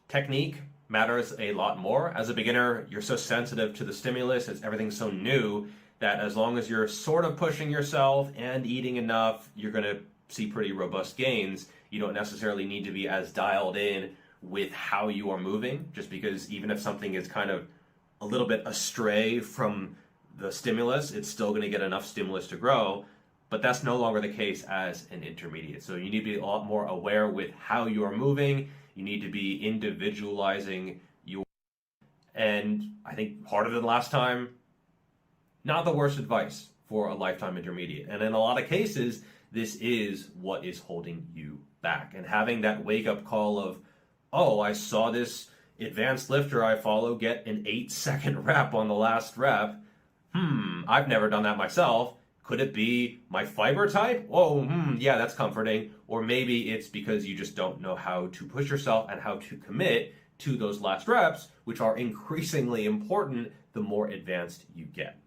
Technique matters a lot more. As a beginner, you're so sensitive to the stimulus, everything's so new, that as long as you're sort of pushing yourself and eating enough, you're going to see pretty robust gains. You don't necessarily need to be as dialed in with how you are moving, just because even if something is kind of a little bit astray from the stimulus, it's still going to get enough stimulus to grow. But that's no longer the case as an intermediate. So you need to be a lot more aware with how you are moving. You need to be individualizing your, and I think part of it last time, not the worst advice for a lifetime intermediate. And in a lot of cases, this is what is holding you back. And having that wake-up call of, oh, I saw this advanced lifter I follow get an 8-second rep on the last rep. I've never done that myself. Could it be my fiber type? Oh, yeah, that's comforting. Or maybe it's because you just don't know how to push yourself and how to commit to those last reps, which are increasingly important the more advanced you get.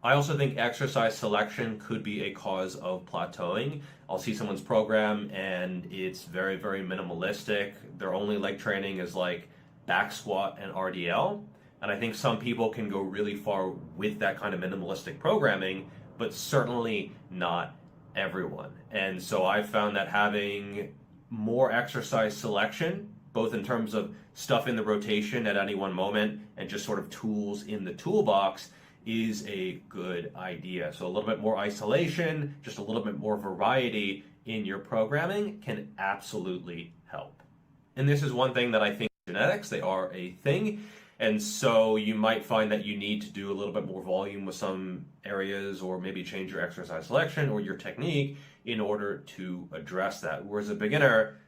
I also think exercise selection could be a cause of plateauing. I'll see someone's program and it's very, very minimalistic. Their only leg training is like back squat and RDL. And I think some people can go really far with that kind of minimalistic programming, but certainly not everyone. And so I've found that having more exercise selection, both in terms of stuff in the rotation at any one moment and just sort of tools in the toolbox, is a good idea. So a little bit more isolation, just a little bit more variety in your programming can absolutely help. And this is one thing that I think genetics, they are a thing. And so you might find that you need to do a little bit more volume with some areas, or maybe change your exercise selection or your technique in order to address that. Whereas a beginner,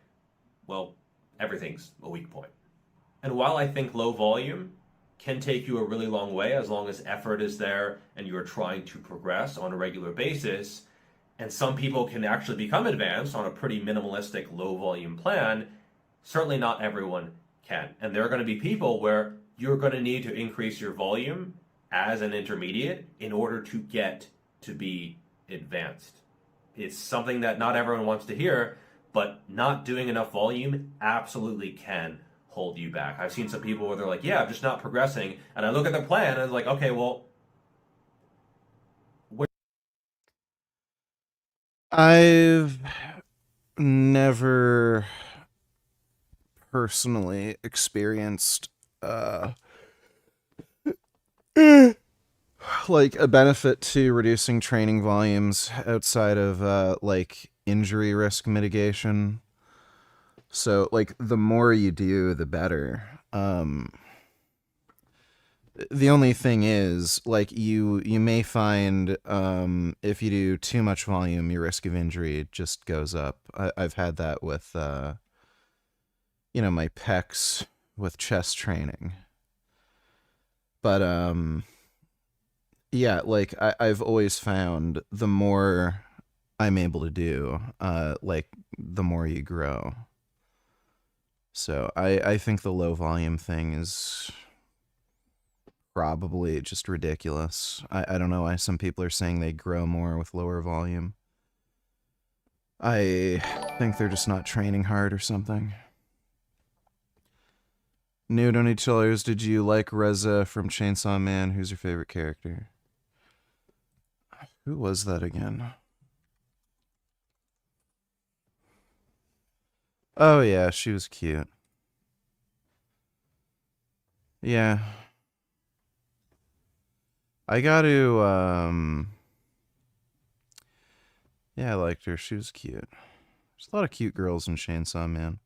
well, everything's a weak point. And while I think low volume can take you a really long way as long as effort is there and you're trying to progress on a regular basis, and some people can actually become advanced on a pretty minimalistic low volume plan, certainly not everyone can. And there are going to be people where you're going to need to increase your volume as an intermediate in order to get to be advanced. It's something that not everyone wants to hear, but not doing enough volume absolutely can hold you back. I've seen some people where they're like, yeah, I'm just not progressing. And I look at their plan and it's like, okay, well, I've never personally experienced like a benefit to reducing training volumes outside of like injury risk mitigation. So like the more you do, the better. The only thing is, like, you may find if you do too much volume, your risk of injury just goes up. I've had that with you know, my pecs with chest training. But yeah, like I've always found the more I'm able to do, like the more you grow. So I think the low volume thing is probably just ridiculous. I don't know why some people are saying they grow more with lower volume. I think they're just not training hard or something. Nude on each other's, did you like Reza from Chainsaw Man? Who's your favorite character? Who was that again? Oh yeah, she was cute. Yeah. I got to, yeah, I liked her. She was cute. There's a lot of cute girls in Chainsaw Man.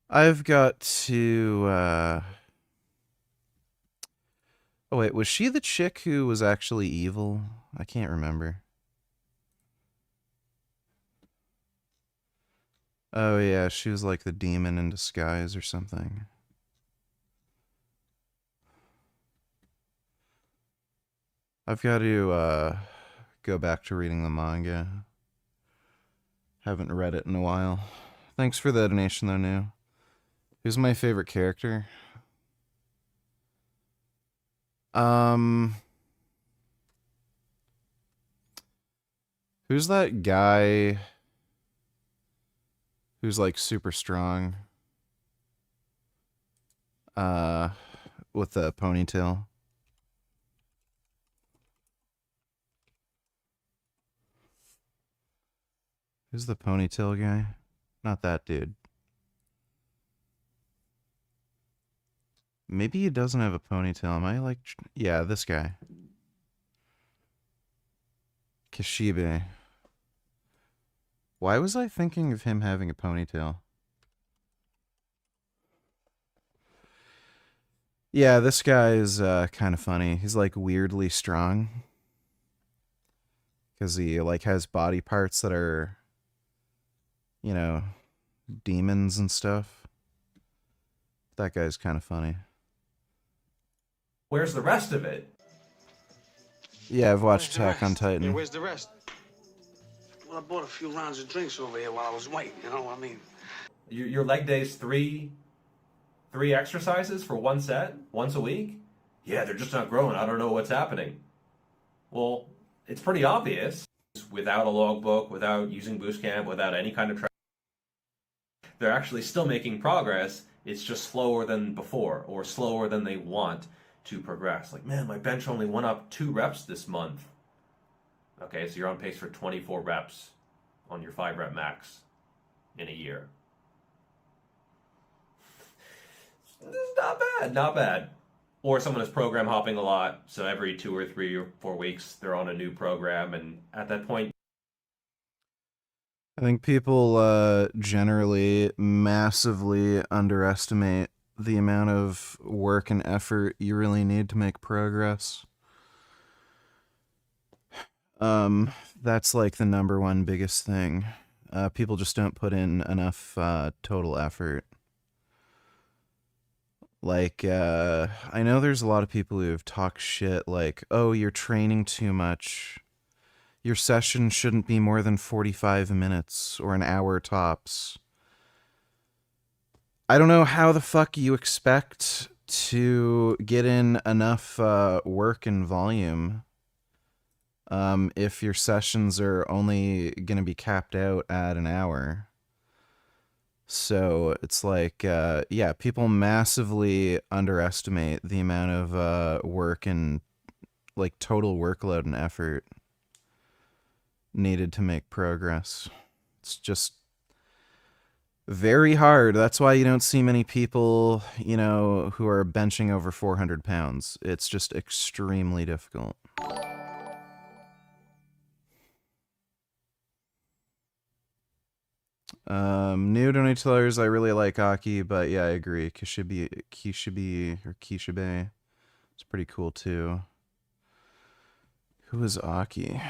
I've got to, oh wait, was she the chick who was actually evil? I can't remember. Oh yeah, she was like the demon in disguise or something. I've got to, go back to reading the manga. Haven't read it in a while. Thanks for the donation though, New. Who's my favorite character? Who's that guy who's like super strong? With the ponytail. Who's the ponytail guy? Not that dude. Maybe he doesn't have a ponytail. Am I like... Yeah, this guy. Kishibe. Why was I thinking of him having a ponytail? Yeah, this guy is kind of funny. He's like weirdly strong. Because he like has body parts that are, you know, demons and stuff. That guy's kind of funny. Where's the rest of it? Yeah, I've watched Attack on Titan. Yeah, where's the rest? Well, I bought a few rounds of drinks over here while I was waiting, you know what I mean? Your leg day's three exercises for one set, once a week? Yeah, they're just not growing. I don't know what's happening. Well, it's pretty obvious. Without a logbook, without using boost camp, without any kind of they're actually still making progress. It's just slower than before, or slower than they want to progress. Like, man, my bench only went up 2 reps this month. Okay, so you're on pace for 24 reps on your 5 rep max in a year. It's not bad, not bad. Or someone is program hopping a lot, so every 2 or 3 or 4 weeks they're on a new program, and at that point... I think people generally massively underestimate the amount of work and effort you really need to make progress. That's like the number one biggest thing. People just don't put in enough total effort. Like, I know there's a lot of people who have talked shit like, oh, you're training too much. Your session shouldn't be more than 45 minutes or an hour tops. I don't know how the fuck you expect to get in enough work and volume if your sessions are only going to be capped out at an hour. So it's like, yeah, people massively underestimate the amount of work and like total workload and effort needed to make progress. It's just very hard. That's why you don't see many people, you know, who are benching over 400 pounds. It's just extremely difficult. New donators, I really like Aki, but yeah, I agree. Kishibe, it's pretty cool too. Who is Aki?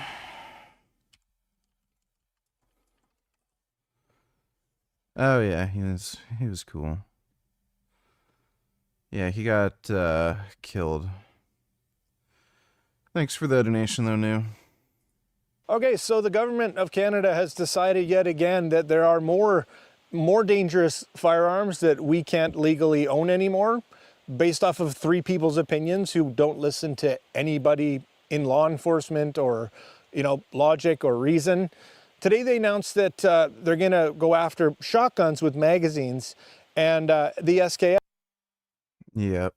Oh yeah, he was cool. Yeah, he got killed. Thanks for the donation though, New. Okay, so the government of Canada has decided yet again that there are more dangerous firearms that we can't legally own anymore, based off of 3 people's opinions who don't listen to anybody in law enforcement or, logic or reason. Today they announced that they're going to go after shotguns with magazines and the SKS. Yep.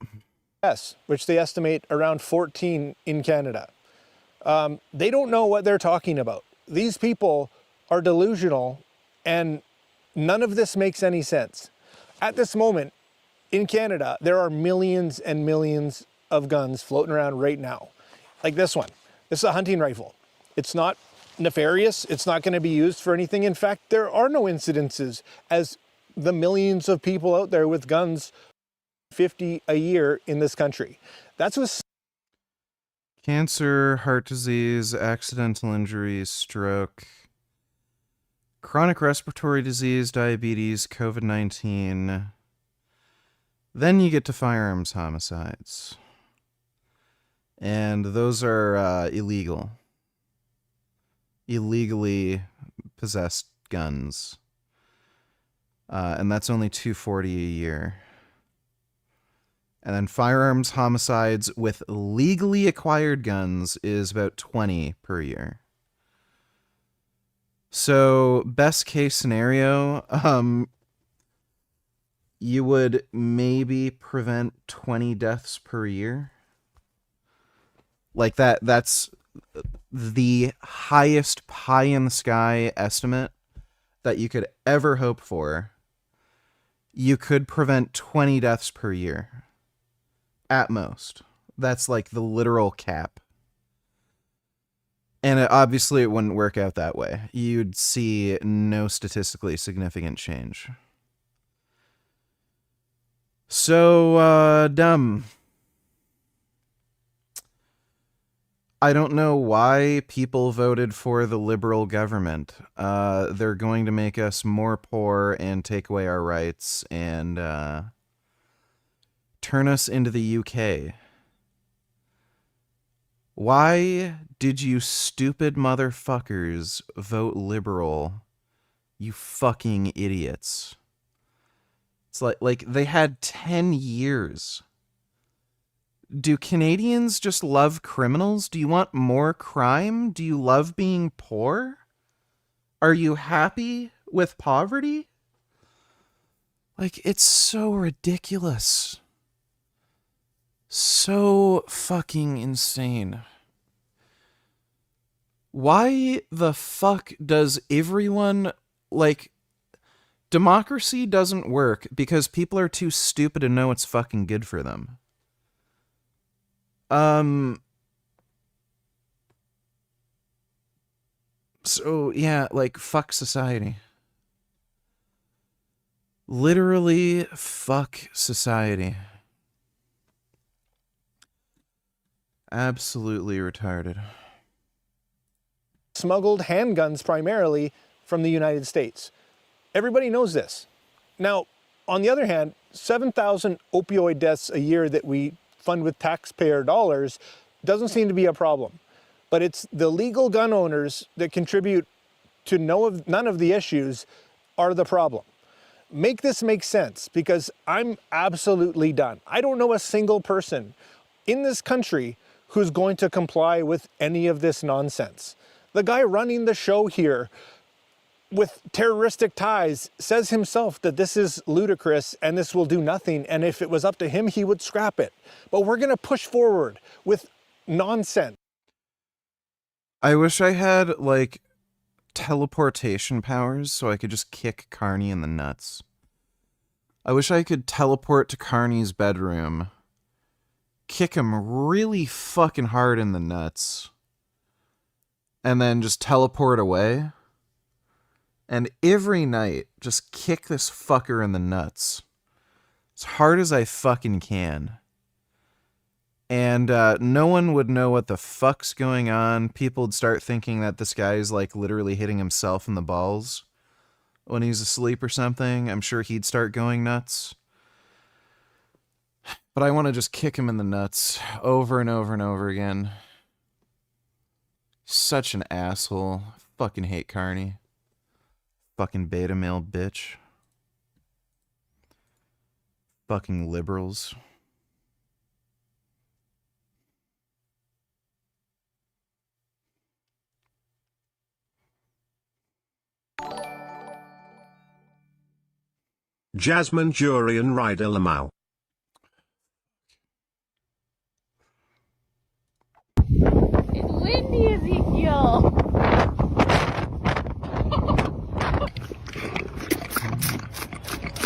Which they estimate around 14 in Canada. They don't know what they're talking about. These people are delusional, and none of this makes any sense. At this moment, in Canada, there are millions and millions of guns floating around right now. Like this one. This is a hunting rifle. It's not nefarious. It's not going to be used for anything. In fact, there are no incidences, as the millions of people out there with guns, 50 a year in this country. That's what Cancer, heart disease, accidental injuries, stroke, chronic respiratory disease, diabetes, COVID-19. Then you get to firearms homicides. And those are illegal. Illegally possessed guns. And that's only $240 a year. And then firearms homicides with legally acquired guns is about 20 per year. So, best case scenario, you would maybe prevent 20 deaths per year. Like that's the highest pie in the sky estimate that you could ever hope for. You could prevent 20 deaths per year. At most. That's like the literal cap. And obviously it wouldn't work out that way. You'd see no statistically significant change. So, dumb. I don't know why people voted for the Liberal government. They're going to make us more poor and take away our rights and turn us into the UK. Why did you stupid motherfuckers vote Liberal? You fucking idiots. It's like they had 10 years. Do Canadians just love criminals? Do you want more crime? Do you love being poor? Are you happy with poverty? Like, it's so ridiculous. So fucking insane. Why the fuck does everyone, like, democracy doesn't work because people are too stupid to know it's fucking good for them. So, yeah, like, fuck society. Literally, fuck society. Absolutely retarded. Smuggled handguns primarily from the United States. Everybody knows this. Now, on the other hand, 7,000 opioid deaths a year that we fund with taxpayer dollars doesn't seem to be a problem. But it's the legal gun owners that contribute to none of the issues are the problem. Make this make sense, because I'm absolutely done. I don't know a single person in this country who's going to comply with any of this nonsense. The guy running the show here with terroristic ties says himself that this is ludicrous and this will do nothing, and if it was up to him, he would scrap it. But we're going to push forward with nonsense. I wish I had, like, teleportation powers so I could just kick Carney in the nuts. I wish I could teleport to Carney's bedroom, kick him really fucking hard in the nuts, and then just teleport away. And every night, just kick this fucker in the nuts as hard as I fucking can. And no one would know what the fuck's going on. People would start thinking that this guy's, like, literally hitting himself in the balls when he's asleep or something. I'm sure he'd start going nuts. But I want to just kick him in the nuts over and over and over again. Such an asshole. Fucking hate Carney. Fucking beta male bitch. Fucking liberals. Jasmine Jurian Ryder Lamau. It's windy, Ezekiel.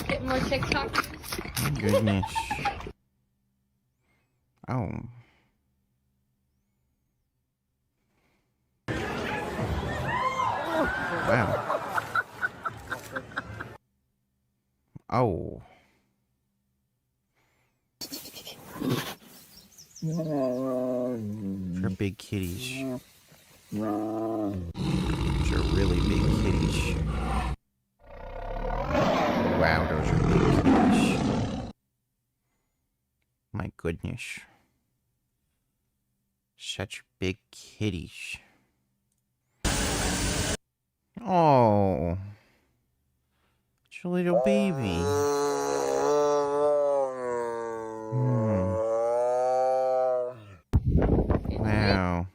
Get more TikTok. Goodness. Oh. Wow. Oh. They're big kitties. They're really big kitties. Wow, those are big kitties. My goodness. Such big kitties. Oh. It's a little baby. Wow.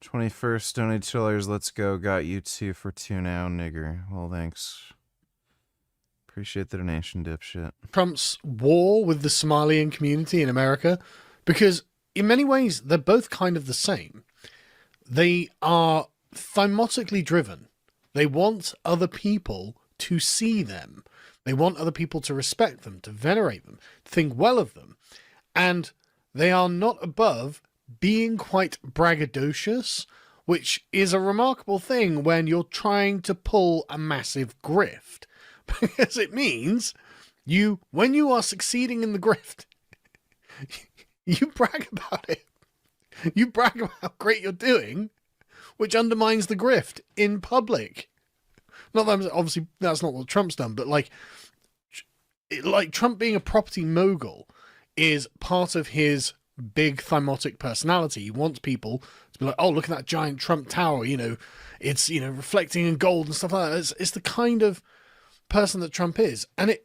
$21st donate $2. Let's go. Got you 2 for 2 now, nigger. Well, thanks. Appreciate the donation, dipshit. Trump's war with the Somalian community in America, because in many ways they're both kind of the same. They are thymotically driven. They want other people to see them. They want other people to respect them, to venerate them, to think well of them. And they are not above being quite braggadocious, which is a remarkable thing when you're trying to pull a massive grift. Because it means when you are succeeding in the grift, you brag about it. You brag about how great you're doing, which undermines the grift in public. Not that obviously that's not what Trump's done, but like Trump being a property mogul is part of his big thymotic personality. He wants people to be like, oh, look at that giant Trump Tower, it's reflecting in gold and stuff like that. It's the kind of person that Trump is. And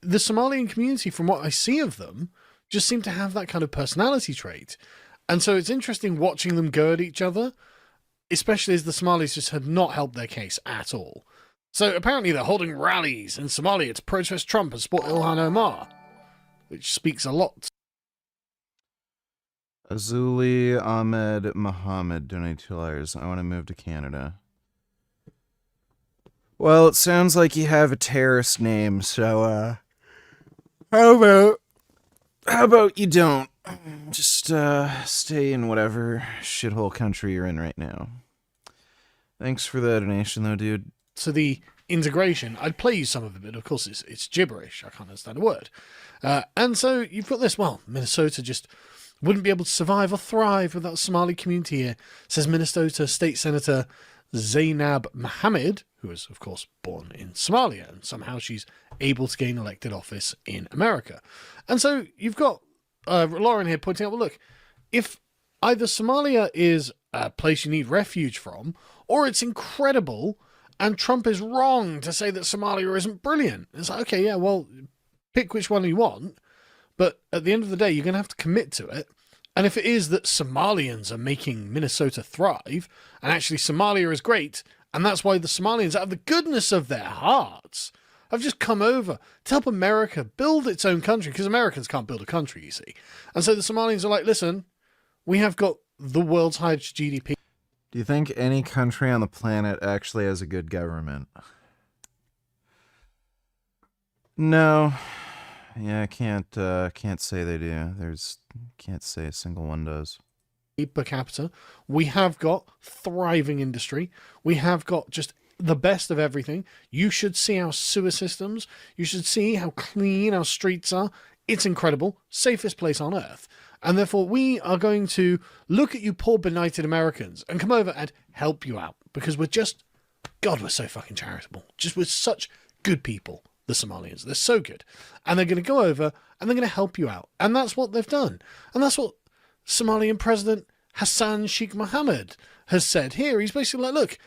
the Somalian community, from what I see of them, just seem to have that kind of personality trait. And so it's interesting watching them go at each other, especially as the Somalis just have not helped their case at all. So apparently they're holding rallies in Somalia to protest Trump and support Ilhan Omar, which speaks a lot. Azuli Ahmed Muhammad donate $2. I want to move to Canada. Well, it sounds like you have a terrorist name, so how about you don't? Just stay in whatever shithole country you're in right now. Thanks for the donation, though, dude. So the integration, I'd play you some of it, but of course it's gibberish. I can't understand a word. And so you've got this, Minnesota just wouldn't be able to survive or thrive without the Somali community here, says Minnesota State Senator Zainab Mohammed, who was, of course, born in Somalia, and somehow she's able to gain elected office in America. And so you've got Lauren here pointing out, well, look, if either Somalia is a place you need refuge from, or it's incredible, and Trump is wrong to say that Somalia isn't brilliant. It's like, okay, yeah, well, pick which one you want, but at the end of the day, you're going to have to commit to it. And if it is that Somalians are making Minnesota thrive, and actually Somalia is great, and that's why the Somalians, out of the goodness of their hearts, have just come over to help America build its own country, because Americans can't build a country, you see. And so the Somalians are like, listen, we have got the world's highest GDP. Do you think any country on the planet actually has a good government? No. Yeah, I can't say they do. Can't say a single one does. Per capita, we have got thriving industry. We have got just the best of everything. You should see our sewer systems. You should see how clean our streets are. It's incredible. Safest place on earth. And therefore, we are going to look at you poor benighted Americans and come over and help you out, because we're so fucking charitable. We're such good people. the Somalians. They're so good. And they're going to go over and they're going to help you out. And that's what they've done. And that's what Somalian President Hassan Sheikh Mohammed has said here. He's basically like, look,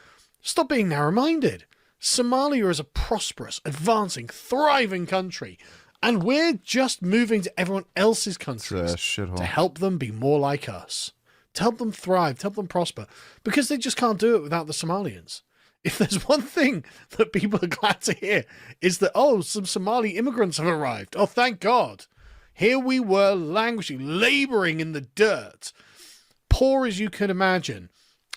stop being narrow-minded. Somalia is a prosperous, advancing, thriving country. And we're just moving to everyone else's countries to help them be more like us. To help them thrive, to help them prosper. Because they just can't do it without the Somalians. If there's one thing that people are glad to hear, is that, oh, some Somali immigrants have arrived. Oh, thank God. Here we were languishing, labouring in the dirt, poor as you can imagine,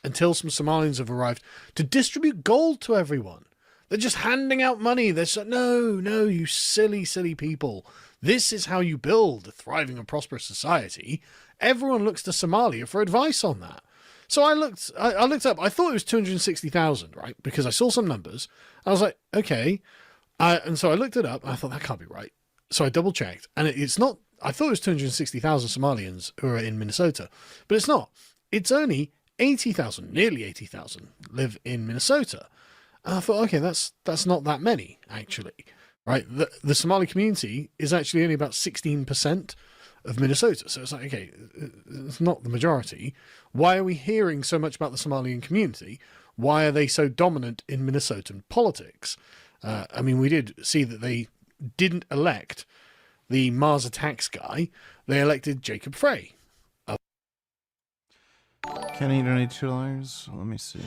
until some Somalians have arrived to distribute gold to everyone. They're just handing out money. They're saying, no, you silly, silly people. This is how you build a thriving and prosperous society. Everyone looks to Somalia for advice on that. So I looked up. I thought it was 260,000, right? Because I saw some numbers. I was like, okay. And so I looked it up. And I thought, that can't be right. So I double checked. And it's not. I thought it was 260,000 Somalians who are in Minnesota. But it's not. It's only 80,000, nearly 80,000 live in Minnesota. And I thought, okay, that's not that many, actually. Right? The Somali community is actually only about 16% of Minnesota. So it's like, okay, it's not the majority. Why are we hearing so much about the Somalian community? Why are they so dominant in Minnesotan politics? I mean, we did see that they didn't elect the Mars Attacks guy. They elected Jacob Frey. Kenny, you donate $2? Let me see.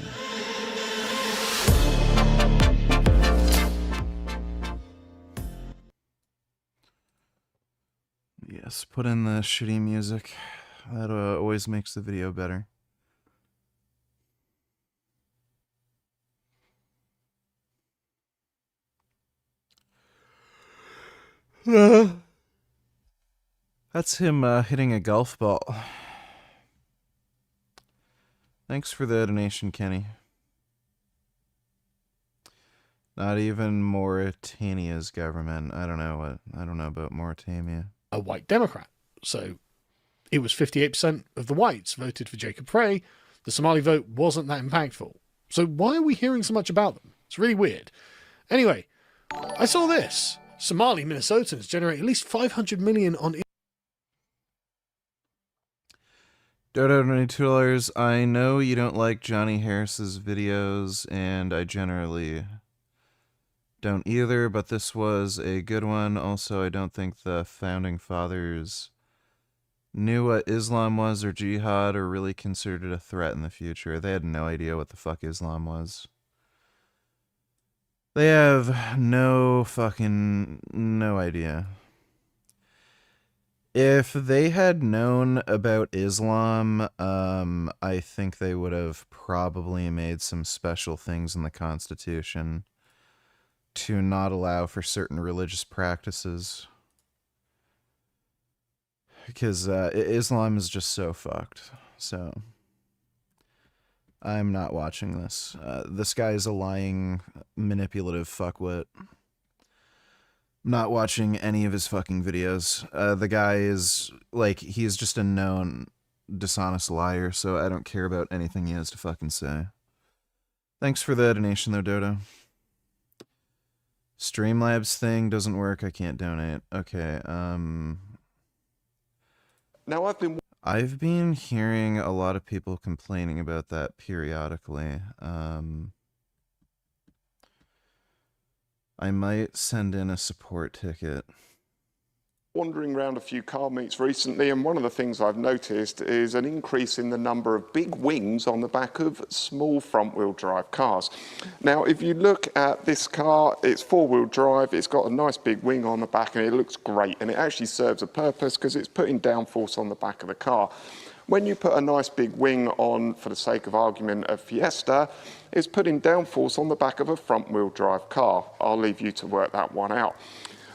Yes, put in the shitty music. That always makes the video better. That's him hitting a golf ball. Thanks for the donation, Kenny. Not even Mauritania's government. I don't know about Mauritania. A white Democrat. So it was 58% of the whites voted for Jacob Frey. The Somali vote wasn't that impactful. So why are we hearing so much about them? It's really weird. Anyway, I saw this. Somali Minnesotans generate at least 500 million on... Dodo, $2. I know you don't like Johnny Harris's videos, and I generally don't either, but this was a good one. Also, I don't think the founding fathers knew what Islam was or jihad or really considered it a threat in the future. They had no idea what the fuck Islam was. They have no idea. If they had known about Islam, I think they would have probably made some special things in the Constitution to not allow for certain religious practices. Because Islam is just so fucked. So I'm not watching this. This guy is a lying, manipulative fuckwit. I'm not watching any of his fucking videos. The guy is, like, he's just a known dishonest liar, so I don't care about anything he has to fucking say. Thanks for the donation, though, Dodo. Streamlabs thing doesn't work. I can't donate. Okay, Now I've been hearing a lot of people complaining about that periodically. I might send in a support ticket. Wandering around a few car meets recently, and one of the things I've noticed is an increase in the number of big wings on the back of small front-wheel drive cars. Now, if you look at this car, it's four-wheel drive, it's got a nice big wing on the back, and it looks great, and it actually serves a purpose because it's putting downforce on the back of the car. When you put a nice big wing on, for the sake of argument, a Fiesta, it's putting downforce on the back of a front-wheel drive car. I'll leave you to work that one out.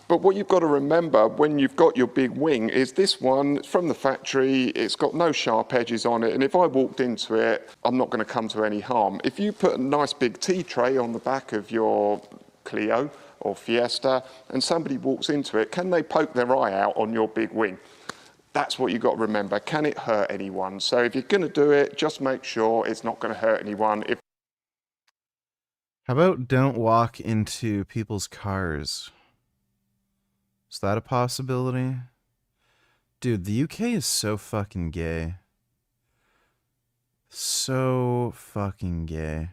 But what you've got to remember when you've got your big wing is this one, it's from the factory, it's got no sharp edges on it, and if I walked into it, I'm not going to come to any harm. If you put a nice big T-tray on the back of your Clio or Fiesta, and somebody walks into it, can they poke their eye out on your big wing? That's what you've got to remember. Can it hurt anyone? So if you're going to do it, just make sure it's not going to hurt anyone. How about don't walk into people's cars? Is that a possibility? Dude, the UK is so fucking gay. So fucking gay.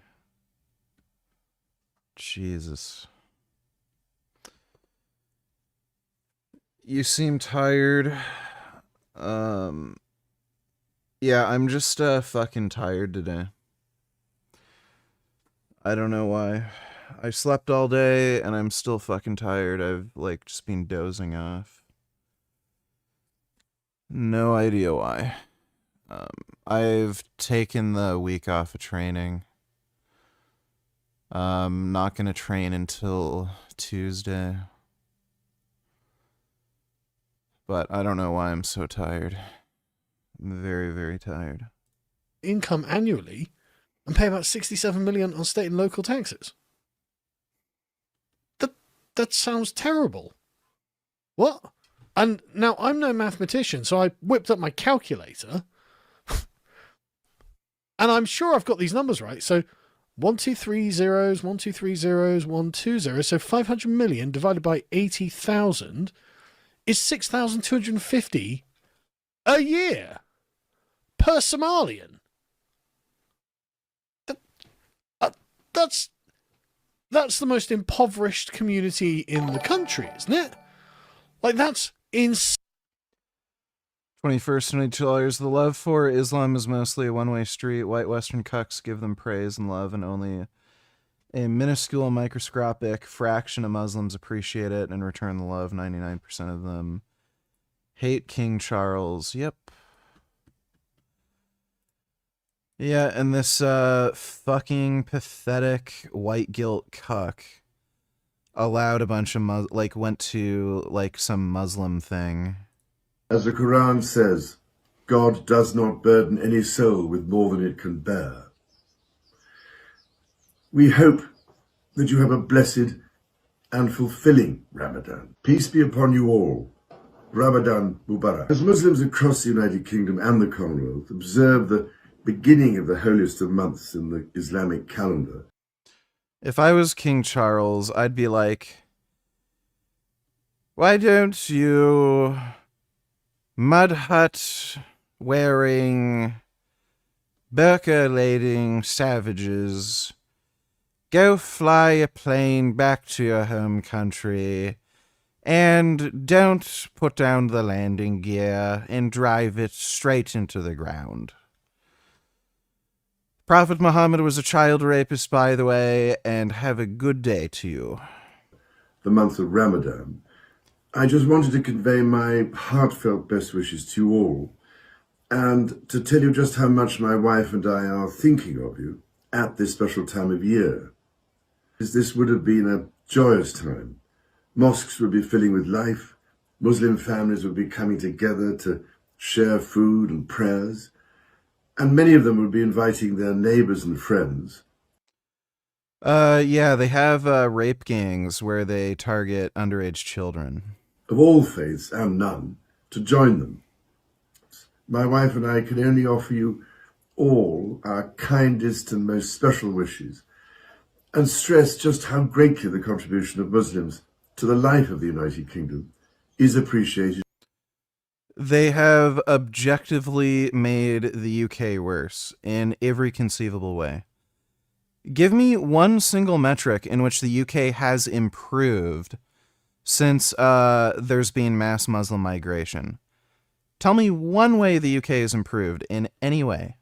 Jesus. You seem tired. Yeah, I'm just fucking tired today. I don't know why. I slept all day and I'm still fucking tired. I've like just been dozing off. No idea why. I've taken the week off of training. Not gonna train until Tuesday. But I don't know why I'm so tired. I'm very, very tired. Income annually and pay about 67 million on state and local taxes. That sounds terrible. What? And now I'm no mathematician, so I whipped up my calculator. And I'm sure I've got these numbers right. So 1, 2, 3 zeros, 1, 2, 3 zeros, 1, 2 zeros. So 500 million divided by 80,000 is 6,250 a year per Somalian. That's the most impoverished community in the country, isn't it? Like, that's insane. 21st and $22. The love for Islam is mostly a one-way street. White Western cucks give them praise and love, and only a minuscule microscopic fraction of Muslims appreciate it and return the love. 99% of them hate King Charles. Yep. Yeah, and this fucking pathetic white guilt cuck allowed a bunch of went to like some Muslim thing. As the Quran says, God does not burden any soul with more than it can bear. We hope that you have a blessed and fulfilling Ramadan. Peace be upon you all. Ramadan Mubarak. As Muslims across the United Kingdom and the Commonwealth observe the beginning of the holiest of months in the Islamic calendar. If I was King Charles, I'd be like, why don't you mud hut wearing, burqa lading savages go fly a plane back to your home country and don't put down the landing gear and drive it straight into the ground. Prophet Muhammad was a child rapist, by the way, and have a good day to you. The month of Ramadan. I just wanted to convey my heartfelt best wishes to you all and to tell you just how much my wife and I are thinking of you at this special time of year. This would have been a joyous time. Mosques would be filling with life. Muslim families would be coming together to share food and prayers. And many of them would be inviting their neighbors and friends. Yeah, they have rape gangs where they target underage children. Of all faiths and none, to join them. My wife and I can only offer you all our kindest and most special wishes and stress just how greatly the contribution of Muslims to the life of the United Kingdom is appreciated. They have objectively made the UK worse in every conceivable way. Give me one single metric in which the UK has improved since there's been mass Muslim migration. Tell me one way the UK has improved in any way.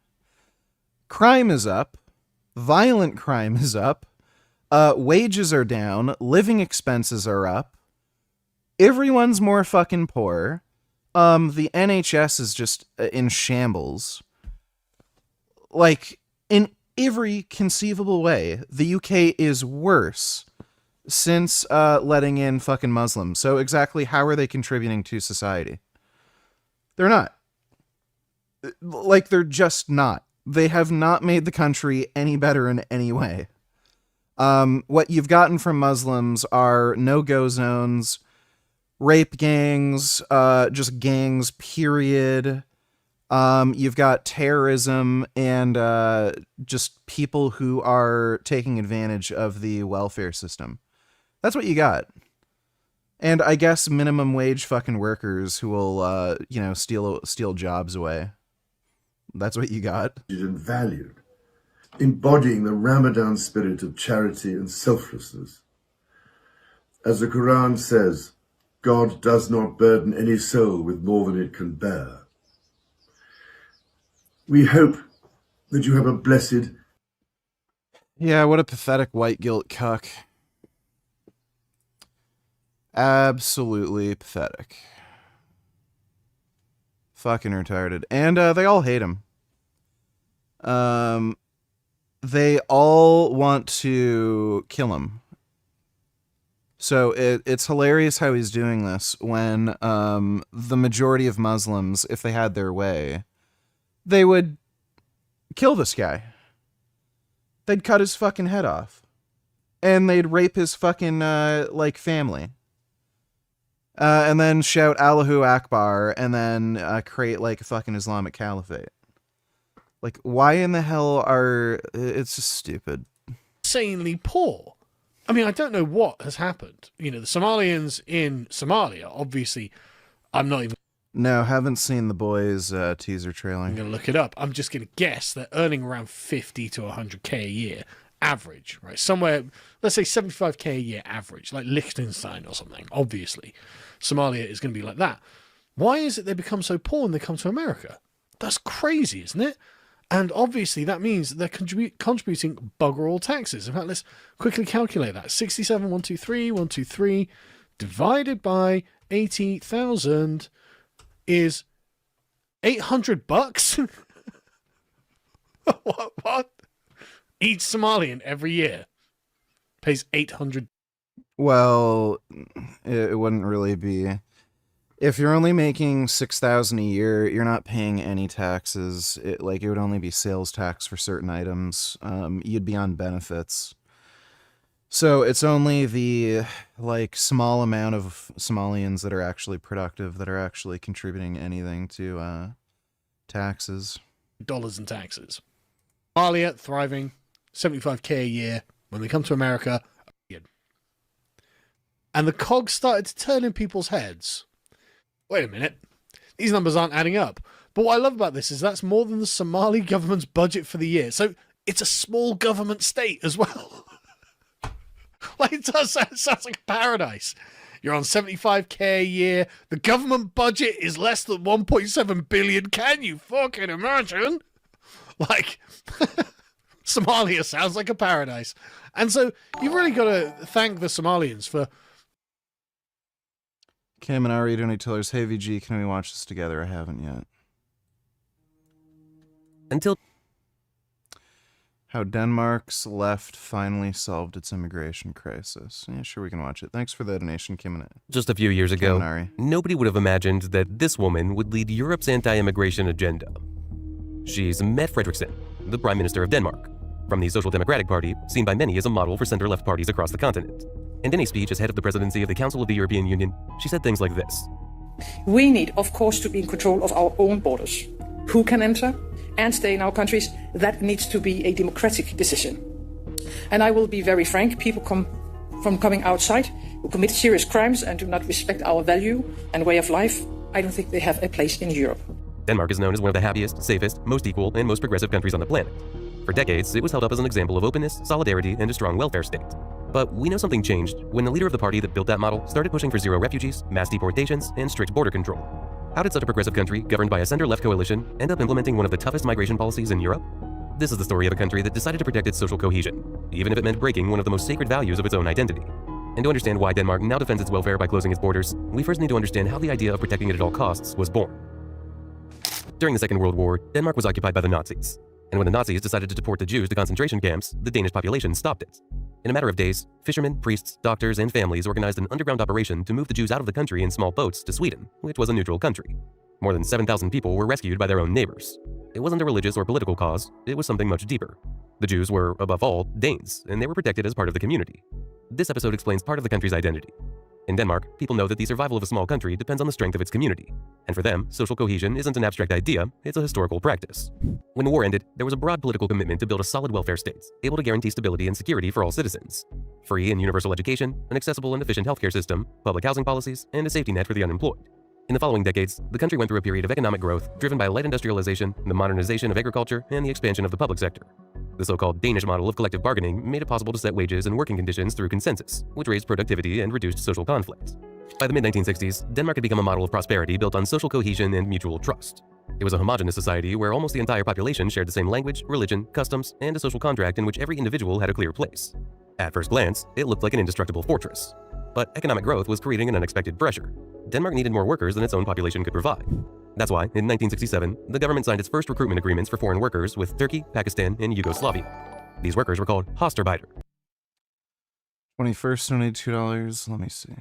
Crime is up. Violent crime is up. Wages are down. Living expenses are up. Everyone's more fucking poor. The NHS is just in shambles. Like, in every conceivable way, the UK is worse since letting in fucking Muslims. So exactly how are they contributing to society? They're not. Like, they're just not. They have not made the country any better in any way. What you've gotten from Muslims are no-go zones, rape gangs, just gangs, period. You've got terrorism and just people who are taking advantage of the welfare system. That's what you got. And I guess minimum wage fucking workers who will, steal jobs away. That's what you got. And valued, embodying the Ramadan spirit of charity and selflessness. As the Quran says, God does not burden any soul with more than it can bear. We hope that you have a blessed... Yeah, what a pathetic white guilt cuck. Absolutely pathetic. Fucking retarded. And they all hate him. They all want to kill him. So it's hilarious how he's doing this when the majority of Muslims, if they had their way, they would kill this guy. They'd cut his fucking head off. And they'd rape his fucking, family. And then shout Allahu Akbar, and then create, a fucking Islamic caliphate. Like, why in the hell are... It's just stupid. Insanely poor. I mean, I don't know what has happened. The Somalians in Somalia, obviously, I'm not even... No, haven't seen The Boys teaser trailer. I'm going to look it up. I'm just going to guess they're earning around 50 to 100k a year, average, right? Somewhere, let's say 75k a year average, like Liechtenstein or something, obviously. Somalia is going to be like that. Why is it they become so poor when they come to America? That's crazy, isn't it? And obviously that means they're contributing bugger all taxes. In fact, let's quickly calculate that. 67,123 divided by 80,000 is $800. What? Each Somalian every year pays 800. Well, it wouldn't really be. If you're only making $6,000 a year, you're not paying any taxes. It would only be sales tax for certain items. You'd be on benefits. So it's only the small amount of Somalians that are actually productive, that are actually contributing anything to taxes. Dollars in taxes. Somalia thriving, 75k a year. When they come to America, and the cogs started to turn in people's heads. Wait a minute, these numbers aren't adding up. But what I love about this is that's more than the Somali government's budget for the year. So it's a small government state as well. It sounds like a paradise. You're on 75k a year. The government budget is less than 1.7 billion. Can you fucking imagine? Somalia sounds like a paradise. And so you've really got to thank the Somalians for... Kim and Ari Donny Tillers, hey VG, can we watch this together? I haven't yet. Until... How Denmark's left finally solved its immigration crisis. Yeah, sure, we can watch it. Thanks for the donation, Kim and Just a few years ago, Ari. Nobody would have imagined that this woman would lead Europe's anti-immigration agenda. She's Mette Frederiksen, the Prime Minister of Denmark, from the Social Democratic Party, seen by many as a model for center-left parties across the continent. And in a speech as head of the presidency of the Council of the European Union, she said things like this. We need, of course, to be in control of our own borders. Who can enter and stay in our countries? That needs to be a democratic decision. And I will be very frank, people come from coming outside who commit serious crimes and do not respect our value and way of life. I don't think they have a place in Europe. Denmark is known as one of the happiest, safest, most equal, and most progressive countries on the planet. For decades, it was held up as an example of openness, solidarity, and a strong welfare state. But we know something changed when the leader of the party that built that model started pushing for zero refugees, mass deportations, and strict border control. How did such a progressive country, governed by a center-left coalition, end up implementing one of the toughest migration policies in Europe? This is the story of a country that decided to protect its social cohesion, even if it meant breaking one of the most sacred values of its own identity. And to understand why Denmark now defends its welfare by closing its borders, we first need to understand how the idea of protecting it at all costs was born. During the Second World War, Denmark was occupied by the Nazis. And when the Nazis decided to deport the Jews to concentration camps, the Danish population stopped it. In a matter of days, fishermen, priests, doctors, and families organized an underground operation to move the Jews out of the country in small boats to Sweden, which was a neutral country. More than 7,000 people were rescued by their own neighbors. It wasn't a religious or political cause, it was something much deeper. The Jews were, above all, Danes, and they were protected as part of the community. This episode explains part of the country's identity. In Denmark, people know that the survival of a small country depends on the strength of its community. And for them, social cohesion isn't an abstract idea, it's a historical practice. When the war ended, there was a broad political commitment to build a solid welfare state, able to guarantee stability and security for all citizens. free and universal education, an accessible and efficient healthcare system, public housing policies, and a safety net for the unemployed. In the following decades, the country went through a period of economic growth driven by light industrialization, the modernization of agriculture, and the expansion of the public sector. The so-called Danish model of collective bargaining made it possible to set wages and working conditions through consensus, which raised productivity and reduced social conflict. By the mid-1960s, Denmark had become a model of prosperity built on social cohesion and mutual trust. It was a homogeneous society where almost the entire population shared the same language, religion, customs, and a social contract in which every individual had a clear place. At first glance, it looked like an indestructible fortress. But economic growth was creating an unexpected pressure. Denmark needed more workers than its own population could provide. That's why, in 1967, the government signed its first recruitment agreements for foreign workers with Turkey, Pakistan, and Yugoslavia. These workers were called Hostarbeiter. 21st, donate $2. Let me see.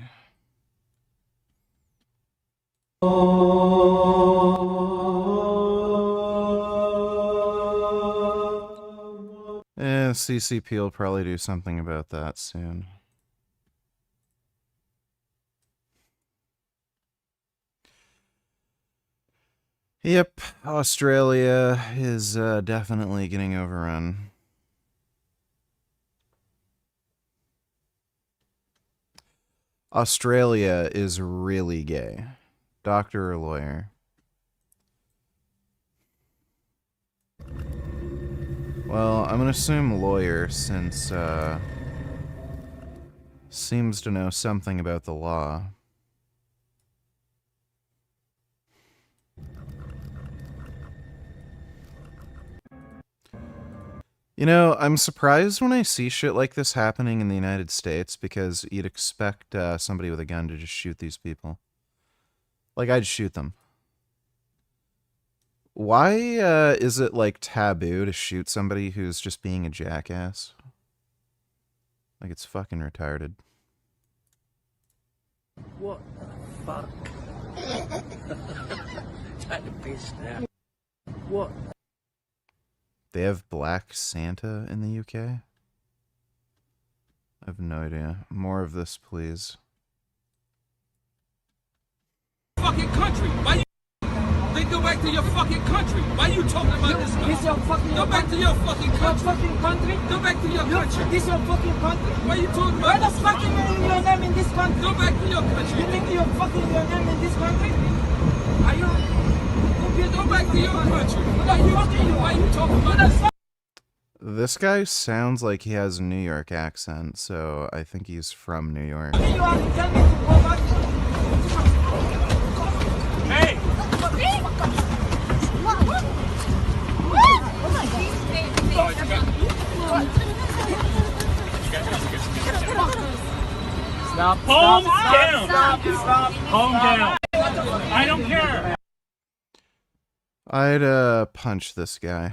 CCP will probably do something about that soon. Yep, Australia is definitely getting overrun. Australia is really gay. Doctor or lawyer? Well, I'm gonna assume lawyer since, seems to know something about the law. You know, I'm surprised when I see shit like this happening in the United States because you'd expect somebody with a gun to just shoot these people. Like, I'd shoot them. Why is it, like, taboo to shoot somebody who's just being a jackass? Like, it's fucking retarded. What the fuck? Trying to be snapped. What? They have Black Santa in the UK? I have no idea. More of this, please. Fucking country. Why you? Then go back to your fucking country. Why you talking about this? This your fucking. Go back to your fucking country. Your fucking country. Go back to your country. This your fucking country. Why you talking Why about the fucking your name in this country? Go back to your country. You think you're fucking your name in this country? Are you? Go back to your country. Why you talking about this? This guy sounds like he has a New York accent, so I think he's from New York. You are telling me to go back. Hey! Stop. Calm down. Stop. Calm down. I don't care. I'd punch this guy.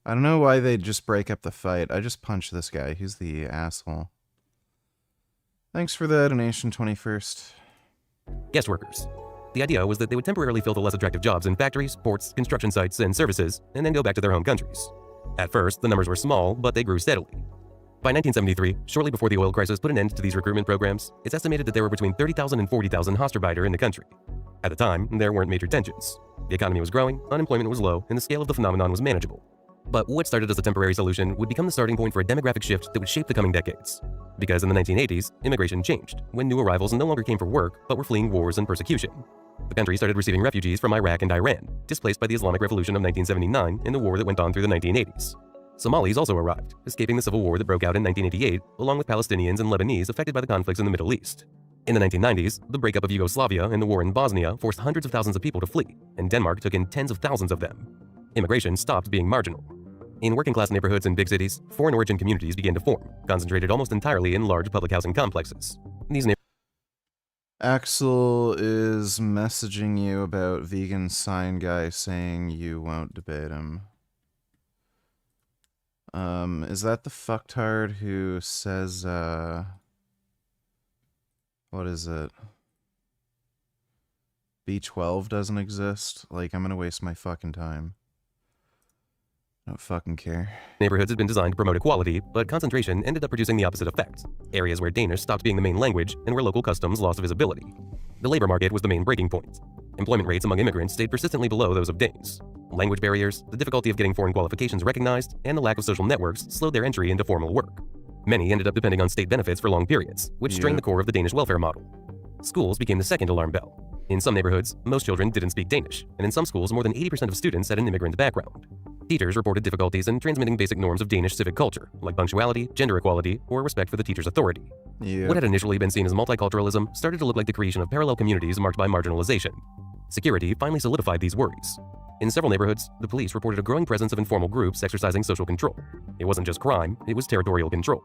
I don't know why they'd just break up the fight. I just punch this guy. He's the asshole. Thanks for the donation, 21st. Guest workers. The idea was that they would temporarily fill the less attractive jobs in factories, ports, construction sites, and services, and then go back to their home countries. At first, the numbers were small, but they grew steadily. By 1973, shortly before the oil crisis put an end to these recruitment programs, it's estimated that there were between 30,000 and 40,000 Hostarbeiter in the country. At the time, there weren't major tensions. The economy was growing, unemployment was low, and the scale of the phenomenon was manageable. But what started as a temporary solution would become the starting point for a demographic shift that would shape the coming decades. Because in the 1980s, immigration changed, when new arrivals no longer came for work, but were fleeing wars and persecution. The country started receiving refugees from Iraq and Iran, displaced by the Islamic Revolution of 1979 and the war that went on through the 1980s. Somalis also arrived, escaping the civil war that broke out in 1988, along with Palestinians and Lebanese affected by the conflicts in the Middle East. In the 1990s, the breakup of Yugoslavia and the war in Bosnia forced hundreds of thousands of people to flee, and Denmark took in tens of thousands of them. Immigration stopped being marginal. In working-class neighborhoods and big cities, foreign-origin communities began to form, concentrated almost entirely in large public housing complexes. These Axel is messaging you about vegan sign guy saying you won't debate him. Is that the fucktard who says, what is it? B12 doesn't exist? Like, I'm gonna waste my fucking time. I don't fucking care. Neighborhoods had been designed to promote equality, but concentration ended up producing the opposite effect. Areas where Danish stopped being the main language and where local customs lost visibility. The labor market was the main breaking point. Employment rates among immigrants stayed persistently below those of Danes. Language barriers, the difficulty of getting foreign qualifications recognized, and the lack of social networks slowed their entry into formal work. Many ended up depending on state benefits for long periods, which strained the core of the Danish welfare model. Schools became the second alarm bell. In some neighborhoods, most children didn't speak Danish, and in some schools more than 80% of students had an immigrant background. Teachers reported difficulties in transmitting basic norms of Danish civic culture, like punctuality, gender equality, or respect for the teacher's authority. What had initially been seen as multiculturalism started to look like the creation of parallel communities marked by marginalization. Security finally solidified these worries. In several neighborhoods, the police reported a growing presence of informal groups exercising social control. It wasn't just crime, it was territorial control.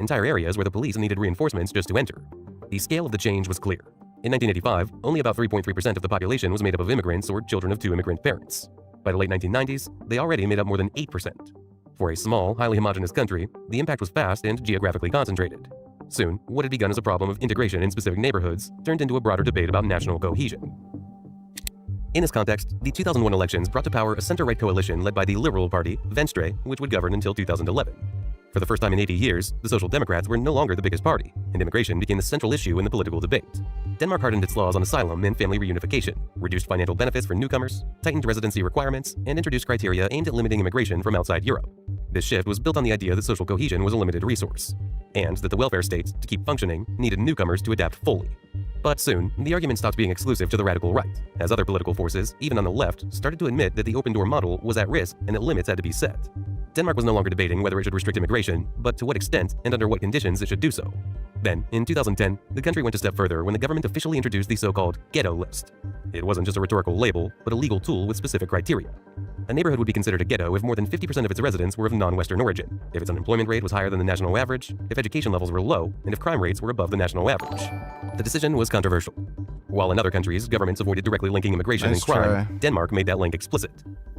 Entire areas where the police needed reinforcements just to enter. The scale of the change was clear. In 1985, only about 3.3% of the population was made up of immigrants or children of two immigrant parents. By the late 1990s, they already made up more than 8%. For a small, highly homogeneous country, the impact was fast and geographically concentrated. Soon, what had begun as a problem of integration in specific neighborhoods turned into a broader debate about national cohesion. In this context, the 2001 elections brought to power a center-right coalition led by the Liberal Party, Venstre, which would govern until 2011. For the first time in 80 years, the Social Democrats were no longer the biggest party, and immigration became the central issue in the political debate. Denmark hardened its laws on asylum and family reunification, reduced financial benefits for newcomers, tightened residency requirements, and introduced criteria aimed at limiting immigration from outside Europe. This shift was built on the idea that social cohesion was a limited resource, and that the welfare state, to keep functioning, needed newcomers to adapt fully. But soon, the argument stopped being exclusive to the radical right, as other political forces, even on the left, started to admit that the open-door model was at risk and that limits had to be set. Denmark was no longer debating whether it should restrict immigration, but to what extent and under what conditions it should do so. Then, in 2010, the country went a step further when the government officially introduced the so-called ghetto list. It wasn't just a rhetorical label, but a legal tool with specific criteria. A neighborhood would be considered a ghetto if more than 50% of its residents were of non-Western origin, if its unemployment rate was higher than the national average, if education levels were low, and if crime rates were above the national average. The decision was controversial. While in other countries, governments avoided directly linking immigration and crime, Denmark made that link explicit.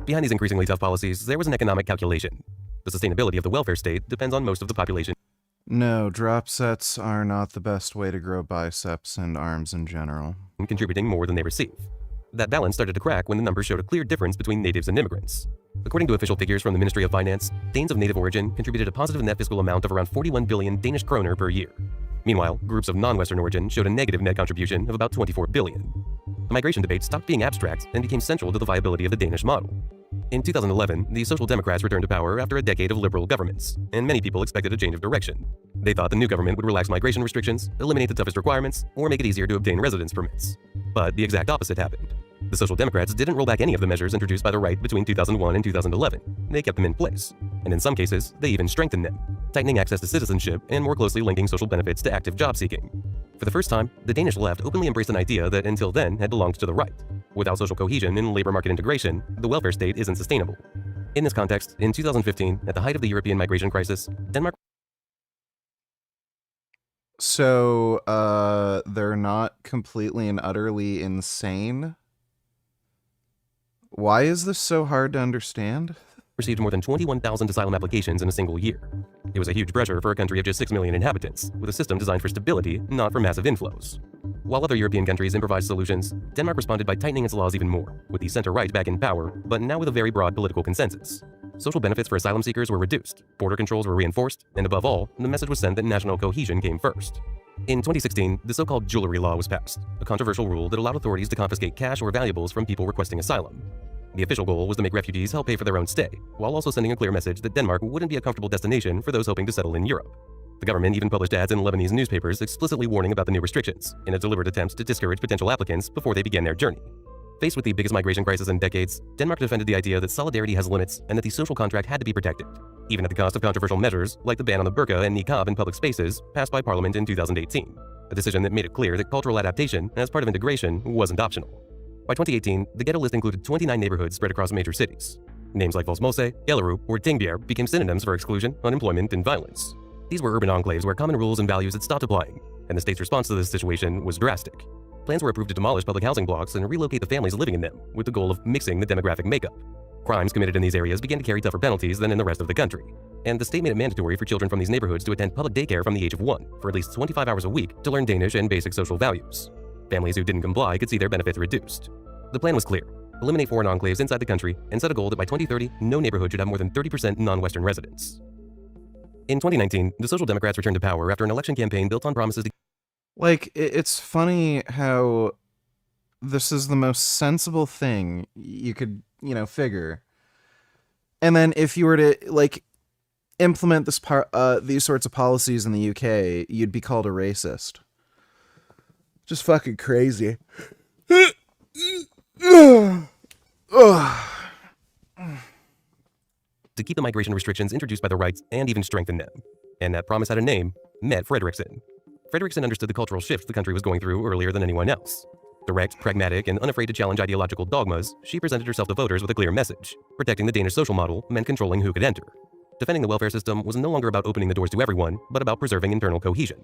Behind these increasingly tough policies, there was an economic calculation. The sustainability of the welfare state depends on most of the population. No, drop sets are not the best way to grow biceps and arms in general. Contributing more than they receive. That balance started to crack when the numbers showed a clear difference between natives and immigrants. According to official figures from the Ministry of Finance, Danes of native origin contributed a positive net fiscal amount of around 41 billion Danish kroner per year. Meanwhile, groups of non-Western origin showed a negative net contribution of about 24 billion. The migration debate stopped being abstract and became central to the viability of the Danish model. In 2011, the Social Democrats returned to power after a decade of liberal governments, and many people expected a change of direction. They thought the new government would relax migration restrictions, eliminate the toughest requirements, or make it easier to obtain residence permits. But the exact opposite happened. The Social Democrats didn't roll back any of the measures introduced by the right between 2001 and 2011. They kept them in place, and in some cases, they even strengthened them, tightening access to citizenship and more closely linking social benefits to active job seeking. For the first time, the Danish left openly embraced an idea that until then had belonged to the right. Without social cohesion and labor market integration, the welfare state isn't sustainable. In this context, in 2015, at the height of the European migration crisis, Denmark... So, they're not completely and utterly insane? Why is this so hard to understand? Received more than 21,000 asylum applications in a single year. It was a huge pressure for a country of just 6 million inhabitants, with a system designed for stability, not for massive inflows. While other European countries improvised solutions, Denmark responded by tightening its laws even more, with the center-right back in power, but now with a very broad political consensus. Social benefits for asylum seekers were reduced, border controls were reinforced, and above all, the message was sent that national cohesion came first. In 2016, the so-called jewelry law was passed, a controversial rule that allowed authorities to confiscate cash or valuables from people requesting asylum. The official goal was to make refugees help pay for their own stay, while also sending a clear message that Denmark wouldn't be a comfortable destination for those hoping to settle in Europe. The government even published ads in Lebanese newspapers explicitly warning about the new restrictions, in a deliberate attempt to discourage potential applicants before they began their journey. Faced with the biggest migration crisis in decades, Denmark defended the idea that solidarity has limits and that the social contract had to be protected, even at the cost of controversial measures like the ban on the burqa and niqab in public spaces passed by Parliament in 2018, a decision that made it clear that cultural adaptation as part of integration wasn't optional. By 2018, the ghetto list included 29 neighborhoods spread across major cities. Names like Volsmose, Gellerup, or Tingbjerg became synonyms for exclusion, unemployment, and violence. These were urban enclaves where common rules and values had stopped applying, and the state's response to this situation was drastic. Plans were approved to demolish public housing blocks and relocate the families living in them, with the goal of mixing the demographic makeup. Crimes committed in these areas began to carry tougher penalties than in the rest of the country, and the state made it mandatory for children from these neighborhoods to attend public daycare from the age of 1 for at least 25 hours a week to learn Danish and basic social values. Families who didn't comply could see their benefits reduced. The plan was clear: eliminate foreign enclaves inside the country and set a goal that by 2030, no neighborhood should have more than 30% non-Western residents. In 2019, the Social Democrats returned to power after an election campaign built on promises to... Like, it's funny how this is the most sensible thing you could, figure. And then if you were to, like, implement these sorts of policies in the UK, you'd be called a racist. Just fucking crazy. To keep the migration restrictions introduced by the rights and even strengthen them. And that promise had a name, Met Frederickson. Frederickson understood the cultural shift the country was going through earlier than anyone else. Direct, pragmatic, and unafraid to challenge ideological dogmas, she presented herself to voters with a clear message. Protecting the Danish social model meant controlling who could enter. Defending the welfare system was no longer about opening the doors to everyone, but about preserving internal cohesion.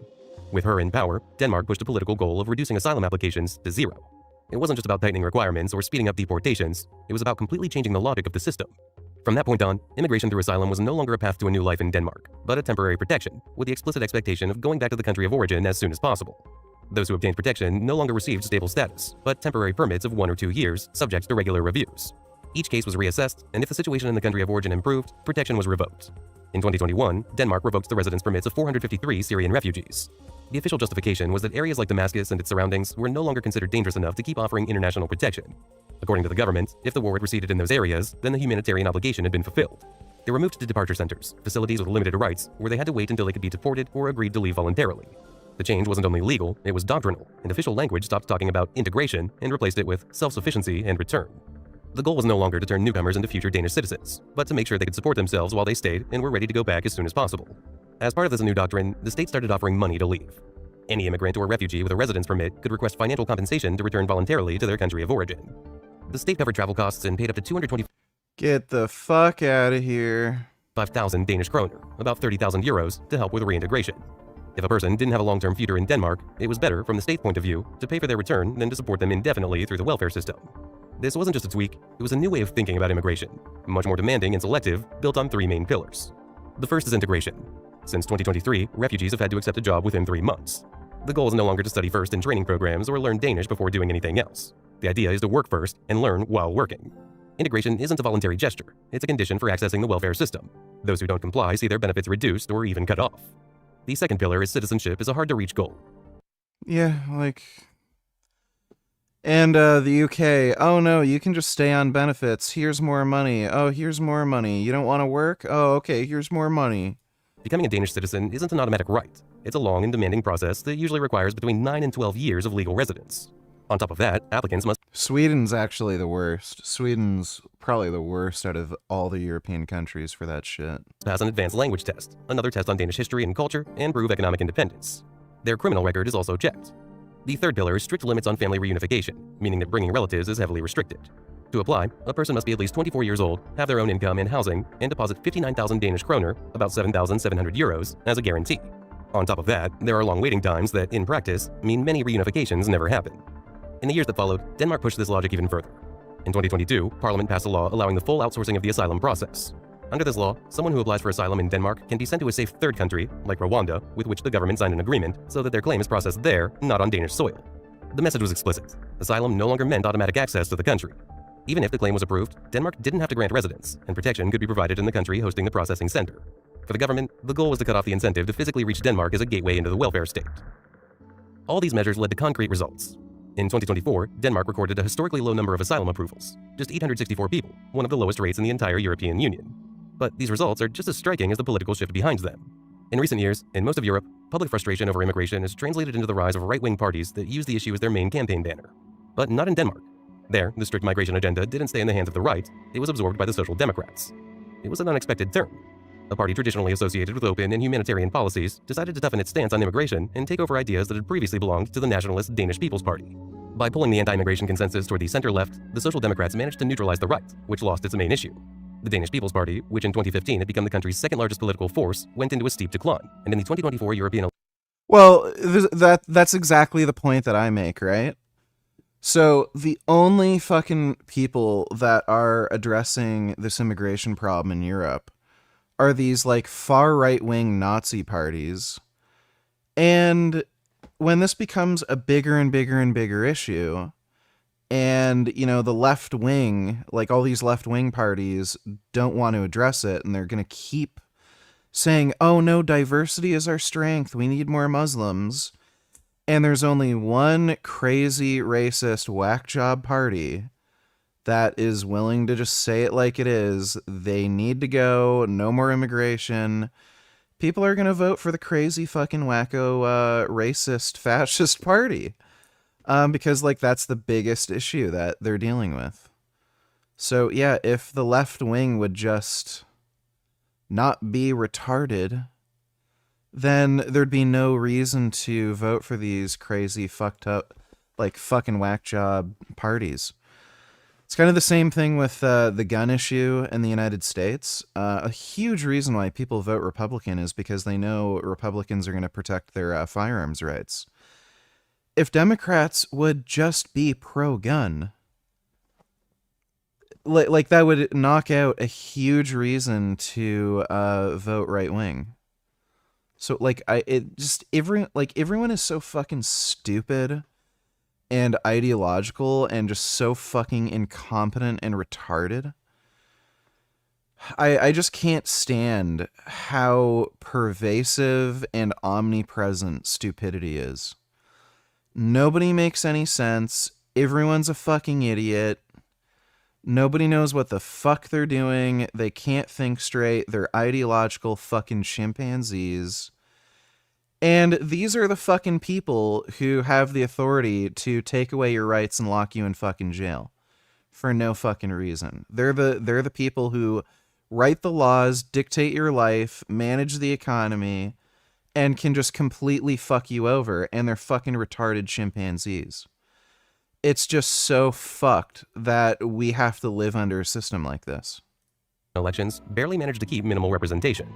With her in power, Denmark pushed a political goal of reducing asylum applications to zero. It wasn't just about tightening requirements or speeding up deportations, it was about completely changing the logic of the system. From that point on, immigration through asylum was no longer a path to a new life in Denmark, but a temporary protection, with the explicit expectation of going back to the country of origin as soon as possible. Those who obtained protection no longer received stable status, but temporary permits of 1 or 2 years, subject to regular reviews. Each case was reassessed, and if the situation in the country of origin improved, protection was revoked. In 2021, Denmark revoked the residence permits of 453 Syrian refugees. The official justification was that areas like Damascus and its surroundings were no longer considered dangerous enough to keep offering international protection. According to the government, if the war had receded in those areas, then the humanitarian obligation had been fulfilled. They were moved to departure centers, facilities with limited rights, where they had to wait until they could be deported or agreed to leave voluntarily. The change wasn't only legal, it was doctrinal, and official language stopped talking about integration and replaced it with self-sufficiency and return. The goal was no longer to turn newcomers into future Danish citizens, but to make sure they could support themselves while they stayed and were ready to go back as soon as possible. As part of this new doctrine, the state started offering money to leave. Any immigrant or refugee with a residence permit could request financial compensation to return voluntarily to their country of origin. The state covered travel costs and paid up to 225. Get the fuck out of here. 5,000 Danish kroner, about 30,000 euros, to help with reintegration. If a person didn't have a long-term future in Denmark, it was better, from the state's point of view, to pay for their return than to support them indefinitely through the welfare system. This wasn't just a tweak, it was a new way of thinking about immigration, much more demanding and selective, built on 3 main pillars. The first is integration. Since 2023, refugees have had to accept a job within 3 months. The goal is no longer to study first in training programs or learn Danish before doing anything else. The idea is to work first and learn while working. Integration isn't a voluntary gesture, it's a condition for accessing the welfare system. Those who don't comply see their benefits reduced or even cut off. The second pillar is citizenship is a hard-to-reach goal. Yeah, like... And the UK, oh no, you can just stay on benefits. Here's more money. Oh, here's more money. You don't want to work? Oh, okay, here's more money. Becoming a Danish citizen isn't an automatic right. It's a long and demanding process that usually requires between 9 and 12 years of legal residence. On top of that, applicants must... Sweden's actually the worst. Sweden's probably the worst out of all the European countries for that shit. Pass an advanced language test, another test on Danish history and culture, and prove economic independence. Their criminal record is also checked. The third pillar is strict limits on family reunification, meaning that bringing relatives is heavily restricted. To apply, a person must be at least 24 years old, have their own income and housing, and deposit 59,000 Danish kroner, about 7,700 euros, as a guarantee. On top of that, there are long waiting times that, in practice, mean many reunifications never happen. In the years that followed, Denmark pushed this logic even further. In 2022, Parliament passed a law allowing the full outsourcing of the asylum process. Under this law, someone who applies for asylum in Denmark can be sent to a safe third country, like Rwanda, with which the government signed an agreement, so that their claim is processed there, not on Danish soil. The message was explicit. Asylum no longer meant automatic access to the country. Even if the claim was approved, Denmark didn't have to grant residence, and protection could be provided in the country hosting the processing center. For the government, the goal was to cut off the incentive to physically reach Denmark as a gateway into the welfare state. All these measures led to concrete results. In 2024, Denmark recorded a historically low number of asylum approvals, just 864 people, one of the lowest rates in the entire European Union. But these results are just as striking as the political shift behind them. In recent years, in most of Europe, public frustration over immigration has translated into the rise of right-wing parties that use the issue as their main campaign banner. But not in Denmark. There, the strict migration agenda didn't stay in the hands of the right, it was absorbed by the Social Democrats. It was an unexpected turn. A party traditionally associated with open and humanitarian policies decided to toughen its stance on immigration and take over ideas that had previously belonged to the nationalist Danish People's Party. By pulling the anti-immigration consensus toward the center-left, the Social Democrats managed to neutralize the right, which lost its main issue. The Danish People's Party, which in 2015 had become the country's second-largest political force, went into a steep decline, and in the 2024 European... Well, that's exactly the point that I make, right? So, the only fucking people that are addressing this immigration problem in Europe are these, like, far right-wing Nazi parties. And when this becomes a bigger and bigger and bigger issue, and, you know, the left wing, like all these left wing parties don't want to address it, and they're going to keep saying, oh no, diversity is our strength, we need more Muslims. And there's only one crazy racist whack job party that is willing to just say it like it is. They need to go. No more immigration. People are going to vote for the crazy fucking wacko racist fascist party. Because like that's the biggest issue that they're dealing with. So yeah, if the left wing would just not be retarded, then there'd be no reason to vote for these crazy fucked up, like fucking whack job parties. It's kind of the same thing with the gun issue in the United States. A huge reason why people vote Republican is because they know Republicans are going to protect their firearms rights. If Democrats would just be pro-gun, like that would knock out a huge reason to vote right-wing. So like everyone is so fucking stupid and ideological and just so fucking incompetent and retarded. I just can't stand how pervasive and omnipresent stupidity is. Nobody makes any sense. Everyone's a fucking idiot. Nobody knows what the fuck they're doing. They can't think straight. They're ideological fucking chimpanzees. And these are the fucking people who have the authority to take away your rights and lock you in fucking jail for no fucking reason. They're the people who write the laws, dictate your life, manage the economy, and can just completely fuck you over, and they're fucking retarded chimpanzees. It's just so fucked that we have to live under a system like this. Elections barely managed to keep minimal representation.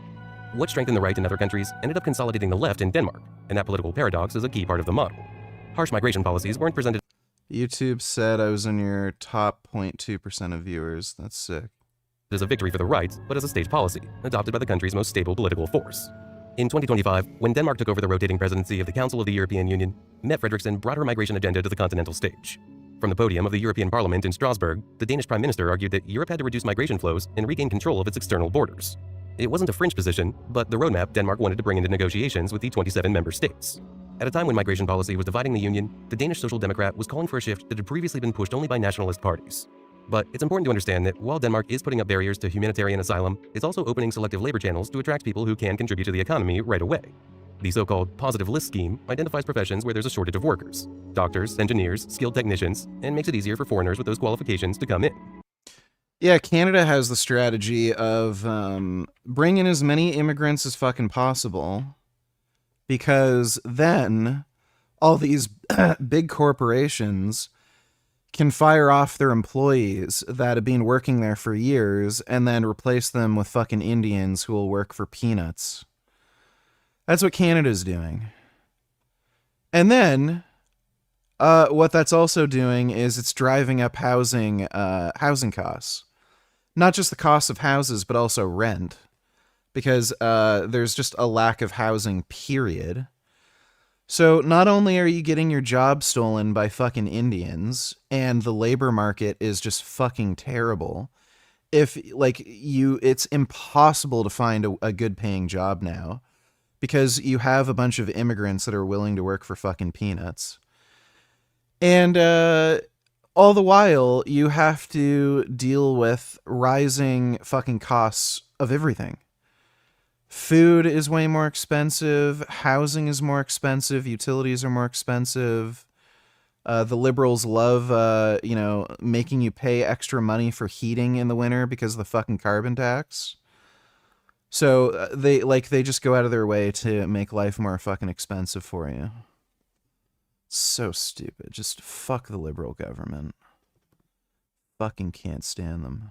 What strengthened the right in other countries ended up consolidating the left in Denmark, and that political paradox is a key part of the model. Harsh migration policies weren't presented. YouTube said I was in your top 0.2% of viewers. That's sick. As a victory for the right, but as a state policy, adopted by the country's most stable political force. In 2025, when Denmark took over the rotating presidency of the Council of the European Union, Mette Frederiksen brought her migration agenda to the continental stage. From the podium of the European Parliament in Strasbourg, the Danish Prime Minister argued that Europe had to reduce migration flows and regain control of its external borders. It wasn't a fringe position, but the roadmap Denmark wanted to bring into negotiations with the 27 member states. At a time when migration policy was dividing the Union, the Danish Social Democrat was calling for a shift that had previously been pushed only by nationalist parties. But it's important to understand that while Denmark is putting up barriers to humanitarian asylum, it's also opening selective labor channels to attract people who can contribute to the economy right away. The so-called positive list scheme identifies professions where there's a shortage of workers: doctors, engineers, skilled technicians, and makes it easier for foreigners with those qualifications to come in. Yeah, Canada has the strategy of bring in as many immigrants as fucking possible, because then all these big corporations can fire off their employees that have been working there for years and then replace them with fucking Indians who will work for peanuts. That's what Canada's doing. And then what that's also doing is it's driving up housing costs. Not just the cost of houses, but also rent. Because there's just a lack of housing, period. So not only are you getting your job stolen by fucking Indians, and the labor market is just fucking terrible. It's impossible to find a good paying job now because you have a bunch of immigrants that are willing to work for fucking peanuts. And all the while you have to deal with rising fucking costs of everything. Food is way more expensive. Housing is more expensive. Utilities are more expensive. The liberals love, making you pay extra money for heating in the winter because of the fucking carbon tax. So they just go out of their way to make life more fucking expensive for you. So stupid. Just fuck the liberal government. Fucking can't stand them.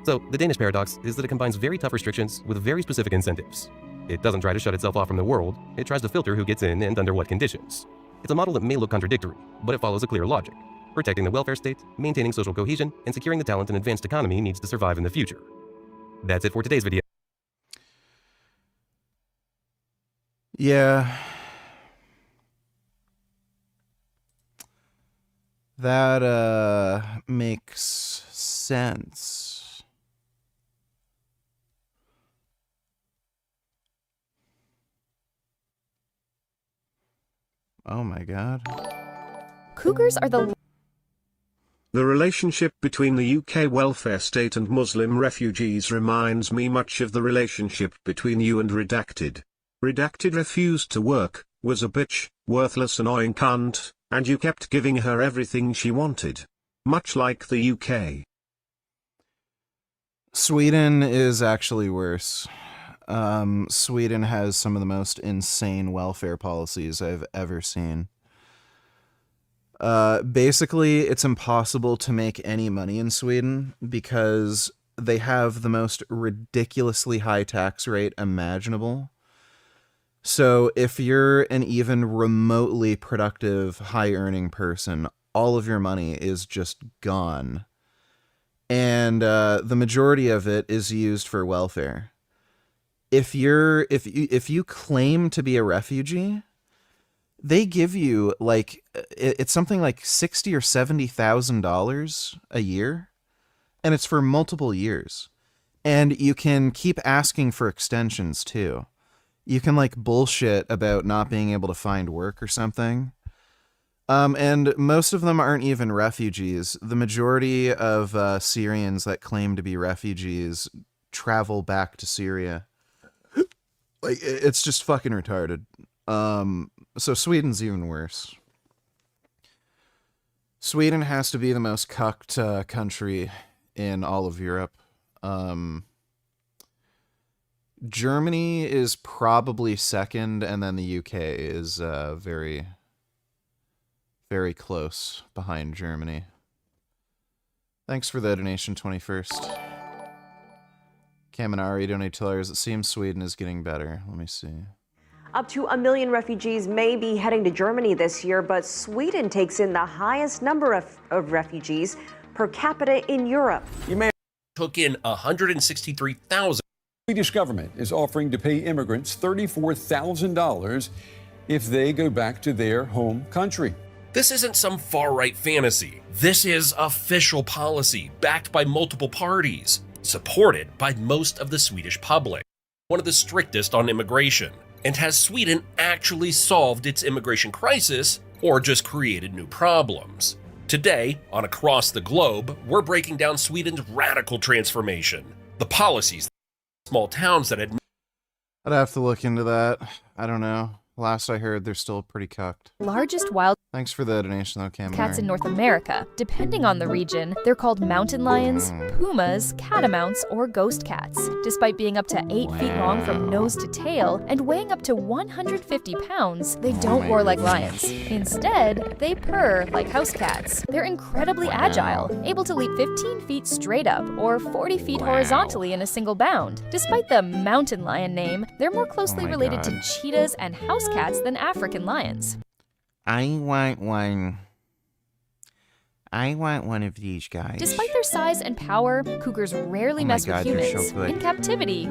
So, the Danish paradox is that it combines very tough restrictions with very specific incentives. It doesn't try to shut itself off from the world, it tries to filter who gets in and under what conditions. It's a model that may look contradictory, but it follows a clear logic: protecting the welfare state, maintaining social cohesion, and securing the talent an advanced economy needs to survive in the future. That's it for today's video. Yeah. That makes sense. Oh my god. Cougars are the The relationship between the UK welfare state and Muslim refugees reminds me much of the relationship between you and Redacted. Redacted refused to work, was a bitch, worthless annoying cunt, and you kept giving her everything she wanted. Much like the UK. Sweden is actually worse. Sweden has some of the most insane welfare policies I've ever seen. Basically, it's impossible to make any money in Sweden because they have the most ridiculously high tax rate imaginable. So if you're an even remotely productive, high-earning person, all of your money is just gone. And the majority of it is used for welfare. If you claim to be a refugee, they give you like it's something like $60,000 or $70,000 a year, and it's for multiple years. And you can keep asking for extensions too. You can like bullshit about not being able to find work or something. And most of them aren't even refugees. The majority of Syrians that claim to be refugees travel back to Syria. Like, it's just fucking retarded. So Sweden's even worse. Sweden has to be the most cucked country in all of Europe. Germany is probably second, and then the UK is very, very close behind Germany. Thanks for the donation, 21st. Kaminari donated $2. It seems Sweden is getting better. Let me see. Up to 1 million refugees may be heading to Germany this year, but Sweden takes in the highest number of refugees per capita in Europe. You may took in 163,000. The Swedish government is offering to pay immigrants $34,000 if they go back to their home country. This isn't some far-right fantasy. This is official policy backed by multiple parties, supported by most of the Swedish public. One of the strictest on immigration. And has Sweden actually solved its immigration crisis or just created new problems? Today, on Across the Globe, we're breaking down Sweden's radical transformation, the policies, small towns that had... I'd have to look into that. I don't know. Last I heard, they're still pretty cucked. Largest wild Thanks for the donation, though, Cam. cats in North America. Depending on the region, they're called mountain lions, pumas, catamounts, or ghost cats. Despite being up to 8 feet long from nose to tail and weighing up to 150 pounds, they don't roar like lions. Instead, they purr like house cats. They're incredibly agile, able to leap 15 feet straight up or 40 feet horizontally in a single bound. Despite the mountain lion name, they're more closely related to cheetahs and house cats than African lions. I want one. I want one of these guys. Despite their size and power, cougars rarely mess with they're humans. so good. In captivity,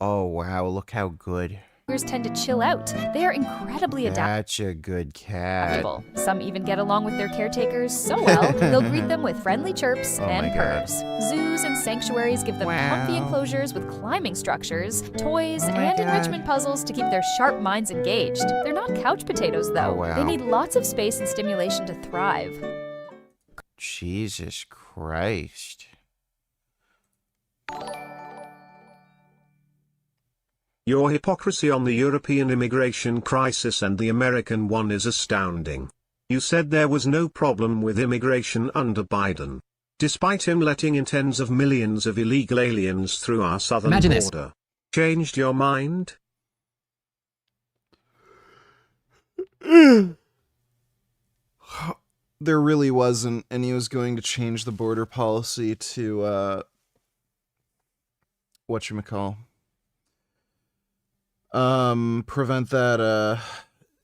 Oh, wow, look how good. cougars tend to chill out. They are incredibly That's a good cat. adaptable. Some even get along with their caretakers so well, they'll greet them with friendly chirps Oh and my God. purrs. Zoos and sanctuaries give them comfy enclosures with climbing structures, toys, Oh and enrichment puzzles to keep their sharp minds engaged. They're not couch potatoes, though. Oh, wow. They need lots of space and stimulation to thrive. Jesus Christ. Your hypocrisy on the European immigration crisis and the American one is astounding. You said there was no problem with immigration under Biden, despite him letting in tens of millions of illegal aliens through our southern Imagine this. border. Changed your mind? There really wasn't, and he was going to change the border policy to, whatchamacall, prevent that,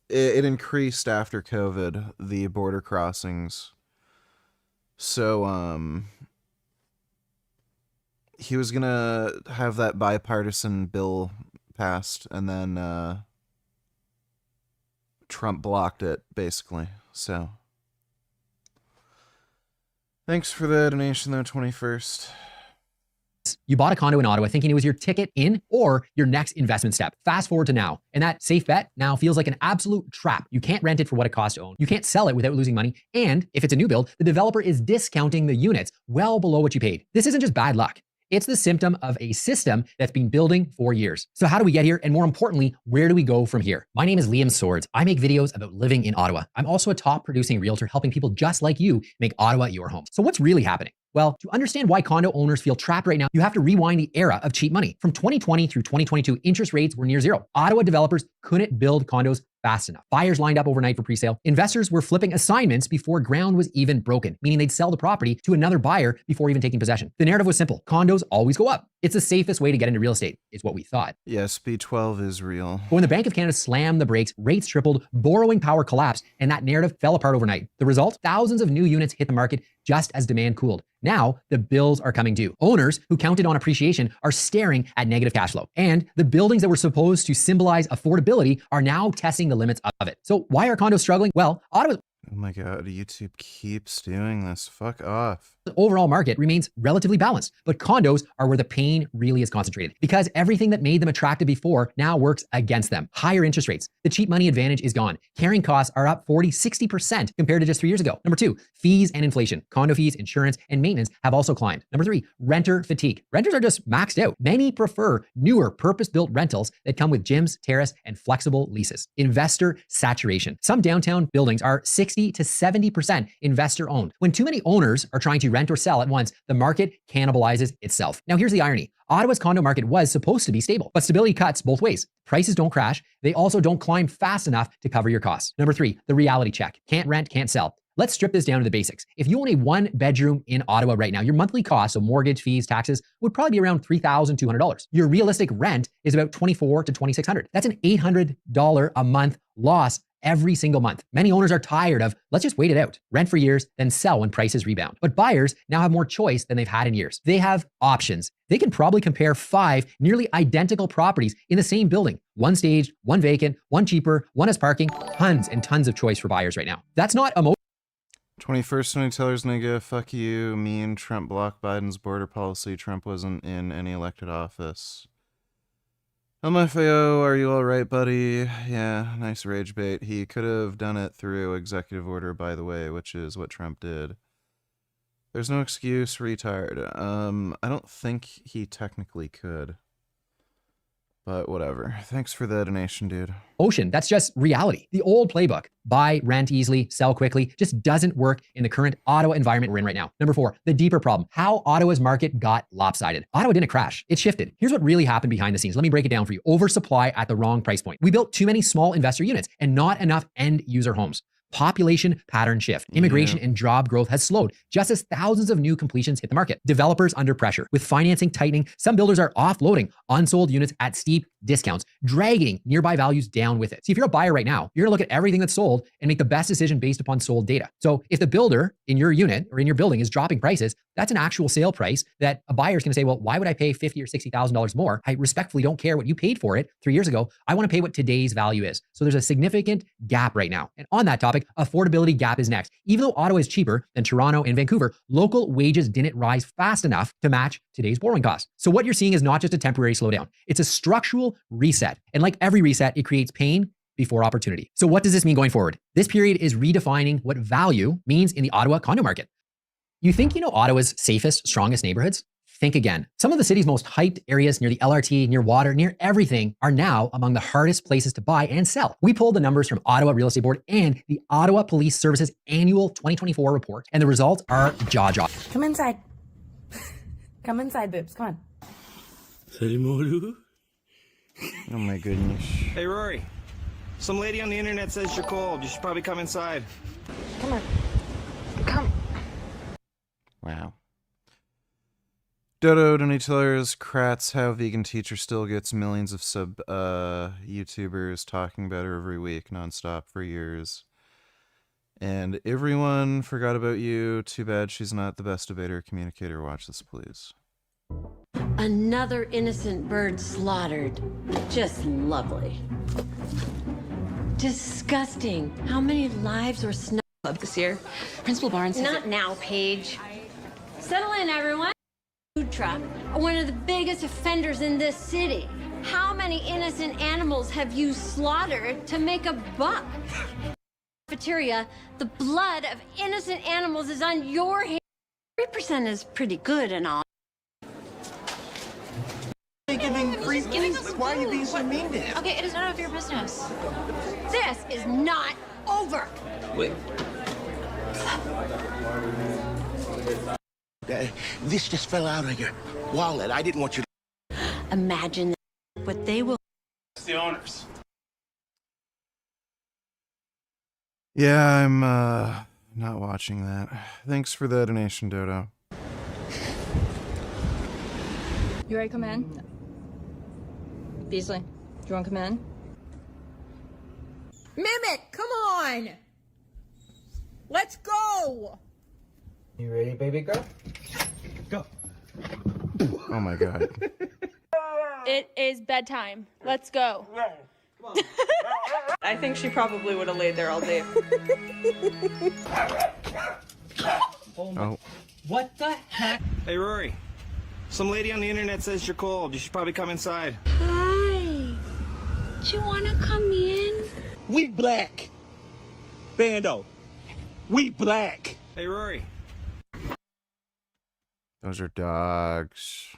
it increased after COVID, the border crossings. So, he was gonna have that bipartisan bill passed, and then, Trump blocked it, basically, so... Thanks for the donation, though, 21st. You bought a condo in Ottawa thinking it was your ticket in or your next investment step. Fast forward to now, and that safe bet now feels like an absolute trap. You can't rent it for what it costs to own. You can't sell it without losing money. And if it's a new build, the developer is discounting the units well below what you paid. This isn't just bad luck. It's the symptom of a system that's been building for years. So how do we get here? And more importantly, where do we go from here? My name is Liam Swords. I make videos about living in Ottawa. I'm also a top producing realtor helping people just like you make Ottawa your home. So what's really happening? Well, to understand why condo owners feel trapped right now, you have to rewind the era of cheap money. From 2020 through 2022, interest rates were near zero. Ottawa developers couldn't build condos fast enough. Buyers lined up overnight for presale. Investors were flipping assignments before ground was even broken, meaning they'd sell the property to another buyer before even taking possession. The narrative was simple. Condos always go up. It's the safest way to get into real estate, is what we thought. Yes, B12 is real. But when the Bank of Canada slammed the brakes, rates tripled, borrowing power collapsed, and that narrative fell apart overnight. The result? Thousands of new units hit the market just as demand cooled. Now, the bills are coming due. Owners who counted on appreciation are staring at negative cash flow. And the buildings that were supposed to symbolize affordability are now testing the limits of it. So why are condos struggling? Well, Ottawa's Oh my god, YouTube keeps doing this. Fuck off. the overall market remains relatively balanced, but condos are where the pain really is concentrated because everything that made them attractive before now works against them. Higher interest rates. The cheap money advantage is gone. Carrying costs are up 40-60% compared to just 3 years ago. Number 2, fees and inflation. Condo fees, insurance, and maintenance have also climbed. Number 3, renter fatigue. Renters are just maxed out. Many prefer newer purpose-built rentals that come with gyms, terrace, and flexible leases. Investor saturation. Some downtown buildings are 60 to 70% investor owned. When too many owners are trying to rent or sell at once, the market cannibalizes itself. Now here's the irony. Ottawa's condo market was supposed to be stable, but stability cuts both ways. Prices don't crash. They also don't climb fast enough to cover your costs. Number 3, the reality check. Can't rent, can't sell. Let's strip this down to the basics. If you own a 1-bedroom in Ottawa right now, your monthly cost, so mortgage, fees, taxes, would probably be around $3,200. Your realistic rent is about $2,400 to $2,600. That's an $800 a month loss every single month. Many owners are tired of, let's just wait it out, rent for years, then sell when prices rebound. But buyers now have more choice than they've had in years. They have options. They can probably compare 5 nearly identical properties in the same building. One staged, one vacant, one cheaper, one has parking, tons and tons of choice for buyers right now. That's not emotional. 21st Century Tellers, nigga, fuck you, mean, Trump blocked Biden's border policy, Trump wasn't in any elected office. LMFAO, are you alright, buddy? Yeah, nice rage bait. He could have done it through executive order, by the way, which is what Trump did. There's no excuse, retard. I don't think he technically could. But whatever. Thanks for the donation, dude. That's just reality. The old playbook, buy, rent easily, sell quickly, just doesn't work in the current Ottawa environment we're in right now. Number 4, the deeper problem, how Ottawa's market got lopsided. Ottawa didn't crash, it shifted. Here's what really happened behind the scenes. Let me break it down for you. Oversupply at the wrong price point. We built too many small investor units and not enough end user homes. Population pattern shift. Immigration and job growth has slowed just as thousands of new completions hit the market. Developers under pressure. With financing tightening, some builders are offloading unsold units at steep discounts, dragging nearby values down with it. See, if you're a buyer right now, you're gonna look at everything that's sold and make the best decision based upon sold data. So if the builder in your unit or in your building is dropping prices, that's an actual sale price that a buyer is gonna say, well, why would I pay $50,000 or $60,000 more? I respectfully don't care what you paid for it 3 years ago. I wanna pay what today's value is. So there's a significant gap right now. And on that topic, affordability gap is next. Even though Ottawa is cheaper than Toronto and Vancouver, local wages didn't rise fast enough to match today's borrowing costs. So what you're seeing is not just a temporary slowdown. It's a structural reset. And like every reset, it creates pain before opportunity. So what does this mean going forward? This period is redefining what value means in the Ottawa condo market. You think you know Ottawa's safest, strongest neighborhoods? Think again. Some of the city's most hyped areas near the LRT, near water, near everything are now among the hardest places to buy and sell. We pulled the numbers from Ottawa Real Estate Board and the Ottawa Police Services annual 2024 report, and the results are jaw-dropping. Come inside. Come inside, boobs. Come on. Oh my goodness. Hey, Rory. Some lady on the internet says you're cold. You should probably come inside. Come on. Come. Wow. Dodo, Donatellers, Kratz, how vegan teacher still gets millions of YouTubers talking about her every week, nonstop for years. And everyone forgot about you. Too bad she's not the best debater or communicator. Watch this, please. Another innocent bird slaughtered. Just lovely. Disgusting. How many lives were snuffed up this year? Principal Barnes says Not now, Paige. Settle in, everyone. food truck are one of the biggest offenders in this city. How many innocent animals have you slaughtered to make a buck? Cafeteria, the blood of innocent animals is on your hands. 3% is pretty good and all. Giving free Giving things? us Why are you food. being so mean to him? Okay, it is none of your business. This is not over. Wait. This just fell out of your wallet. I didn't want you to... Imagine what they will. It's the owners. Yeah, I'm not watching that. Thanks for the donation, Dodo. You ready to come in? Beasley, do you want to come in? Mimic, come on! Let's go! You ready, baby girl? Go. Oh my god. It is bedtime. Let's go. I think she probably would have laid there all day. Oh. What the heck? Hey, Rory. Some lady on the internet says you're cold. You should probably come inside. Hi. Do you want to come in? We black. Bando. We black. Hey, Rory. Those are dogs.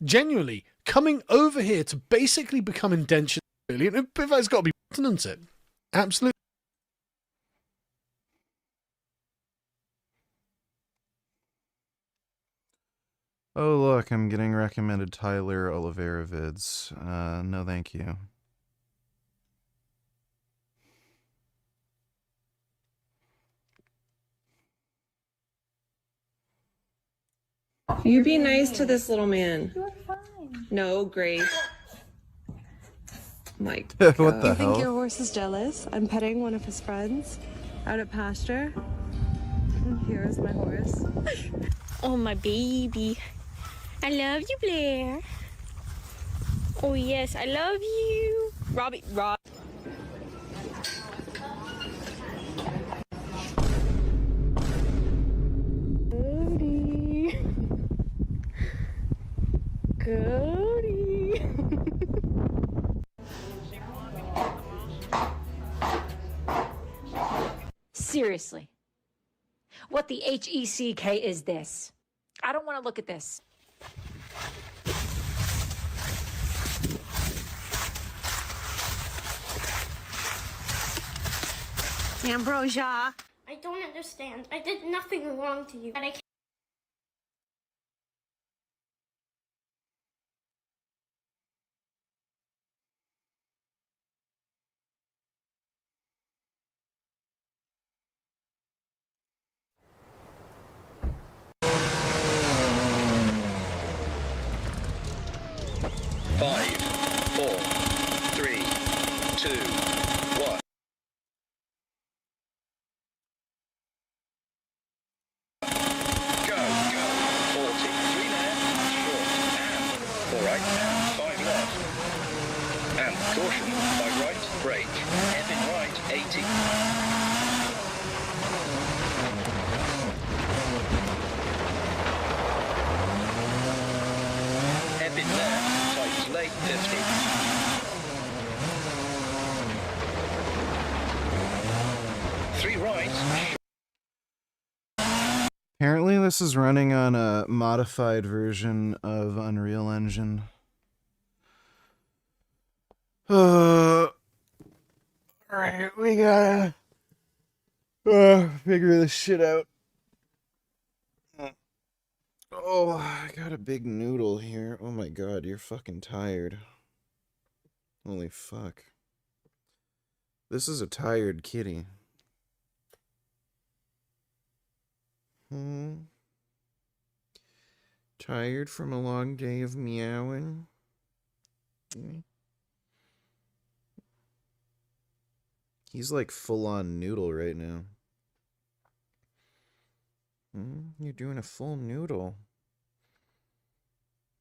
Genuinely, coming over here to basically become indentured, really, and it's got to be maintenance it. Absolutely. Oh look, I'm getting recommended Tyler Oliveira vids. No thank you. You be nice to this little man. You're fine. No, Grace. Mike. What the You think hell? your horse is jealous? I'm petting one of his friends out at pasture. And here's my horse. Oh, my baby. I love you, Blair. Oh, yes, I love you. Robbie. Cody. Seriously. What the HECK is this? I don't want to look at this. Ambrosia. I don't understand. I did nothing wrong to you. And I can't. Five, four, three, two, one. Go, go. 40. 3 left, short, and 4 right, and 5 left. And caution, 5 right, brake. Effing right, 80. Effing left, tight late, 50. Three right. Apparently this is running on a modified version of Unreal Engine. Alright, we gotta figure this shit out. Oh, I got a big noodle here. Oh my god, you're fucking tired. Holy fuck. This is a tired kitty. Tired from a long day of meowing? He's like full on noodle right now. You're doing a full noodle.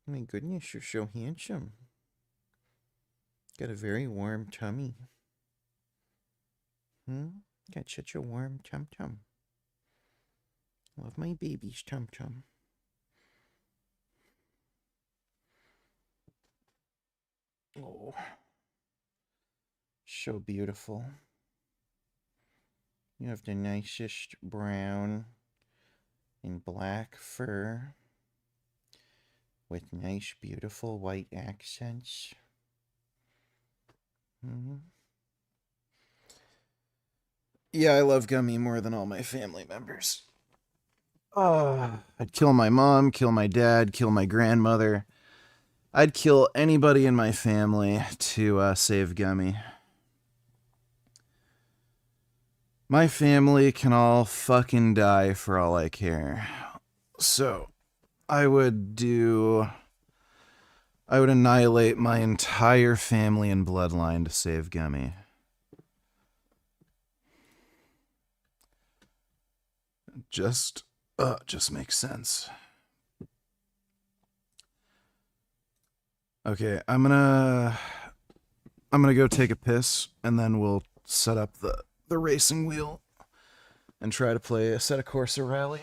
My goodness, you're so handsome. Got a very warm tummy. Got such a warm tum-tum. Love my baby's tum-tum. Oh, so beautiful. You have the nicest brown and black fur with nice, beautiful white accents. Yeah, I love Gummy more than all my family members. I'd kill my mom, kill my dad, kill my grandmother. I'd kill anybody in my family to save Gummy. My family can all fucking die for all I care. So, I would annihilate my entire family and bloodline to save Gummy. Just makes sense. Okay, I'm gonna go take a piss, and then we'll set up the racing wheel and try to play a set of Corsa Rally.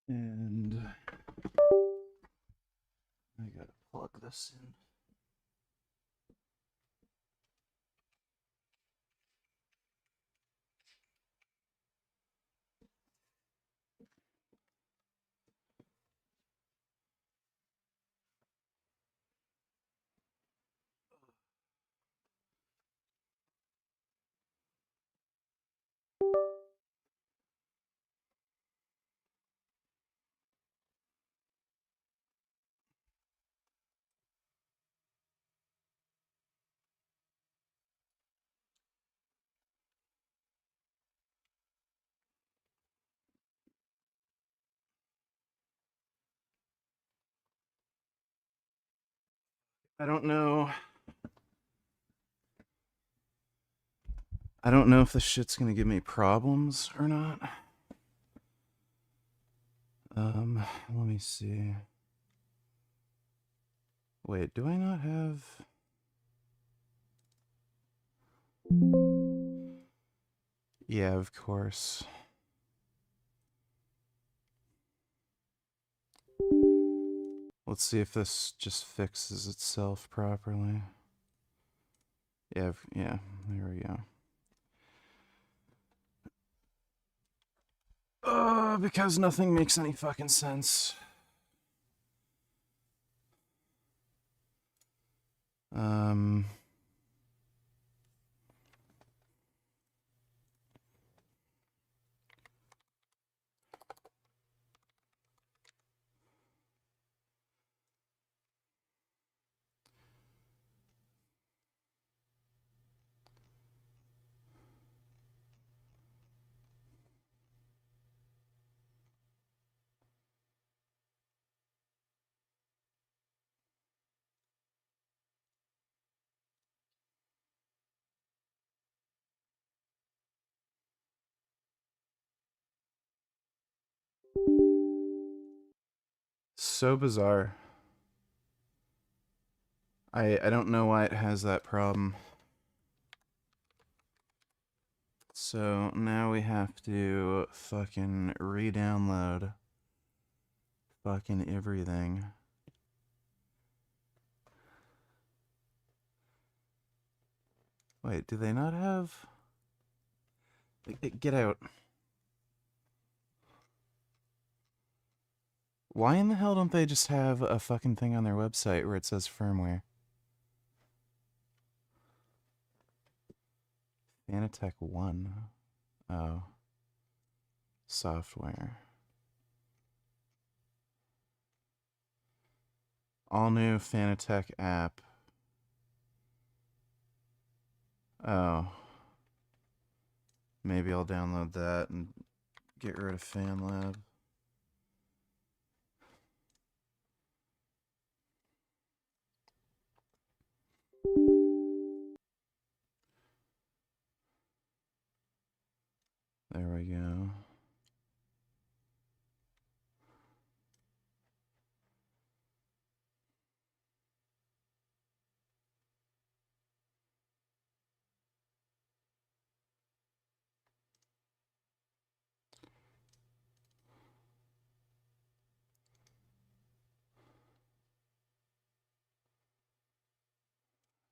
And I gotta plug this in. I don't know. I don't know if this shit's gonna give me problems or not. Let me see. Wait, do I not have... Yeah, of course. Let's see if this just fixes itself properly. Yeah, yeah, there we go. Because nothing makes any fucking sense. So bizarre. I don't know why it has that problem. So now we have to fucking re-download fucking everything. Wait, do they not have... Get out. Why in the hell don't they just have a fucking thing on their website where it says firmware? Fanatec 1. Oh. Software. All new Fanatec app. Oh. Maybe I'll download that and get rid of FanLab. There we go.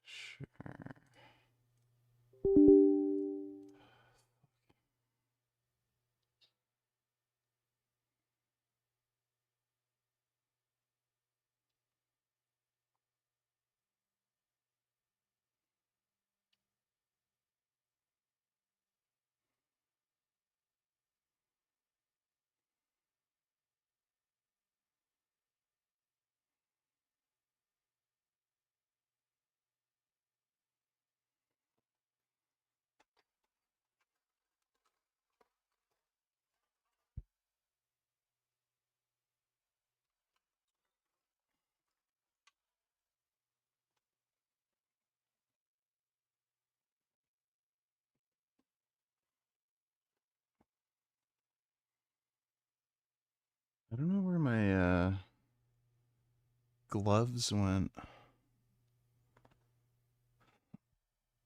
Sure. I don't know where my gloves went.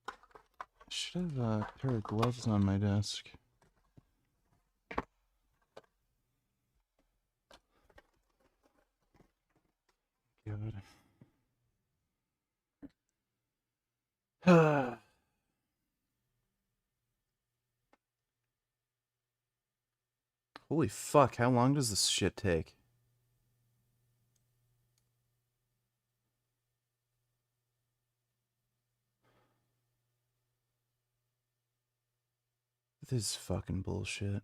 I should have a pair of gloves on my desk. God. Holy fuck, how long does this shit take? This is fucking bullshit.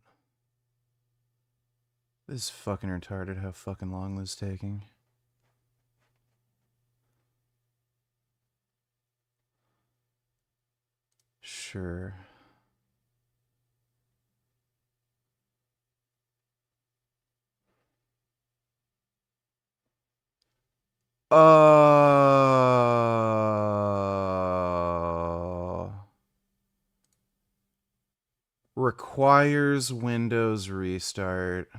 This is fucking retarded how fucking long this is taking. Sure. requires Windows restart.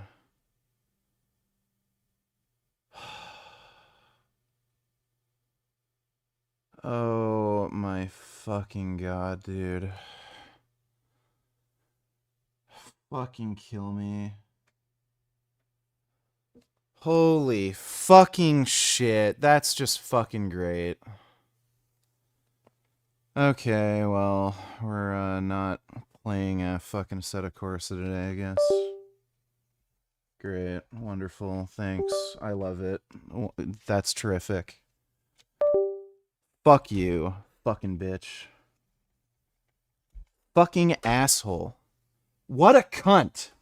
Oh my fucking god, dude. Fucking kill me. Holy fucking shit. That's just fucking great. Okay, well, we're not playing a fucking set of Corsa today, I guess. Great. Wonderful. Thanks. I love it. That's terrific. Fuck you, fucking bitch. Fucking asshole. What a cunt.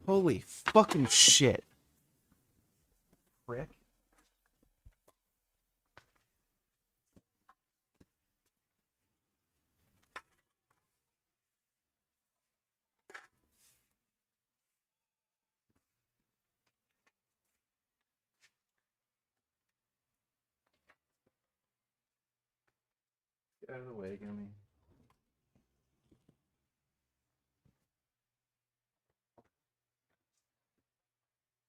Holy fucking shit. Prick. Get out of the way, Gummy.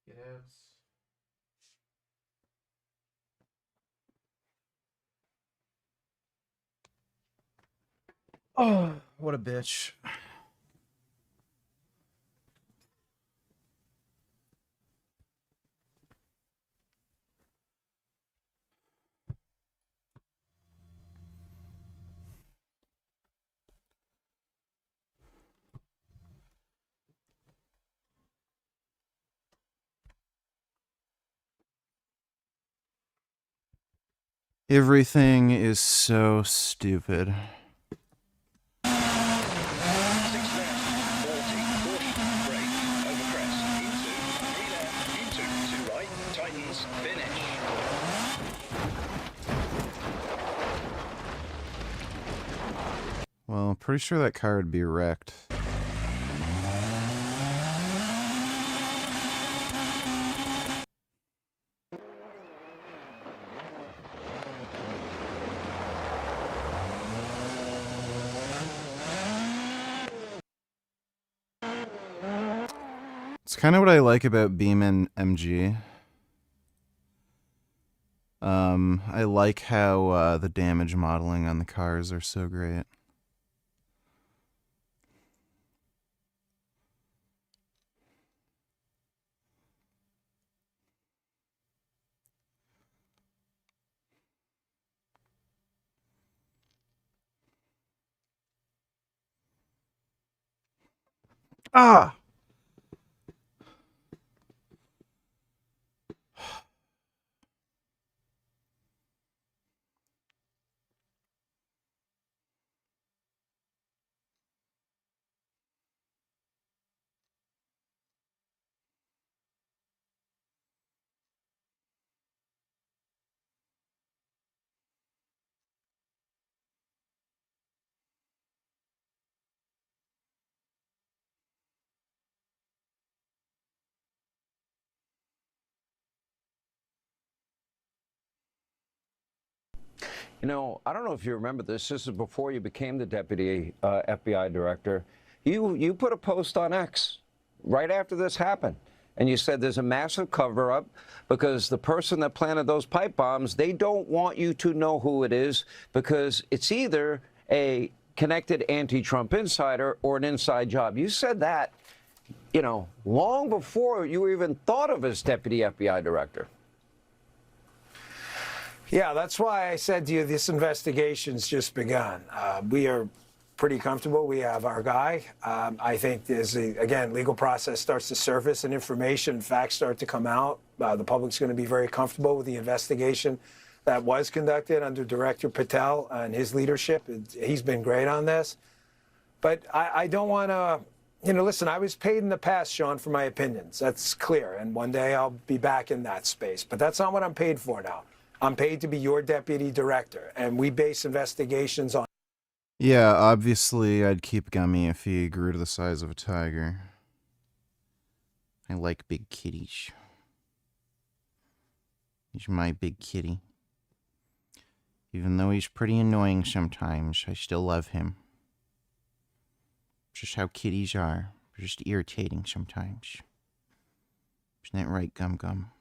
Get out. Oh, what a bitch. Everything is so stupid. 6 left, 40, caution, brake, over crest, into, 3 left, into, 2 right, tightens, finish. Well, I'm pretty sure that car would be wrecked. It's kind of what I like about Beam and MG. I like how the damage modeling on the cars are so great. Ah! You know, I don't know if you remember this. This is before you became the deputy FBI director. You put a post on X right after this happened, and you said there's a massive cover-up because the person that planted those pipe bombs, they don't want you to know who it is because it's either a connected anti-Trump insider or an inside job. You said that, you know, long before you were even thought of as deputy FBI director. Yeah, that's why I said to you, this investigation's just begun. We are pretty comfortable. We have our guy. I think as, again, legal process starts to surface and information, facts start to come out, the public's going to be very comfortable with the investigation that was conducted under Director Patel and his leadership. He's been great on this. But I don't want to, you know, listen, I was paid in the past, Sean, for my opinions. That's clear. And one day I'll be back in that space. But that's not what I'm paid for now. I'm paid to be your deputy director, and we base investigations on. Yeah, obviously I'd keep Gummy if he grew to the size of a tiger. I like big kitties. He's my big kitty. Even though he's pretty annoying sometimes, I still love him. Just how kitties are. They're just irritating sometimes. Isn't that right, Gum Gum?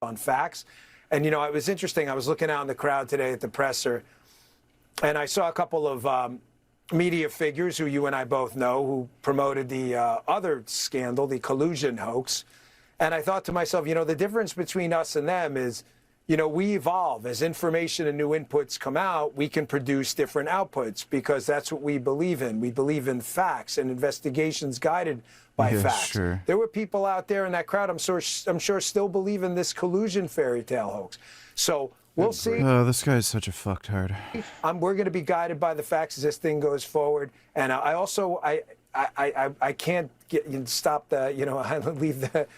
On facts. And, you know, it was interesting. I was looking out in the crowd today at the presser, and I saw a couple of media figures who you and I both know who promoted the other scandal, the collusion hoax. And I thought to myself, you know, the difference between us and them is, you know, we evolve. As information and new inputs come out, we can produce different outputs because that's what we believe in. We believe in facts and investigations guided by facts. Sure. There were people out there in that crowd, I'm sure still believe in this collusion fairy tale hoax. So we'll see. Oh, this guy's such a fucktard. We're going to be guided by the facts as this thing goes forward. And I also can't stop the, you know,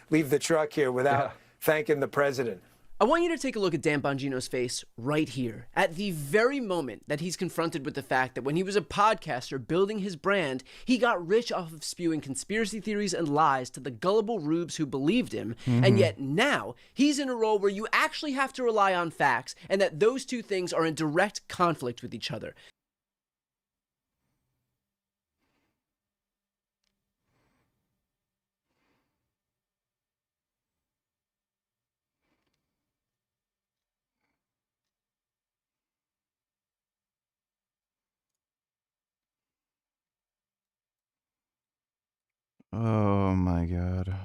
leave the truck here without thanking the president. I want you to take a look at Dan Bongino's face right here. At the very moment that he's confronted with the fact that when he was a podcaster building his brand, he got rich off of spewing conspiracy theories and lies to the gullible rubes who believed him. And yet now he's in a role where you actually have to rely on facts, and that those two things are in direct conflict with each other. Oh my god.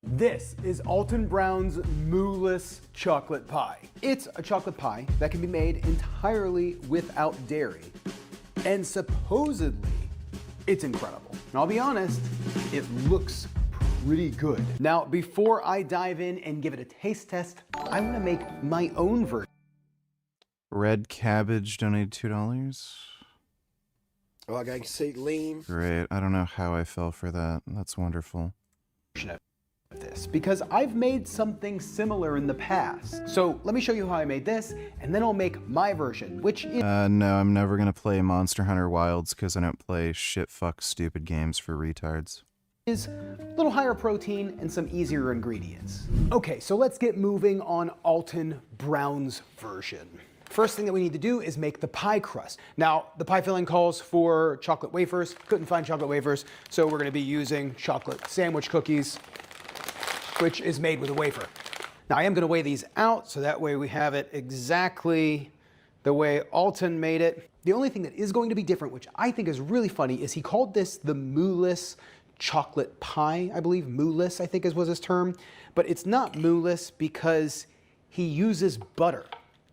This is Alton Brown's Mooless chocolate pie. It's a chocolate pie that can be made entirely without dairy. And supposedly, it's incredible. And I'll be honest, it looks pretty good. Now, before I dive in and give it a taste test, I want to make my own version. Red Cabbage donated $2. Oh, I can see lean. Great. I don't know how I fell for that. That's wonderful. This because I've made something similar in the past. So let me show you how I made this, and then I'll make my version, which is... No, I'm never gonna play Monster Hunter Wilds because I don't play shit fuck stupid games for retards. Is a little higher protein and some easier ingredients. Okay, so let's get moving on Alton Brown's version. First thing that we need to do is make the pie crust. Now, the pie filling calls for chocolate wafers. Couldn't find chocolate wafers, so we're gonna be using chocolate sandwich cookies, which is made with a wafer. Now I am gonna weigh these out, so that way we have it exactly the way Alton made it. The only thing that is going to be different, which I think is really funny, is he called this the mooless chocolate pie, I believe. Mooless, I think was his term. But it's not mooless because he uses butter.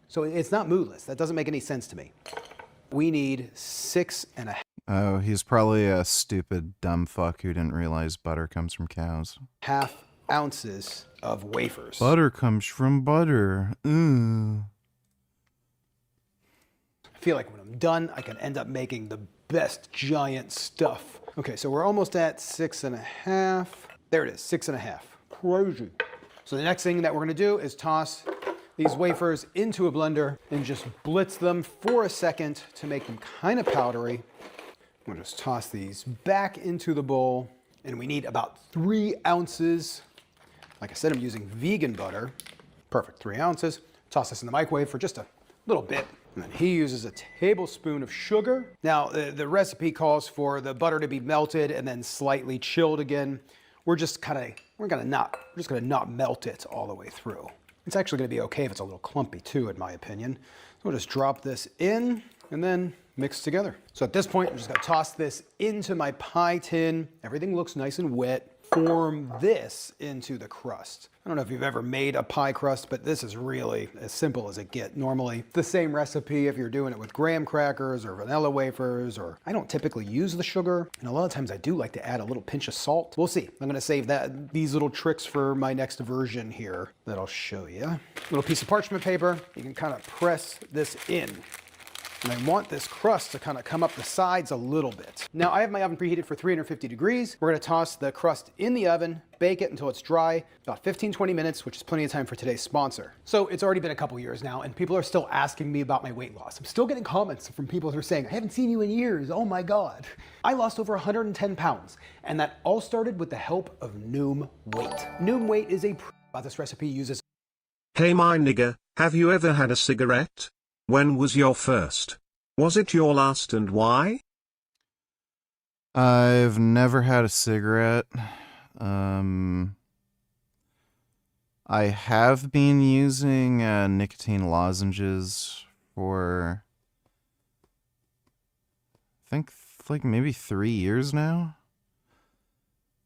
So it's not mooless. That doesn't make any sense to me. We need 6.5. Oh, he's probably a stupid dumb fuck who didn't realize butter comes from cows. Ounces of wafers. Butter comes from butter. I feel like when I'm done, I can end up making the best giant stuff. Okay, so we're almost at 6.5. There it is, 6.5. Crazy. So the next thing that we're gonna do is toss these wafers into a blender and just blitz them for a second to make them kind of powdery. I'm gonna just toss these back into the bowl, and we need about 3 ounces. Like I said, I'm using vegan butter. Perfect, 3 ounces. Toss this in the microwave for just a little bit. And then he uses a tablespoon of sugar. Now, the recipe calls for the butter to be melted and then slightly chilled again. We're just gonna not melt it all the way through. It's actually gonna be okay if it's a little clumpy too, in my opinion. So we'll just drop this in and then mix together. So at this point, I'm just gonna toss this into my pie tin. Everything looks nice and wet. form this into the crust. I don't know if you've ever made a pie crust, but this is really as simple as it gets. Normally, the same recipe if you're doing it with graham crackers or vanilla wafers, or I don't typically use the sugar, and a lot of times I do like to add a little pinch of salt. We'll see. I'm gonna save these little tricks for my next version here that I'll show you. Little piece of parchment paper, you can kind of press this in. And I want this crust to kind of come up the sides a little bit. Now I have my oven preheated for 350 degrees. We're gonna toss the crust in the oven, bake it until it's dry, about 15-20 minutes, which is plenty of time for today's sponsor. So it's already been a couple years now, and people are still asking me about my weight loss. I'm still getting comments from people who are saying, I haven't seen you in years, oh my God. I lost over 110 pounds, and that all started with the help of Noom Weight. Noom Weight is this recipe uses. Hey my nigga, have you ever had a cigarette? When was your first? Was it your last and why? I've never had a cigarette. I have been using nicotine lozenges for, I think, like maybe 3 years now.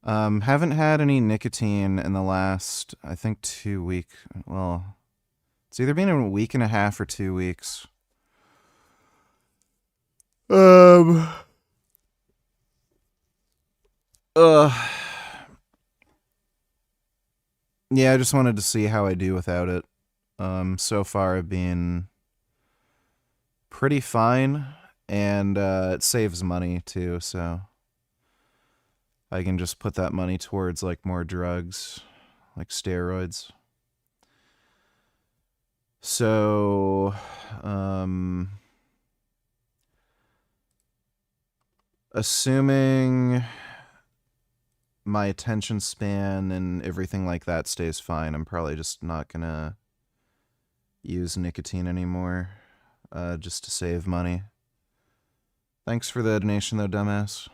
Haven't had any nicotine in the last, I think, 2 weeks. Well, it's either been a week and a half or 2 weeks. Yeah, I just wanted to see how I do without it. So far I've been pretty fine, and it saves money too, so I can just put that money towards like more drugs, like steroids. So, assuming my attention span and everything like that stays fine, I'm probably just not gonna use nicotine anymore, just to save money. Thanks for the donation though, dumbass.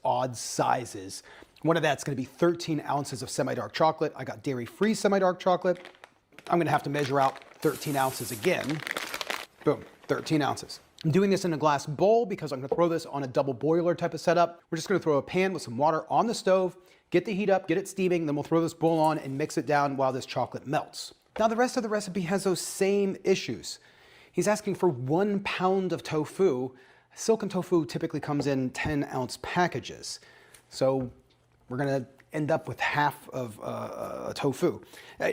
Odd sizes. One of that's going to be 13 ounces of semi-dark chocolate. I got dairy-free semi-dark chocolate. I'm going to have to measure out 13 ounces again. Boom, 13 ounces. I'm doing this in a glass bowl because I'm going to throw this on a double boiler type of setup. We're just going to throw a pan with some water on the stove, get the heat up, get it steaming, then we'll throw this bowl on and mix it down while this chocolate melts. Now the rest of the recipe has those same issues. He's asking for 1 pound of tofu. Silken tofu typically comes in 10-ounce packages. So we're going to end up with half of tofu.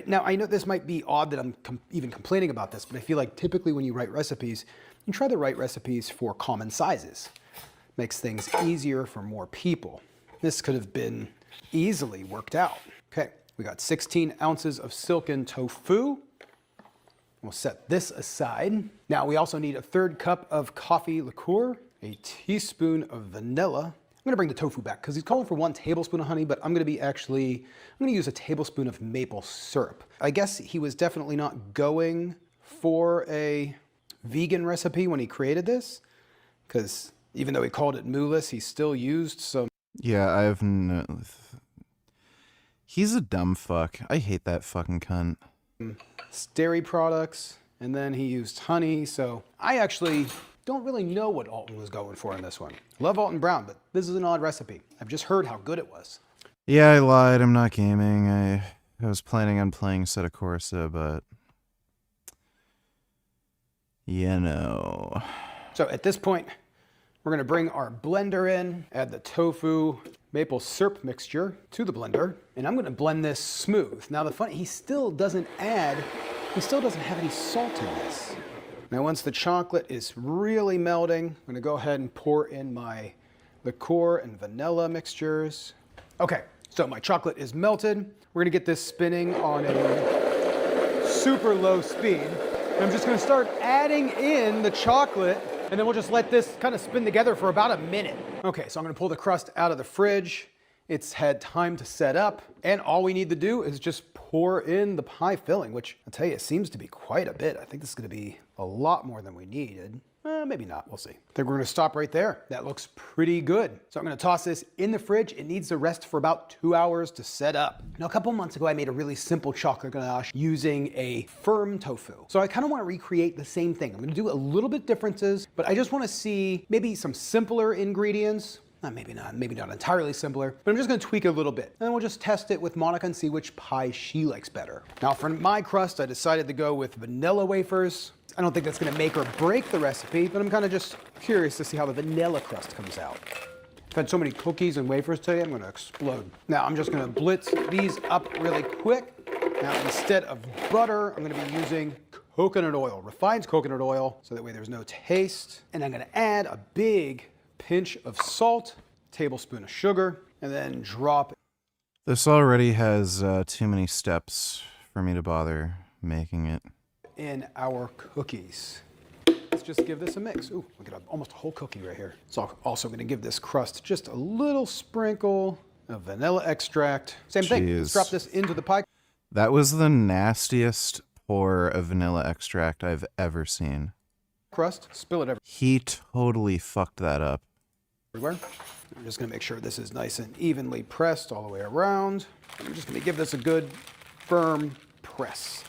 Now, I know this might be odd that I'm even complaining about this, but I feel like typically when you write recipes, you try to write recipes for common sizes. Makes things easier for more people. This could have been easily worked out. Okay, we got 16 ounces of silken tofu. We'll set this aside. Now we also need a 1/3 cup of coffee liqueur, a teaspoon of vanilla. I'm gonna bring the tofu back because he's calling for 1 tablespoon of honey, but I'm gonna use a tablespoon of maple syrup. I guess he was definitely not going for a vegan recipe when he created this, because even though he called it mooless, he still used some. Yeah, he's a dumb fuck. I hate that fucking cunt. Dairy products, and then he used honey, so I actually don't really know what Alton was going for in this one. Love Alton Brown, but this is an odd recipe. I've just heard how good it was. Yeah, I lied. I'm not gaming. I was planning on playing Setta Corsa, but you know. So at this point, we're gonna bring our blender in, add the tofu maple syrup mixture to the blender, and I'm gonna blend this smooth. Now he still doesn't have any salt in this. Now once the chocolate is really melting, I'm gonna go ahead and pour in my liqueur and vanilla mixtures. Okay, so my chocolate is melted. We're gonna get this spinning on a super low speed. And I'm just gonna start adding in the chocolate, and then we'll just let this kind of spin together for about a minute. Okay, so I'm gonna pull the crust out of the fridge. It's had time to set up, and all we need to do is just pour in the pie filling, which I'll tell you, seems to be quite a bit. I think this is gonna be a lot more than we needed. Maybe not, we'll see. I think we're gonna stop right there. That looks pretty good. So I'm gonna toss this in the fridge. It needs to rest for about 2 hours to set up. Now, a couple months ago, I made a really simple chocolate ganache using a firm tofu. So I kind of wanna recreate the same thing. I'm gonna do a little bit differences, but I just wanna see maybe some simpler ingredients, maybe not entirely simpler, but I'm just gonna tweak it a little bit. And then we'll just test it with Monica and see which pie she likes better. Now for my crust, I decided to go with vanilla wafers. I don't think that's gonna make or break the recipe, but I'm kind of just curious to see how the vanilla crust comes out. I've had so many cookies and wafers today, I'm gonna explode. Now I'm just gonna blitz these up really quick. Now instead of butter, I'm gonna be using coconut oil, refined coconut oil, so that way there's no taste. And I'm gonna add a big pinch of salt, tablespoon of sugar, and then drop. This already has too many steps for me to bother making it. In our cookies. Let's just give this a mix. Ooh, look at almost a whole cookie right here. So also gonna give this crust just a little sprinkle of vanilla extract. Same thing, let's drop this into the pie. That was the nastiest pour of vanilla extract I've ever seen. Crust, spill it everywhere. He totally fucked that up. I'm just gonna make sure this is nice and evenly pressed all the way around. I'm just gonna give this a good, firm press.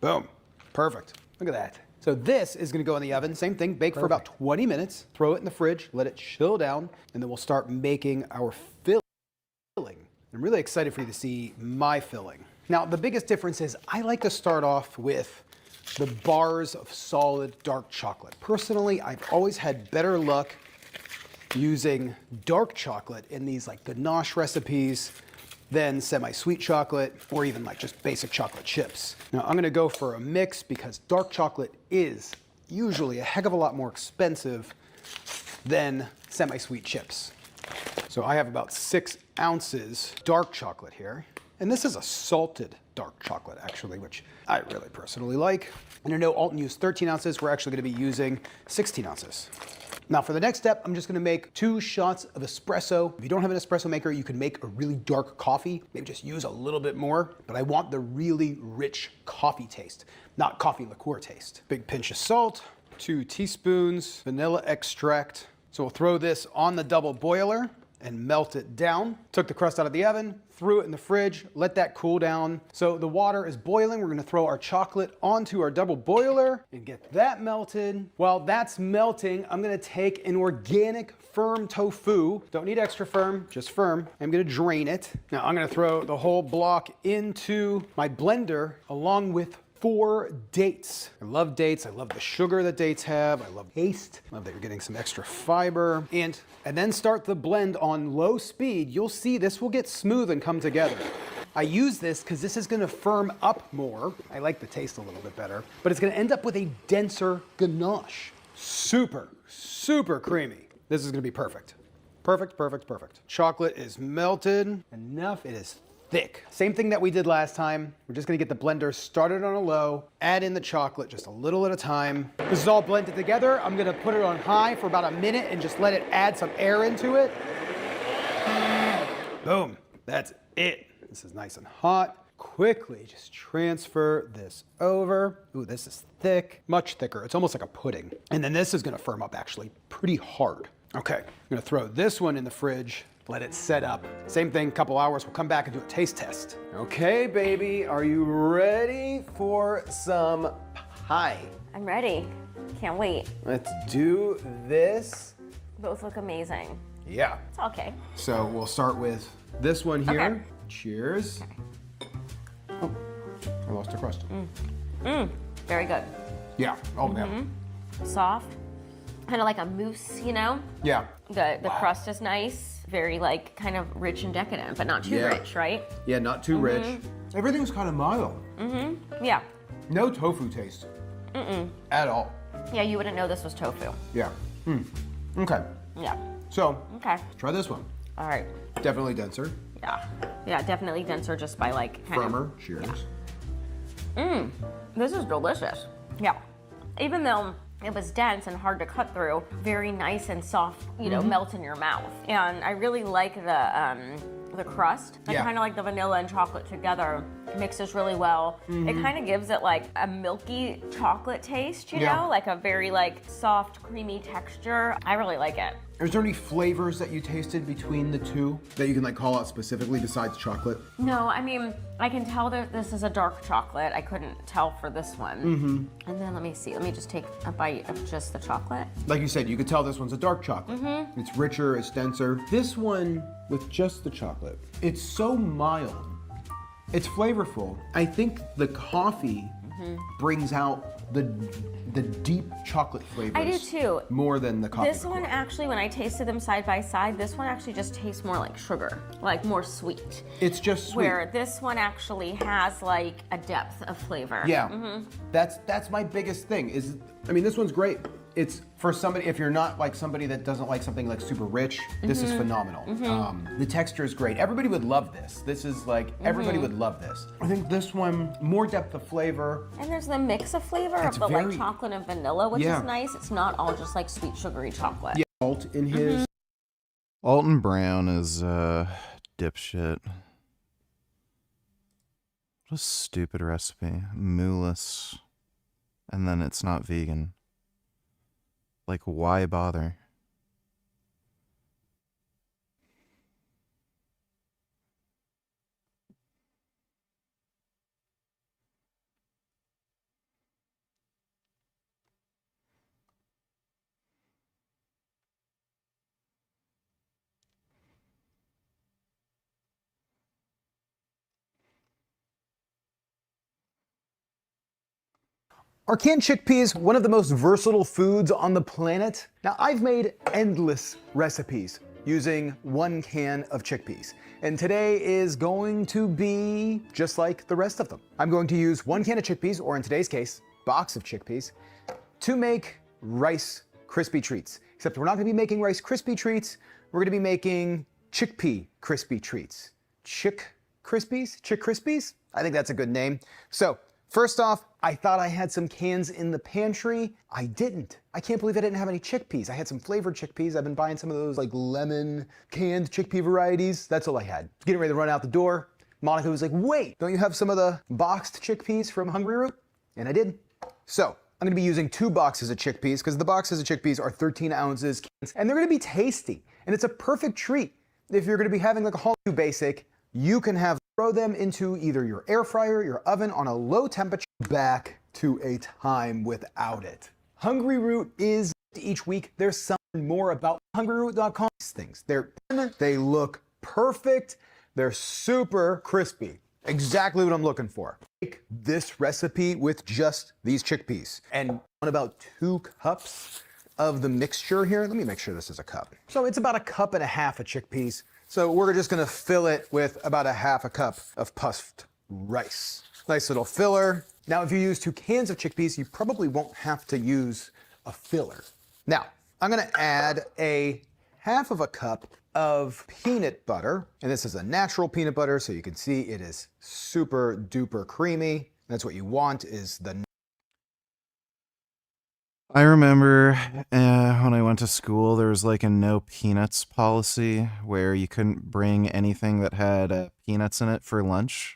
Boom, perfect, look at that. So this is gonna go in the oven, same thing, bake for about 20 minutes, throw it in the fridge, let it chill down, and then we'll start making our filling. I'm really excited for you to see my filling. Now, the biggest difference is I like to start off with the bars of solid dark chocolate. Personally, I've always had better luck using dark chocolate in these like ganache recipes than semi-sweet chocolate or even like just basic chocolate chips. Now, I'm gonna go for a mix because dark chocolate is usually a heck of a lot more expensive than semi-sweet chips. So I have about 6 ounces dark chocolate here. And this is a salted dark chocolate, actually, which I really personally like. And I know Alton used 13 ounces. We're actually gonna be using 16 ounces. Now for the next step, I'm just gonna make 2 shots of espresso. If you don't have an espresso maker, you can make a really dark coffee. Maybe just use a little bit more, but I want the really rich coffee taste, not coffee liqueur taste. Big pinch of salt, 2 teaspoons vanilla extract. So we'll throw this on the double boiler and melt it down. Took the crust out of the oven, threw it in the fridge, let that cool down. So the water is boiling. We're gonna throw our chocolate onto our double boiler and get that melted. While that's melting, I'm gonna take an organic firm tofu. Don't need extra firm, just firm. I'm gonna drain it. Now I'm gonna throw the whole block into my blender along with 4 dates. I love dates. I love the sugar that dates have. I love taste. Love that you're getting some extra fiber. And then start the blend on low speed. You'll see this will get smooth and come together. I use this because this is gonna firm up more. I like the taste a little bit better, but it's gonna end up with a denser ganache. Super, super creamy. This is gonna be perfect. Perfect, perfect, perfect. Chocolate is melted enough. It is thick. Same thing that we did last time. We're just gonna get the blender started on a low, add in the chocolate just a little at a time. This is all blended together. I'm gonna put it on high for about a minute and just let it add some air into it. Boom, that's it. This is nice and hot. Quickly just transfer this over. Ooh, this is thick, much thicker. It's almost like a pudding. And then this is gonna firm up actually pretty hard. Okay, I'm gonna throw this one in the fridge. Let it set up. Same thing, couple hours, we'll come back and do a taste test. Okay, baby, are you ready for some pie? I'm ready. Can't wait. Let's do this. Both look amazing. Yeah. It's okay. So we'll start with this one here. Okay. Cheers. Oh, I lost the crust. Very good. Yeah, oh yeah. Soft, kind of like a mousse, you know? Yeah. The crust is nice. Very like kind of rich and decadent, but not too rich, right? Yeah, not too rich. Everything's kind of mild. Yeah. No tofu taste. At all. Yeah, you wouldn't know this was tofu. Yeah. Okay. Yeah. So, Okay. try this one. All right. Definitely denser. Yeah. Yeah, definitely denser just by like kind Firmer. Cheers. This is delicious. Yeah. Even though it was dense and hard to cut through, very nice and soft, you know, melt in your mouth. And I really like the crust. I kind of like the vanilla and chocolate together. It mixes really well. It kind of gives it like a milky chocolate taste, you know? Like a very like soft, creamy texture. I really like it. Is there any flavors that you tasted between the two that you can like call out specifically besides chocolate? No, I mean, I can tell that this is a dark chocolate. I couldn't tell for this one. And then let me see. Let me just take a bite of just the chocolate. Like you said, you could tell this one's a dark chocolate. It's richer, it's denser. This one with just the chocolate, it's so mild. It's flavorful. I think the coffee brings out the deep chocolate flavors. I do too. More than the coffee. This one actually, when I tasted them side by side, this one actually just tastes more like sugar, like more sweet. It's just sweet. Where this one actually has like a depth of flavor. Yeah, that's my biggest thing. I mean, this one's great. It's for somebody, if you're not like somebody that doesn't like something like super rich, this is phenomenal. The texture is great. Everybody would love this. This is like, everybody would love this. I think this one, more depth of flavor. And there's the mix of flavor of the like chocolate and vanilla, which is nice. It's not all just like sweet sugary chocolate. Yeah, Alt in his. Alton Brown is dipshit. What a stupid recipe. Mooless. And then it's not vegan. Like, why bother? Are canned chickpeas one of the most versatile foods on the planet? Now, I've made endless recipes using one can of chickpeas, and today is going to be just like the rest of them. I'm going to use one can of chickpeas, or in today's case, box of chickpeas, to make Rice Krispie treats. Except we're not gonna be making Rice Krispie treats, we're gonna be making chickpea crispy treats. Chick Krispies? I think that's a good name. So, first off, I thought I had some cans in the pantry. I didn't. I can't believe I didn't have any chickpeas. I had some flavored chickpeas. I've been buying some of those like lemon canned chickpea varieties. That's all I had. Getting ready to run out the door. Monica was like, wait, don't you have some of the boxed chickpeas from Hungry Root? And I did. So, I'm gonna be using 2 boxes of chickpeas because the boxes of chickpeas are 13 ounces cans, and they're gonna be tasty. And it's a perfect treat. If you're gonna be having like a whole new basic, you can throw them into either your air fryer, your oven on a low temperature. Back to a time without it. Hungry Root is each week. There's something more about hungryroot.com. These things, they look perfect. They're super crispy. Exactly what I'm looking for. Make this recipe with just these chickpeas and about 2 cups of the mixture here. Let me make sure this is a cup. So it's about 1.5 cups of chickpeas. So we're just gonna fill it with about 1/2 cup of puffed rice. Nice little filler. Now, if you use 2 cans of chickpeas, you probably won't have to use a filler. Now, I'm gonna add 1/2 cup of peanut butter. And this is a natural peanut butter, so you can see it is super duper creamy. That's what you want, is the... I remember when I went to school, there was like a no peanuts policy where you couldn't bring anything that had peanuts in it for lunch.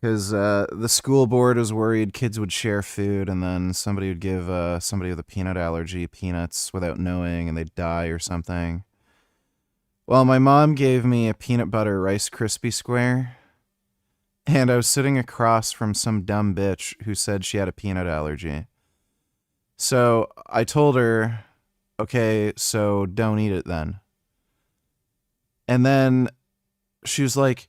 Because the school board was worried kids would share food and then somebody would give somebody with a peanut allergy peanuts without knowing and they'd die or something. Well, my mom gave me a peanut butter Rice Krispie square, and I was sitting across from some dumb bitch who said she had a peanut allergy. So I told her, okay, so don't eat it then. And then she was like,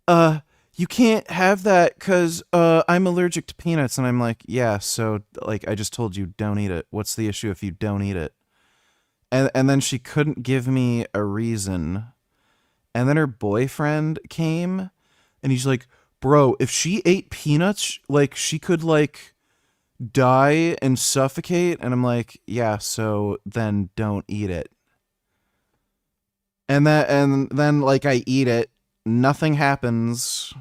you can't have that because I'm allergic to peanuts. And I'm like, yeah, so like I just told you don't eat it. What's the issue if you don't eat it? And then she couldn't give me a reason. And then her boyfriend came and he's like, bro, if she ate peanuts, like she could like die and suffocate. And I'm like, yeah, so then don't eat it. And then like I eat it. Nothing happens.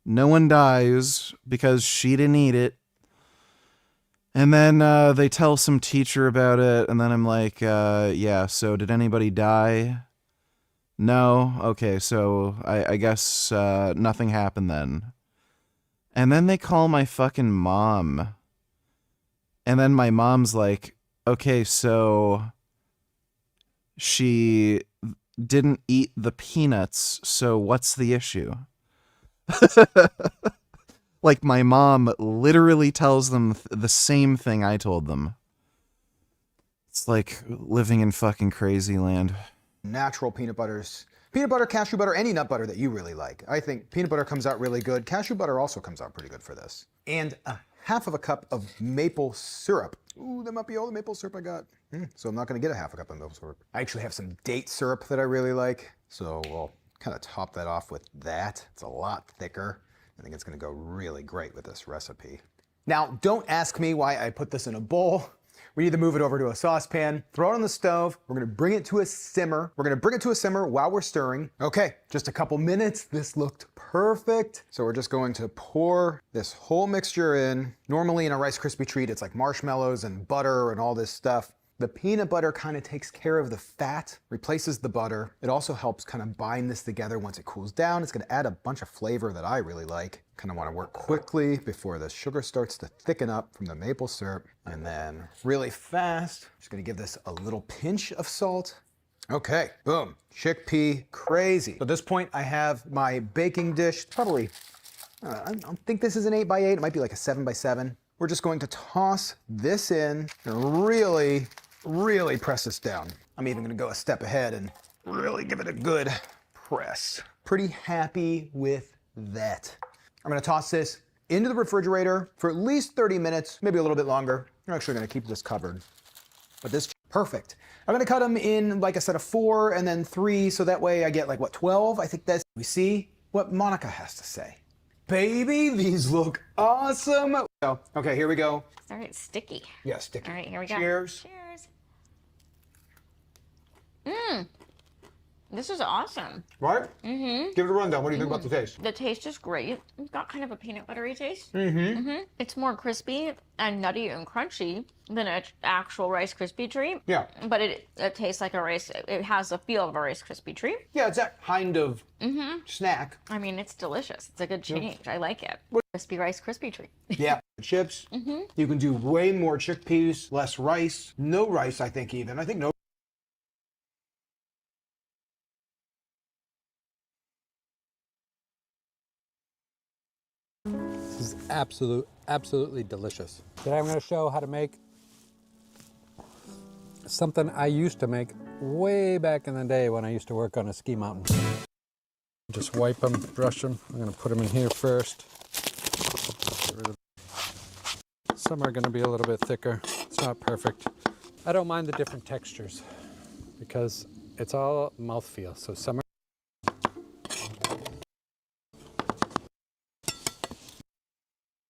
No one dies because she didn't eat it. And then they tell some teacher about it. And then I'm like, yeah, so did anybody die? No? Okay, so I guess nothing happened then. And then they call my fucking mom. And then my mom's like, okay, so she didn't eat the peanuts, so what's the issue? Like, my mom literally tells them the same thing I told them. It's like living in fucking crazy land. Natural peanut butters. Peanut butter, cashew butter, any nut butter that you really like. I think peanut butter comes out really good. Cashew butter also comes out pretty good for this. And a half of a cup of maple syrup. Ooh, that might be all the maple syrup I got. So I'm not gonna get a half a cup of maple syrup. I actually have some date syrup that I really like. So we'll kind of top that off with that. It's a lot thicker. I think it's gonna go really great with this recipe. Now, don't ask me why I put this in a bowl. We need to move it over to a saucepan, throw it on the stove. We're gonna bring it to a simmer. We're gonna bring it to a simmer while we're stirring. Okay, just a couple minutes. This looked perfect. So we're just going to pour this whole mixture in. Normally in a Rice Krispie treat, it's like marshmallows and butter and all this stuff. The peanut butter kind of takes care of the fat, replaces the butter. It also helps kind of bind this together once it cools down. It's gonna add a bunch of flavor that I really like. Kind of want to work quickly before the sugar starts to thicken up from the maple syrup. And then really fast, just gonna give this a little pinch of salt. Okay, boom, chickpea crazy. So at this point I have my baking dish, probably, I don't think this is an 8x8, it might be like a 7x7. We're just going to toss this in and really press this down. I'm even gonna go a step ahead and really give it a good press. Pretty happy with that. I'm gonna toss this into the refrigerator for at least 30 minutes, maybe a little bit longer. I'm actually gonna keep this covered. But this is perfect. I'm gonna cut them in like a set of 4 and then 3, so that way I get like, what, 12? I think that's, we see what Monica has to say. Baby, these look awesome. So, okay, here we go. All right, sticky. Yeah, sticky. All right, here we go. Cheers. Cheers. Mmm. This is awesome. Right? Mm-hmm. Give it a rundown. What do you think about the taste? The taste is great. It's got kind of a peanut buttery taste. Mm-hmm. It's more crispy and nutty and crunchy than an actual Rice Krispie treat. Yeah. But it tastes like a Rice. It has the feel of a Rice Krispie treat. Yeah, it's that kind of snack. I mean, it's delicious. It's a good change. I like it. Crispy Rice Krispie treat. Yeah. Chips. You can do way more chickpeas, less rice, no rice, I think even. I think no. This is absolutely delicious. Today I'm going to show how to make something I used to make way back in the day when I used to work on a ski mountain. Just wipe them, brush them. I'm going to put them in here first. Some are going to be a little bit thicker. It's not perfect. I don't mind the different textures because it's all mouthfeel. So some are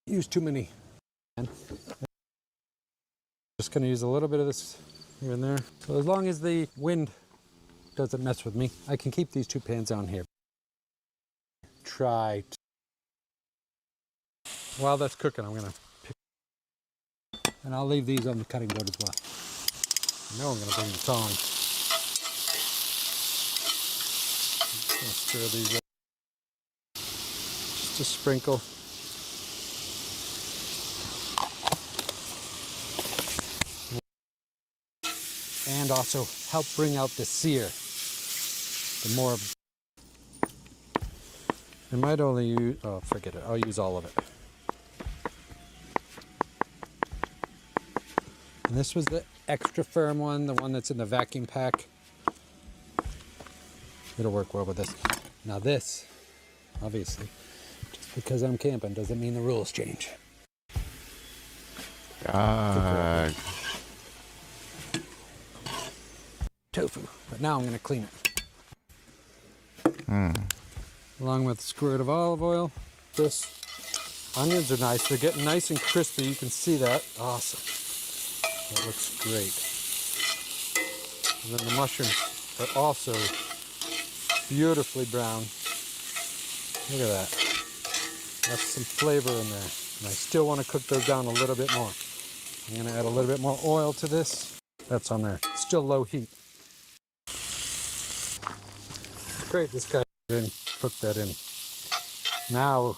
use too many. Just going to use a little bit of this here and there. So as long as the wind doesn't mess with me, I can keep these 2 pans on here. Try to. While that's cooking, I'm going to pick, and I'll leave these on the cutting board as well. I know I'm going to bring the tongs. Just going to stir these up. Just a sprinkle. And also help bring out the sear. The more, I might only use, oh forget it, I'll use all of it. And this was the extra firm one, the one that's in the vacuum pack. It'll work well with this. Now this, obviously, just because I'm camping doesn't mean the rules change. God. Tofu, but now I'm going to clean it. Along with a squirt of olive oil. This onions are nice. They're getting nice and crispy. You can see that. Awesome. That looks great. And then the mushrooms are also beautifully brown. Look at that. That's some flavor in there. And I still want to cook those down a little bit more. I'm going to add a little bit more oil to this. That's on there. Still low heat. Great, this guy didn't cook that in. Now,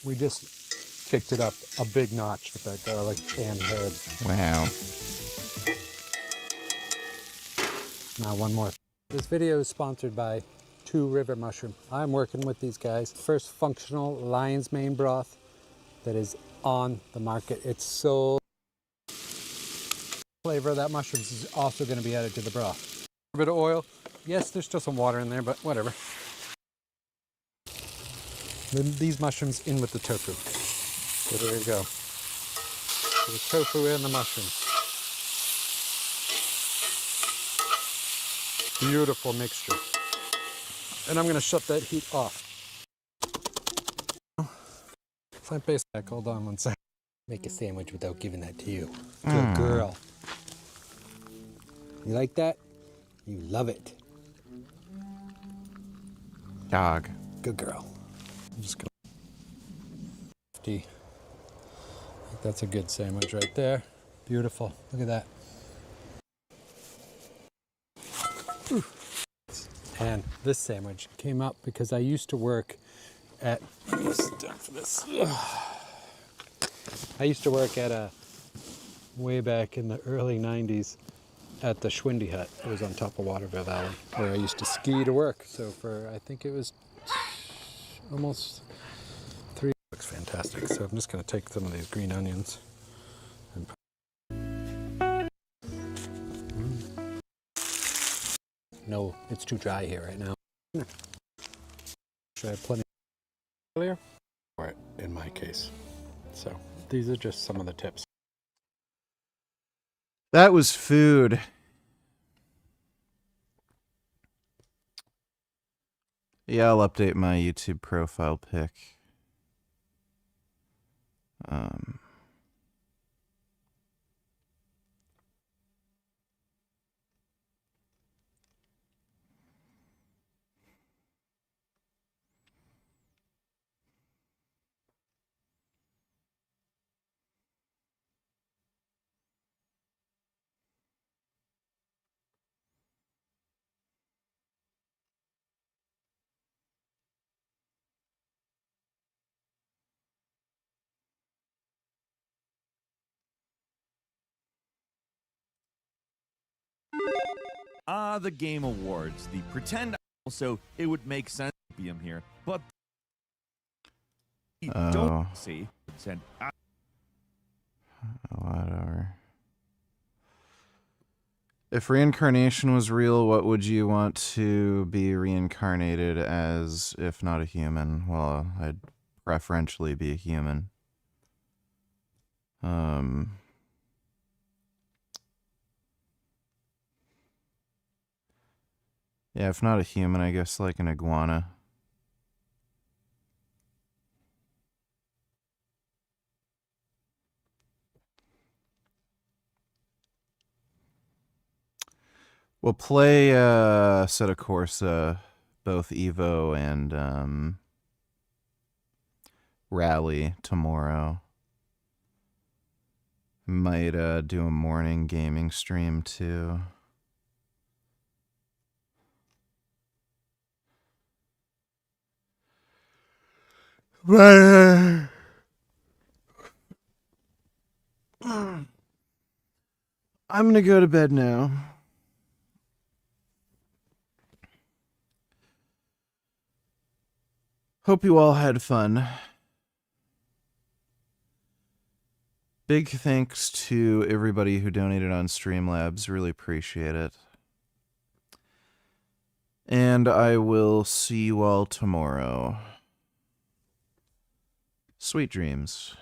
we just kicked it up a big notch with that garlic and herb. Wow. Now one more. This video is sponsored by Two River mushroom. I'm working with these guys. First functional lion's mane broth that is on the market. It's so flavor of that mushrooms is also going to be added to the broth. A bit of oil. Yes, there's still some water in there, but whatever. Then these mushrooms in with the tofu. So there you go. So the tofu and the mushrooms. Beautiful mixture. And I'm going to shut that heat off. Plant-based. Hold on one sec. Make a sandwich without giving that to you. Good girl. You like that? You love it. Dog. Good girl. I'm just gonna. I think that's a good sandwich right there. Beautiful. Look at that. Ooh. And this sandwich came up because I used to work at. Sit down for this. I used to work at a way back in the early 90s at the Schwindy Hut. It was on top of Waterville Valley where I used to ski to work. So for, I think it was almost 3. Looks fantastic. So I'm just going to take some of these green onions and No, it's too dry here right now. Should I have plenty earlier? Or in my case. So these are just some of the tips. That was food. Yeah, I'll update my YouTube profile pic. The Game Awards. The pretend also it would make sense to be him here, but you don't see. And whatever. If reincarnation was real, what would you want to be reincarnated as if not a human? Well, I'd preferentially be a human. Yeah, if not a human, I guess like an iguana. We'll play Set of Corsa, both Evo and Rally tomorrow. Might do a morning gaming stream too. But I'm gonna go to bed now. Hope you all had fun. Big thanks to everybody who donated on Streamlabs. Really appreciate it. And I will see you all tomorrow. Sweet dreams.